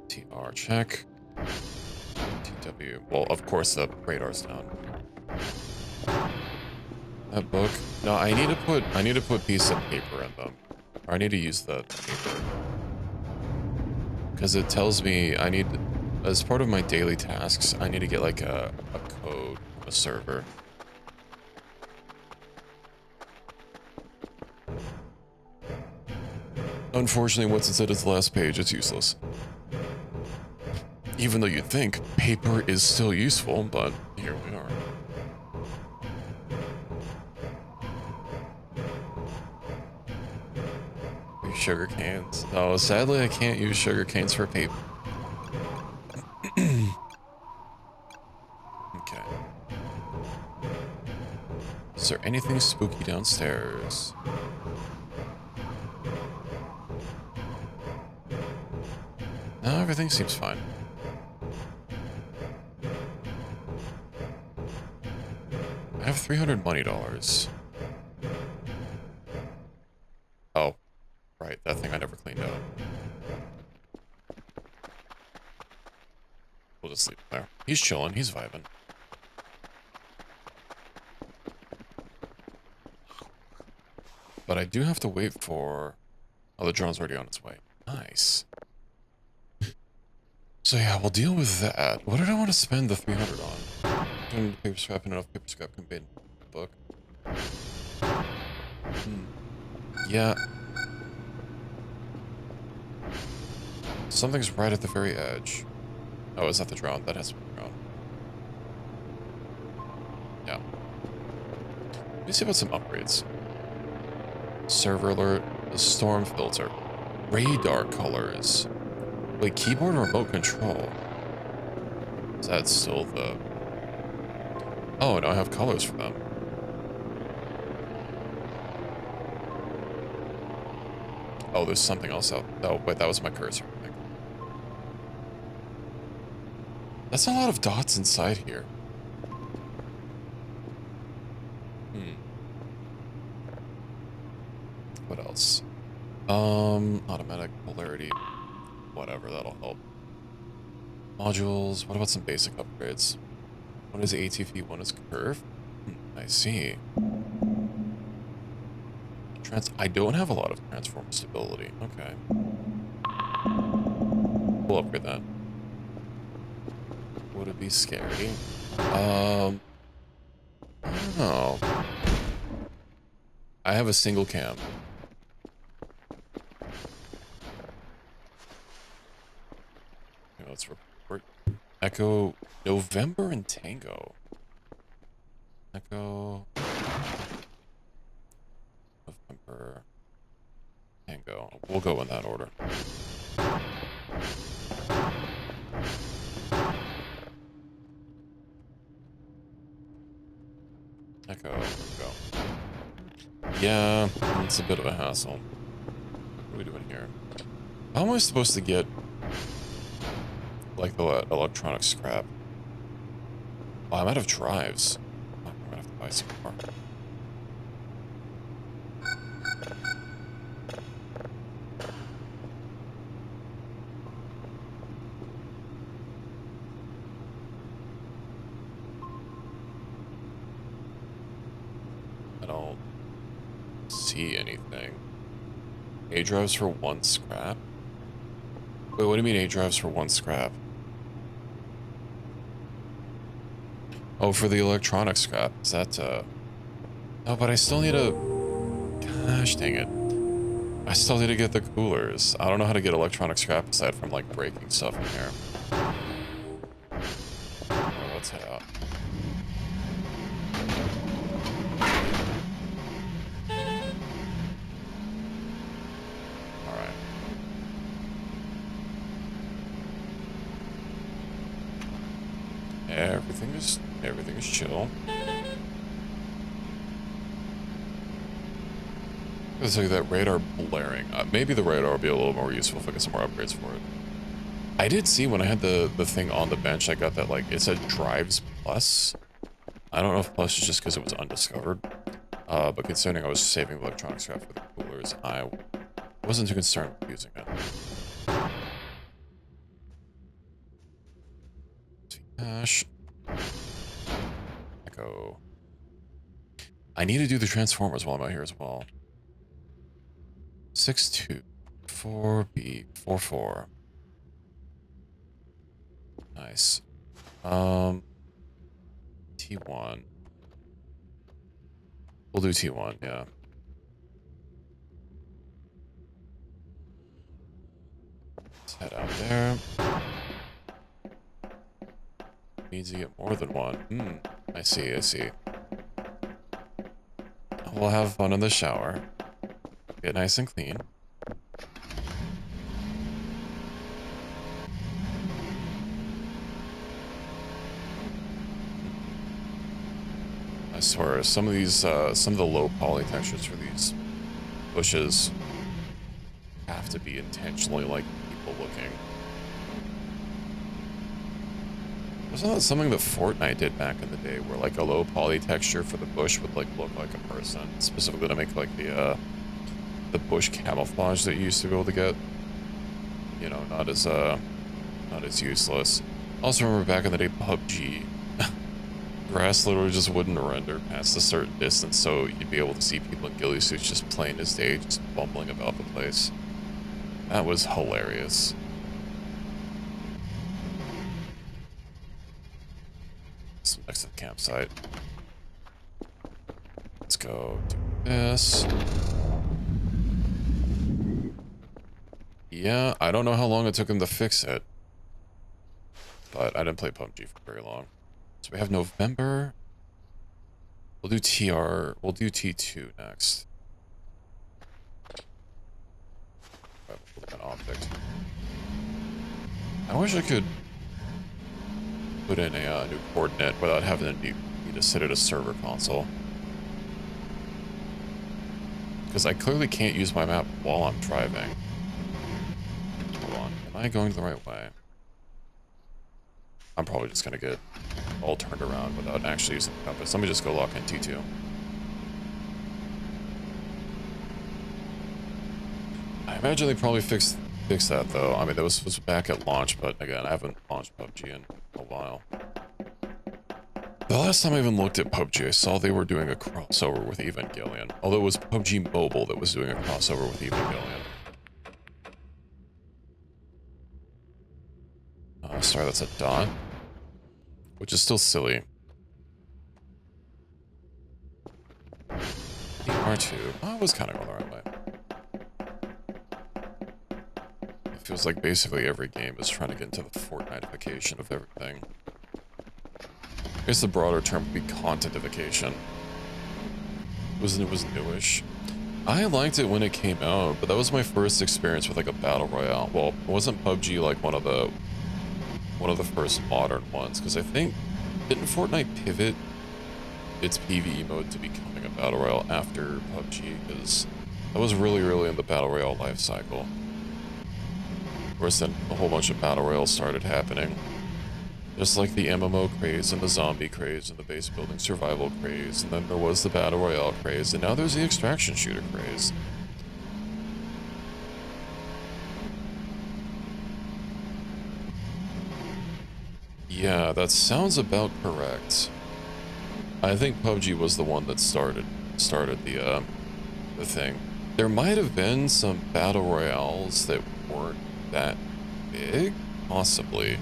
TR check. TW. Well, of course the radar's down. That book. No, I need to put piece of paper in them. Or I need to use the paper. Because it tells me I need, as part of my daily tasks, I need to get like a code from a server. Unfortunately, what's inside is the last page. It's useless. Even though you'd think paper is still useful, but here we are. Use sugar cans. No, sadly I can't use sugar canes for paper. Okay. Is there anything spooky downstairs? No, everything seems fine. I have $300 money. Oh, right, that thing I never cleaned out. We'll just leave him there. He's chilling, he's vibing. But I do have to wait for... Oh, the drone's already on its way. Nice. So yeah, we'll deal with that. What did I want to spend the 300 on? Doing paper scrap and enough paper scrap can be in the book. Yeah. Something's right at the very edge. Oh, is that the drone? That has to be the drone. Yeah. Let me see about some upgrades. Server alert, the storm filter, radar colors. Wait, keyboard and remote control. Is that still the... Oh, no, I have colors for them. Oh, there's something else out. Oh, wait, that was my cursor. That's a lot of dots inside here. What else? Automatic polarity. Whatever, that'll help. Modules. What about some basic upgrades? One is ATV, one is curve. I see. I don't have a lot of transform stability. Okay. We'll upgrade that. Would it be scary? I don't know. I have a single cam. Okay, let's report. Echo November and Tango. Echo November Tango. We'll go in that order. Echo, go. Yeah, it's a bit of a hassle. What are we doing here? How am I supposed to get, like, the electronic scrap? Oh, I'm out of drives. Oh, I'm gonna have to buy some more. see anything. A drives for 1 scrap? Wait, what do you mean A drives for 1 scrap? Oh, for the electronic scrap. Is that, No, but I still need a... Gosh, dang it. I still need to get the coolers. I don't know how to get electronic scrap aside from, like, breaking stuff in here. Alright, let's head out. Alright. Everything is chill. Let's say that radar blaring. Maybe the radar will be a little more useful if I get some more upgrades for it. I did see when I had the thing on the bench, I got that, like, it said drives plus. I don't know if plus is just because it was undiscovered. But considering I was saving electronic scrap for the coolers, I wasn't too concerned with using it. Cash. Echo. I need to do the transformers while I'm out here as well. 6-2. 4B. 4-4. Nice. T1. We'll do T1, yeah. Let's head out there. Needs to get more than one. I see. We'll have fun in the shower. Get nice and clean. I swear, some of the low poly textures for these bushes have to be intentionally, like, people looking. Wasn't that something that Fortnite did back in the day, where, like, a low poly texture for the bush would, like, look like a person, specifically to make, like, the bush camouflage that you used to be able to get? You know, not as useless. Also remember back in the day, PUBG. Grass literally just wouldn't render past a certain distance, so you'd be able to see people in ghillie suits just plain as day, just bumbling about the place. That was hilarious. So next to the campsite. Let's go do this. Yeah, I don't know how long it took them to fix it, but I didn't play PUBG for very long. So we have November. We'll do TR. We'll do T2 next. An object. I wish I could put in a new coordinate without having to need to sit at a server console. Because I clearly can't use my map while I'm driving. Hold on. Am I going the right way? I'm probably just going to get all turned around without actually using the compass. Let me just go lock in T2. I imagine they probably fixed that, though. I mean, that was back at launch, but again, I haven't launched PUBG in a while. The last time I even looked at PUBG, I saw they were doing a crossover with Evangelion. Although it was PUBG Mobile that was doing a crossover with Evangelion. Sorry, that's a dot. Which is still silly. R2. Oh, I was kind of going the right way. It feels like basically every game is trying to get into the Fortnite-ification of everything. I guess the broader term would be contentification. It was newish. I liked it when it came out, but that was my first experience with, like, a battle royale. Well, wasn't PUBG like one of the first modern ones? Because I think, didn't Fortnite pivot its PvE mode to becoming a battle royale after PUBG? Because that was really early in the battle royale life cycle. Of course, then a whole bunch of battle royales started happening. Just like the MMO craze and the zombie craze and the base building survival craze, and then there was the battle royale craze, and now there's the extraction shooter craze. Yeah, that sounds about correct. I think PUBG was the one that started the thing. There might have been some battle royales that weren't that big, possibly.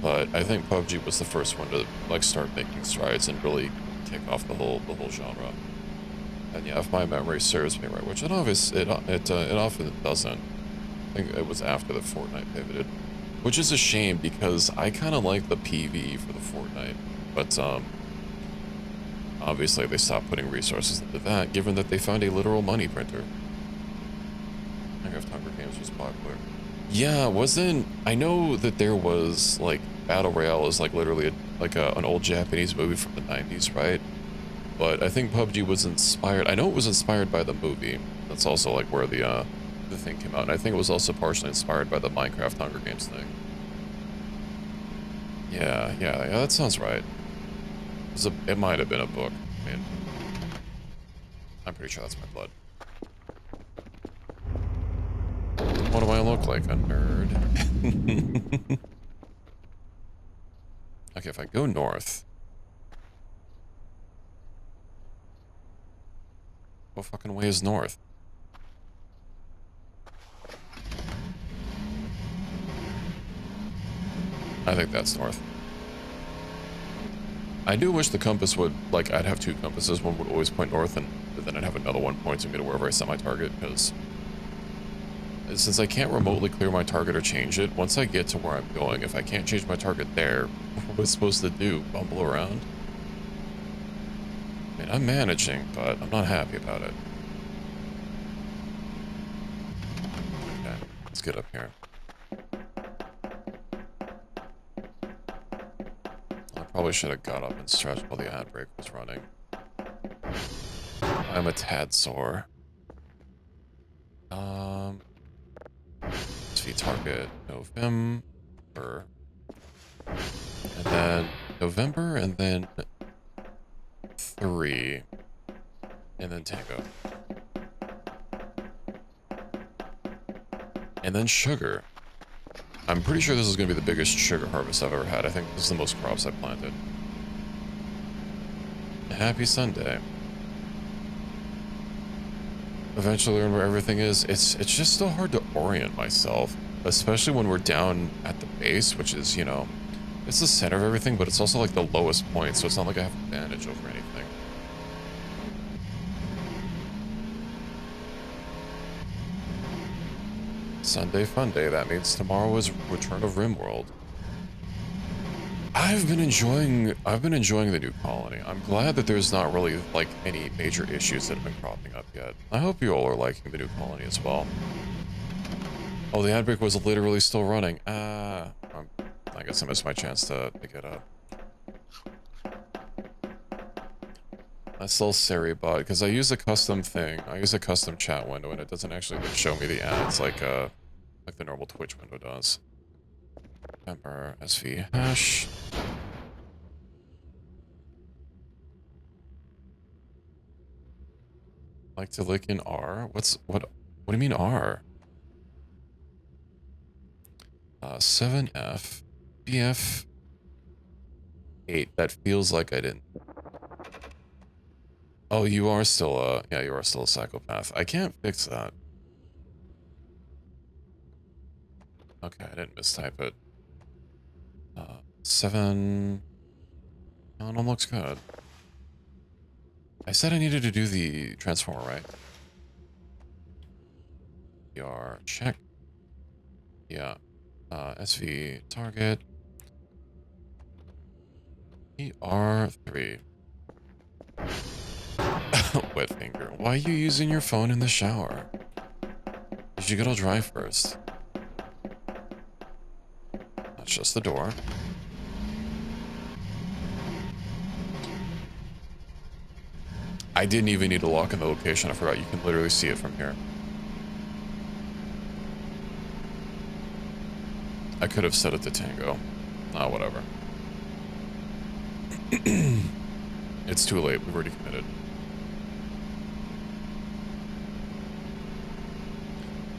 But I think PUBG was the first one to like start making strides and really kick off the whole genre. And yeah, if my memory serves me right, which it often doesn't. I think it was after the Fortnite pivoted, which is a shame because I kind of like the PvE for the Fortnite, but obviously they stopped putting resources into that, given that they found a literal money printer. Minecraft Hunger Games was popular. Yeah, I know that there was like Battle Royale is like literally an old Japanese movie from the 90s, right? But I think PUBG was inspired. I know it was inspired by the movie. That's also like where the thing came out. And I think it was also partially inspired by the Minecraft Hunger Games thing. Yeah, that sounds right. It might have been a book. I mean, I'm pretty sure that's my blood. What do I look like? A nerd? Okay, if I go north. What fucking way is north? I think that's north. I do wish the compass would, like, I'd have two compasses. One would always point north, and then I'd have another one pointing me to wherever I set my target, because since I can't remotely clear my target or change it, once I get to where I'm going, if I can't change my target there, what am I supposed to do? Bumble around? I mean, I'm managing, but I'm not happy about it. Okay, let's get up here. I probably should have got up and stretched while the ad break was running. I'm a tad sore. SV target November. And then November, and then 3. And then Tango. And then sugar. I'm pretty sure this is going to be the biggest sugar harvest I've ever had. I think this is the most crops I've planted. Happy Sunday. Eventually learn where everything is. It's just so hard to orient myself, especially when we're down at the base, which is, you know, it's the center of everything, but it's also like the lowest point, so it's not like I have advantage over anything. Sunday fun day. That means tomorrow is Return of RimWorld. I've been enjoying the new colony. I'm glad that there's not really like any major issues that have been cropping up yet. I hope you all are liking the new colony as well. Oh, the ad break was literally still running. I guess I missed my chance to pick it up. I still Siri bot because I use a custom thing. I use a custom chat window and it doesn't actually show me the ads like the normal Twitch window does. Remember SV hash. Like to lick in R? What do you mean R? 7F BF 8. That feels like I didn't. Oh, you are still a psychopath. I can't fix that. Okay, I didn't mistype it. 7. No, it looks good. I said I needed to do the transformer, right? PR check. Yeah. SV target. ER3. Wet finger. Why are you using your phone in the shower? You should get all dry first. That's just the door. I didn't even need to lock in the location. I forgot you can literally see it from here. I could have set it to Tango. Ah, whatever. It's too late. We've already committed.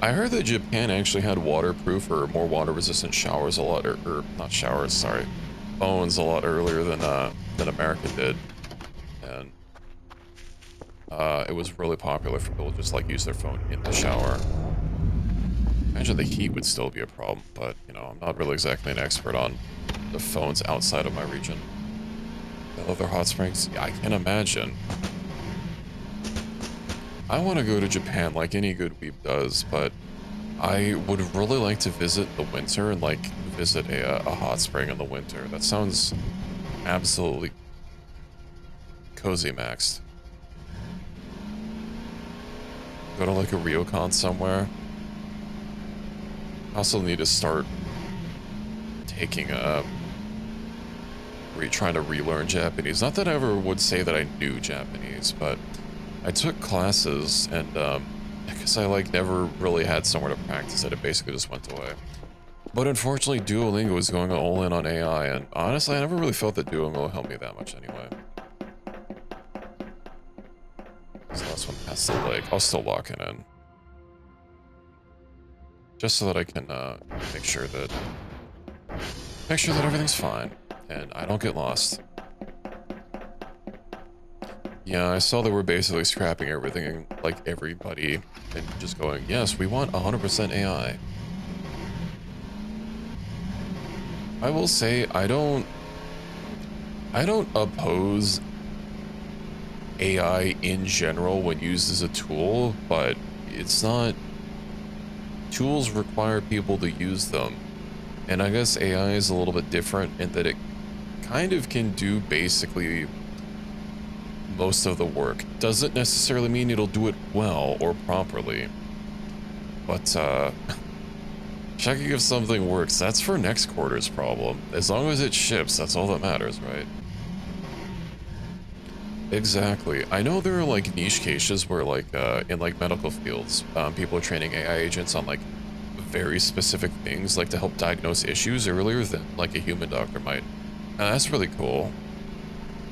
I heard that Japan actually had waterproof or more water-resistant showers a lot, or not showers, sorry, phones a lot earlier than America did, and it was really popular for people to just like use their phone in the shower. Imagine the heat would still be a problem, but you know, I'm not really exactly an expert on the phones outside of my region. I love their hot springs. Yeah, I can imagine. I want to go to Japan like any good weeb does, but I would really like to visit the winter and like visit a hot spring in the winter. That sounds absolutely cozy maxed. Go to like a ryokan somewhere. I also need to start taking trying to relearn Japanese. Not that I ever would say that I knew Japanese, but I took classes and because I like never really had somewhere to practice it basically just went away. But unfortunately, Duolingo is going all in on AI, and honestly, I never really felt that Duolingo helped me that much anyway. So last one past the lake. I'll still lock it in. Just so that I can make sure that everything's fine and I don't get lost. Yeah, I saw they were basically scrapping everything, like everybody, and just going, yes, we want 100% AI. I will say, I don't oppose AI in general when used as a tool, but it's not, tools require people to use them. And I guess AI is a little bit different in that it kind of can do basically most of the work. Doesn't necessarily mean it'll do it well or properly. But, checking if something works, that's for next quarter's problem. As long as it ships, that's all that matters, right? Exactly. I know there are, like, niche cases where, like, in, like, medical fields, people are training AI agents on, like, very specific things, like to help diagnose issues earlier than, like, a human doctor might. And that's really cool.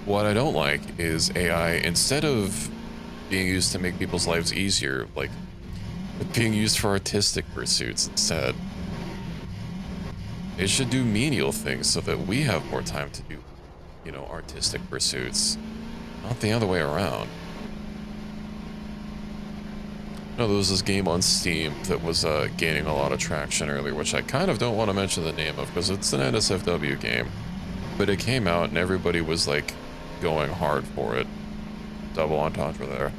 What I don't like is AI, instead of being used to make people's lives easier, like, being used for artistic pursuits instead. It should do menial things so that we have more time to do, you know, artistic pursuits, not the other way around. No, there was this game on Steam that was gaining a lot of traction earlier, which I kind of don't want to mention the name of because it's an NSFW game. But it came out and everybody was like going hard for it. Double entendre there.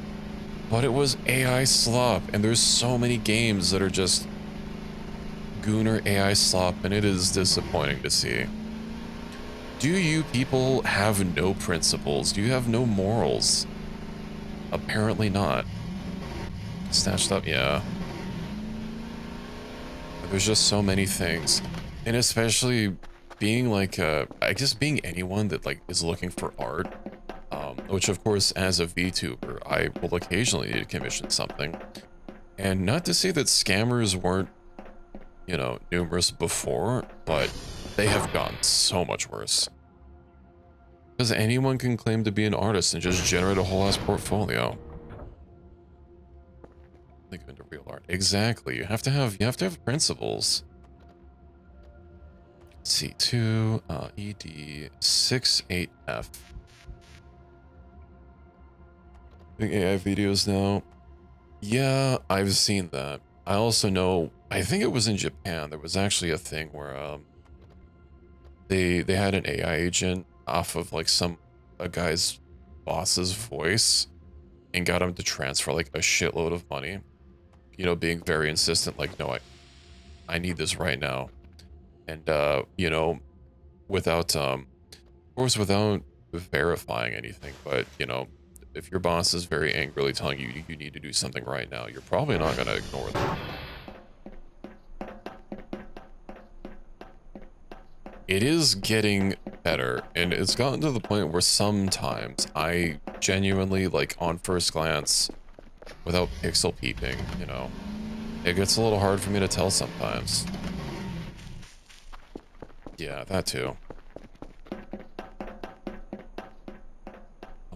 But it was AI slop, and there's so many games that are just Gooner AI slop, and it is disappointing to see. Do you people have no principles? Do you have no morals? Apparently not. Snatched up, yeah. There's just so many things. And especially being like, I guess being anyone that like is looking for art, which of course as a VTuber, I will occasionally need to commission something. And not to say that scammers weren't, you know, numerous before, but they have gotten so much worse. Because anyone can claim to be an artist and just generate a whole ass portfolio. Think of into real art. Exactly. You have to have principles. C2 ED 68F. AI videos now. Yeah, I've seen that. I also know, I think it was in Japan, there was actually a thing where they had an AI agent off of like a guy's boss's voice and got him to transfer like a shitload of money. You know, being very insistent, like, no, I need this right now. And you know, without of course without verifying anything, but you know, if your boss is very angrily telling you you need to do something right now, you're probably not going to ignore them. It is getting better, and it's gotten to the point where sometimes I genuinely, like, on first glance, without pixel peeping, you know, it gets a little hard for me to tell sometimes. Yeah, that too.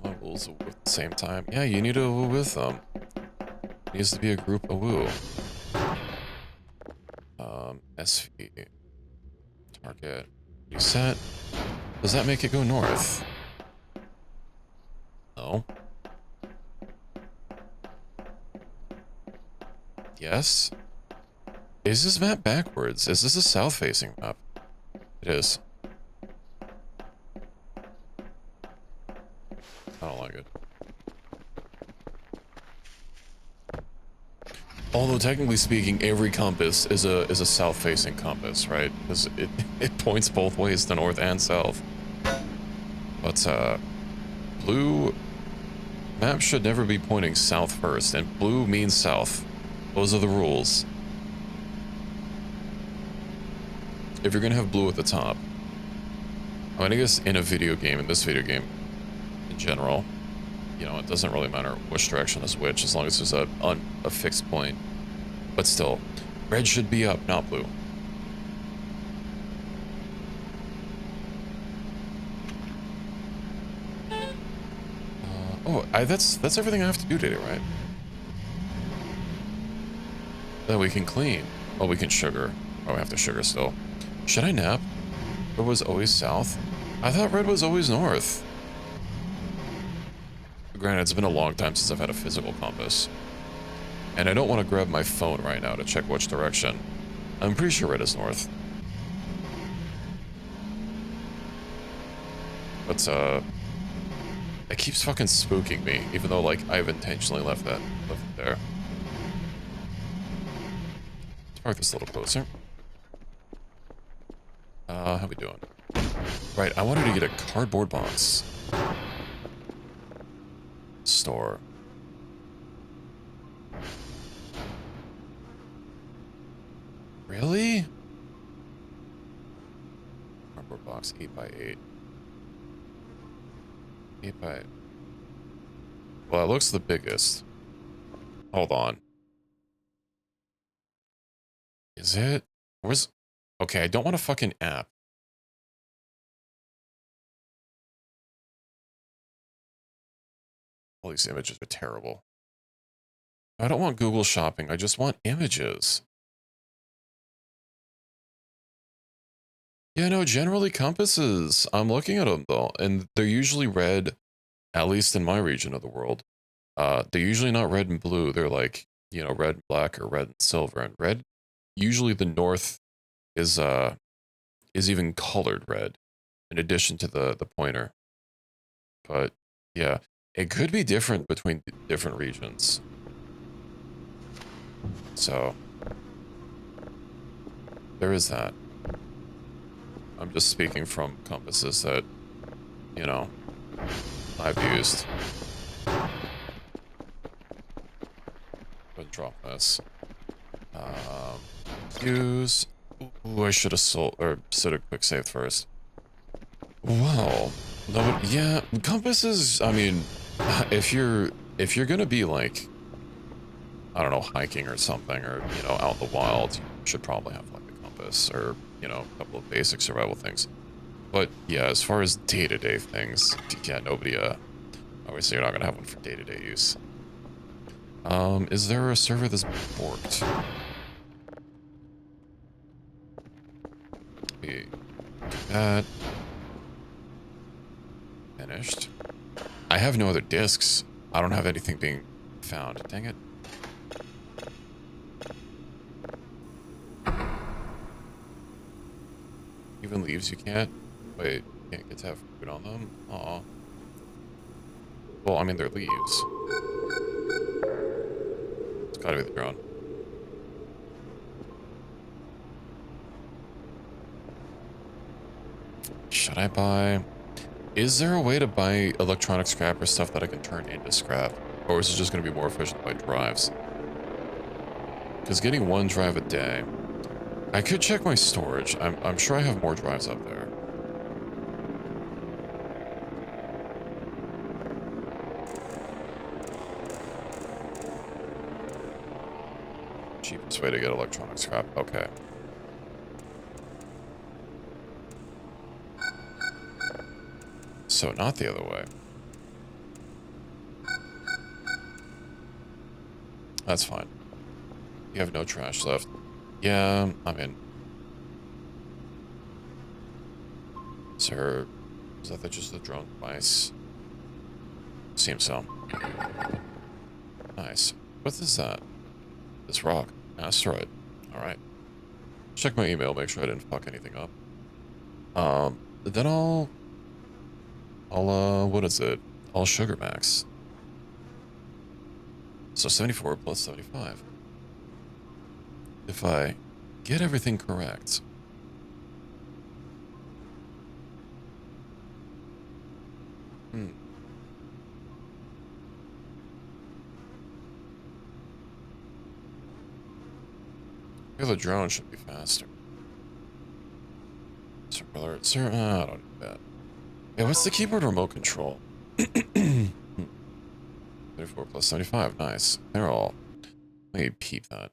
All rules at the same time. Yeah, you need to woo with them. It needs to be a group of woo. SV. Target. Reset. Does that make it go north? No. Yes? Is this map backwards? Is this a south-facing map? It is. I don't like it. Although technically speaking, every compass is a south-facing compass, right? Because it points both ways, to north and south. But blue maps should never be pointing south first, and blue means south. Those are the rules. If you're gonna have blue at the top, I mean, I guess in a video game, in this video game, in general, you know, it doesn't really matter which direction is which, as long as there's a fixed point. But still, red should be up, not blue. That's everything I have to do today, right? That we can clean. Oh, we can sugar. Oh, we have to sugar still. Should I nap? Red was always south? I thought red was always north. Granted, it's been a long time since I've had a physical compass. And I don't want to grab my phone right now to check which direction. I'm pretty sure red is north. But, it keeps fucking spooking me, even though, like, I've intentionally left it there. Let's park this a little closer. How we doing? Right, I wanted to get a cardboard box. Store. Really? Cardboard box, 8x8. 8x8. Well, it looks the biggest. Hold on. Is it? Where's... Okay, I don't want a fucking app. All these images are terrible. I don't want Google Shopping, I just want images. Yeah, no, generally compasses. I'm looking at them, though, and they're usually red, at least in my region of the world. They're usually not red and blue. They're like, you know, red and black or red and silver. And red, usually the north is even colored red, in addition to the pointer. But, yeah, it could be different between different regions. So, there is that. I'm just speaking from compasses that, you know, I've used. But drop this. Use. Ooh, I should have sold or set a quick save first. Well, no, yeah, compasses. I mean, if you're gonna be like, I don't know, hiking or something, or you know, out in the wild, you should probably have like a compass or you know, a couple of basic survival things. But yeah, as far as day-to-day things, yeah, nobody. Obviously, you're not gonna have one for day-to-day use. Is there a server that's borked? We do that. Finished. I have no other discs. I don't have anything being found. Dang it. Even leaves you can't? Wait, you can't get to have food on them? Aw. Well, I mean, they're leaves. It's gotta be the drone. Should I buy... Is there a way to buy electronic scrap or stuff that I can turn into scrap? Or is it just gonna be more efficient to buy drives? Because getting one drive a day... I could check my storage. I'm sure I have more drives up there. Cheapest way to get electronic scrap. Okay. So not the other way. That's fine. You have no trash left. Yeah, I'm in. Sir, is that just the drone device? Seems so. Nice. What is that? This rock. Asteroid. Alright. Check my email, make sure I didn't fuck anything up. Then what is it? I'll sugar max. So 74 plus 75. If I get everything correct. The drone should be faster. Alert, sir. I don't need that. Yeah, what's the keyboard remote control? 34 plus 75. Nice. They're all. Let me peep that.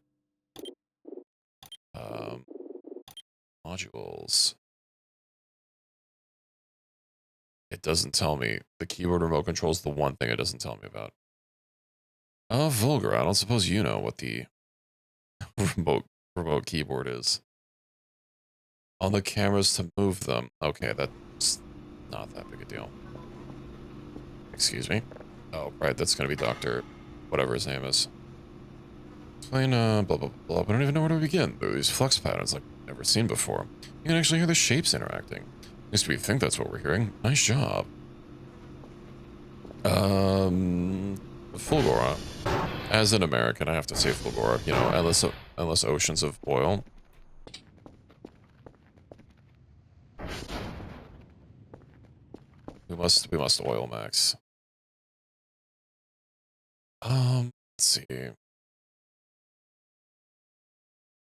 Modules. It doesn't tell me. The keyboard remote control is the one thing it doesn't tell me about. Oh, vulgar. I don't suppose you know what the remote keyboard is. On the cameras to move them. Okay, that's not that big a deal. Excuse me. Oh, right, that's gonna be Dr. whatever his name is. Explain, blah, blah, blah, blah. I don't even know where to begin. There are these flux patterns like I've never seen before. You can actually hear the shapes interacting. At least we think that's what we're hearing. Nice job. Fulgora. As an American, I have to say Fulgora. You know, endless oceans of oil. We must oil max. Let's see.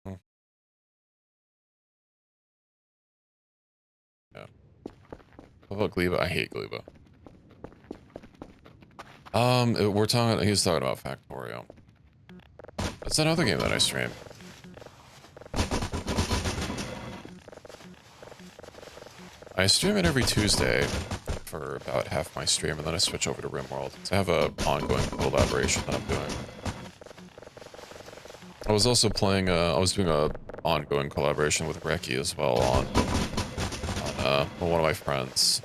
Hmm, yeah. What about Gleba? I hate Gleba. He's talking about Factorio. That's another game that I stream. I stream it every Tuesday for about half my stream, and then I switch over to RimWorld to have a ongoing collaboration that I'm doing. I was also playing, I was doing a ongoing collaboration with Reki as well on one of my friends.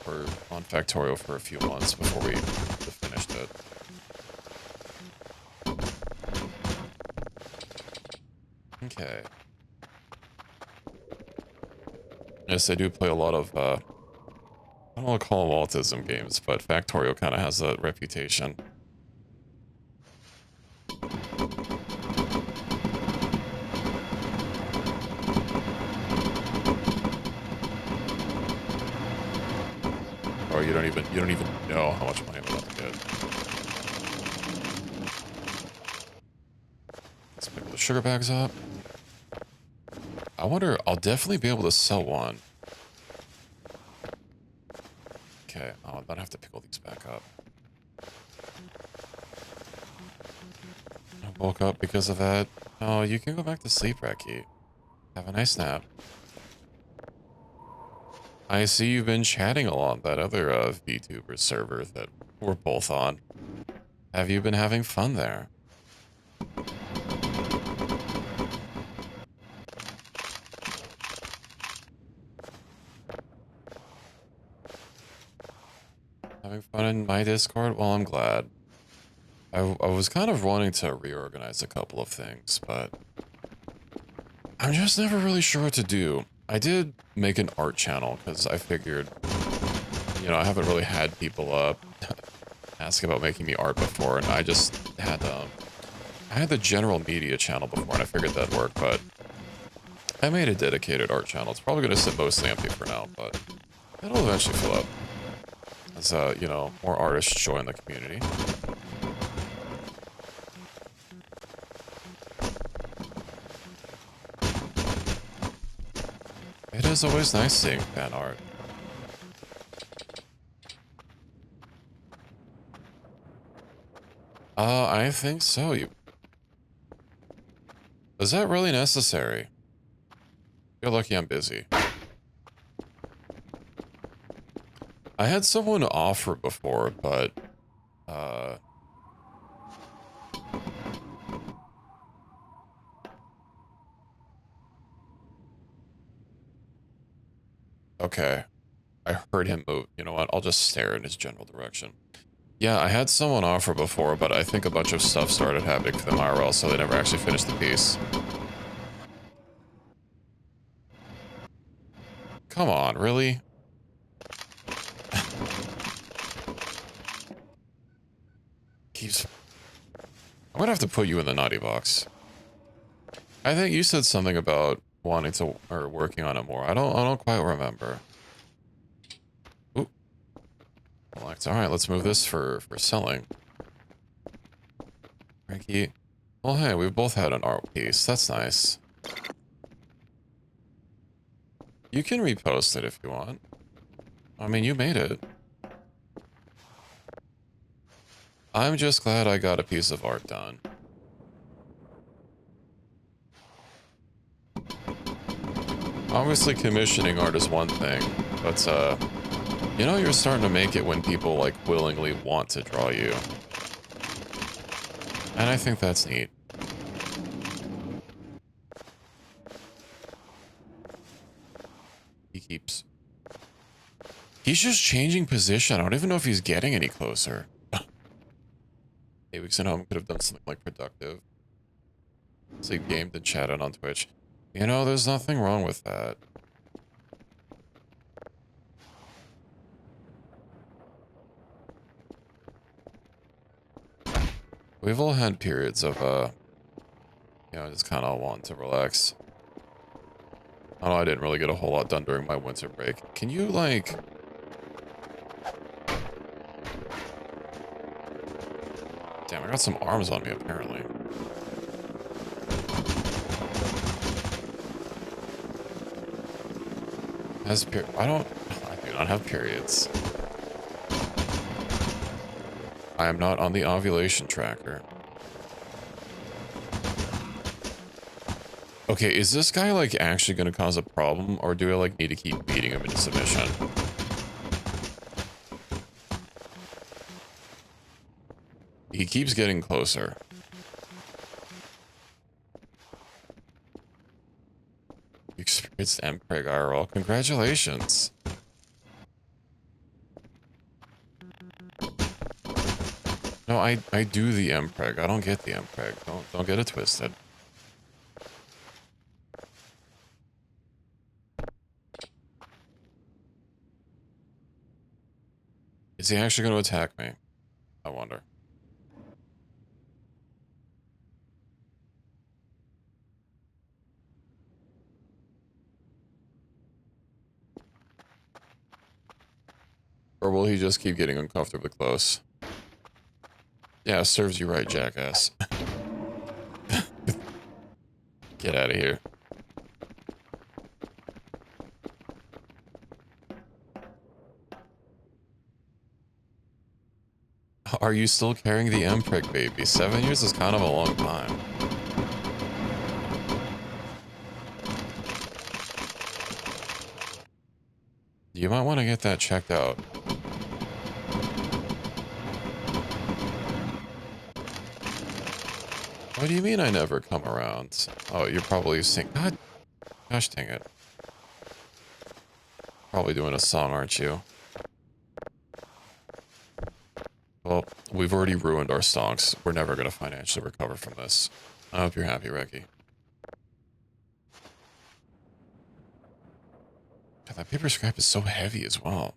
We're on Factorio for a few months before we finished it. Okay. Yes, I do play a lot of, I don't want to call them autism games, but Factorio kind of has that reputation. Or you don't even know how much money I'm about to get. Let's pick the sugar bags up. I wonder, I'll definitely be able to sell one. Okay, oh, then I have to pick all these back up. I woke up because of that. Oh, you can go back to sleep, Reki. Have a nice nap. I see you've been chatting a lot on that other VTuber server that we're both on. Have you been having fun there? Having fun in my Discord? Well, I'm glad. I was kind of wanting to reorganize a couple of things, but I'm just never really sure what to do. I did make an art channel because I figured, you know, I haven't really had people ask about making me art before, and I just had I had the general media channel before, and I figured that'd work, but I made a dedicated art channel. It's probably gonna sit mostly empty for now, but it'll eventually fill up as you know, more artists join the community. It is always nice seeing fan art. I think so. Is that really necessary? You're lucky I'm busy. I had someone offer before, but, okay. I heard him move. You know what? I'll just stare in his general direction. Yeah, I had someone offer before, but I think a bunch of stuff started happening for them IRL, so they never actually finished the piece. Come on, really? Keeps... I'm gonna have to put you in the naughty box. I think you said something about wanting to, or working on it more. I don't quite remember. Ooh, select. All right, let's move this for selling. Frankie. Well, hey, we've both had an art piece. That's nice. You can repost it if you want. I mean, you made it. I'm just glad I got a piece of art done. Obviously, commissioning art is one thing, but, you know, you're starting to make it when people, like, willingly want to draw you. And I think that's neat. He keeps... He's just changing position. I don't even know if he's getting any closer. 8 weeks at home could have done something, like, productive. Sleep gamed and chatted on Twitch. You know, there's nothing wrong with that. We've all had periods of, you know, just kind of want to relax. I know I didn't really get a whole lot done during my winter break. Can you, like... Damn, I got some arms on me, apparently. I do not have periods. I am not on the ovulation tracker. Okay, is this guy, like, actually gonna cause a problem, or do I, like, need to keep beating him into submission? He keeps getting closer. You experienced MPreg IRL. Congratulations. No, I do the MPreg. I don't get the MPreg. Don't get it twisted. Is he actually going to attack me? I wonder. Or will he just keep getting uncomfortably close? Yeah, serves you right, jackass. Get out of here. Are you still carrying the MPreg, baby? 7 years is kind of a long time. You might want to get that checked out. What do you mean I never come around? Oh, you're probably singing. God, gosh dang it. Probably doing a song, aren't you? Well, we've already ruined our stonks. We're never going to financially recover from this. I hope you're happy, Reggie. God, that paper scrap is so heavy as well.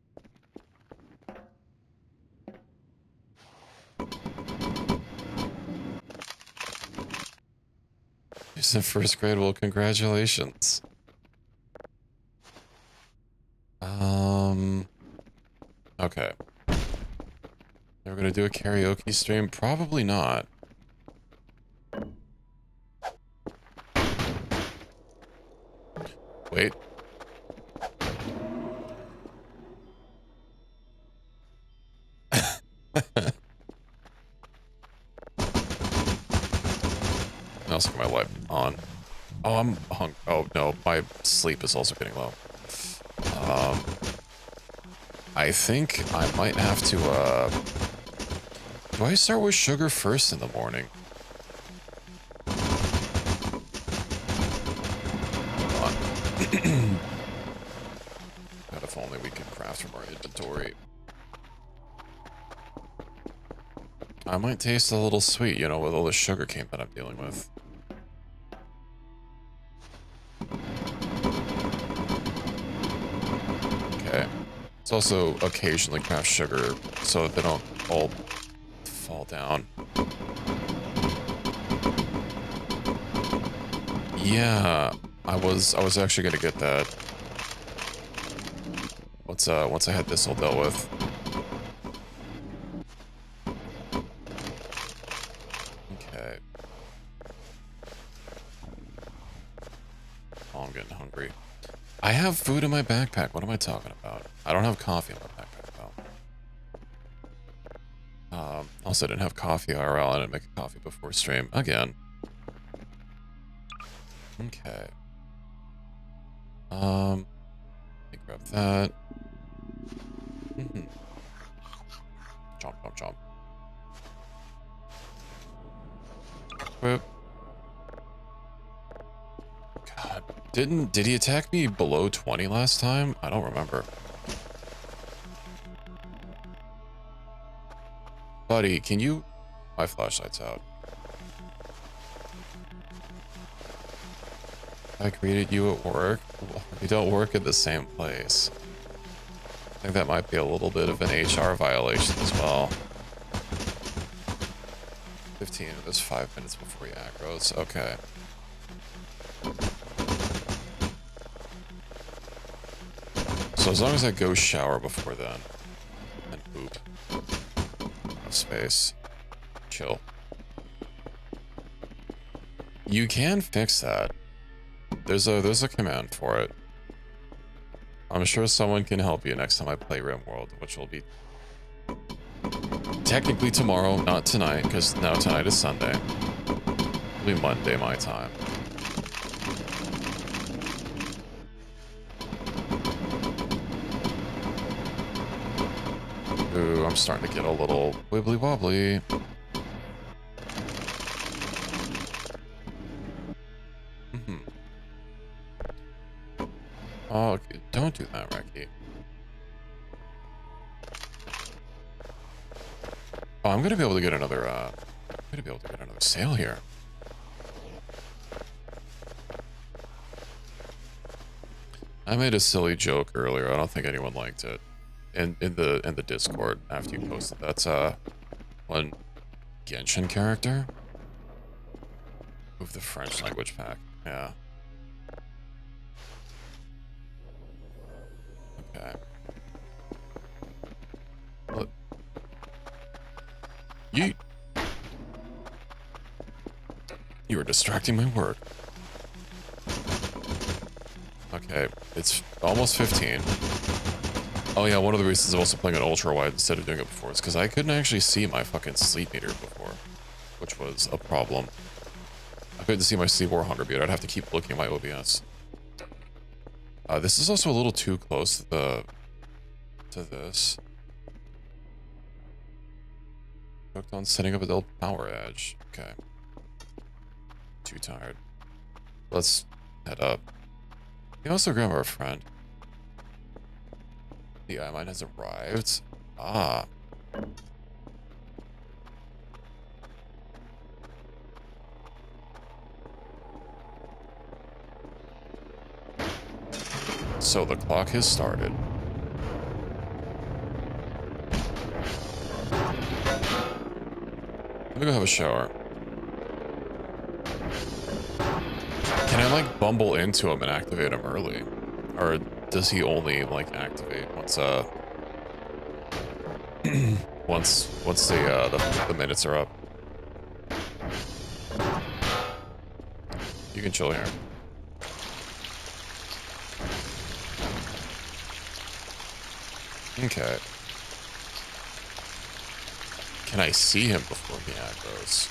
He's in first grade. Well, congratulations. Okay. We're gonna do a karaoke stream? Probably not. Wait. I'll get my light on. Oh, I'm hung. Oh, no. My sleep is also getting low. I think I might have to, do I start with sugar first in the morning? Hold on. God, if only we could craft from our inventory. I might taste a little sweet, you know, with all the sugar cane that I'm dealing with. Okay. It's also occasionally craft sugar so they don't all fall down. Yeah, I was actually gonna get that once I had this all dealt with. Okay. Oh, I'm getting hungry. I have food in my backpack. What am I talking about? I don't have coffee in my backpack though. Also I didn't have coffee IRL. I didn't make a coffee before stream again. Okay. Let me grab that. Chomp, chomp, chomp. Whip. God, did he attack me below 20 last time? I don't remember. Buddy, can you... My flashlight's out. I greeted you at work. We don't work at the same place. I think that might be a little bit of an HR violation as well. 15 of this 5 minutes before he aggros. Okay. So as long as I go shower before then. And poop. No space. Chill. You can fix that. There's a command for it. I'm sure someone can help you next time I play RimWorld, which will be technically tomorrow, not tonight, because now tonight is Sunday. It'll be Monday my time. Ooh, I'm starting to get a little wibbly wobbly. Oh, don't do that, Reki. Oh, I'm gonna be able to get another, sale here. I made a silly joke earlier. I don't think anyone liked it. In the Discord after you posted. That's one Genshin character with the French language pack. Yeah. Okay. What? You are distracting my work. Okay, it's almost 15. Oh yeah, one of the reasons I'm also playing an ultra wide instead of doing it before is because I couldn't actually see my fucking sleep meter before, which was a problem. I couldn't see my sleep or hunger meter. I'd have to keep looking at my OBS. This is also a little too close to this. Hooked on setting up a double power edge. Okay. Too tired. Let's head up. You also grab our friend. The mine has arrived. Ah. So the clock has started. Let me go have a shower. Can I, like, bumble into him and activate him early? Or does he only, like, activate once, once the minutes are up? You can chill here. Okay. Can I see him before he aggros?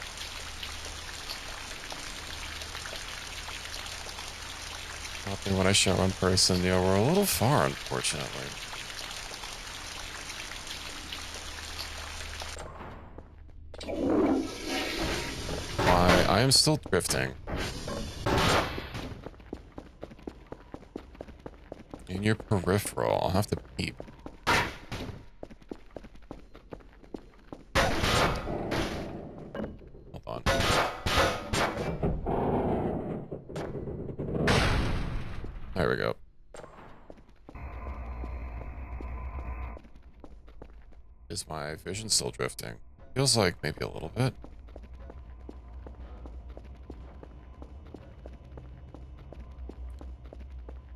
When I shower in person, yeah, we're a little far, unfortunately. I am still drifting. In your peripheral, I'll have to peep. There we go. Is my vision still drifting? Feels like maybe a little bit.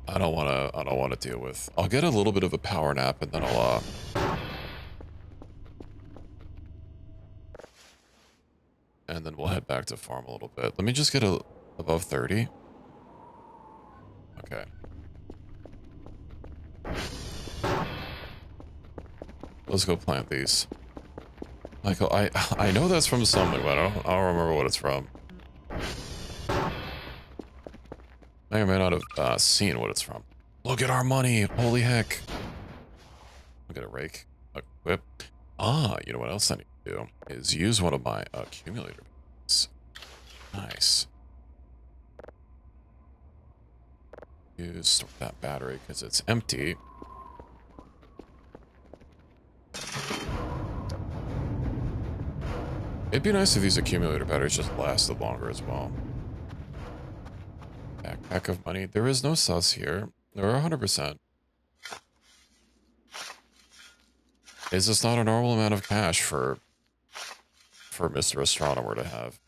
I don't wanna deal with. I'll get a little bit of a power nap and then we'll head back to farm a little bit. Let me just get above 30. Okay. Let's go plant these. Michael, I know that's from something, but I don't remember what it's from. May or may not have seen what it's from. Look at our money! Holy heck! Look at a rake. Equip. Ah, you know what else I need to do? Is use one of my accumulator batteries. Nice. Use that battery because it's empty. It'd be nice if these accumulator batteries just lasted longer as well. Backpack of money. There is no sus here. There are 100%. Is this not a normal amount of cash for Mr. Astronomer to have?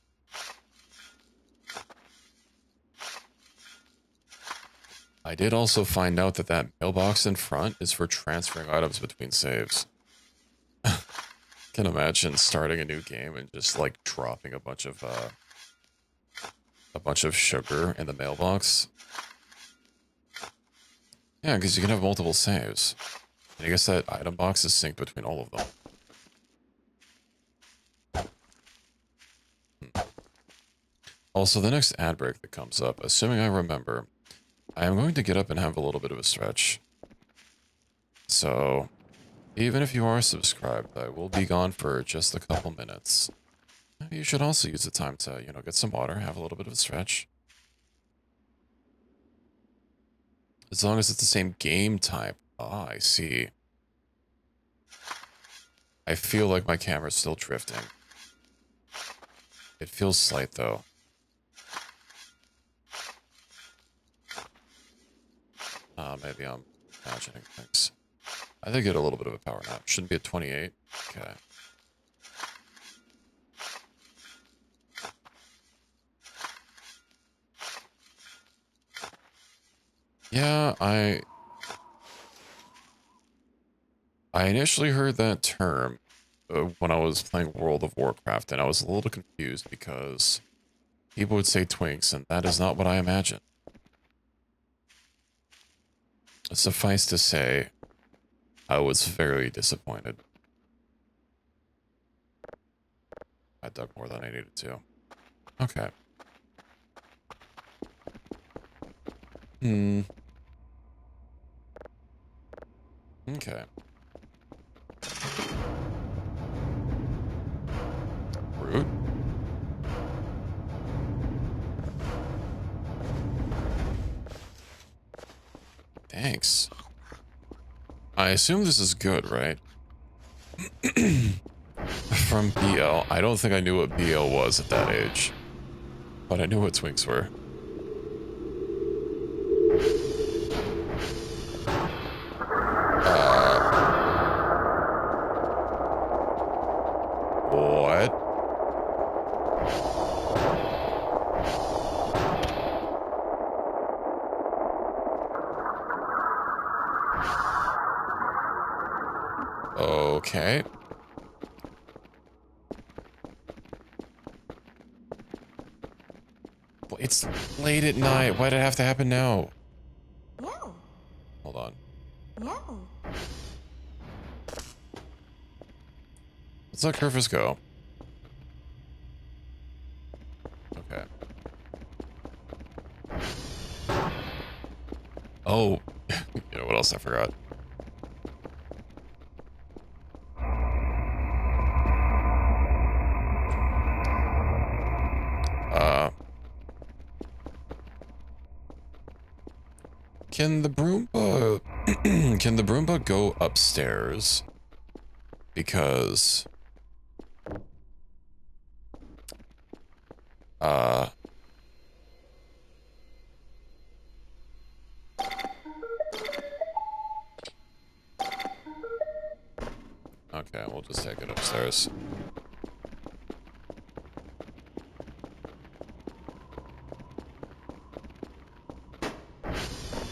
I did also find out that that mailbox in front is for transferring items between saves. Can imagine starting a new game and just like dropping a bunch of sugar in the mailbox. Yeah, because you can have multiple saves. And I guess that item box is synced between all of them. Also, the next ad break that comes up, assuming I remember, I am going to get up and have a little bit of a stretch. So, even if you are subscribed, I will be gone for just a couple minutes. You should also use the time to, you know, get some water, have a little bit of a stretch. As long as it's the same game type. Ah, I see. I feel like my camera's still drifting. It feels slight, though. Maybe I'm imagining things. I did get a little bit of a power nap. Shouldn't be at 28. Okay. Yeah, I initially heard that term when I was playing World of Warcraft, and I was a little confused because people would say twinks, and that is not what I imagined. Suffice to say, I was very disappointed. I dug more than I needed to. Okay. Okay. Root? Thanks. I assume this is good, right? From BL. I don't think I knew what BL was at that age. But I knew what twinks were. What? Okay. Well, it's late at night. Why did it have to happen now? No. Hold on. No. Let's let Kerfus go. Okay. Oh, you know what else I forgot? Can the Broomba can the Broomba go upstairs? Because gotta get upstairs.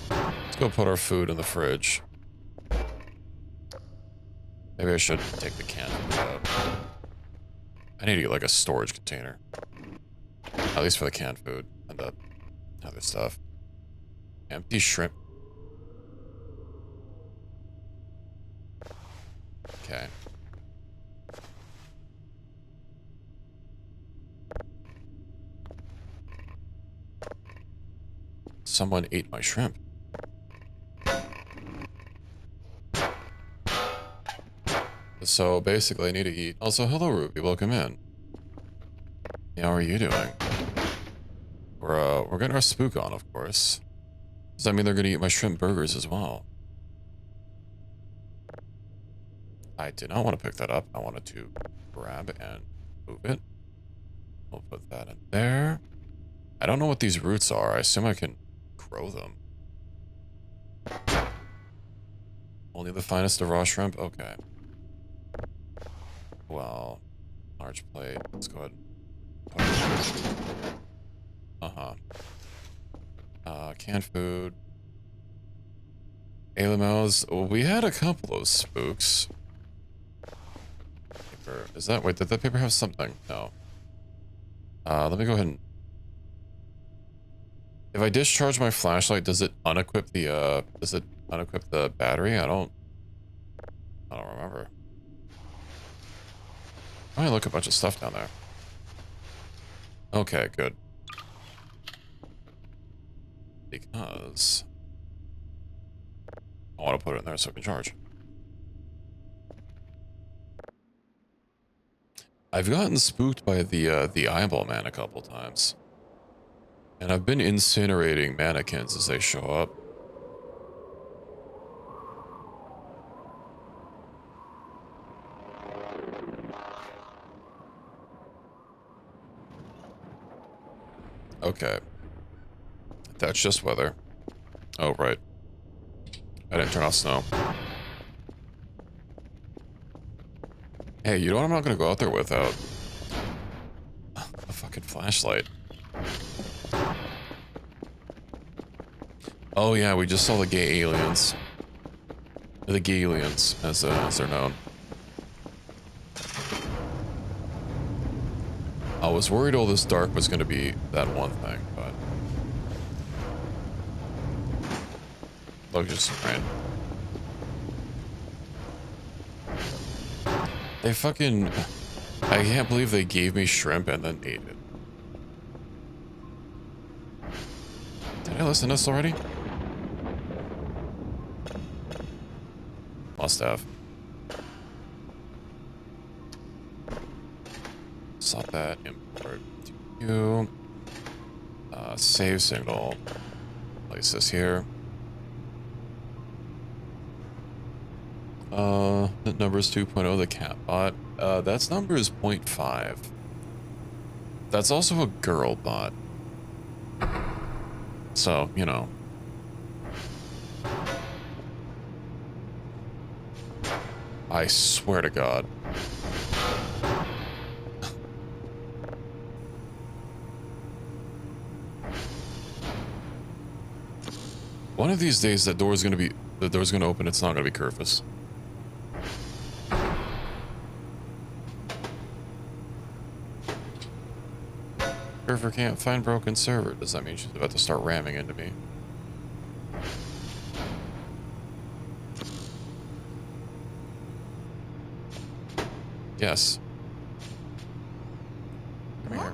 Let's go put our food in the fridge. Maybe I should take the can out. I need to get like a storage container. At least for the canned food and the other stuff. Empty shrimp. Okay. Someone ate my shrimp. So basically I need to eat. Also, hello Ruby, welcome in. Yeah, how are you doing? We're getting our spook on, of course. Does that mean they're gonna eat my shrimp burgers as well? I did not want to pick that up. I wanted to grab and move it. We'll put that in there. I don't know what these roots are. I assume I can grow them. Only the finest of raw shrimp? Okay. Well, large plate. Let's go ahead. Uh-huh. Canned food. Alimos. Well, we had a couple of spooks. Paper. Is that... Wait, did that paper have something? No. Let me go ahead and... If I discharge my flashlight, does it unequip the, Does it unequip the battery? I don't remember. Oh, look, a bunch of stuff down there. Okay, good. Because... I want to put it in there so I can charge. I've gotten spooked by the eyeball man a couple times. And I've been incinerating mannequins as they show up. Okay. That's just weather. Oh, right. I didn't turn off snow. Hey, you know what I'm not gonna go out there without? A fucking flashlight. Oh yeah, we just saw the gay aliens. The gay aliens, as they're known. I was worried all this dark was gonna be that one thing, but... Look, just some rain. They fucking... I can't believe they gave me shrimp and then ate it. Did I listen to this already? Must have. Stop that. Import to you. Save signal. Place this here. That number is 2.0, the cat bot. That's number is 0.5. That's also a girl bot. So, you know. I swear to God. One of these days the door's gonna open, it's not gonna be Kerfus. Kerfer can't find broken server. Does that mean she's about to start ramming into me? Yes. Come here.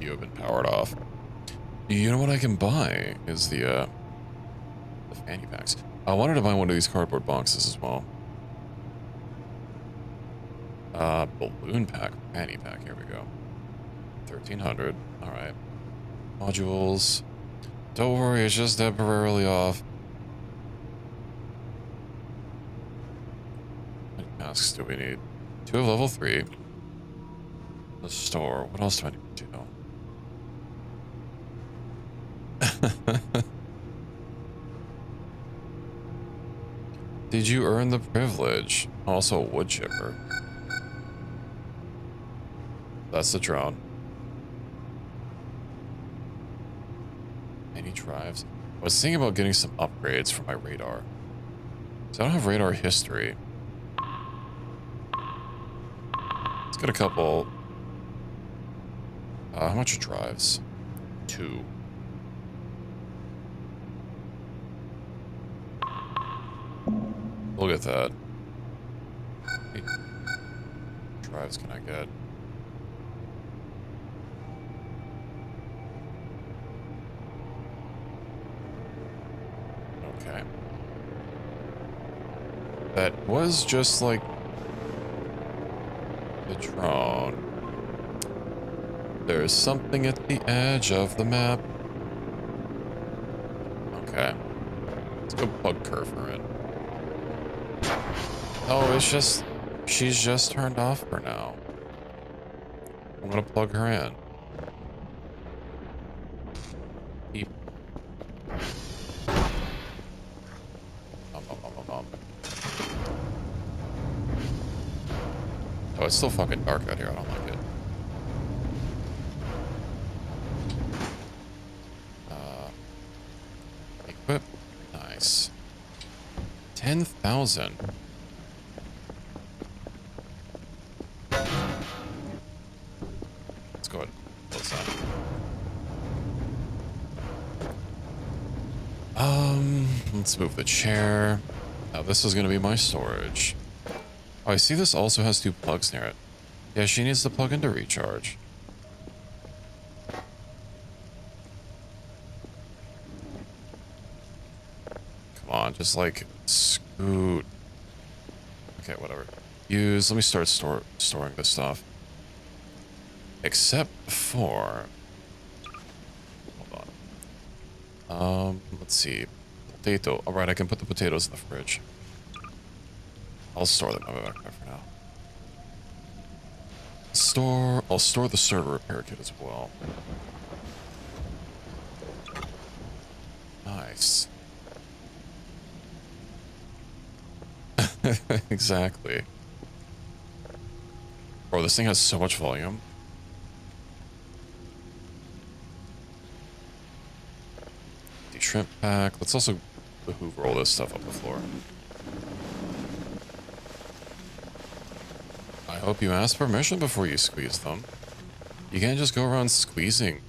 You have been powered off. You know what I can buy is the fanny packs. I wanted to buy one of these cardboard boxes as well. Balloon pack, fanny pack, here we go. 1300, alright. Modules. Don't worry, it's just temporarily off. How many masks do we need? 2 of level 3. The store, what else do I need to know? Did you earn the privilege? Also a wood chipper. That's the drone. Any drives? I was thinking about getting some upgrades for my radar. So I don't have radar history. Let's get a couple. How much are drives? 2. Look at that. How many drives can I get? Okay. That was just like the drone. There's something at the edge of the map. Okay. Let's go plug Curver in. Oh, it's just... She's just turned off for now. I'm gonna plug her in. Beep. Oh, it's still fucking dark out here. I don't like it. Equip. Nice. 10,000. Let's go ahead and close that. Let's move the chair. Now this is gonna be my storage. Oh, I see this also has 2 plugs near it. Yeah, she needs to plug into recharge. Come on, just like scoot. Okay, whatever. Use. Let me start storing this stuff. Except for. Hold on. Let's see. Potato. All right, I can put the potatoes in the fridge. I'll store them in my backpack for now. I'll store the server repair kit as well. Nice. Exactly. Bro, this thing has so much volume. The shrimp pack. Let's also hoover all this stuff up the floor. I hope you ask permission before you squeeze them. You can't just go around squeezing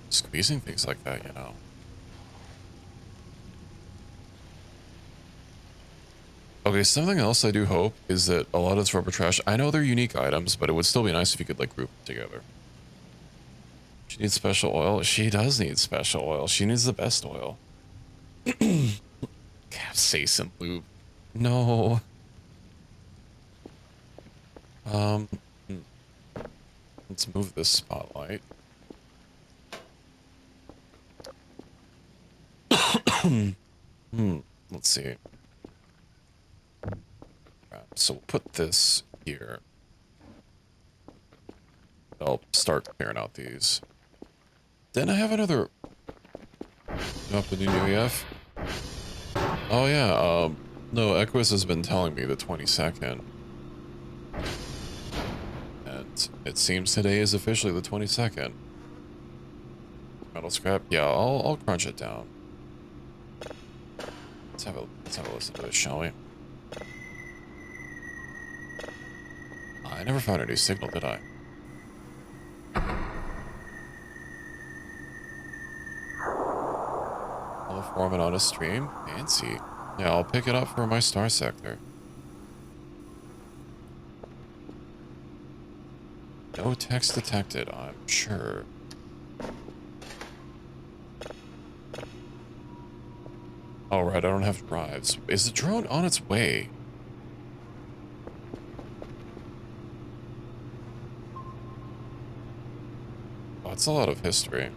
things like that, you know. Okay, something else I do hope is that a lot of this rubber trash, I know they're unique items, but it would still be nice if you could, like, group them together. She needs special oil? She does need special oil. She needs the best oil. Capsaicin lube. No. Hmm. Let's move this spotlight. Let's see. So we'll put this here. I'll start clearing out these. Then I have another... Up the new UEF? Oh yeah, no, Equus has been telling me the 22nd. And it seems today is officially the 22nd. Metal scrap? Yeah, I'll crunch it down. Let's have a listen to this, shall we? I never found any signal, did I? I'll form it on a stream? Fancy. Yeah, I'll pick it up for my star sector. No text detected, I'm sure. Alright, I don't have drives. Is the drone on its way? Oh, it's a lot of history.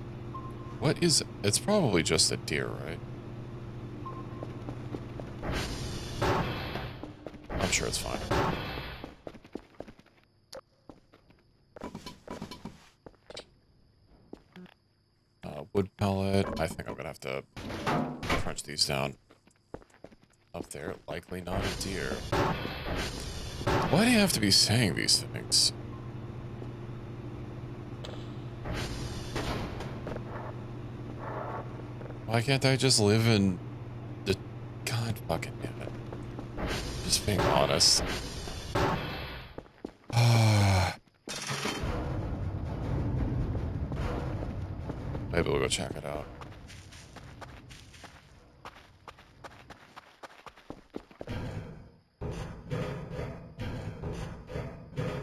What is it? It's probably just a deer, right? I'm sure it's fine. Wood pellet. I think I'm gonna have to crunch these down. Up there, likely not a deer. Why do you have to be saying these things? Why can't I just live in the... God fucking damn it. Just being honest. Maybe we'll go check it out.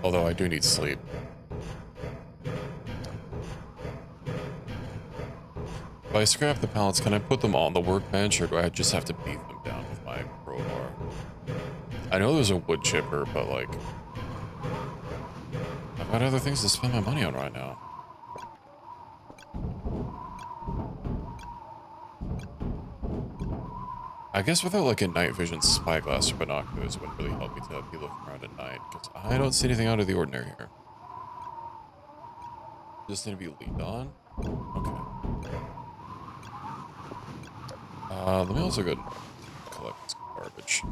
Although I do need sleep. If I scrap the pallets, can I put them on the workbench, or do I just have to beat them down with my crowbar? I know there's a wood chipper, but like... I've got other things to spend my money on right now. I guess without like a night vision spyglass or binoculars, it wouldn't really help me to be looking around at night, because I don't see anything out of the ordinary here. Just need to be leaned on? Okay. Let me also go collect this garbage.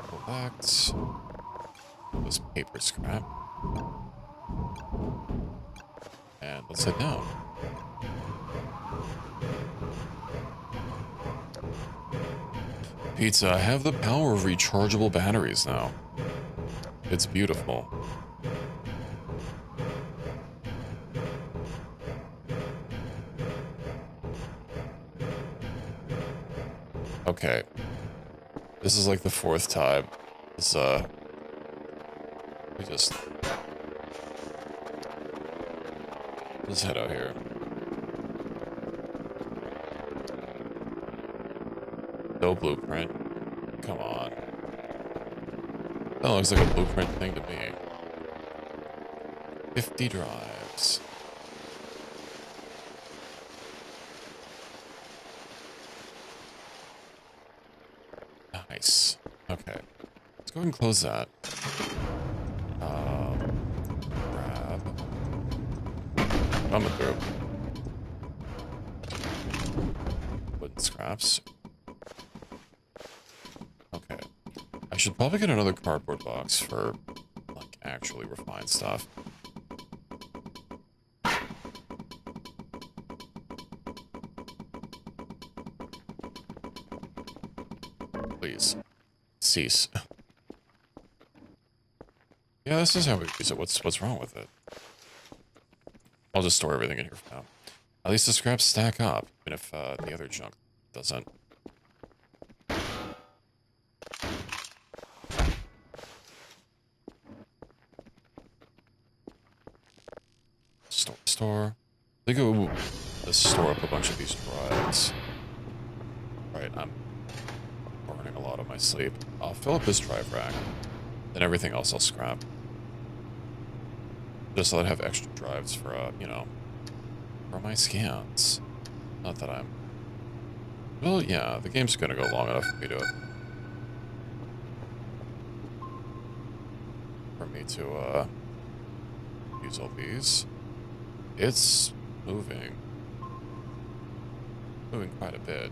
Collect this paper scrap. And let's head down. Pizza, I have the power of rechargeable batteries now. It's beautiful. Okay. This is like the 4th time. This, we just... Let's head out here. No blueprint. Come on. That looks like a blueprint thing to me. 50 drives. Nice. Okay. Let's go ahead and close that. Grab. Coming through. Wooden scraps. Okay. I should probably get another cardboard box for, like, actually refined stuff. Please. Cease. Yeah, this is how we use it. What's wrong with it? I'll just store everything in here for now. At least the scraps stack up, even if the other junk doesn't. Store. They go. Let's store up a bunch of these drives. Right, I'm burning a lot of my sleep. I'll fill up this drive rack. Then everything else I'll scrap. Just so that I have extra drives for, you know, for my scans. Not that I'm... Well, yeah, the game's gonna go long enough for me to use all these. It's moving. Moving quite a bit.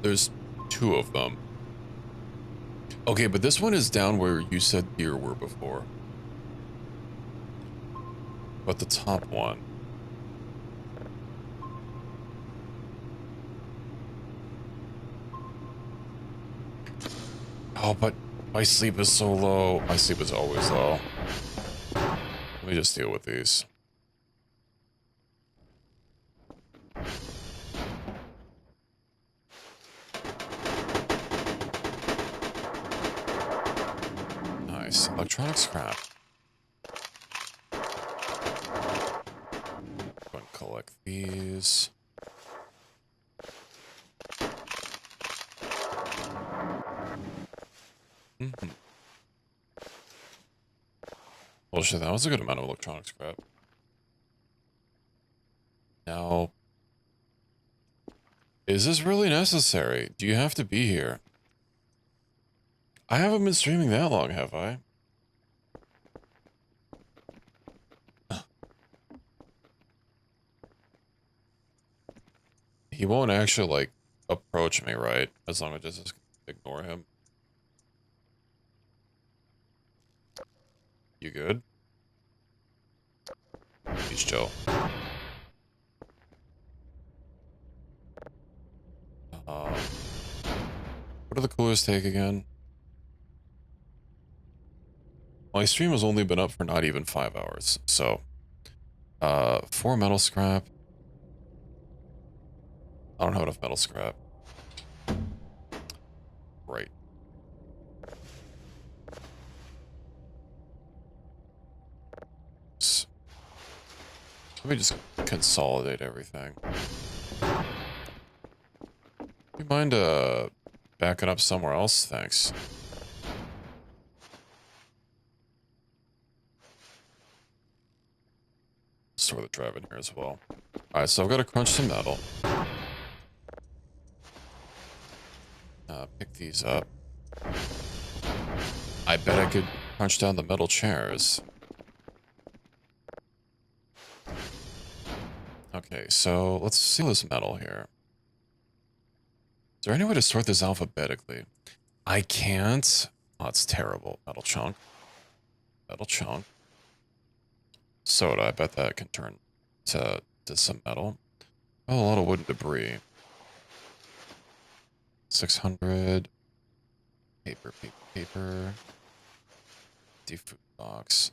There's 2 of them. Okay, but this one is down where you said deer were before. But the top one. Oh, but my sleep is so low. My sleep is always low. Let me just deal with these. Nice. Electronic scrap. Go and collect these. Mm-hmm. Well, shit, that was a good amount of electronic scrap. Now, is this really necessary? Do you have to be here? I haven't been streaming that long, have I? He won't actually, like, approach me, right? As long as I just ignore him. You good? He's chill. What do the coolers take again? My stream has only been up for not even 5 hours, so... 4 metal scrap. I don't have enough metal scrap. Right. Let me just consolidate everything. You mind, backing up somewhere else? Thanks. Store the drive in here as well. Alright, so I've got to crunch some metal. Pick these up. I bet I could crunch down the metal chairs. Okay, so let's seal this metal here. Is there any way to sort this alphabetically? I can't. Oh, it's terrible. Metal chunk. Metal chunk. Soda, I bet that can turn to some metal. Oh, a lot of wooden debris. 600. Paper, paper, paper. Food box.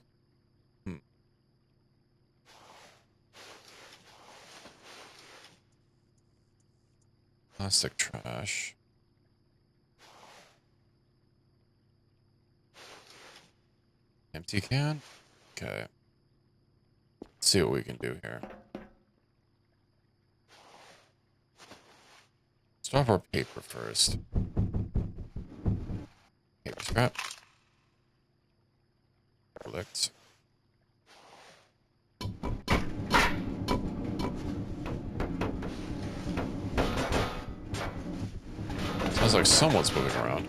Plastic trash. Empty can? Okay. Let's see what we can do here. Let's drop our paper first. Paper scrap. Collect. Sounds like someone's moving around.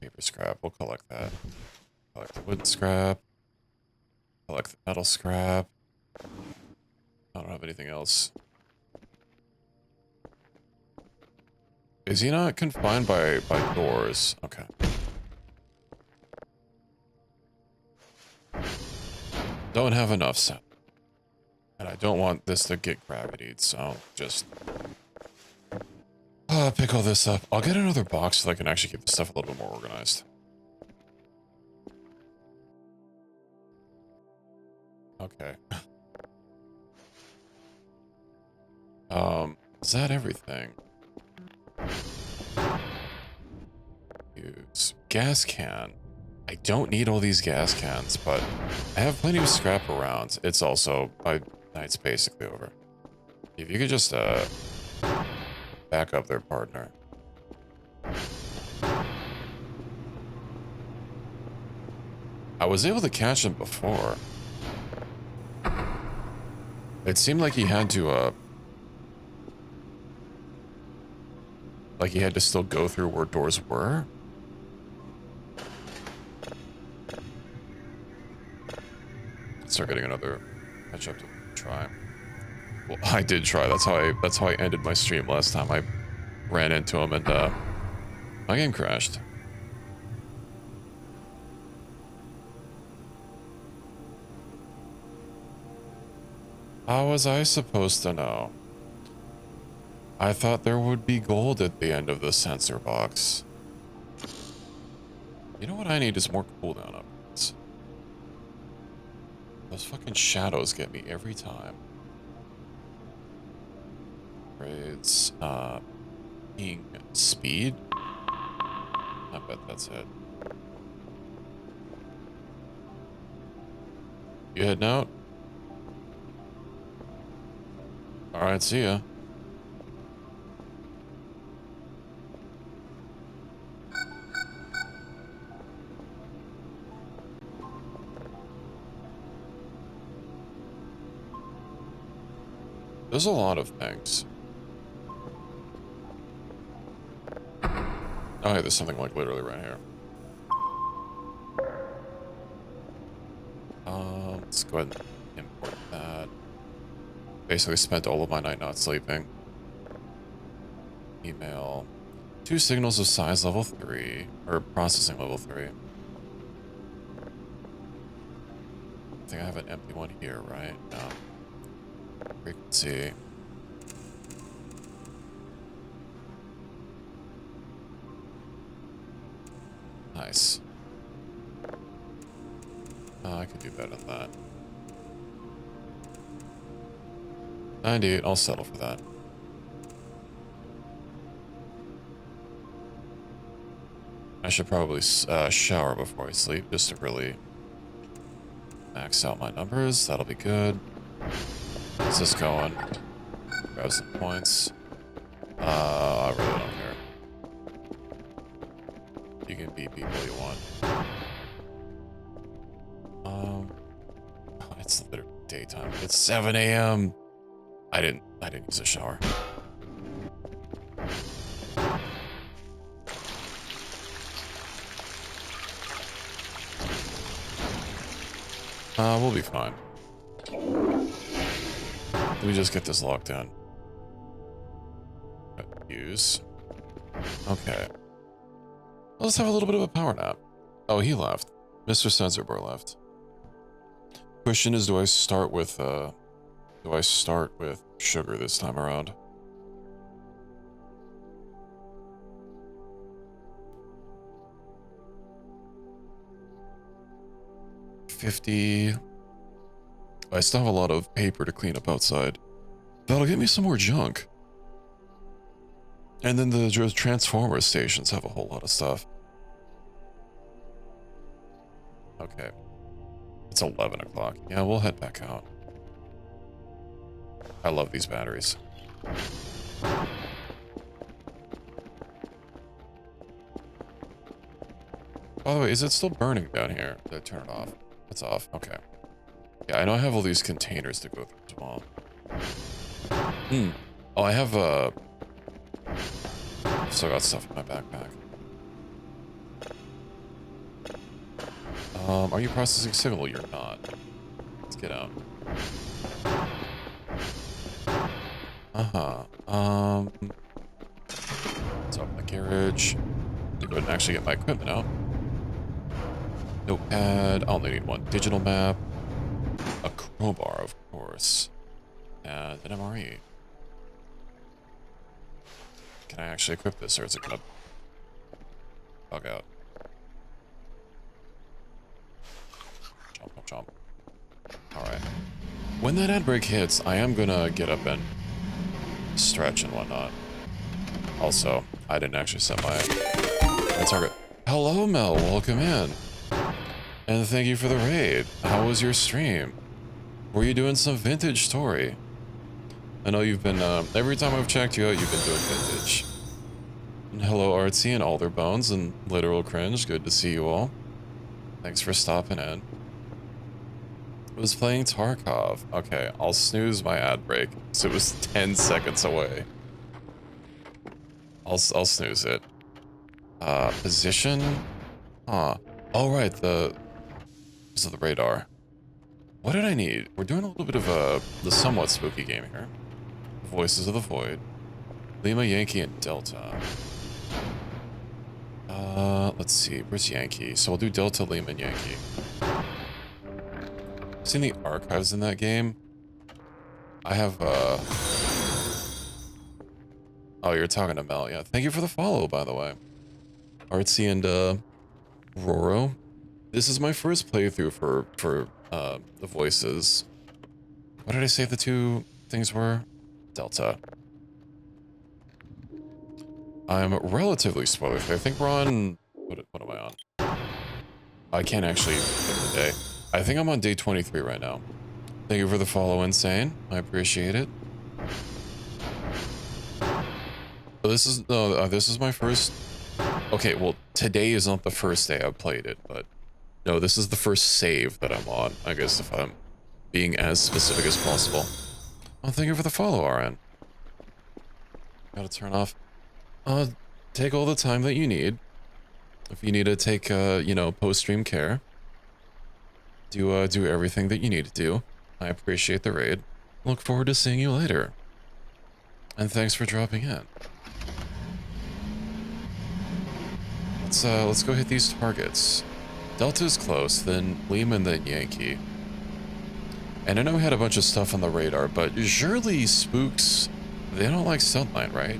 Paper scrap. We'll collect that. Collect the wood scrap. Collect the metal scrap. I don't have anything else. Is he not confined by doors? Okay. Don't have enough sound. And I don't want this to get gravitied, so just... pick all this up. I'll get another box so I can actually keep the stuff a little bit more organized. Okay. Is that everything? Use gas can. I don't need all these gas cans, but I have plenty of scrap around. It's also, my night's basically over. If you could just, back up there, partner. I was able to catch him before. It seemed like he had to, like he had to still go through where doors were. Start getting another catch up to try. Well, I did try. That's how I ended my stream last time. I ran into him and my game crashed. How was I supposed to know? I thought there would be gold at the end of the sensor box. You know what I need is more cooldown upgrades. Those fucking shadows get me every time. Upgrades, being speed? I bet that's it. You heading out? Alright, see ya. There's a lot of things. Oh, yeah, there's something like literally right here. Let's go ahead and import that. Basically spent all of my night not sleeping. Email. 2 signals of size level 3, or processing level 3. I think I have an empty one here, right? No. Frequency. Nice. I could do better than that. 98, I'll settle for that. I should probably shower before I sleep, just to really max out my numbers. That'll be good. Let's just go and grab some points. I really don't care. You can beat people you want. It's literally daytime. It's 7 a.m. I didn't use a shower. We'll be fine. Let me just get this locked in. Use. Okay. Let's have a little bit of a power nap. Oh, he left. Mr. Sensorbar left. Question is, do I start with sugar this time around? $50. I still have a lot of paper to clean up outside. That'll get me some more junk. And then the transformer stations have a whole lot of stuff. Okay. It's 11 o'clock. Yeah, we'll head back out. I love these batteries. By the way, is it still burning down here? Did I turn it off? It's off. Okay. Yeah, I know I have all these containers to go through as well. Oh, I have still got stuff in my backpack. Are you processing signal? You're not. Let's get out. Let's open the garage. Go ahead and actually get my equipment out. Notepad. I'll only need one digital map. A crowbar, of course. And an MRE. Can I actually equip this, or is it gonna bug out? Chomp, chomp, chomp. Alright. When that ad break hits, I am gonna get up and stretch and whatnot. Also, I didn't actually set my target. Hello, Mel. Welcome in. And thank you for the raid. How was your stream? Were you doing some vintage story? I know you've been, every time I've checked you out, you've been doing vintage. And hello, Artsy and Alderbones and Literal Cringe. Good to see you all. Thanks for stopping in. I was playing Tarkov. Okay, I'll snooze my ad break. So it was 10 seconds away. I'll snooze it. Position? Huh. Oh, right, the radar. What did I need? We're doing a little bit of the somewhat spooky game here. Voices of the Void. Lima, Yankee, and Delta. Let's see. Where's Yankee? So we'll do Delta, Lima, and Yankee. Seen the archives in that game? I have, Oh, you're talking to Mel. Yeah, thank you for the follow, by the way. Artsy and, Roro. This is my first playthrough for the voices. What did I say the two things were? Delta. I'm relatively spoiler-free. I think we're on... What am I on? I can't actually pick the day. I think I'm on day 23 right now. Thank you for the follow, Insane. I appreciate it. This is my first... Okay, well, today is not the first day I've played it, but... No, this is the first save that I'm on, I guess, if I'm being as specific as possible. Oh, thank you for the follow, RN. Gotta turn off. Take all the time that you need. If you need to take, you know, post-stream care, do everything that you need to do. I appreciate the raid. Look forward to seeing you later. And thanks for dropping in. Let's go hit these targets. Delta's close, then Lima, and then Yankee. And I know we had a bunch of stuff on the radar, but surely spooks, they don't like sunlight, right?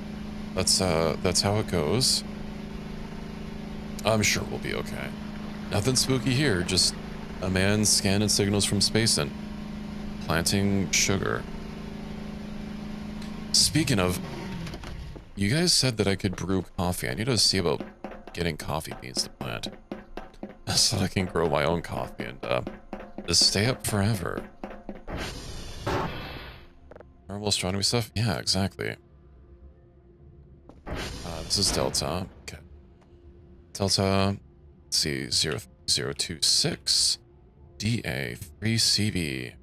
That's how it goes. I'm sure we'll be okay. Nothing spooky here, just a man scanning signals from space and planting sugar. Speaking of, you guys said that I could brew coffee. I need to see about getting coffee beans to plant so that I can grow my own coffee and just stay up forever. Normal astronomy stuff? Yeah, exactly. This is Delta. Okay. Delta, let's see, 0026 DA3CB.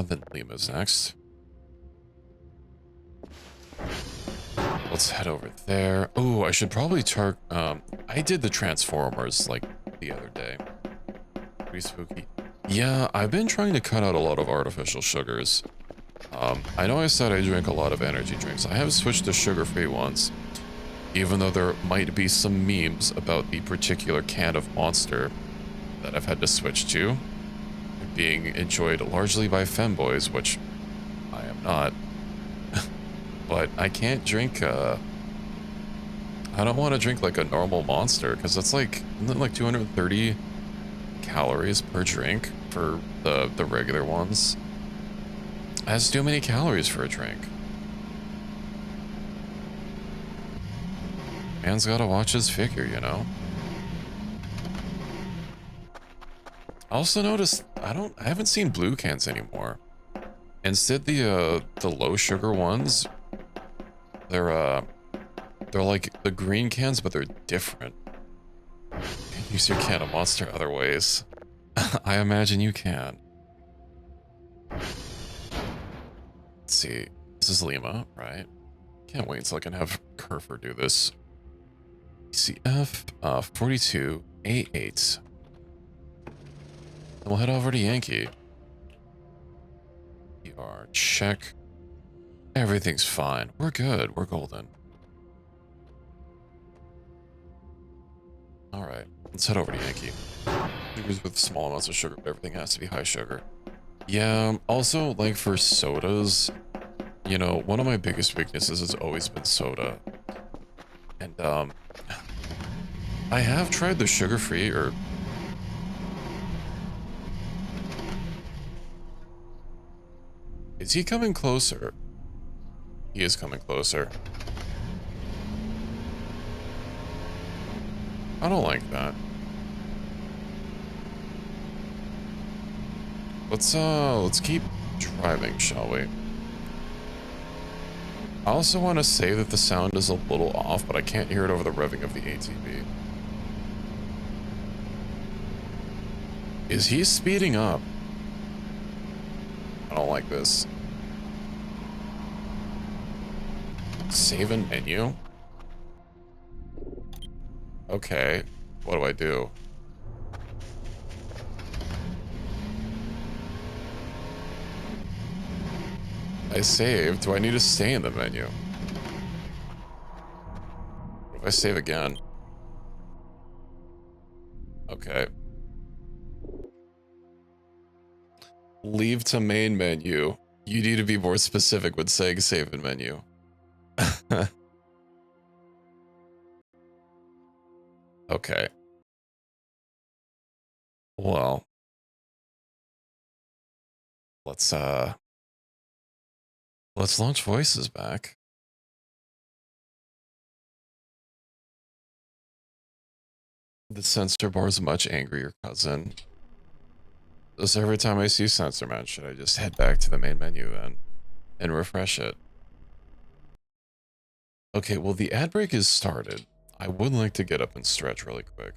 Then Lima's next. Let's head over there. Oh, I should probably I did the Transformers, like, the other day. Pretty spooky. Yeah, I've been trying to cut out a lot of artificial sugars. I know I said I drink a lot of energy drinks. I have switched to sugar-free ones, even though there might be some memes about the particular can of Monster that I've had to switch to, being enjoyed largely by femboys, which I am not. But I can't drink, I don't want to drink like a normal Monster, because it's like, isn't it like 230 calories per drink for the regular ones? That's too many calories for a drink. Man's gotta watch his figure, you know? I also noticed, I haven't seen blue cans anymore. Instead, the low sugar ones, they're like the green cans, but they're different. You can use your can of Monster other ways. I imagine you can. Let's see. This is Lima, right? Can't wait until I can have Kerfer do this. CF 42A8. Then we'll head over to Yankee. PR check. Everything's fine. We're good. We're golden. Alright, let's head over to Yankee. Sugars with small amounts of sugar, but everything has to be high sugar. Yeah, also, like for sodas, you know, one of my biggest weaknesses has always been soda. And, I have tried the sugar-free, or... Is he coming closer? He is coming closer. I don't like that. Let's keep driving, shall we? I also want to say that the sound is a little off, but I can't hear it over the revving of the ATV. Is he speeding up? I don't like this. Save in menu? Okay, what do I do? I saved. Do I need to stay in the menu? What if I save again? Okay. Leave to main menu. You need to be more specific when saying save in menu. Okay. Well. Let's launch voices back. The sensor bar's much angrier, cousin. So every time I see sensor man, should I just head back to the main menu then and refresh it? Okay, well the ad break is started. I would like to get up and stretch really quick.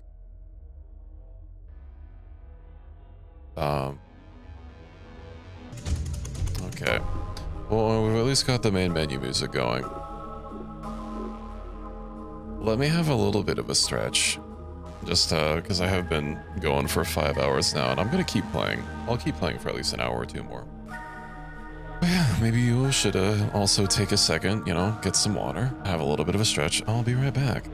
Okay. Well, we've at least got the main menu music going. Let me have a little bit of a stretch. Just because I have been going for 5 hours now, and I'm gonna keep playing. I'll keep playing for at least an hour or two more. But yeah, maybe you should also take a second, you know, get some water, have a little bit of a stretch. I'll be right back.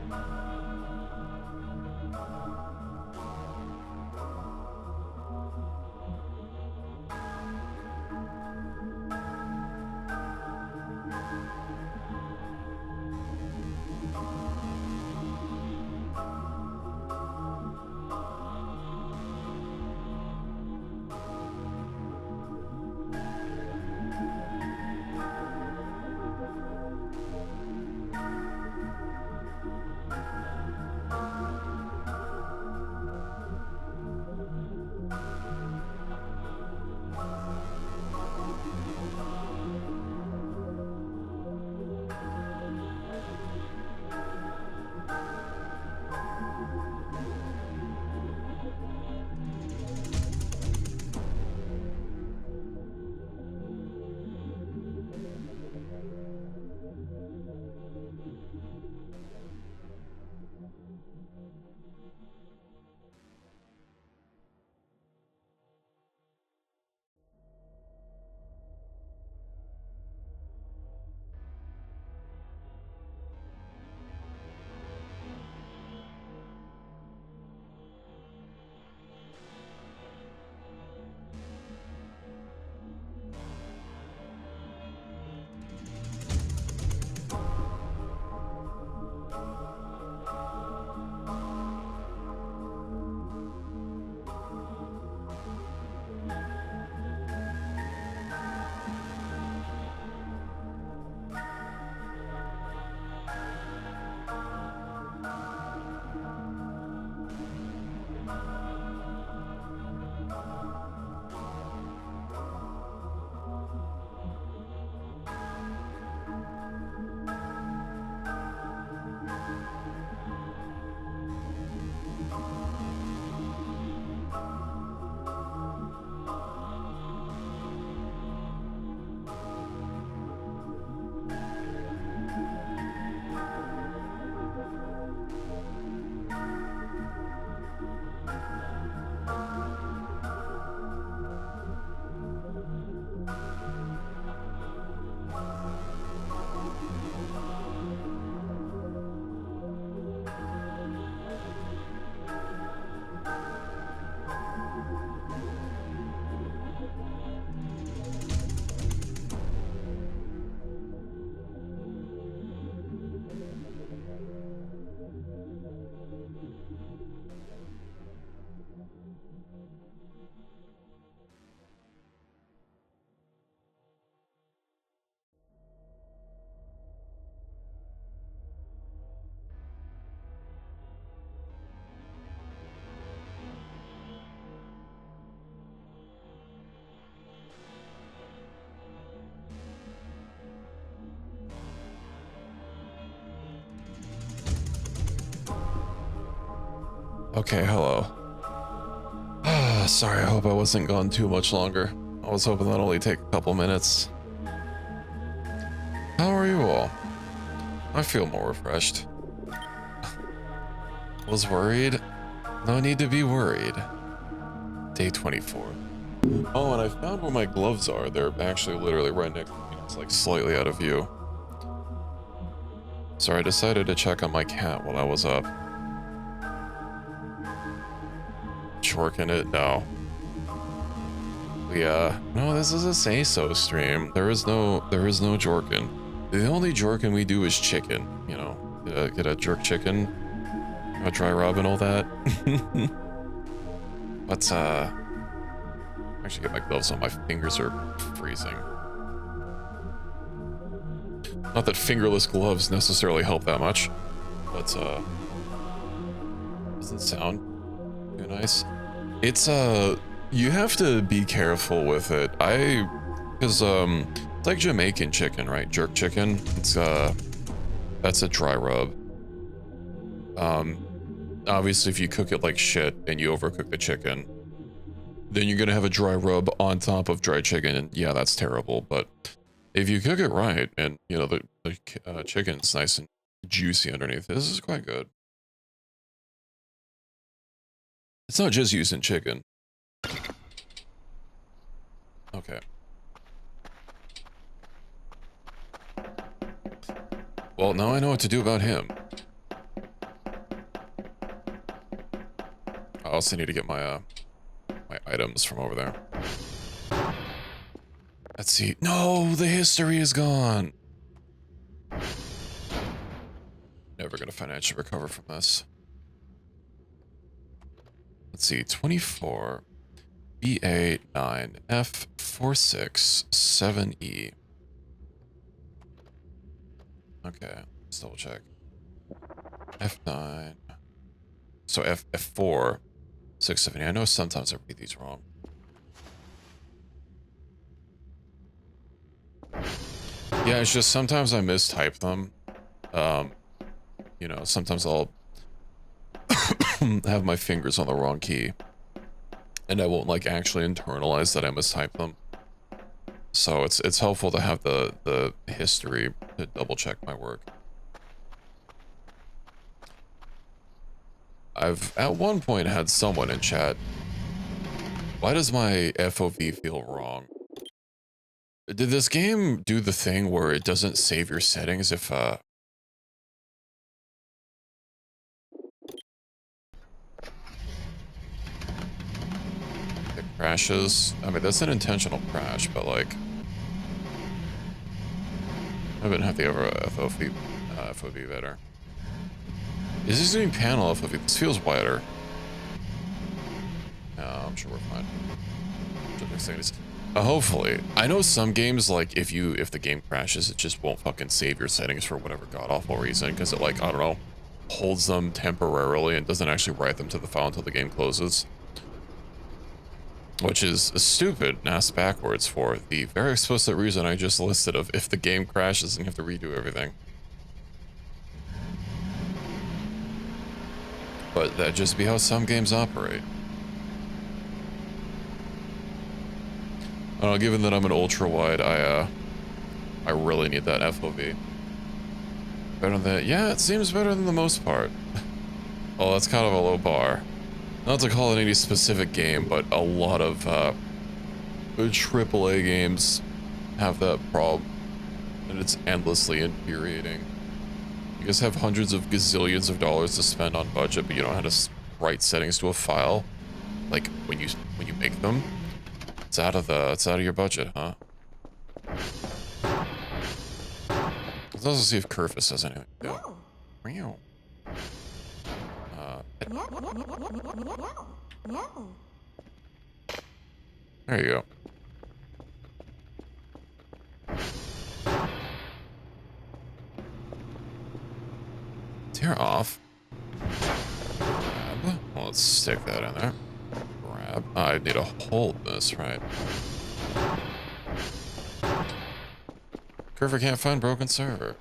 Okay, hello. Sorry, I hope I wasn't gone too much longer. I was hoping that'd only take a couple minutes. How are you all? I feel more refreshed. Was worried? No need to be worried. Day 24. Oh, and I found where my gloves are. They're actually literally right next to me. It's like slightly out of view. So I decided to check on my cat while I was up. Chorking it? No. No, this is a say-so stream. There is no jorkin. The only jorkin we do is chicken, you know. Get a jerk chicken, a dry rub and all that. Let's, actually get my gloves on. My fingers are freezing. Not that fingerless gloves necessarily help that much, but, doesn't sound too nice. It's, you have to be careful with it. Because, it's like Jamaican chicken, right? Jerk chicken. It's, that's a dry rub. Obviously if you cook it like shit and you overcook the chicken, then you're gonna have a dry rub on top of dry chicken, and yeah, that's terrible. But if you cook it right, and you know the chicken's nice and juicy underneath, this is quite good. It's not just using chicken. Okay. Well, now I know what to do about him. I also need to get my my items from over there. Let's see. No, the history is gone. Never gonna financially recover from this. Let's see. 24, BA 9, F 46, 7E. Okay, let's double check. F9. So F4, 670. I know sometimes I read these wrong. Yeah, it's just sometimes I mistype them. You know, sometimes I'll have my fingers on the wrong key. And I won't like actually internalize that I mistyped them. So it's helpful to have the history to double check my work. I've at one point had someone in chat. Why does my FOV feel wrong? Did this game do the thing where it doesn't save your settings if it crashes? I mean, that's an intentional crash, but like, I haven't had the ever FOV better. Is this doing panel FOV? This feels wider. No, I'm sure we're fine. Hopefully. I know some games, like, if the game crashes, it just won't fucking save your settings for whatever god-awful reason, because it, like, I don't know, holds them temporarily and doesn't actually write them to the file until the game closes. Which is stupid and ass backwards for the very explicit reason I just listed of if the game crashes and you have to redo everything. But that'd just be how some games operate. I don't know, given that I'm an ultra-wide, I really need that FOV. Better than that? Yeah, it seems better than the most part. Oh, that's kind of a low bar. Not to call it any specific game, but a lot of AAA games have that problem. And it's endlessly infuriating. You guys have hundreds of gazillions of dollars to spend on budget, but you don't know how to write settings to a file. Like when you make them. It's out of your budget, huh? Let's also see if Curvis says anything. Meow. Meow. Meow. There you go. Tear off. Grab. Well, let's stick that in there. Grab. I need to hold this, right? Curver can't find broken server.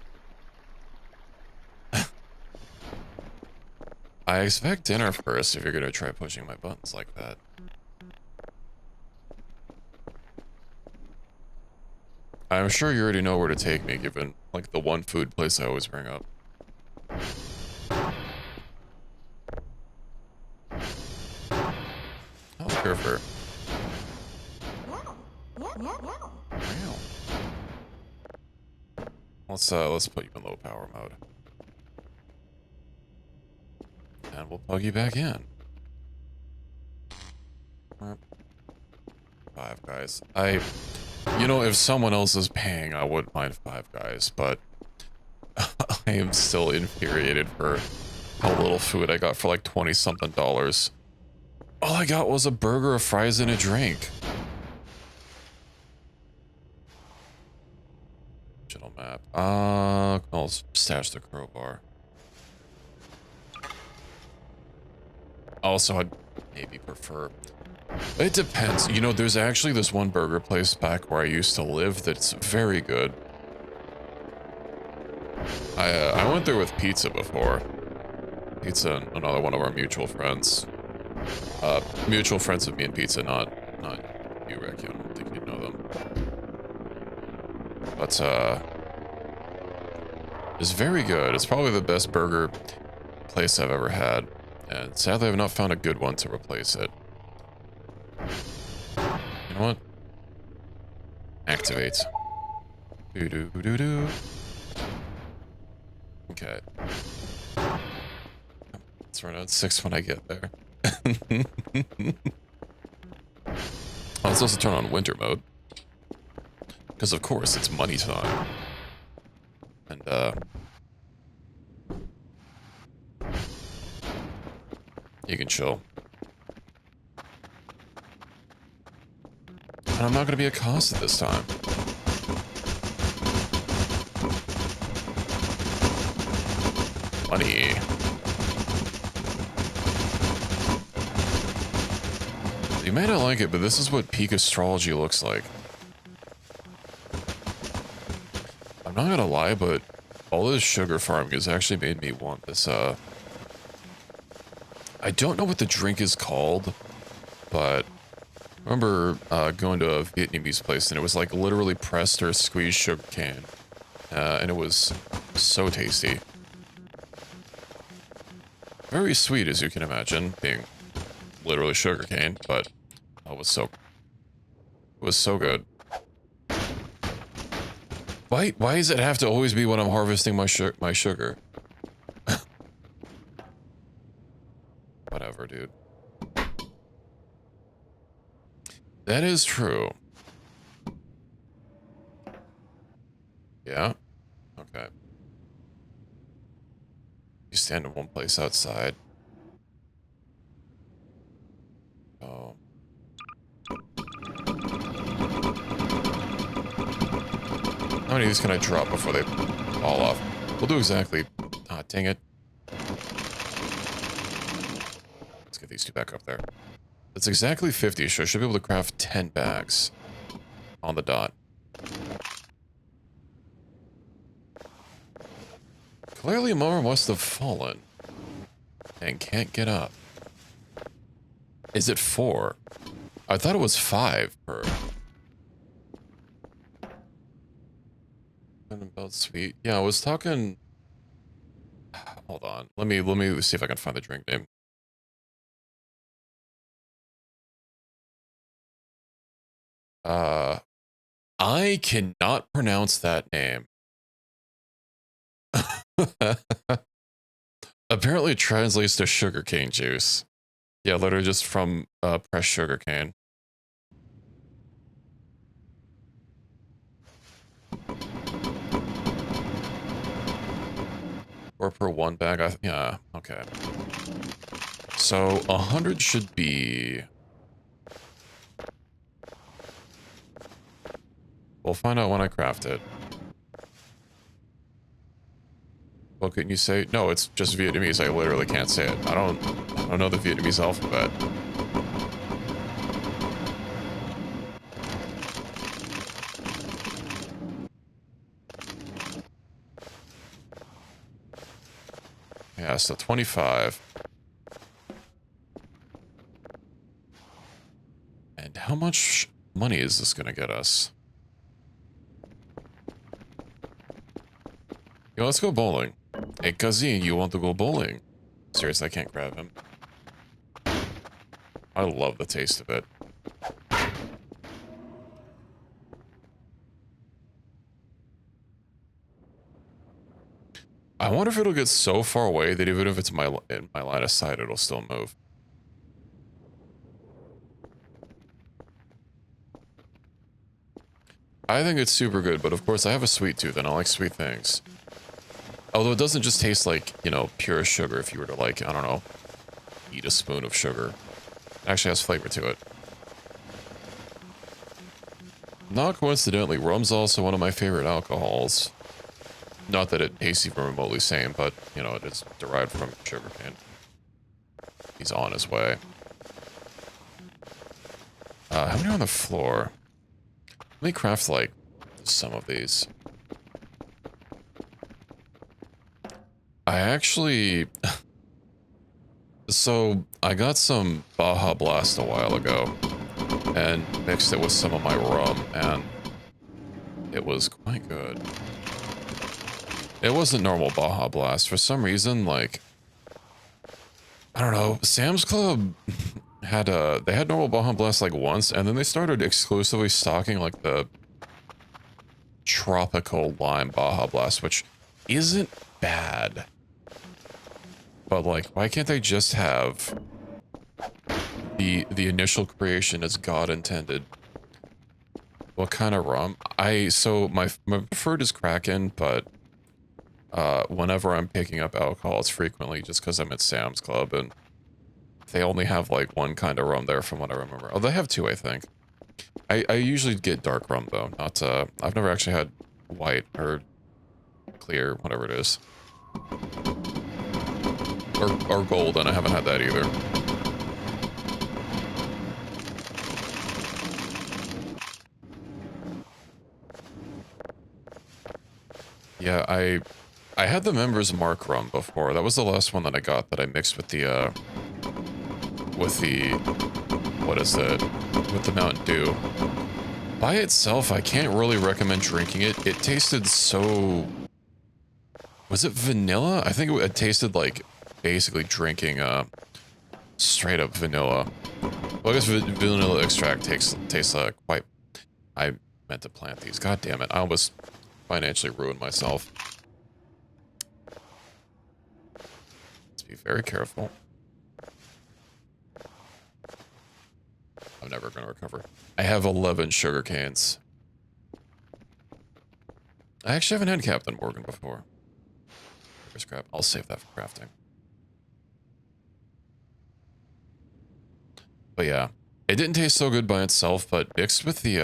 I expect dinner first if you're gonna try pushing my buttons like that. I'm sure you already know where to take me, given, like, the one food place I always bring up. Oh, Curver. Wow. Let's put you in low power mode. And we'll plug you back in. Five Guys. You know, if someone else is paying, I wouldn't mind Five Guys, but I am still infuriated for how little food I got for like 20-something dollars. All I got was a burger, a fries, and a drink. Digital map. I'll stash the crowbar. Also, I'd maybe prefer... It depends. You know, there's actually this one burger place back where I used to live that's very good. I went there with Pizza before. Pizza, another one of our mutual friends. Mutual friends of me and Pizza, not you, Rick. I don't think you know them. But, it's very good. It's probably the best burger place I've ever had. And sadly, I've not found a good one to replace it. You know what? Activate. Do. Okay. Let's run out 6 when I get there. Oh, let's also turn on winter mode. Because of course, it's money time. And, you can chill. And I'm not going to be accosted this time. Money. You may not like it, but this is what peak astrology looks like. I'm not going to lie, but all this sugar farming has actually made me want this, I don't know what the drink is called, but I remember going to a Vietnamese place, and it was like literally pressed or squeezed sugar cane, and it was so tasty. Very sweet, as you can imagine, being literally sugar cane, but it was so good. Why does it have to always be when I'm harvesting my sugar? Whatever, dude. That is true. Yeah? Okay. You stand in one place outside. Oh. How many of these can I drop before they fall off? We'll do exactly... Ah, dang it. Let's get these 2 back up there. That's exactly 50, so I should be able to craft 10 bags. On the dot. Clearly more must have fallen. And can't get up. Is it 4? I thought it was 5 per... Belt sweet. Yeah, I was talking... Hold on. Let me see if I can find the drink name. I cannot pronounce that name. Apparently it translates to sugarcane juice. Yeah, literally just from pressed sugarcane. Or per 1 bag, yeah, okay. So 100 should be... We'll find out when I craft it. What can you say? No, it's just Vietnamese. I literally can't say it. I don't know the Vietnamese alphabet. Yeah, so 25. And how much money is this gonna get us? Yo, let's go bowling. Hey, Kazine, you want to go bowling? Seriously, I can't grab him. I love the taste of it. I wonder if it'll get so far away that even if it's in my line of sight, it'll still move. I think it's super good, but of course I have a sweet tooth and I like sweet things. Although it doesn't just taste like, you know, pure sugar if you were to like, I don't know, eat a spoon of sugar. It actually has flavor to it. Not coincidentally, rum's also one of my favorite alcohols. Not that it tastes even remotely same, but, you know, it is derived from sugarcane. He's on his way. How many are on the floor? Let me craft, like, some of these. So I got some Baja Blast a while ago and mixed it with some of my rum, and it was quite good. It wasn't normal Baja Blast. For some reason, like, I don't know, Sam's Club had they had normal Baja Blast like once, and then they started exclusively stocking like the tropical lime Baja Blast, which isn't bad. But like, why can't they just have the initial creation as God intended? What kind of rum? So my preferred is Kraken, but whenever I'm picking up alcohol, it's frequently just because I'm at Sam's Club, and they only have like one kind of rum there from what I remember. Oh, they have two, I think. I usually get dark rum though, not I've never actually had white or clear, whatever it is. Or gold, and I haven't had that either. Yeah, I had the Members Mark rum before. That was the last one that I got that I mixed with the what is it? With the Mountain Dew. By itself, I can't really recommend drinking it. It tasted so... Was it vanilla? I think it tasted like basically drinking straight up vanilla. Well, I guess vanilla extract tastes quite... I meant to plant these. God damn it. I almost financially ruined myself. Let's be very careful. I'm never going to recover. I have 11 sugar canes. I actually haven't had Captain Morgan before. Scrap. I'll save that for crafting. But yeah, it didn't taste so good by itself, but mixed with the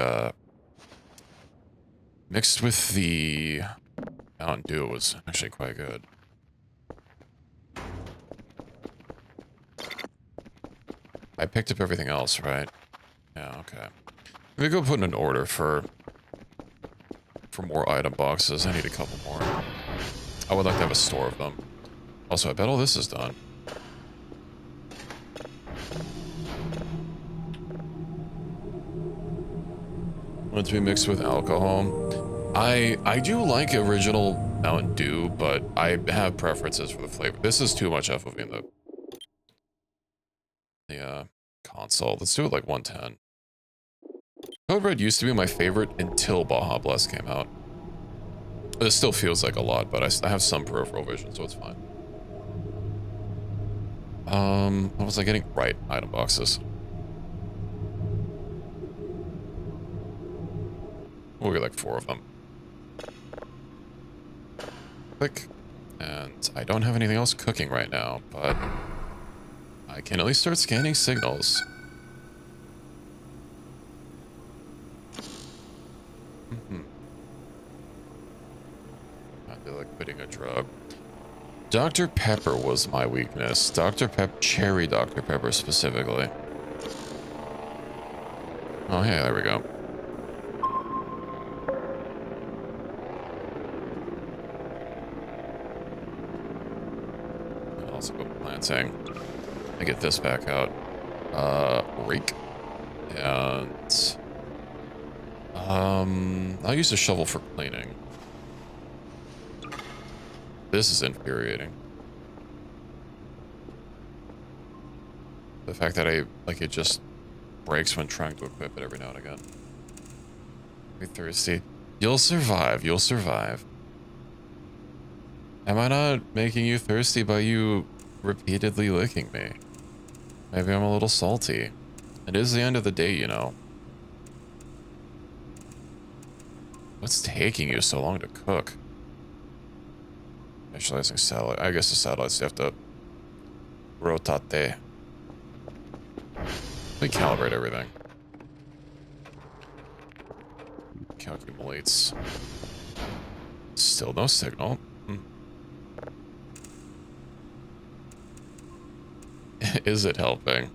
Mountain Dew was actually quite good. I picked up everything else, right? Yeah, okay. Let me go put in an order for more item boxes. I need a couple more. I would like to have a store of them. Also, I bet all this is done. Want it to be mixed with alcohol. I do like original Mountain Dew, but I have preferences for the flavor. This is too much FOV in the console. Let's do it like 110. Code Red used to be my favorite until Baja Blast came out. It still feels like a lot, but I have some peripheral vision, so it's fine. What was I getting? Right, item boxes. We'll get like 4 of them. Click. And I don't have anything else cooking right now, but I can at least start scanning signals. I feel like quitting a drug. Dr. Pepper was my weakness. Dr. Pepper, cherry Dr. Pepper specifically. Oh, hey, there we go. I'll also go planting. I get this back out. Rake. And... I'll use a shovel for cleaning. This is infuriating. The fact that it just breaks when trying to equip it every now and again. Be thirsty. You'll survive, you'll survive. Am I not making you thirsty by you repeatedly licking me? Maybe I'm a little salty. It is the end of the day, you know. What's taking you so long to cook? Initializing satellite. I guess the satellites have to rotate. Let me calibrate everything. Calculates. Still no signal. Is it helping?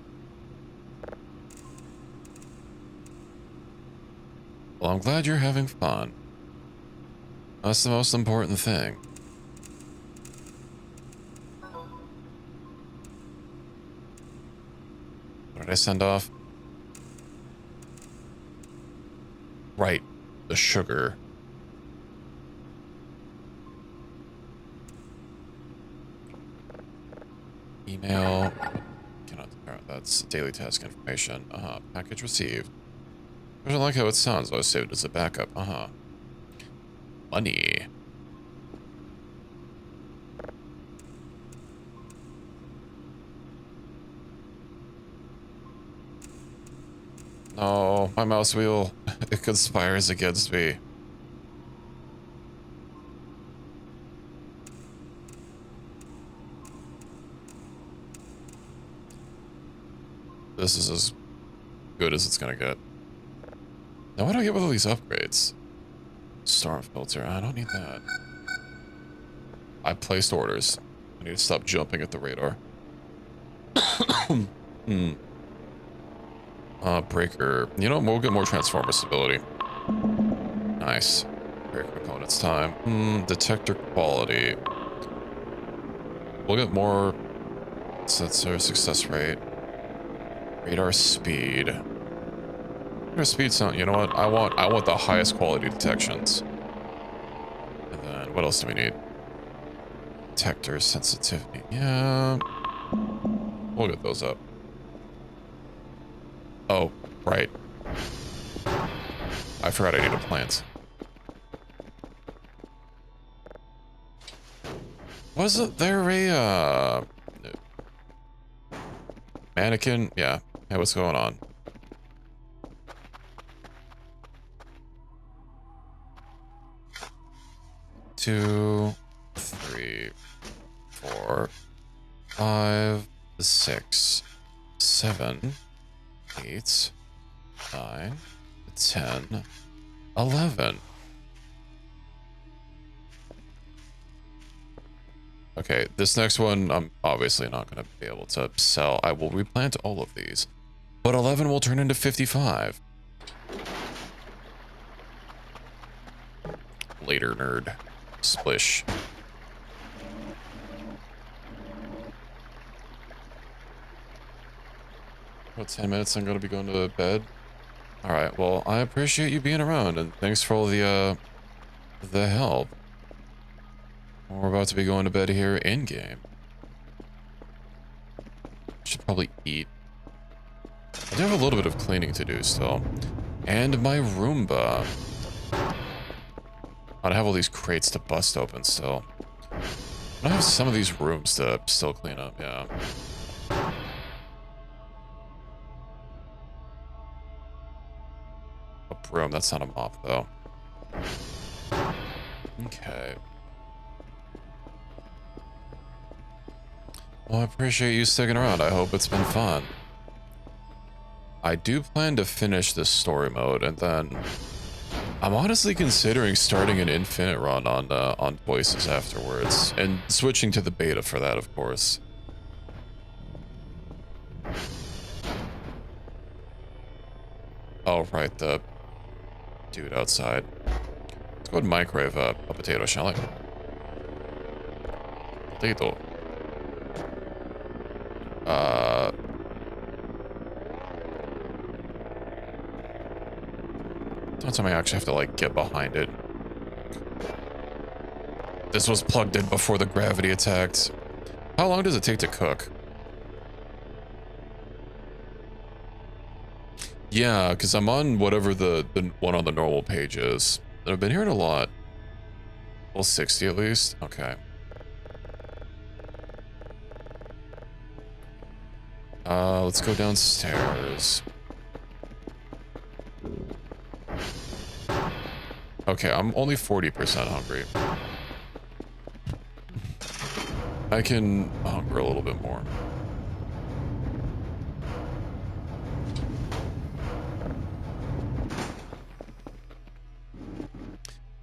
Well, I'm glad you're having fun. That's the most important thing. What did I send off? Right. The sugar. Email. Cannot. That's daily task information. Package received. I don't like how it sounds. I was saved as a backup. Money. No, my mouse wheel. It conspires against me. This is as good as it's gonna get. Now, what do I get with all these upgrades? Storm filter. I don't need that. I placed orders. I need to stop jumping at the radar. Breaker. You know, we'll get more transformer stability. Nice. Breaker components time. Detector quality. We'll get more sensor success rate. Radar speed. Radar speed sound. You know what? I want the highest quality detections. And then what else do we need? Detector sensitivity. Yeah. We'll get those up. Oh, right. I forgot I needed plants. Wasn't there a mannequin? Yeah. Hey, what's going on? Two, three, 4, 5, 6, 7, 8, 9, 10, 11. Okay, this next one, I'm obviously not going to be able to sell. I will replant all of these. But 11 will turn into 55. Later, nerd. Splish. About 10 minutes, I'm going to be going to bed. Alright, well, I appreciate you being around, and thanks for all the help. We're about to be going to bed here in-game. Should probably eat. I do have a little bit of cleaning to do still. And my Roomba. I have all these crates to bust open still. I have some of these rooms to still clean up, yeah. A broom, that's not a mop though. Okay. Well, I appreciate you sticking around. I hope it's been fun. I do plan to finish this story mode, and then I'm honestly considering starting an infinite run on voices afterwards, and switching to the beta for that, of course. Oh, right, the dude outside. Let's go ahead and microwave a potato, shall I? Potato. Don't tell me I actually have to, like, get behind it. This was plugged in before the gravity attacked. How long does it take to cook? Yeah, because I'm on whatever the one on the normal page is. And I've been hearing a lot. Well, 60 at least? Okay. Let's go downstairs. Okay, I'm only 40% hungry. I can hunger a little bit more.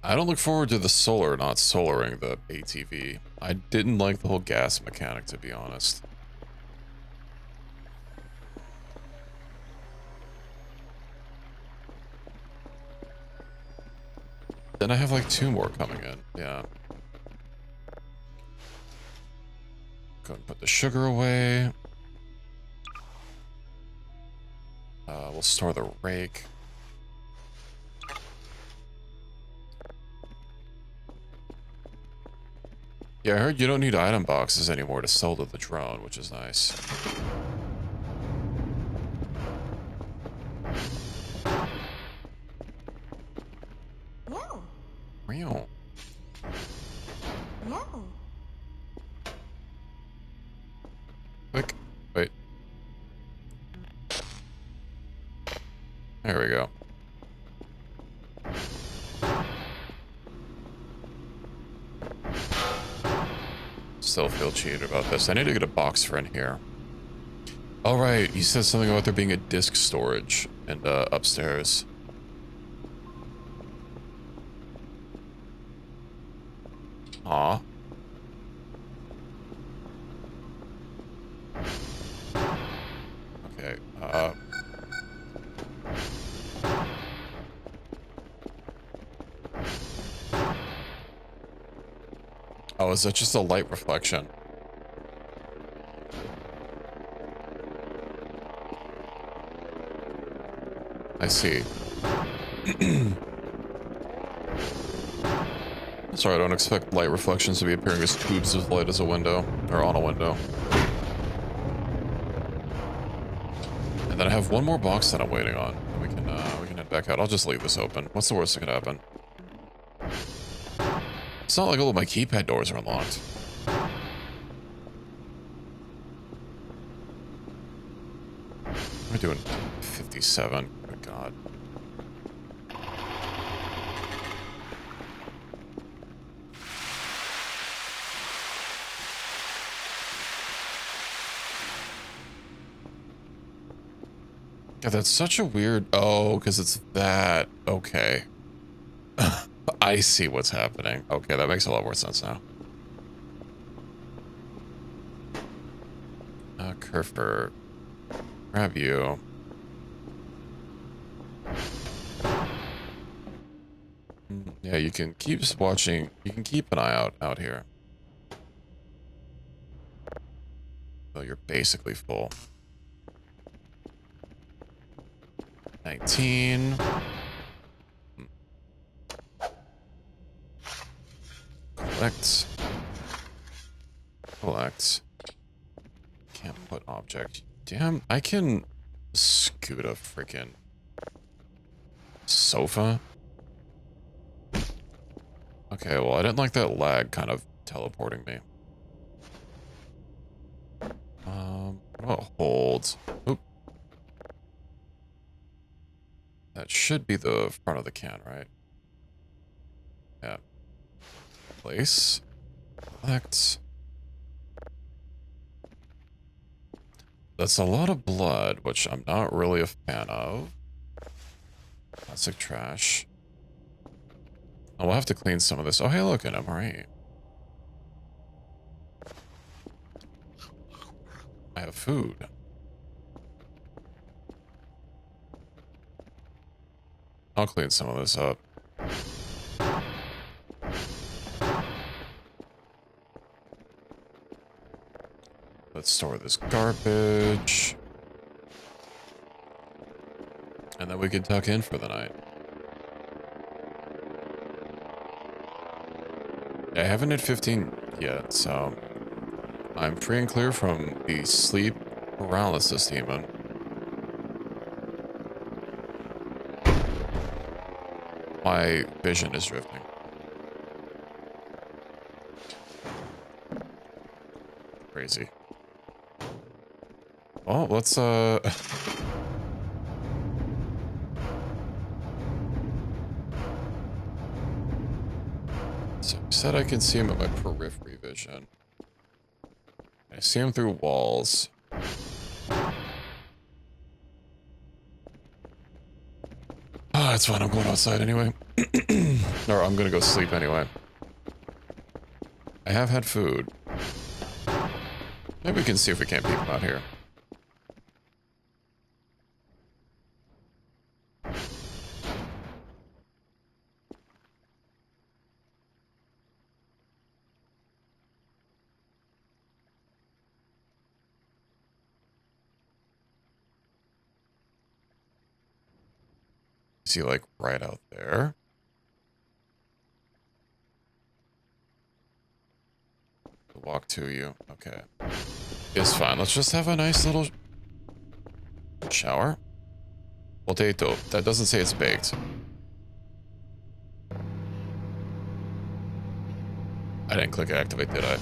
I don't look forward to the solar not solaring the ATV. I didn't like the whole gas mechanic, to be honest. Then I have like 2 more coming in, yeah. Go and put the sugar away. we'll store the rake. Yeah, I heard you don't need item boxes anymore to sell to the drone, which is nice. Meow. Real. Meow. Click. Wait. There we go. Still feel cheated about this. I need to get a box for in here. All right, you said something about there being a disk storage and upstairs. Aw. Okay. Oh, is that just a light reflection? I see. Sorry, I don't expect light reflections to be appearing as tubes of light as a window, or on a window. And then I have one more box that I'm waiting on. And we can head back out. I'll just leave this open. What's the worst that could happen? It's not like all of my keypad doors are unlocked. What am I doing? 57. Good God. Yeah, that's such a weird... Oh, because it's that. Okay. I see what's happening. Okay, that makes a lot more sense now. Kerfer. Grab you. Yeah, you can keep watching. You can keep an eye out here. So you're basically full. 19. Collect. Collect. Can't put object. Damn, I can scoot a freaking sofa. Okay, well, I didn't like that lag kind of teleporting me. What about hold? Oop. That should be the front of the can, right? Yeah. Place. Collect. That's a lot of blood, which I'm not really a fan of. Plastic trash. Oh, we'll have to clean some of this. Oh, hey, look, an MRE. I have food. I'll clean some of this up. Let's store this garbage. And then we can tuck in for the night. I haven't hit 15 yet, so I'm free and clear from the sleep paralysis demon. My vision is drifting. Crazy. Well, let's So you said I can see him at my periphery vision. I see him through walls. Ah, it's fine. I'm going outside anyway. Or I'm gonna go sleep anyway. I have had food. Maybe we can see if we can't peep him out here. Is he like right out there? Walk to you. Okay. It's fine. Let's just have a nice little shower. Potato. That doesn't say it's baked. I didn't click activate, did I?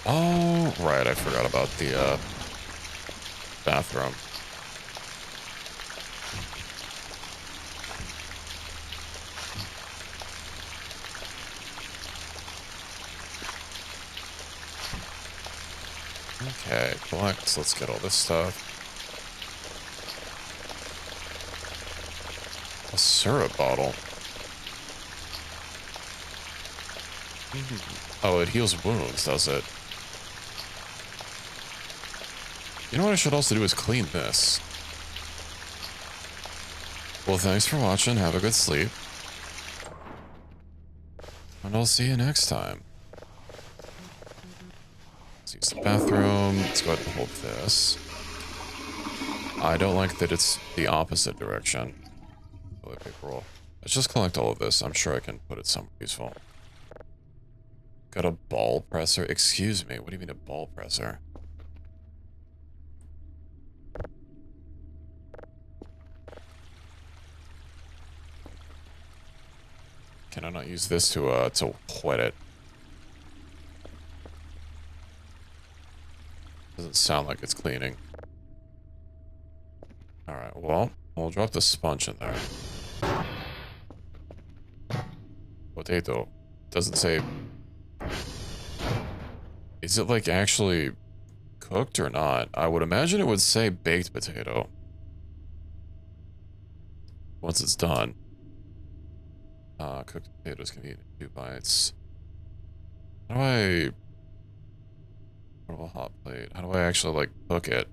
Oh, right. I forgot about the bathroom. Okay, collect. Let's get all this stuff. A syrup bottle. Oh, it heals wounds, does it? You know what I should also do is clean this. Well, thanks for watching. Have a good sleep. And I'll see you next time. Let's use the bathroom. Let's go ahead and hold this. I don't like that it's the opposite direction. Toilet paper roll. Let's just collect all of this. I'm sure I can put it somewhere useful. Got a ball presser? Excuse me. What do you mean a ball presser? Can I not use this to wet it? Doesn't sound like it's cleaning. Alright, well, we'll drop the sponge in there. Potato. Doesn't say... Is it like actually cooked or not? I would imagine it would say baked potato. Once it's done. Cooked potatoes can be eaten in 2 bites. How do I... What a hot plate. How do I actually, like, cook it?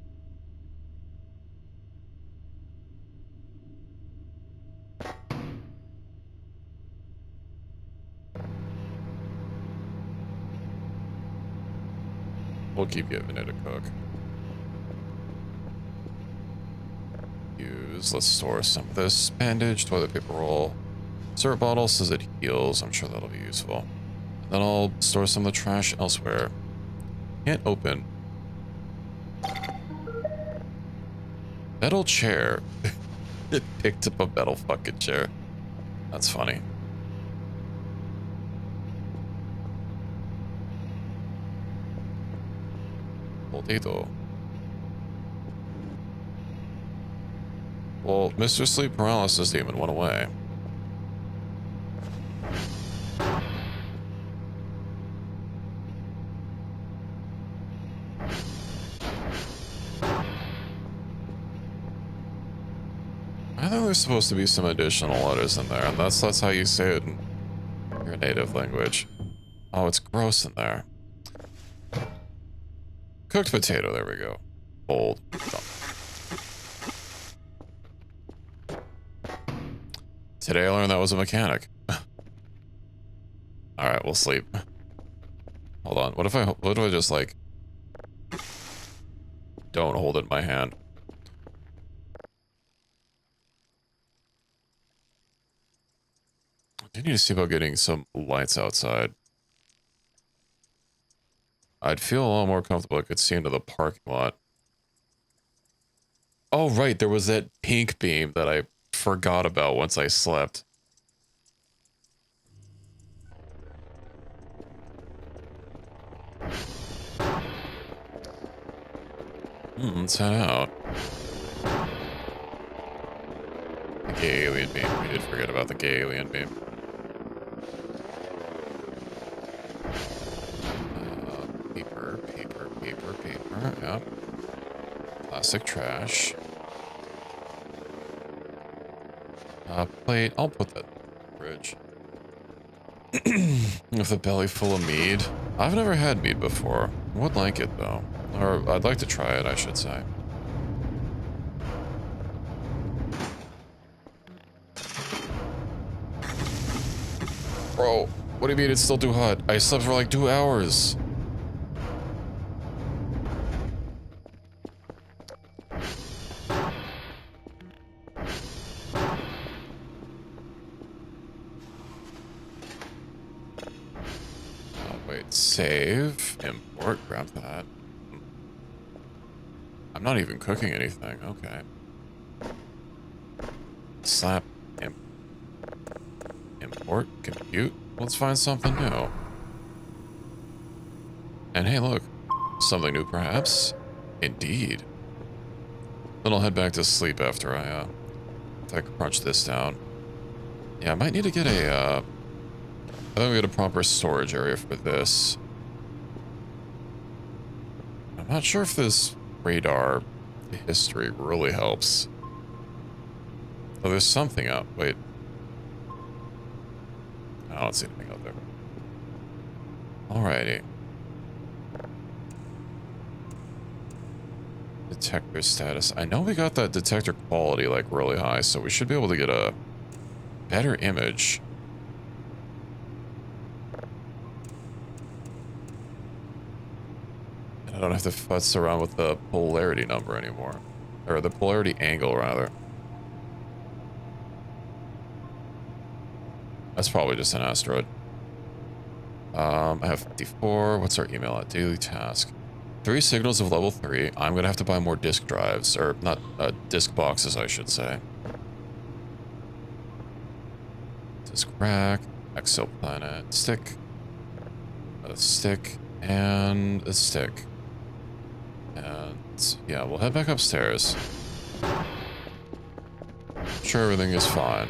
We'll keep giving it a cook. Let's store some of this. Bandage, toilet paper roll. Syrup bottle says it heals. I'm sure that'll be useful. And then I'll store some of the trash elsewhere. Can't open. Metal chair. It picked up a metal fucking chair. That's funny. Potato. Well, Mr. Sleep Paralysis Demon went away. I think there's supposed to be some additional letters in there, and that's how you say it in your native language. Oh, it's gross in there. Cooked potato, there we go. Old. Today I learned that was a mechanic. Alright, we'll sleep. Hold on, what if I just like... Don't hold it in my hand. I need to see about getting some lights outside. I'd feel a lot more comfortable if I could see into the parking lot. Oh, right, there was that pink beam that I forgot about once I slept. Let's head out. The gay alien beam. We did forget about the gay alien beam. Paper. Yep. Plastic trash. Plate. I'll put that in the fridge. With a belly full of mead. I've never had mead before. Would like it though. Or I'd like to try it, I should say. Bro, what do you mean it's still too hot? I slept for like 2 hours. Save, import, grab that. I'm not even cooking anything. Okay. Slap, import, compute. Let's find something new. And hey, look, something new perhaps. Indeed. Then I'll head back to sleep after I crunch this down. Yeah, I might need to get a, I think we get a proper storage area for this. I'm not sure if this radar history really helps. Oh, there's something up. Wait. I don't see anything out there. Alrighty. Detector status. I know we got that detector quality like really high, so we should be able to get a better image. And I don't have to futz around with the polarity number anymore. Or the polarity angle, rather. That's probably just an asteroid. I have 54. What's our email at? Daily task. 3 signals of level 3. I'm going to have to buy more disk drives. Or, not, disk boxes, I should say. Disk rack. Exoplanet. Stick. A stick. And a stick. And, yeah, we'll head back upstairs. Sure, everything is fine.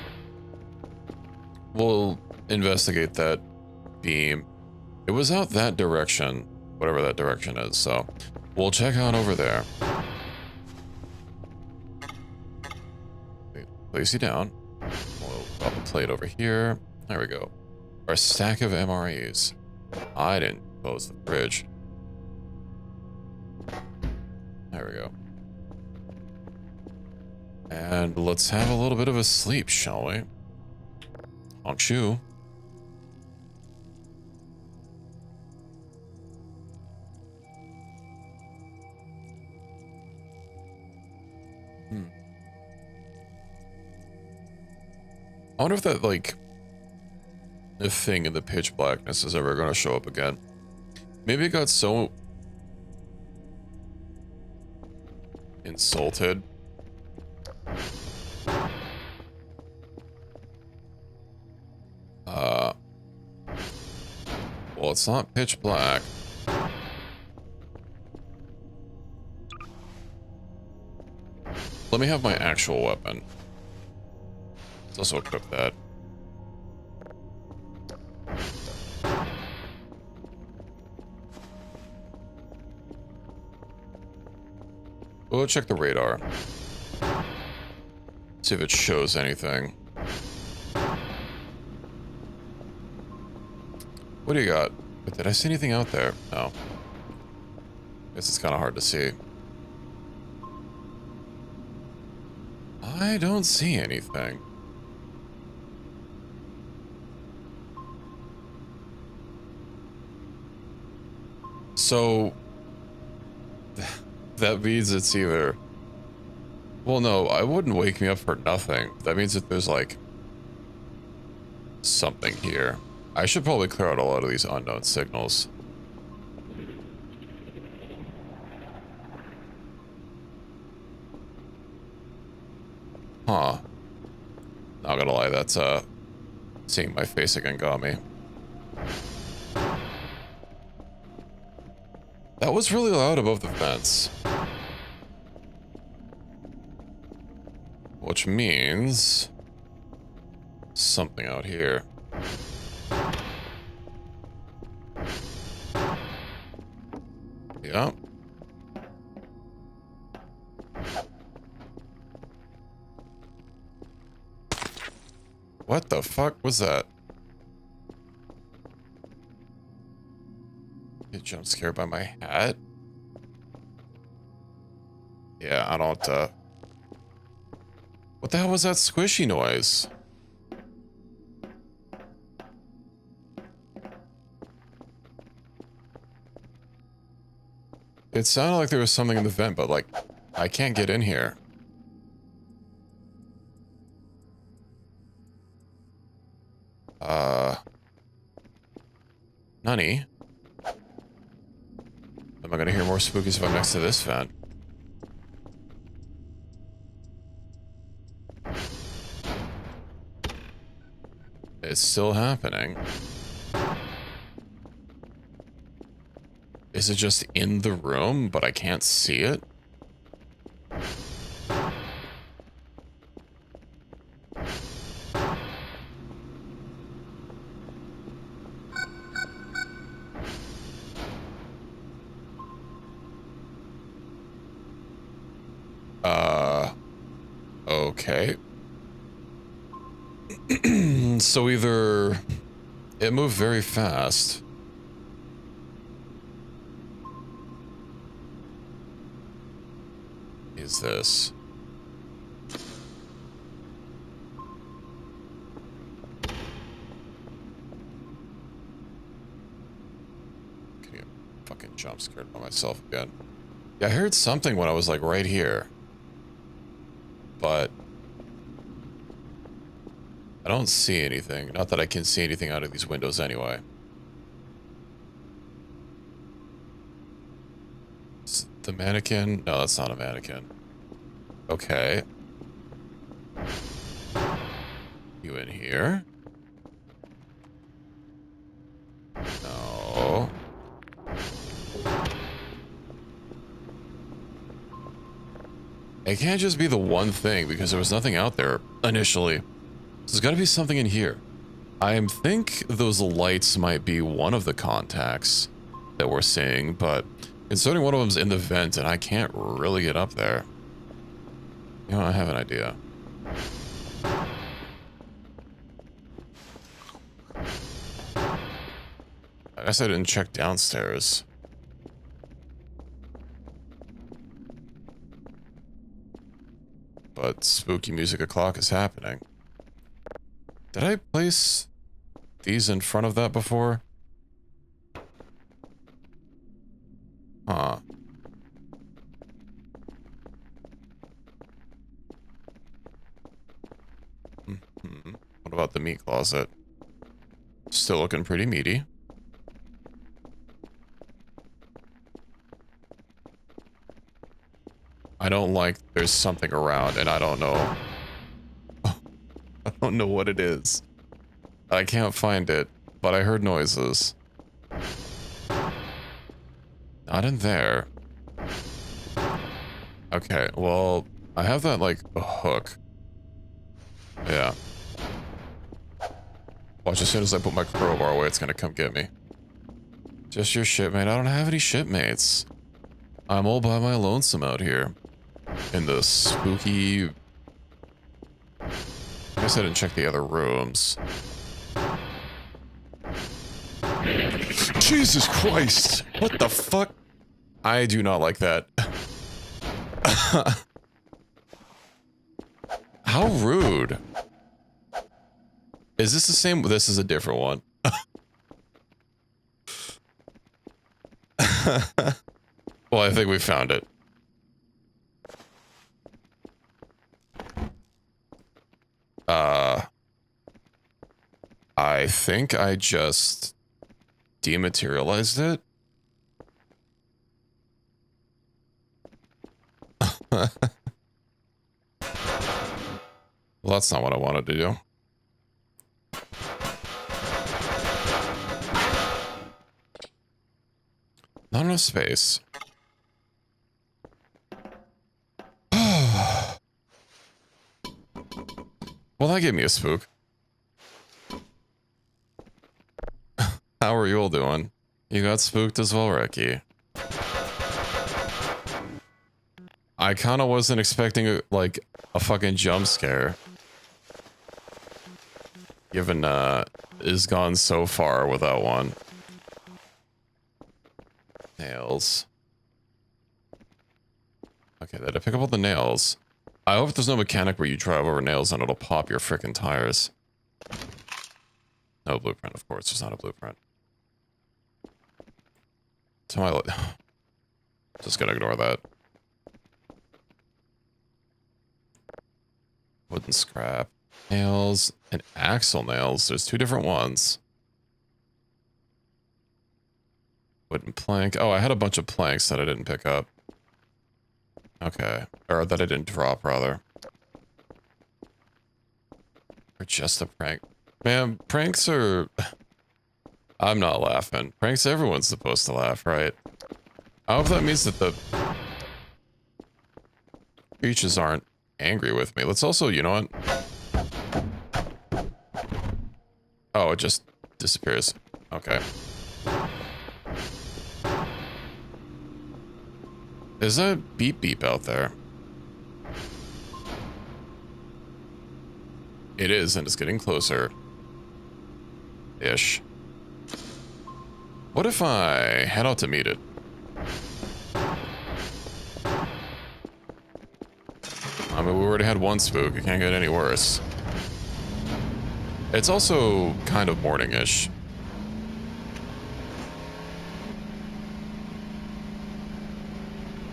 We'll investigate that beam. It was out that direction, whatever that direction is, so we'll check out over there. Place you down. We'll drop a plate over here. There we go. Our stack of MREs. I didn't close the fridge. There we go. And let's have a little bit of a sleep, shall we? Honk shoe. I wonder if that, like, the thing in the pitch blackness is ever going to show up again. Maybe it got so insulted. Well, it's not pitch black. Let me have my actual weapon. Let's also equip that. We'll check the radar. See if it shows anything. What do you got? Did I see anything out there? No. Guess it's kind of hard to see. I don't see anything. So that means it's either... Well, no, I wouldn't wake me up for nothing. That means that there's like something here. I should probably clear out a lot of these unknown signals. Huh. Not gonna lie, that's seeing my face again got me. That was really loud above the fence. Which means something out here. Yeah. What the fuck was that? Get jump scared by my hat? Yeah, I don't, What the hell was that squishy noise? It sounded like there was something in the vent, but like, I can't get in here. Nani? Am I gonna hear more spookies if I'm next to this vent? It's still happening. Is it just in the room, but I can't see it? Okay. So either it moved very fast. Is this? Getting fucking jump scared by myself again. Yeah, I heard something when I was like right here. But I don't see anything. Not that I can see anything out of these windows anyway. Is the mannequin? No, that's not a mannequin. Okay. You in here? No. It can't just be the one thing because there was nothing out there initially. So there's got to be something in here. I think those lights might be one of the contacts that we're seeing, but considering one of them's in the vent and I can't really get up there. You know, I have an idea. I guess I didn't check downstairs. But spooky music o'clock is happening. Did I place these in front of that before? Huh. What about the meat closet? Still looking pretty meaty. I don't like there's something around and I don't know. I don't know what it is. I can't find it, but I heard noises. Not in there. Okay, well, I have that like a hook. Yeah. Watch, as soon as I put my crowbar away, it's gonna come get me. Just your shipmate. I don't have any shipmates. I'm all by my lonesome out here. In the spooky... I guess I didn't check the other rooms. Jesus Christ! What the fuck? I do not like that. How rude. Is this the same? This is a different one. Well, I think we found it. I think I just dematerialized it. Well, that's not what I wanted to do. Not enough space. Well, that gave me a spook. How are you all doing? You got spooked as well, Ricky. I kind of wasn't expecting a fucking jump scare. Given is gone so far without one. Nails. Okay, did I pick up all the nails? I hope there's no mechanic where you drive over nails and it'll pop your frickin' tires. No blueprint, of course. There's not a blueprint. To my just gonna ignore that. Wooden scrap. Nails and axle nails. There's two different ones. Wooden plank. Oh, I had a bunch of planks that I didn't pick up. Okay. Or that I didn't drop, rather. Or just a prank. Man, pranks are... I'm not laughing. Pranks, everyone's supposed to laugh, right? I hope that means that the creatures aren't angry with me. Let's also, you know what? Oh, it just disappears. Okay. Is that beep beep out there? It is, and it's getting closer. Ish. What if I head out to meet it? I mean, we already had one spook. It can't get any worse. It's also kind of morning-ish.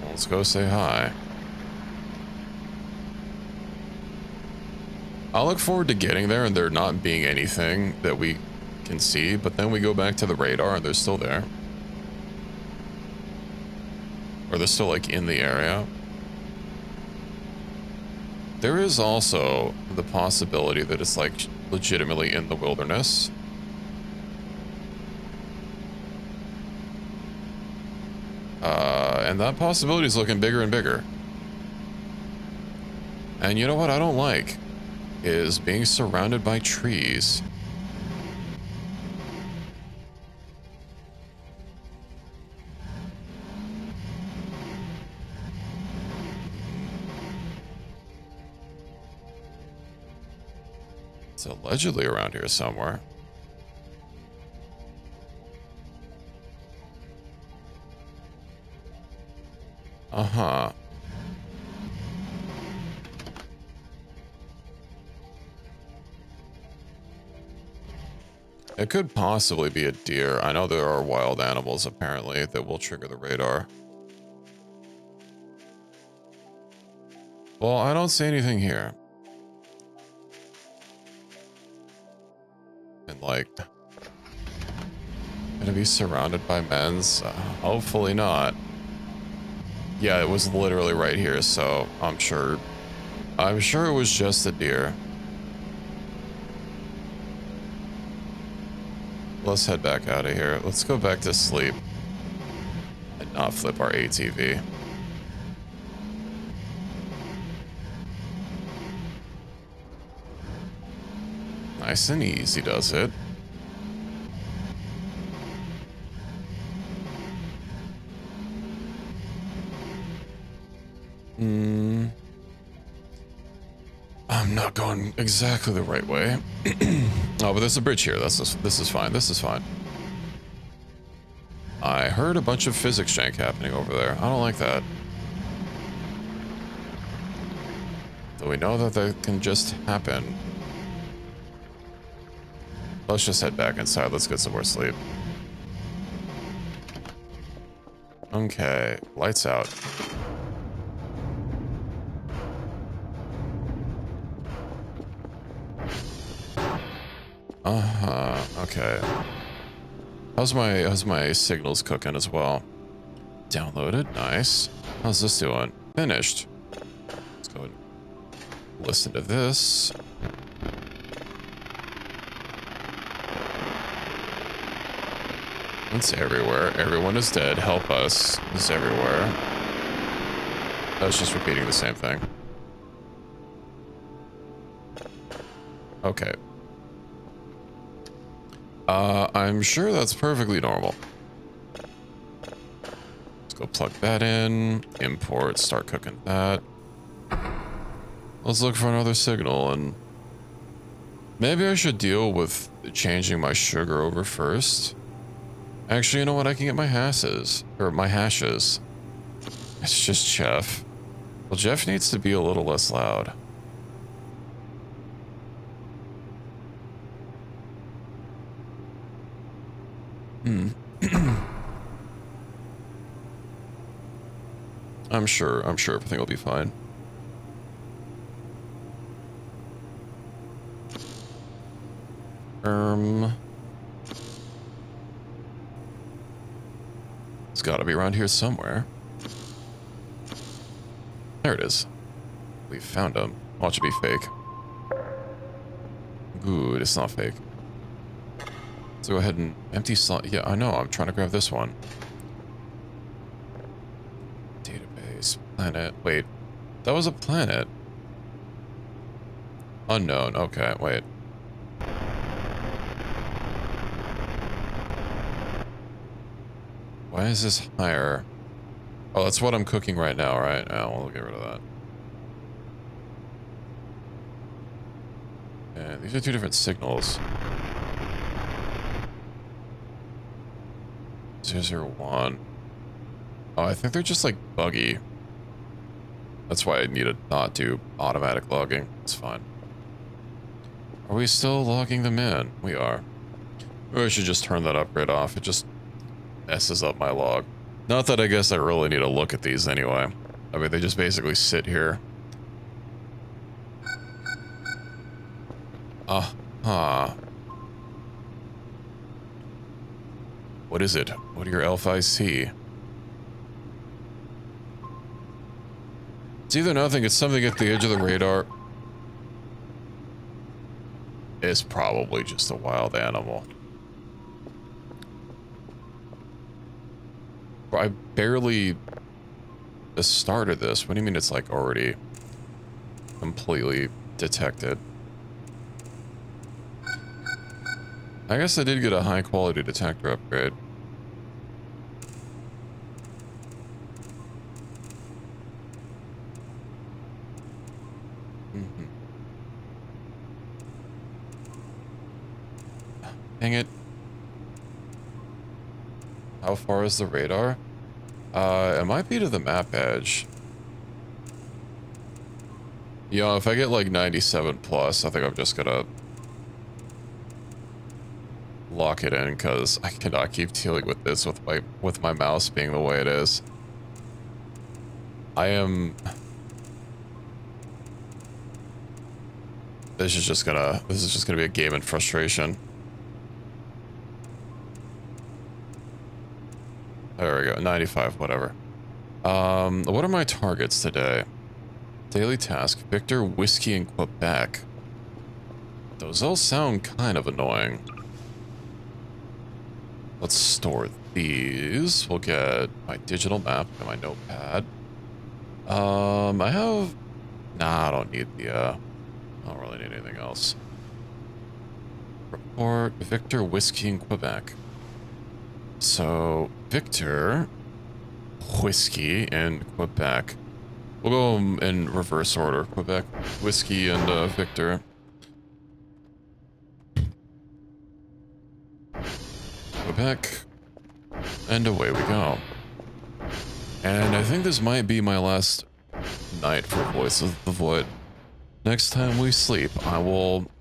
Let's go say hi. I'll look forward to getting there and there not being anything that we can see, but then we go back to the radar and they're still there. Or they're still, like, in the area. There is also the possibility that it's, like, legitimately in the wilderness. And that possibility is looking bigger and bigger. And you know what I don't like? Is being surrounded by trees. It's allegedly around here somewhere. Uh-huh. It could possibly be a deer. I know there are wild animals, apparently, that will trigger the radar. Well, I don't see anything here. And, like... gonna be surrounded by men's? Hopefully not. Yeah, it was literally right here, so I'm sure it was just a deer. Let's head back out of here. Let's go back to sleep. And not flip our ATV. Nice and easy does it. I'm not going exactly the right way. Oh, but there's a bridge here. This is fine. This is fine. I heard a bunch of physics jank happening over there. I don't like that. Do we know that that can just happen? Let's just head back inside. Let's get some more sleep. Okay, lights out. Okay. How's my signals cooking as well? Downloaded, nice. How's this doing? Finished. Let's go and listen to this. It's everywhere. Everyone is dead. Help us. It's everywhere. I was just repeating the same thing. Okay. I'm sure that's perfectly normal. Let's go plug that in. Import, start cooking that. Let's look for another signal, and maybe I should deal with changing my sugar over first. Actually, you know what? I can get my hashes. Or my hashes. It's just Jeff. Well, Jeff needs to be a little less loud. I'm sure everything will be fine. gotta be around here somewhere. There it is. We found him. Watch it be fake. Good, it's not fake. Let's go ahead and empty slot. Yeah, I know. I'm trying to grab this one. Database. Planet. Wait. That was a planet. Unknown. Okay, wait. Why is this higher? Oh, that's what I'm cooking right now, right? Oh, we'll get rid of that. And these are two different signals. 001. Oh, I think they're just like buggy. That's why I need to not do automatic logging. It's fine. Are we still logging them in? We are. Maybe I should just turn that upgrade off. It just messes up my log. Not that I guess I really need to look at these anyway. I mean, they just basically sit here. Uh-huh. What is it? What do your elf eyes see? It's either nothing, it's something at the edge of the radar. It's probably just a wild animal. I barely started this. What do you mean it's like already completely detected? I guess I did get a high quality detector upgrade. Dang it. How far is the radar? It might be to the map edge. You know, if I get like 97 plus, I think I'm just gonna lock it in because I cannot keep dealing with this with my mouse being the way it is. This is just gonna be a game in frustration. There we go, 95, whatever. What are my targets today? Daily task, Victor, Whiskey, and Quebec. Those all sound kind of annoying. Let's store these. We'll get my digital map and my notepad. I have... Nah, I don't need the, I don't really need anything else. Report, Victor, Whiskey, and Quebec. So, Victor, Whiskey, and Quebec. We'll go in reverse order. Quebec, Whiskey, and Victor. Quebec, and away we go. And I think this might be my last night for Voice of the Void. Next time we sleep, I will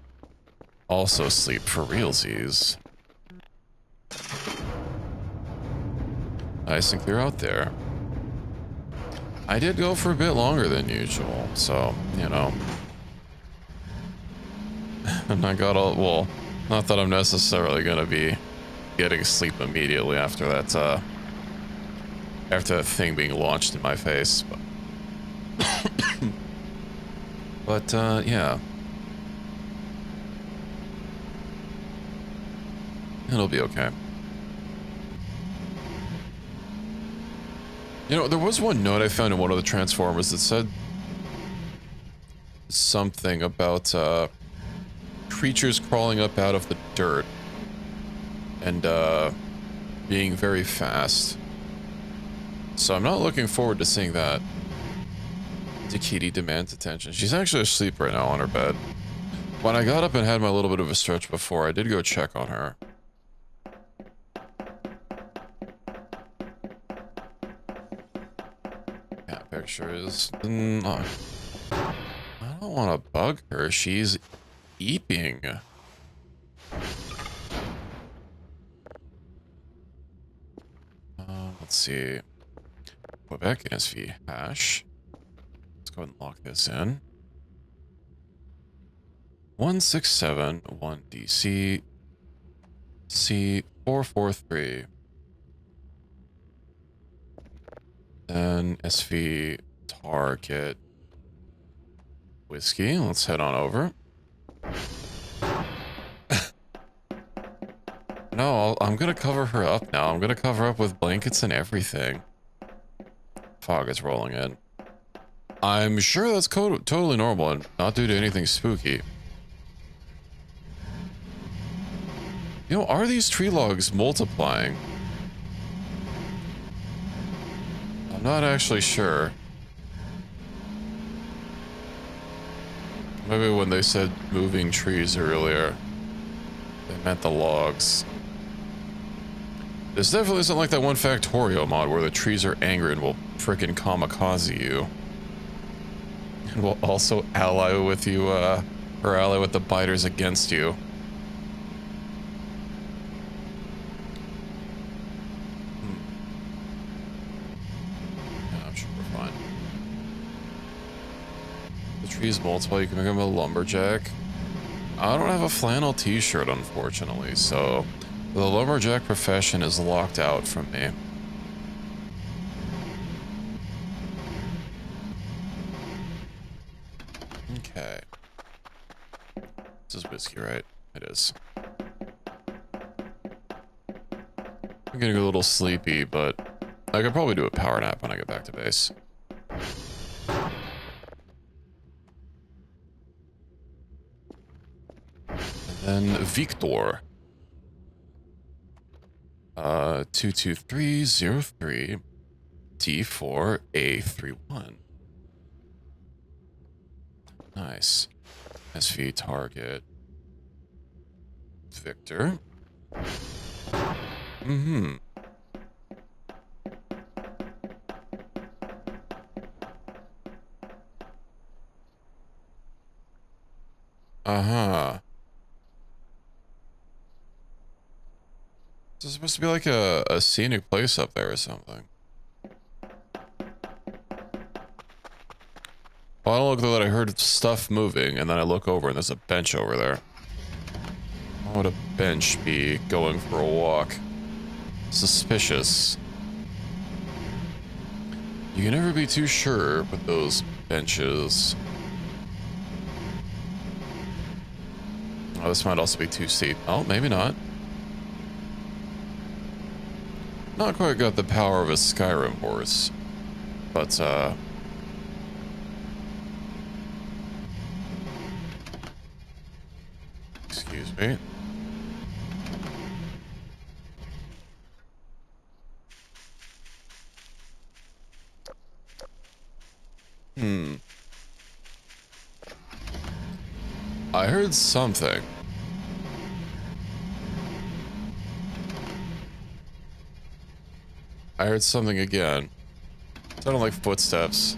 also sleep for realsies. Nice and clear out there. I did go for a bit longer than usual, so, you know. And I got all, well, not that I'm necessarily gonna be getting sleep immediately after that, after that thing being launched in my face, but yeah. It'll be okay. You know, there was one note I found in one of the Transformers that said something about creatures crawling up out of the dirt and being very fast. So I'm not looking forward to seeing that. Takiti demands attention. She's actually asleep right now on her bed. When I got up and had my little bit of a stretch before, I did go check on her. Cat pictures. I don't want to bug her. She's eeping. Let's see. Quebec SV hash. Let's go ahead and lock this in. 1671DC C443. Then SV target whiskey. Let's head on over. No, I'm gonna cover her up now. I'm gonna cover up with blankets and everything. Fog is rolling in. I'm sure that's totally normal and not due to anything spooky. You know, are these tree logs multiplying? I'm not actually sure. Maybe when they said moving trees earlier, they meant the logs. This definitely isn't like that one Factorio mod where the trees are angry and will frickin' kamikaze you. And will also ally with you, or ally with the biters against you. Yeah, I'm sure we're fine. The trees multiply, you can become a lumberjack. I don't have a flannel t-shirt, unfortunately, so the lumberjack profession is locked out from me. Okay. This is whiskey, right? It is. I'm getting a little sleepy, but I could probably do a power nap when I get back to base. And then Victor. 22303 D4A31. Nice. SV target. Victor. Mm-hmm. Uh-huh. This is supposed to be like a scenic place up there or something. Well, I don't look though that I heard stuff moving, and then I look over and there's a bench over there. Why would a bench be going for a walk? Suspicious. You can never be too sure with those benches. Oh, this might also be too steep. Oh, maybe not. Not quite got the power of a Skyrim horse. But, excuse me. I heard something. I heard something again. Sounded like footsteps.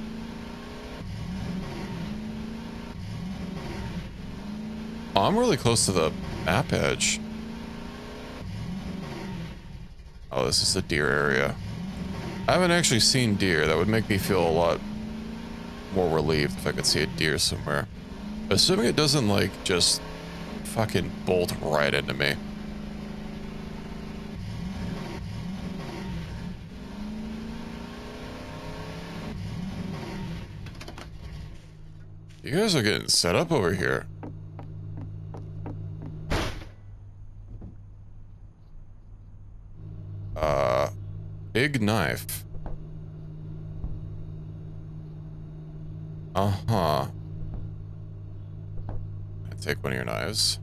Oh, I'm really close to the map edge. Oh, this is the deer area. I haven't actually seen deer. That would make me feel a lot more relieved if I could see a deer somewhere. Assuming it doesn't, like, just fucking bolt right into me. You guys are getting set up over here. Big knife. Uh-huh. Take one of your knives.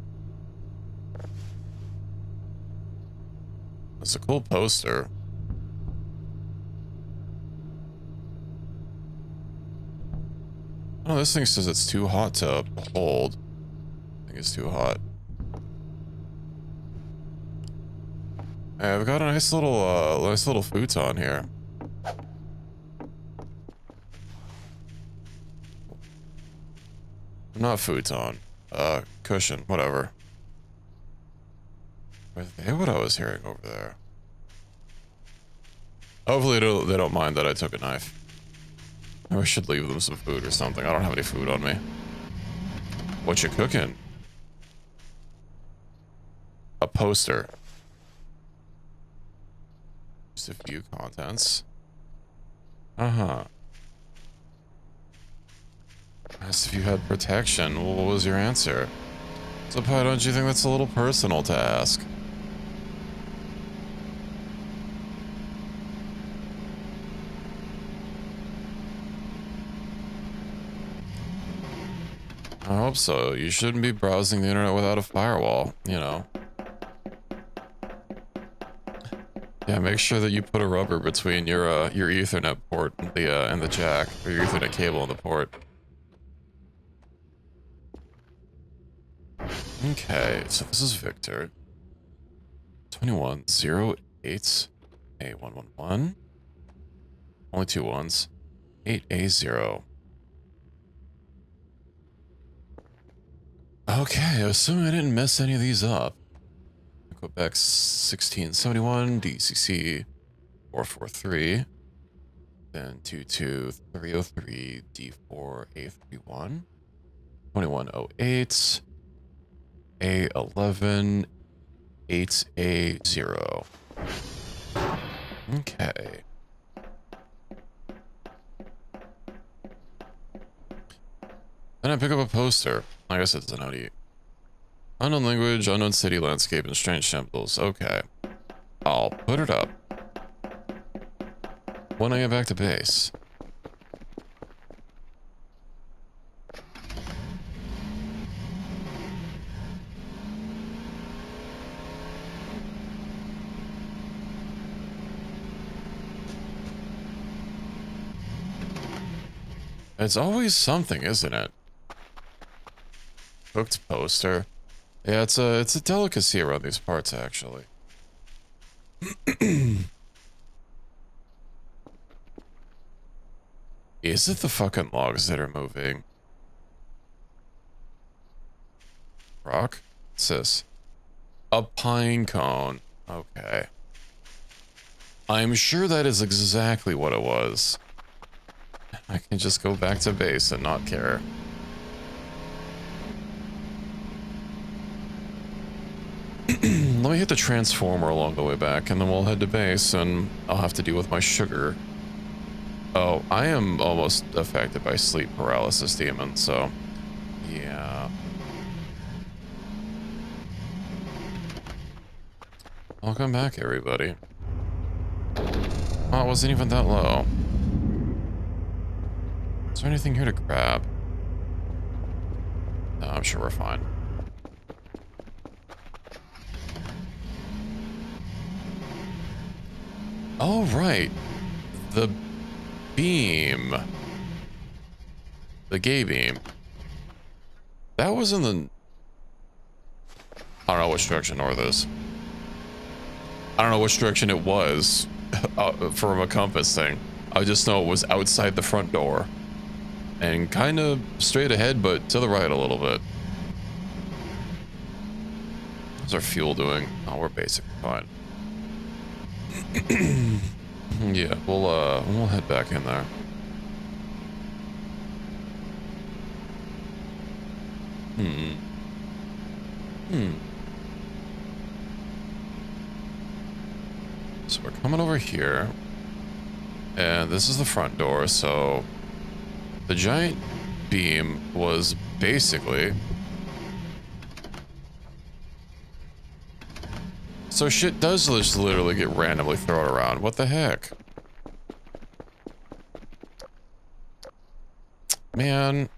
That's a cool poster. Oh, this thing says it's too hot to hold. I think it's too hot. Hey, I've got a nice little futon here. Not futon. Cushion, whatever. Were they what I was hearing over there? Hopefully they don't mind that I took a knife. Maybe I should leave them some food or something. I don't have any food on me. What you cooking? A poster. Just a few contents. Uh-huh. Asked if you had protection. Well, what was your answer? So, Pi, don't you think that's a little personal to ask? I hope so. You shouldn't be browsing the internet without a firewall, you know. Yeah, make sure that you put a rubber between your Ethernet port and the jack, or your Ethernet cable and the port. Okay, so this is Victor. 2108 A111. Only two ones. 8A0. Okay, assuming I didn't mess any of these up. Quebec 1671, DCC 443, then 22303, D4A31, 2108, A11, 8A0. Okay. Then I pick up a poster. I guess it's an OD. Unknown language, unknown city landscape, and strange temples. Okay. I'll put it up when I get back to base. It's always something, isn't it? Hooked poster. Yeah, it's a delicacy around these parts, actually. Is it the fucking logs that are moving? Rock? What's this? A pine cone. Okay. I'm sure that is exactly what it was. I can just go back to base and not care. Let me hit the transformer along the way back, and then we'll head to base, and I'll have to deal with my sugar. Oh, I am almost affected by sleep paralysis demon, so... yeah. Welcome back, everybody. Oh, it wasn't even that low. Is there anything here to grab? No, I'm sure we're fine. Oh, right. The beam. The gay beam. That was in the... I don't know which direction north is. I don't know which direction it was from a compass thing. I just know it was outside the front door. And kind of straight ahead, but to the right a little bit. How's our fuel doing? Oh, we're basically fine. Yeah, we'll head back in there. So we're coming over here. And this is the front door, so... the giant beam was basically... so shit does just literally get randomly thrown around. What the heck? Man.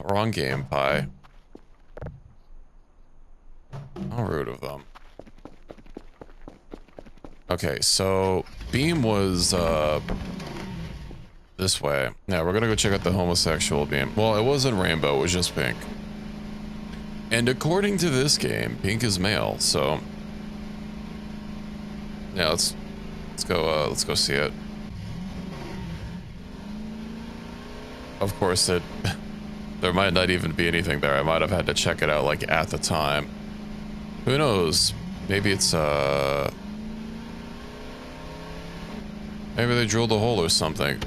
Wrong game, Pi. How rude of them. Okay, so beam was this way. Yeah, we're gonna go check out the homosexual beam. Well, it wasn't rainbow, it was just pink. And according to this game, pink is male, so yeah, let's go see it. Of course, there might not even be anything there. I might have had to check it out like at the time. Who knows? Maybe it's maybe they drilled a hole or something.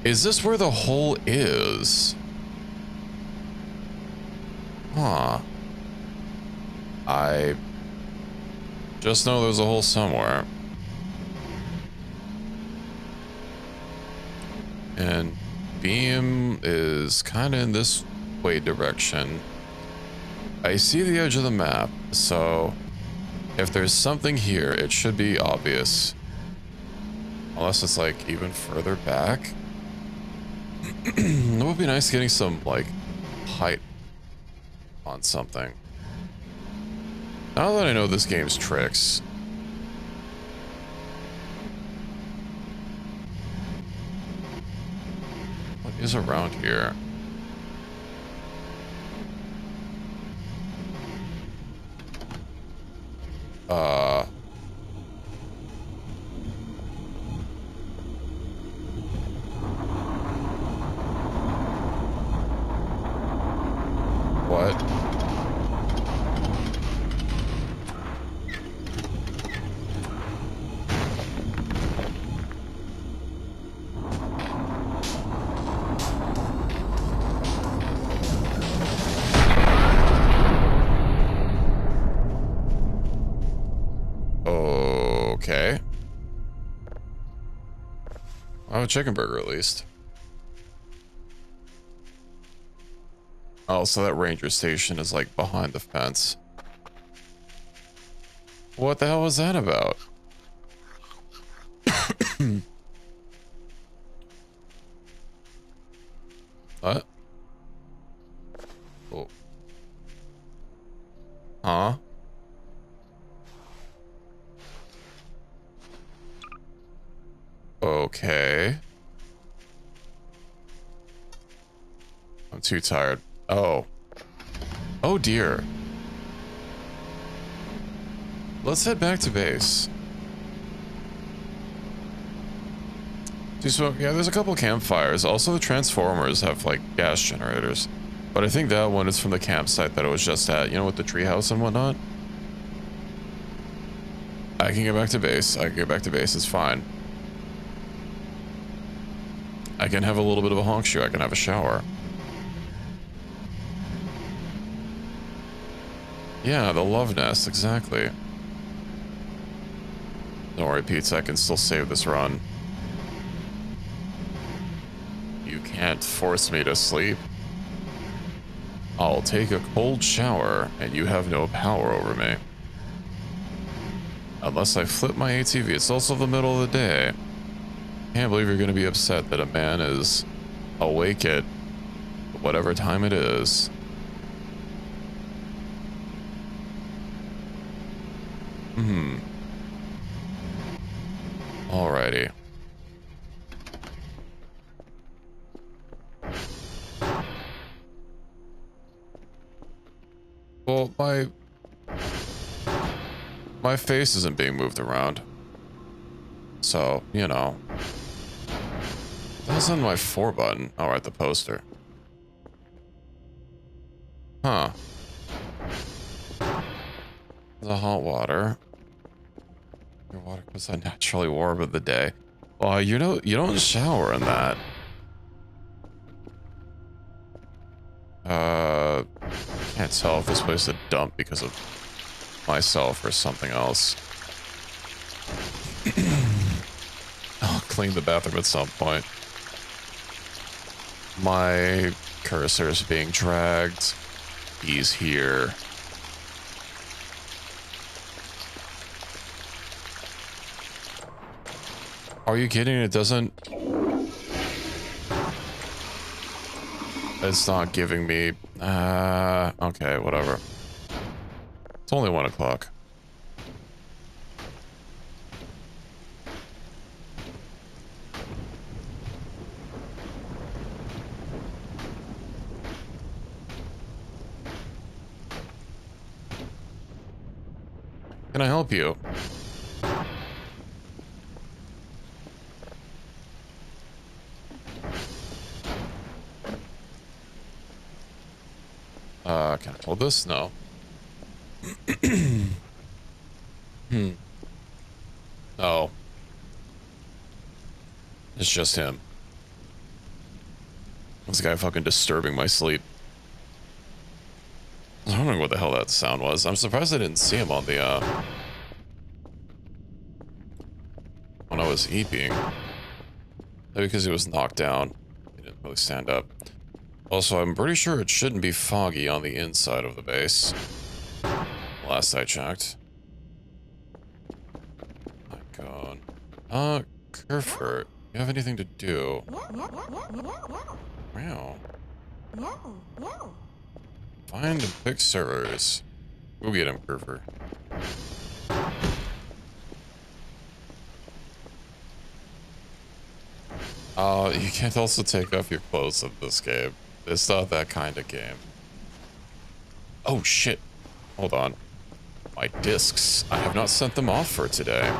Is this where the hole is? Huh. I just know there's a hole somewhere. And beam is kind of in this way direction. I see the edge of the map, so if there's something here, it should be obvious. Unless it's like even further back. It would be nice getting some like height on something. Now that I know this game's tricks. What is around here? What? Okay. Oh, a chicken burger at least. Oh, so that ranger station is like behind the fence. What the hell was that about? What? Oh. Huh? Okay. I'm too tired. Oh. Oh dear. Let's head back to base. So, yeah, there's a couple campfires. Also, the transformers have, like, gas generators. But I think that one is from the campsite that I was just at. You know, with the treehouse and whatnot? I can get back to base. I can get back to base. It's fine. I can have a little bit of a honk shoe. I can have a shower. Yeah, the love nest. Exactly. Don't worry, Pizza. I can still save this run. You can't force me to sleep. I'll take a cold shower, and you have no power over me. Unless I flip my ATV. It's also the middle of the day. Can't believe you're going to be upset that a man is awake at whatever time it is. Alrighty. Well, my face isn't being moved around. So, you know. That's on my 4 button. Oh, right, the poster. Huh. The hot water. Your water was unnaturally warm of the day. Oh, you don't shower in that. Can't tell if this place is a dump because of myself or something else. I'll clean the bathroom at some point. My cursor is being dragged. He's here. Are you kidding? It doesn't... It's not giving me... okay, whatever. It's only 1 o'clock. Can I help you? Can I hold this? No. Oh. It's just him. This guy fucking disturbing my sleep. I was wondering what the hell that sound was. I'm surprised I didn't see him on the, when I was eating. Maybe because he was knocked down. He didn't really stand up. Also, I'm pretty sure it shouldn't be foggy on the inside of the base. Last I checked. My god. Kerfert, you have anything to do? Wow. Find and pick servers. Go get him, Kerfert. You can't also take off your clothes in this game. It's not that kind of game. Oh shit. Hold on. My discs. I have not sent them off for today.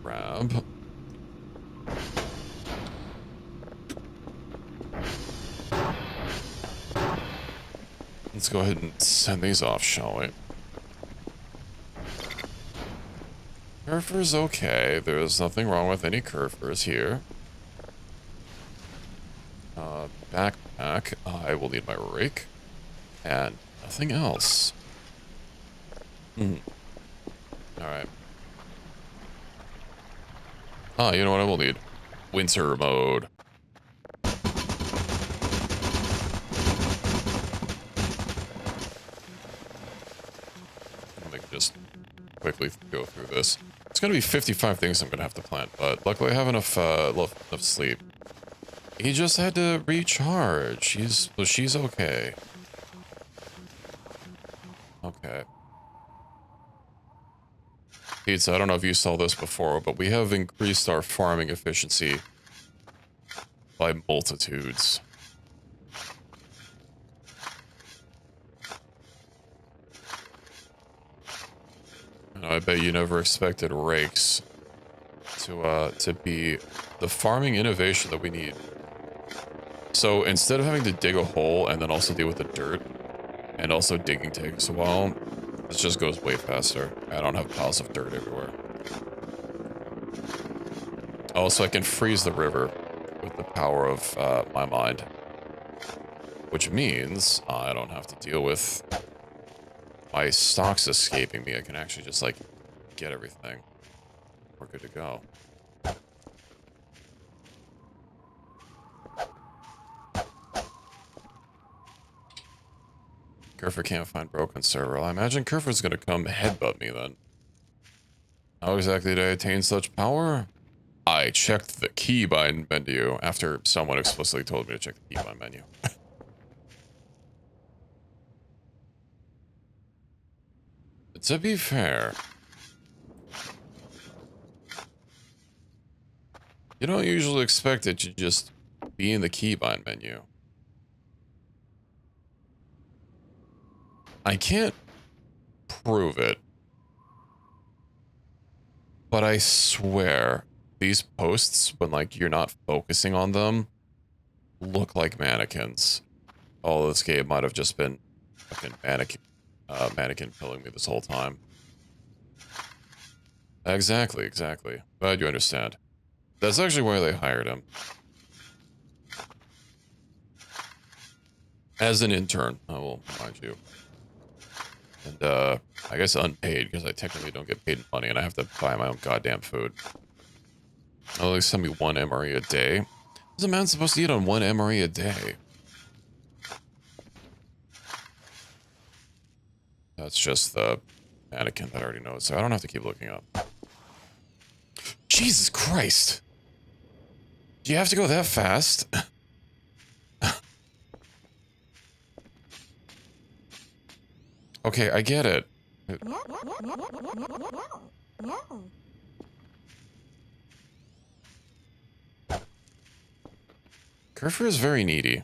Crab. Let's go ahead and send these off, shall we? Kerfer's okay. There's nothing wrong with any Kerfers here. Backpack. I will need my rake. And nothing else. Alright. You know what I will need? Winter mode. Let me just quickly go through this. It's gonna be 55 things I'm gonna have to plant, but luckily I have enough sleep. He just had to recharge. She's okay. Okay. Pizza, I don't know if you saw this before, but we have increased our farming efficiency by multitudes. And I bet you never expected rakes to be the farming innovation that we need. So instead of having to dig a hole and then also deal with the dirt, and also digging takes a while, this just goes way faster. I don't have piles of dirt everywhere. Also, I can freeze the river with the power of my mind. Which means I don't have to deal with my stocks escaping me. I can actually just, like, get everything. We're good to go. Kerfer can't find broken server. I imagine Kerfer's gonna come headbutt me then. How exactly did I attain such power? I checked the keybind menu after someone explicitly told me to check the keybind menu. To be fair, you don't usually expect it to just be in the keybind menu. I can't prove it, but I swear these posts, when like you're not focusing on them, look like mannequins. All this game might have just been fucking mannequin killing me this whole time. Exactly, exactly. Glad you understand. That's actually why they hired him. As an intern, I will remind you. And, I guess unpaid, because I technically don't get paid money, and I have to buy my own goddamn food. Oh, they send me 1 MRE a day? What's a man supposed to eat on 1 MRE a day? That's just the mannequin that I already know, so I don't have to keep looking up. Jesus Christ! Do you have to go that fast? Okay, I get it. Kerfer is very needy.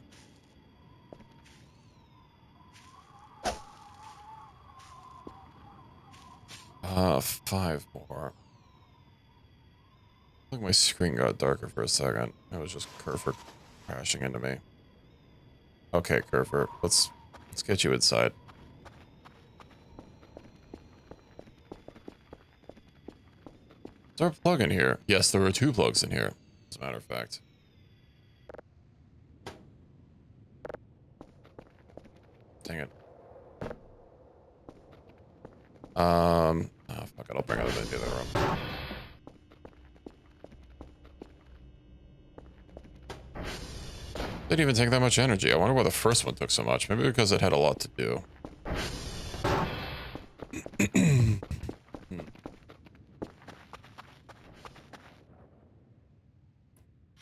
Five more. I think my screen got darker for a second. It was just Kerfer crashing into me. Okay, Kerfer, let's get you inside. Is there a plug in here? Yes, there were 2 plugs in here, as a matter of fact. Dang it. Oh, fuck it, I'll bring it into the room. Didn't even take that much energy. I wonder why the first one took so much. Maybe because it had a lot to do.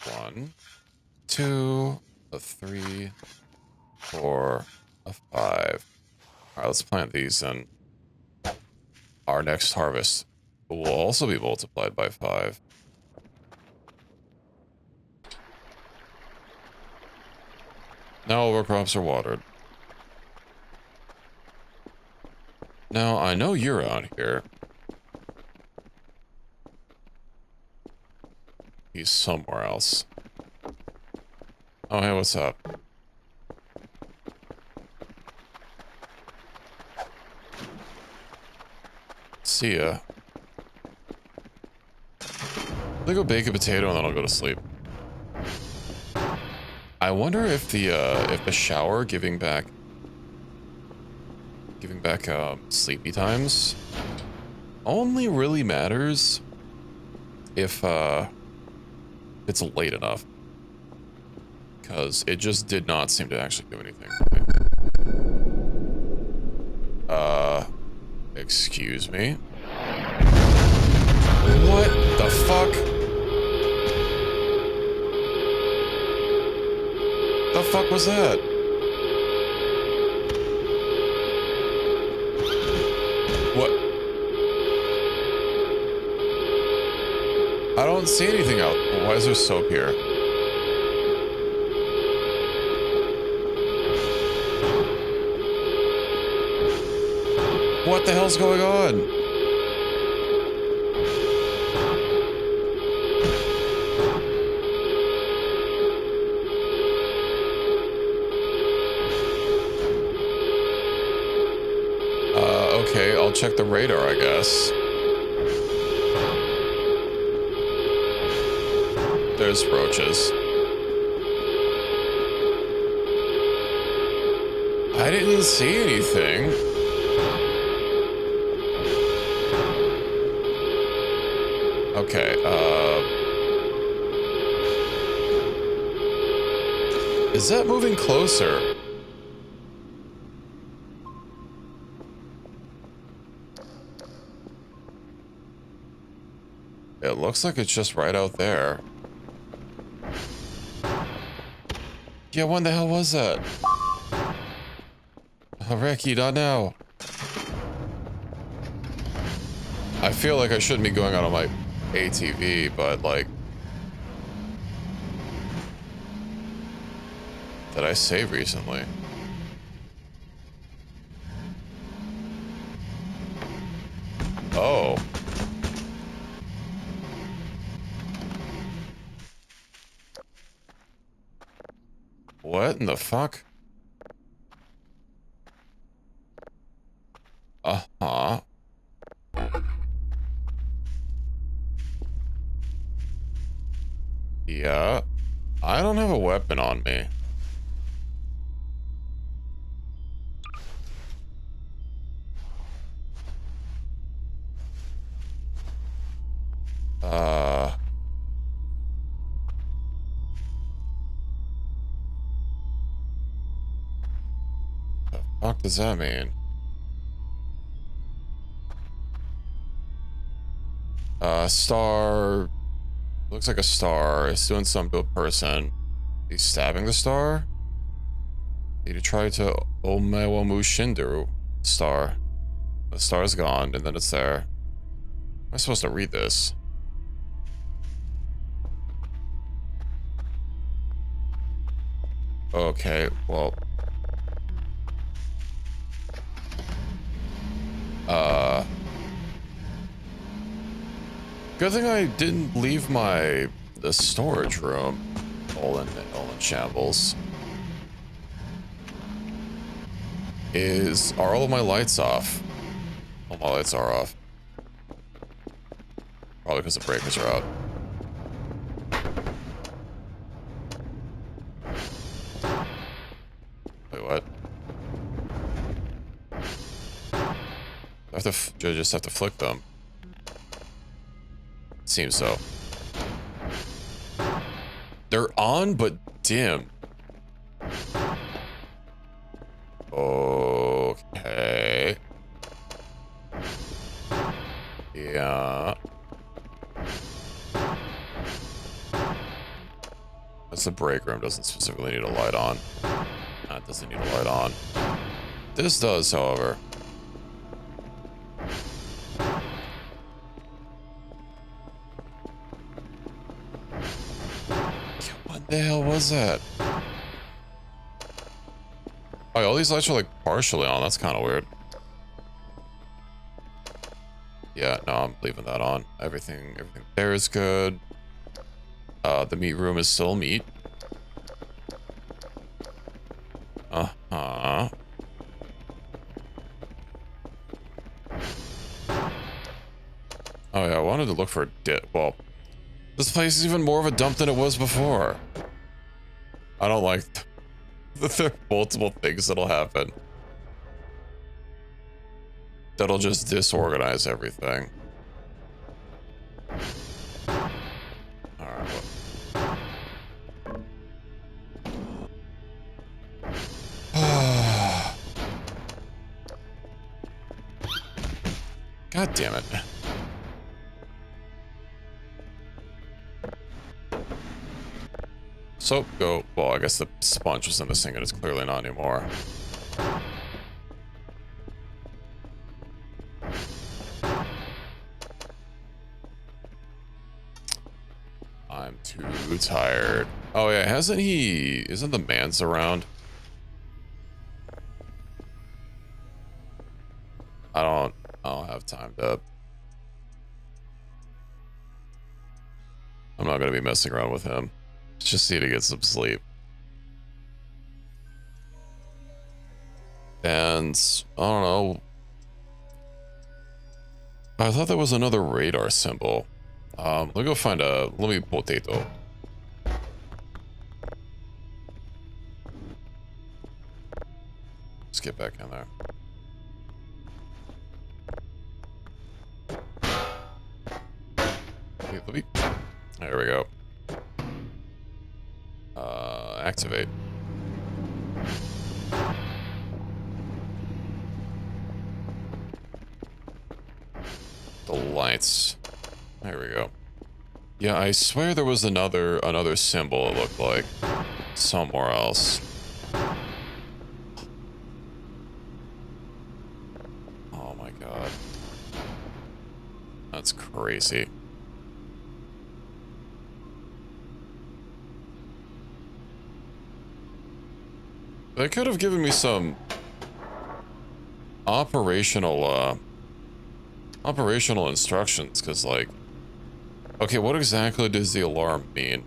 One, two, a three, four, a five. All right, let's plant these in. Our next harvest will also be multiplied by 5. Now all our crops are watered. Now, I know you're out here. He's somewhere else. Oh, hey, what's up? See ya. I'll go bake a potato and then I'll go to sleep. I wonder if the shower giving back sleepy times only really matters if it's late enough, because it just did not seem to actually do anything for me. Excuse me. What the fuck? The fuck was that? What? I don't see anything out. Why is there soap here? What the hell's going on? Okay, I'll check the radar, I guess. There's roaches. I didn't see anything. Okay, is that moving closer? It looks like it's just right out there. Yeah, when the hell was that? Oh, Ricky, not now. I feel like I shouldn't be going out on my ATV, but like... Did I save recently? Oh. What in the fuck? Uh-huh. Yeah. I don't have a weapon on me. The fuck does that mean? Star... Looks like a star. It's doing something to a person. He's stabbing the star? Need to try to Omewamu Shinderu star. The star's gone, and then it's there. Am I supposed to read this? Okay, well... Good thing I didn't leave the storage room all in shambles. Are all of my lights off? All my lights are off. Probably because the breakers are out. Wait, what? I just have to flick them. Seems so. They're on, but dim. Okay. Yeah. That's the break room. Doesn't specifically need a light on. That doesn't need a light on. This does, however. What the hell was that? Oh, all these lights are like partially on. That's kind of weird. Yeah, no, I'm leaving that on. Everything there is good. The meat room is still meat. Uh-huh. Oh yeah, I wanted to look for a dip. Well, this place is even more of a dump than it was before. I don't like that there are multiple things that'll happen. That'll just disorganize everything. Alright, well. God damn it. Soap, go. Well, I guess the sponge was in the sink and it's clearly not anymore. I'm too tired. Oh yeah, isn't the man's around? I don't have time to. I'm not gonna be messing around with him. Just need to get some sleep. And I don't know. I thought there was another radar symbol. Let me go find let me potato. Let's get back in there. Let me, there we go. Activate. The lights. There we go. Yeah, I swear there was another symbol it looked like. Somewhere else. Oh my god. That's crazy. They could have given me some operational instructions, because like, okay, what exactly does the alarm mean?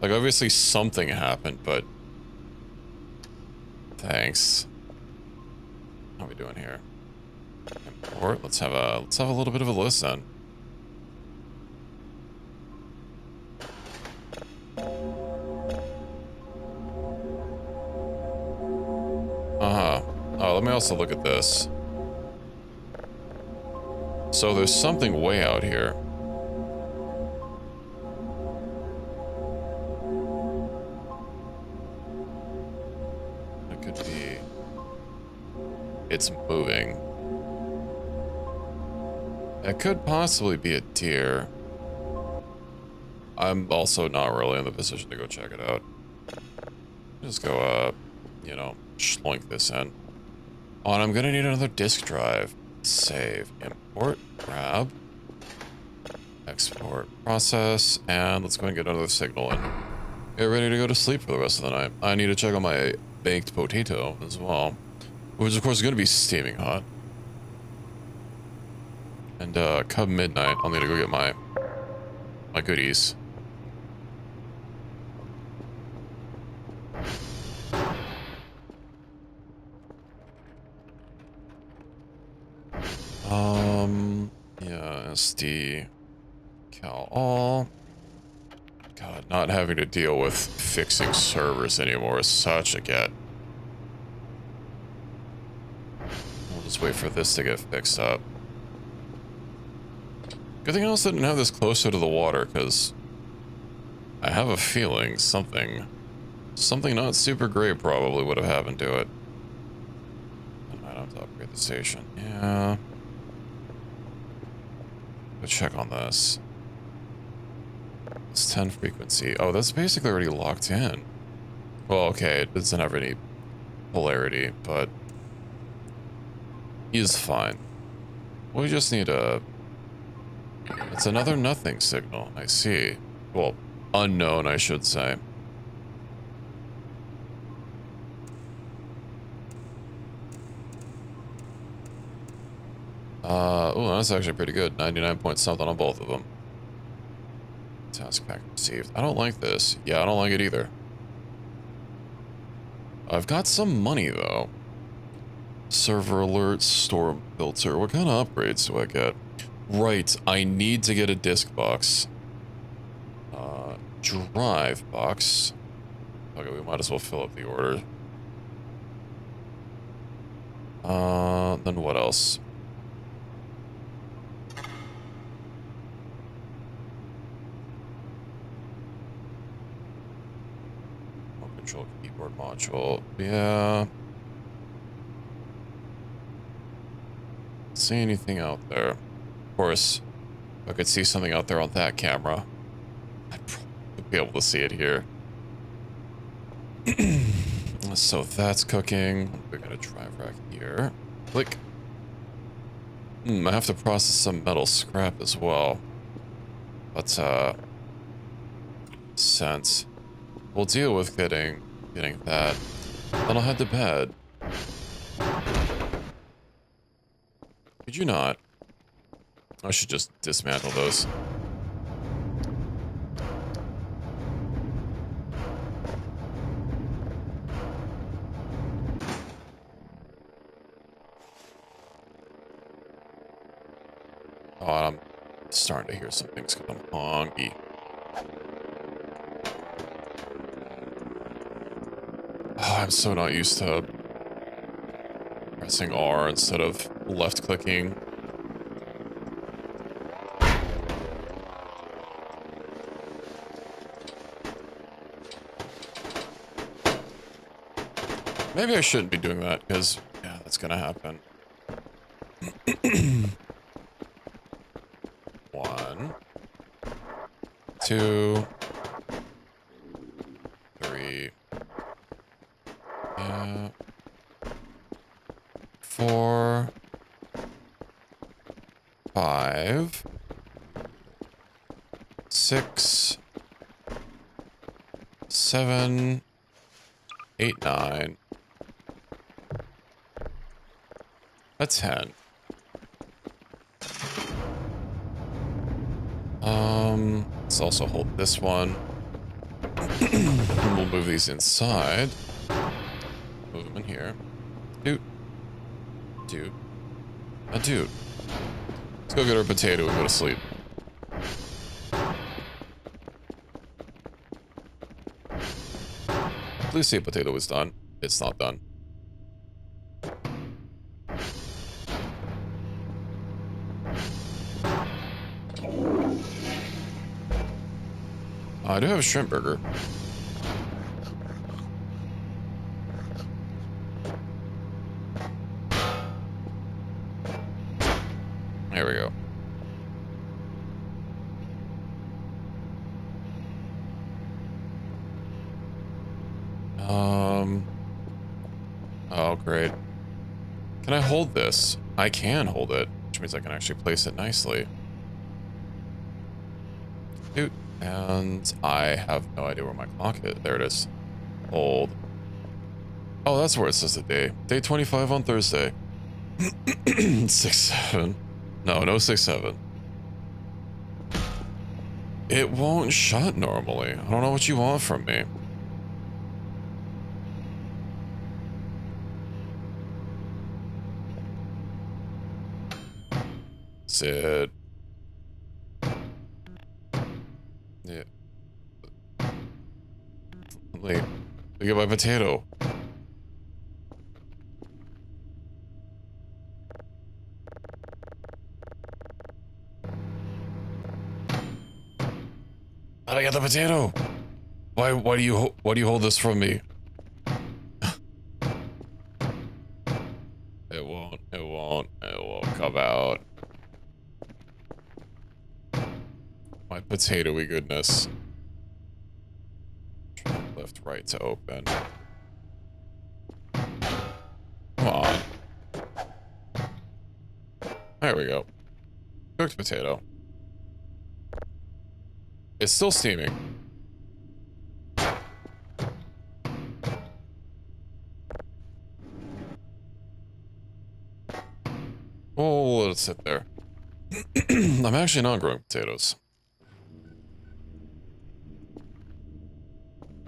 Like, obviously something happened, but thanks. How are we doing here? Import. Let's have a little bit of a listen. Oh, let me also look at this. So there's something way out here. It could be. It's moving. It could possibly be a deer. I'm also not really in the position to go check it out. Just go, you know, schloink this in. Oh, and I'm gonna need another disk drive. Save, import, grab, export, process, and let's go and get another signal and get ready to go to sleep for the rest of the night. I need to check on my baked potato as well, which of course is gonna be steaming hot. And come midnight, I'll need to go get my goodies. Yeah, SD, cal all. God, not having to deal with fixing servers anymore is such a get. We'll just wait for this to get fixed up. Good thing I also didn't have this closer to the water, because I have a feeling something not super great probably would have happened to it. To upgrade the station. Yeah. Go check on this. It's 10 frequency. Oh, that's basically already locked in. Well, okay, it doesn't have any polarity, but he's fine. We just need a... It's another nothing signal, I see. Well, unknown, I should say. Oh, that's actually pretty good. 99 point something on both of them. Task pack received. I don't like this. Yeah, I don't like it either. I've got some money, though. Server alerts, storm filter. What kind of upgrades do I get? Right, I need to get a disc box. Drive box. Okay, we might as well fill up the order. Then what else? Remote control keyboard module. Yeah. See anything out there? Of course, if I could see something out there on that camera, I'd probably be able to see it here. So that's cooking. We got a drive rack here. Click. I have to process some metal scrap as well. But since we'll deal with getting that, then I'll head to bed. Could you not? I should just dismantle those. Oh, I'm starting to hear some things because I'm hungry. Oh, I'm so not used to pressing R instead of left clicking. Maybe I shouldn't be doing that because, yeah, that's gonna happen. 1, 2, 3, yeah, 4, 5, 6, 7, 8, 9. That's 10. Let's also hold this one. And we'll move these inside. Move them in here. Dude. Dude. A dude. Let's go get our potato and go to sleep. Please say potato is done. It's not done. I do have a shrimp burger. There we go. Oh, great. Can I hold this? I can hold it, which means I can actually place it nicely. Dude. And I have no idea where my clock is. There it is. Hold. Oh, that's where it says the day. Day 25 on Thursday. 6-7. No, no 6-7. It won't shut normally. I don't know what you want from me. Sit. Yeah. Wait. Look at my potato. How'd I get the potato? Why do you hold this from me? It won't. potatoey goodness. Left, right to open. Come on. There we go. Cooked potato. It's still steaming. Oh, let it sit there. I'm actually not growing potatoes.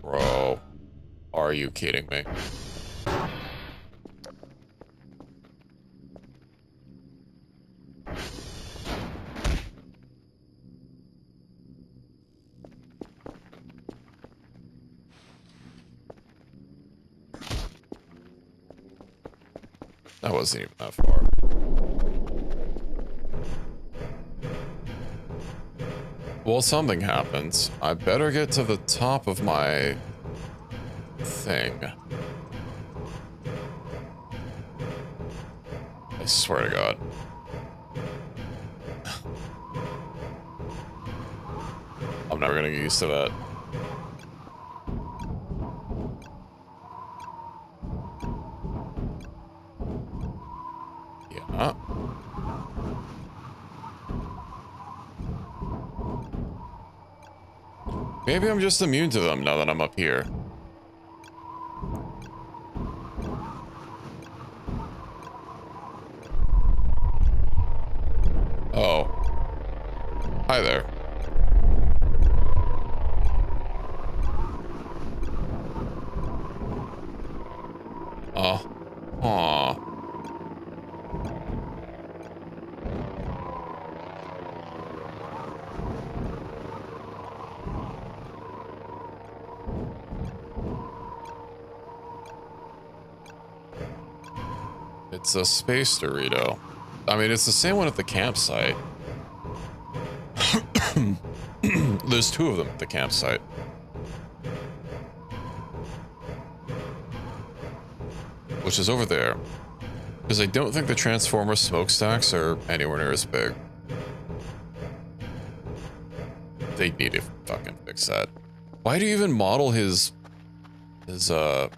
Bro, are you kidding me? That wasn't even that far. Well, something happens. I better get to the top of my thing. I swear to God. I'm never gonna get used to that. Yeah. Maybe I'm just immune to them now that I'm up here. Oh. Hi there. Oh. Aw. It's a space Dorito. I mean, it's the same one at the campsite. There's two of them at the campsite. Which is over there. Because I don't think the Transformer smokestacks are anywhere near as big. They need to fucking fix that. Why do you even model his rest of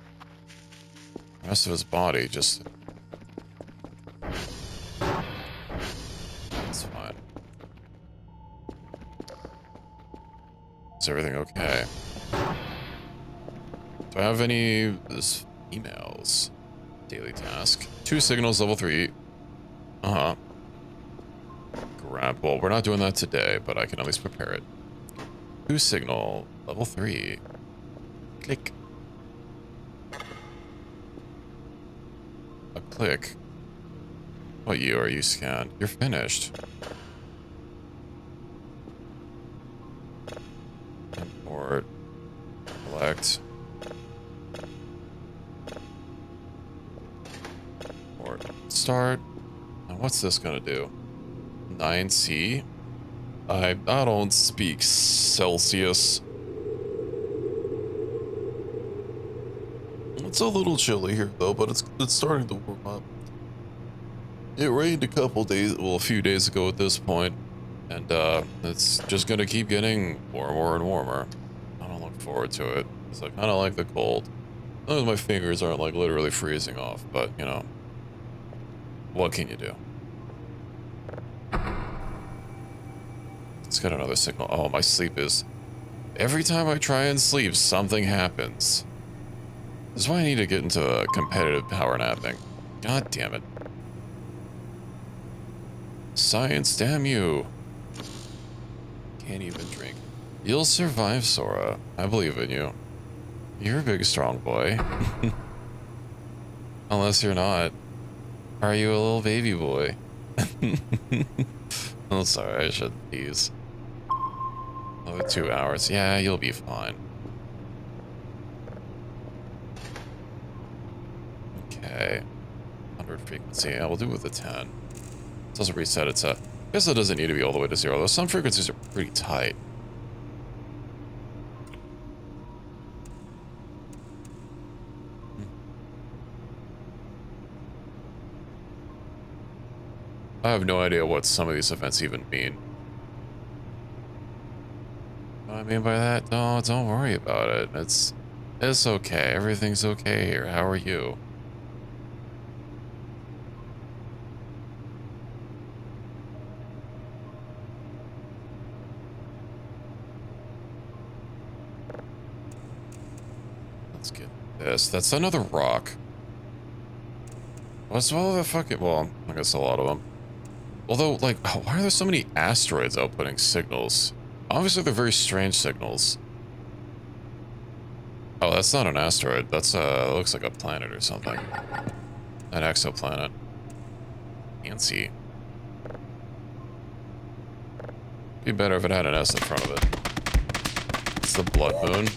his body? Just... It's fine. Is everything okay? Do I have any emails? Daily task. 2 signals, level 3. Uh-huh. Grab. Well, we're not doing that today, but I can at least prepare it. 2 signal, level 3. Click. A click. What you are you scanned? You're finished. Import. Select. Import. Start. Now what's this gonna do? 9C? I don't speak Celsius. It's a little chilly here though, but it's starting to warm up. It rained a couple days, well, a few days ago at this point, and it's just gonna keep getting warmer and warmer. I don't look forward to it, because I kind of like the cold. As long as my fingers aren't like literally freezing off, but you know, what can you do? Let's get another signal. Oh, my sleep is... Every time I try and sleep, something happens. This is why I need to get into competitive power napping. God damn it. Science, damn you. Can't even drink. You'll survive, Sora. I believe in you. You're a big, strong boy. Unless you're not. Are you a little baby boy? Oh, sorry, I shouldn't tease. Another 2 hours. Yeah, you'll be fine. Okay. 100 frequency. Yeah, we'll do it with a 10. It doesn't reset its set. I guess it doesn't need to be all the way to 0, though some frequencies are pretty tight. I have no idea what some of these events even mean. mean by that? Don't worry about it. It's okay. Everything's okay here. How are you? Let's get this. That's another rock. What's all the fucking... Well, I guess a lot of them. Although, like, why are there so many asteroids outputting signals? Obviously, they're very strange signals. Oh, that's not an asteroid. That's, looks like a planet or something. An exoplanet. Fancy. Be better if it had an S in front of it. It's the blood moon.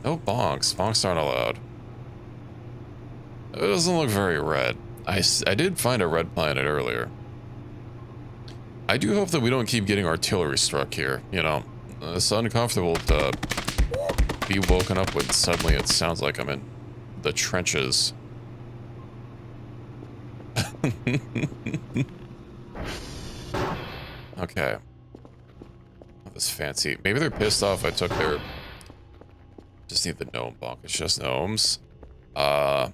No bonks. Bonks aren't allowed. It doesn't look very red. I did find a red planet earlier. I do hope that we don't keep getting artillery struck here. You know, it's uncomfortable to be woken up when suddenly it sounds like I'm in the trenches. Okay. This fancy. Maybe they're pissed off I took their... Just need the gnome bonk. It's just gnomes. I'll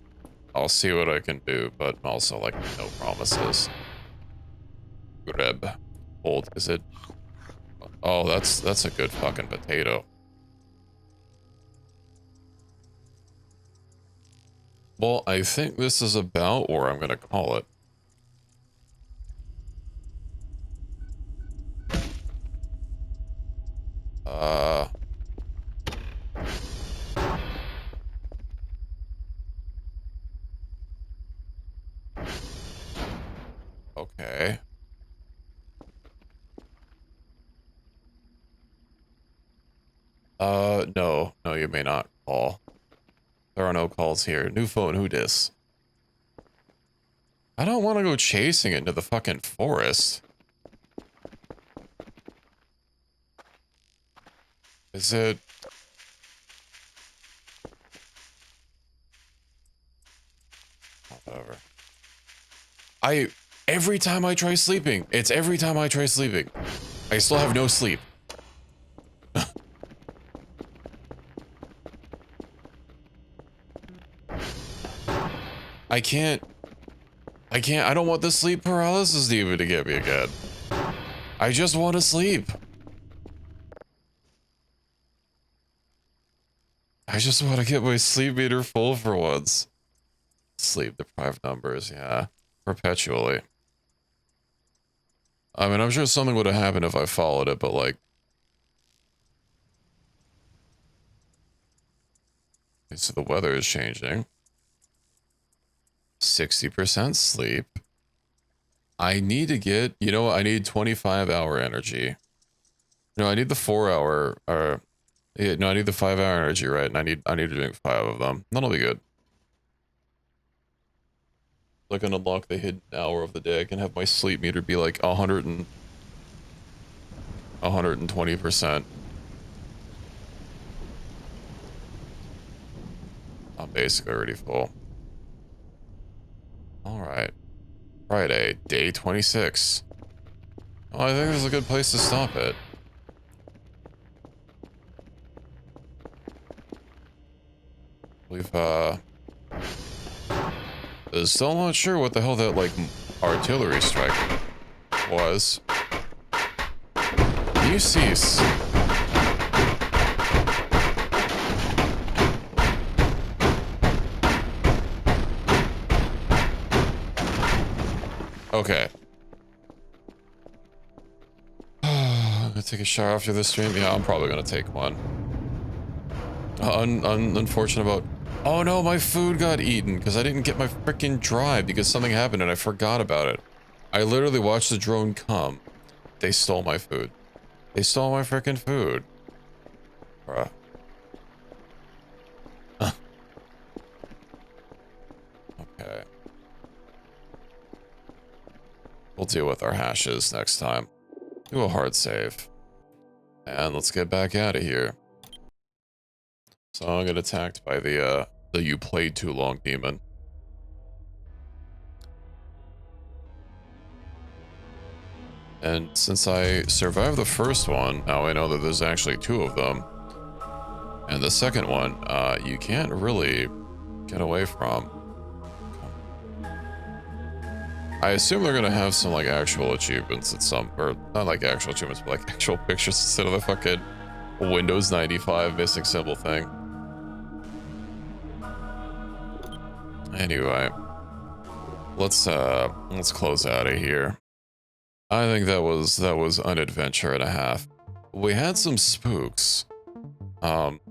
see what I can do, but also, like, no promises. Greb. Hold. Is it? Oh, that's a good fucking potato. Well, I think this is about where I'm gonna call it. Okay. No. No, you may not call. There are no calls here. New phone, who dis? I don't want to go chasing it into the fucking forest. Is it... Whatever. Every time I try sleeping, it's every time I try sleeping. I still have no sleep. I don't want the sleep paralysis demon to get me again. I just want to sleep. I just want to get my sleep meter full for once. Sleep deprived numbers, yeah. Perpetually. I mean, I'm sure something would have happened if I followed it, but like... Okay, so the weather is changing. 60% sleep. I need to get, you know what, I need 25-hour energy. No, I need the 4-hour, or... Yeah, no, I need the 5-hour energy, right? And I need to drink 5 of them. That'll be good. I can unlock the hidden hour of the day. I can have my sleep meter be like 120%. I'm basically already full. Alright. Friday, day 26. Oh, I think this is a good place to stop it. We've, still not sure what the hell that, like, artillery strike was. Can you cease? Okay. I'm gonna take a shower after this stream. Yeah, I'm probably gonna take one. Unfortunate about... Oh no, my food got eaten because I didn't get my freaking drive because something happened and I forgot about it. I literally watched the drone come. They stole my food. They stole my freaking food. Bruh. Okay. We'll deal with our hashes next time. Do a hard save. And let's get back out of here. So I get attacked by the you played too long demon. And since I survived the first one, now I know that there's actually 2 of them. And the second one, you can't really get away from. I assume they're gonna have some like actual achievements at some, or not like actual achievements, but like actual pictures instead of the fucking Windows 95 missing symbol thing. Anyway, let's close out of here. I think that was an adventure and a half. We had some spooks. I'm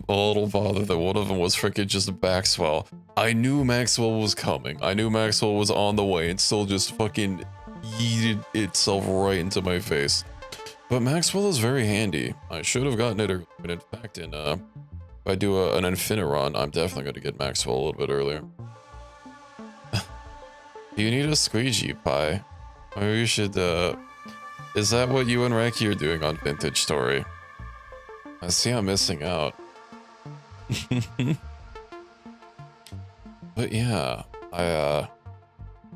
a little bothered that one of them was freaking just Maxwell. I knew Maxwell was coming. I knew Maxwell was on the way and still just fucking yeeted itself right into my face. But Maxwell is very handy. I should have gotten it earlier. In fact, if I do an infinite run, I'm definitely going to get Maxwell a little bit earlier. Do you need a squeegee pie? Maybe you should, is that what you and Reki are doing on Vintage Story? I see I'm missing out. But yeah,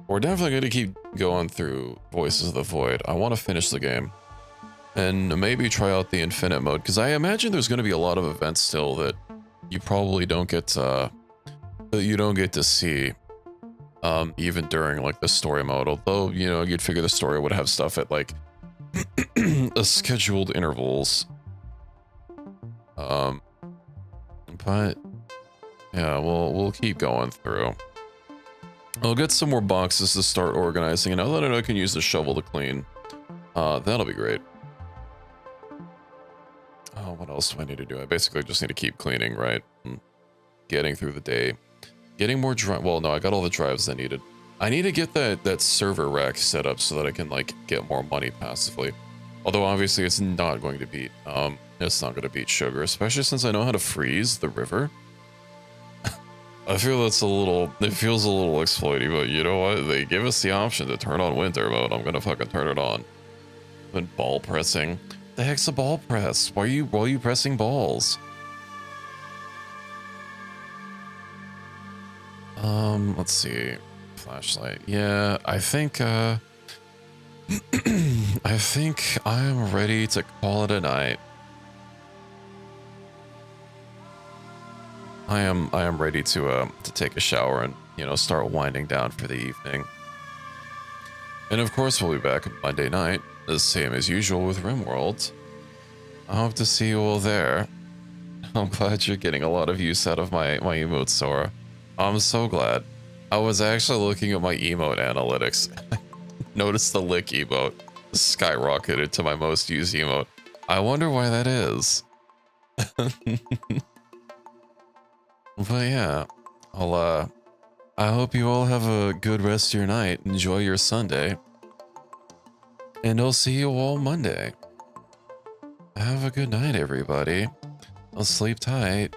we're definitely going to keep going through Voices of the Void. I want to finish the game. And maybe try out the infinite mode, because I imagine there's going to be a lot of events still that you probably don't get to see. Even during like the story mode, although, you know, you'd figure the story would have stuff at like scheduled intervals. But yeah, we'll keep going through. I'll get some more boxes to start organizing, and now that I know I can use the shovel to clean, that'll be great. Oh, what else do I need to do? I basically just need to keep cleaning, right? Getting through the day. Getting more drive. Well, no, I got all the drives I needed. I need to get that server rack set up so that I can like get more money passively. Although obviously it's not going to beat sugar, especially since I know how to freeze the river. I feel it feels a little exploity, but you know what? They give us the option to turn on winter mode. I'm gonna fucking turn it on. And ball pressing. The heck's a ball press? Why are you pressing balls? Let's see. Flashlight. Yeah, I think I think I'm ready to call it a night. I am ready to take a shower and, you know, start winding down for the evening. And of course we'll be back Monday night, the same as usual with RimWorld. I hope to see you all there. I'm glad you're getting a lot of use out of my emote, Sora. I'm so glad. I was actually looking at my emote analytics. Noticed the lick emote skyrocketed to my most used emote. I wonder why that is. But yeah, I hope you all have a good rest of your night. Enjoy your Sunday. And I'll see you all Monday. Have a good night, everybody. I'll sleep tight.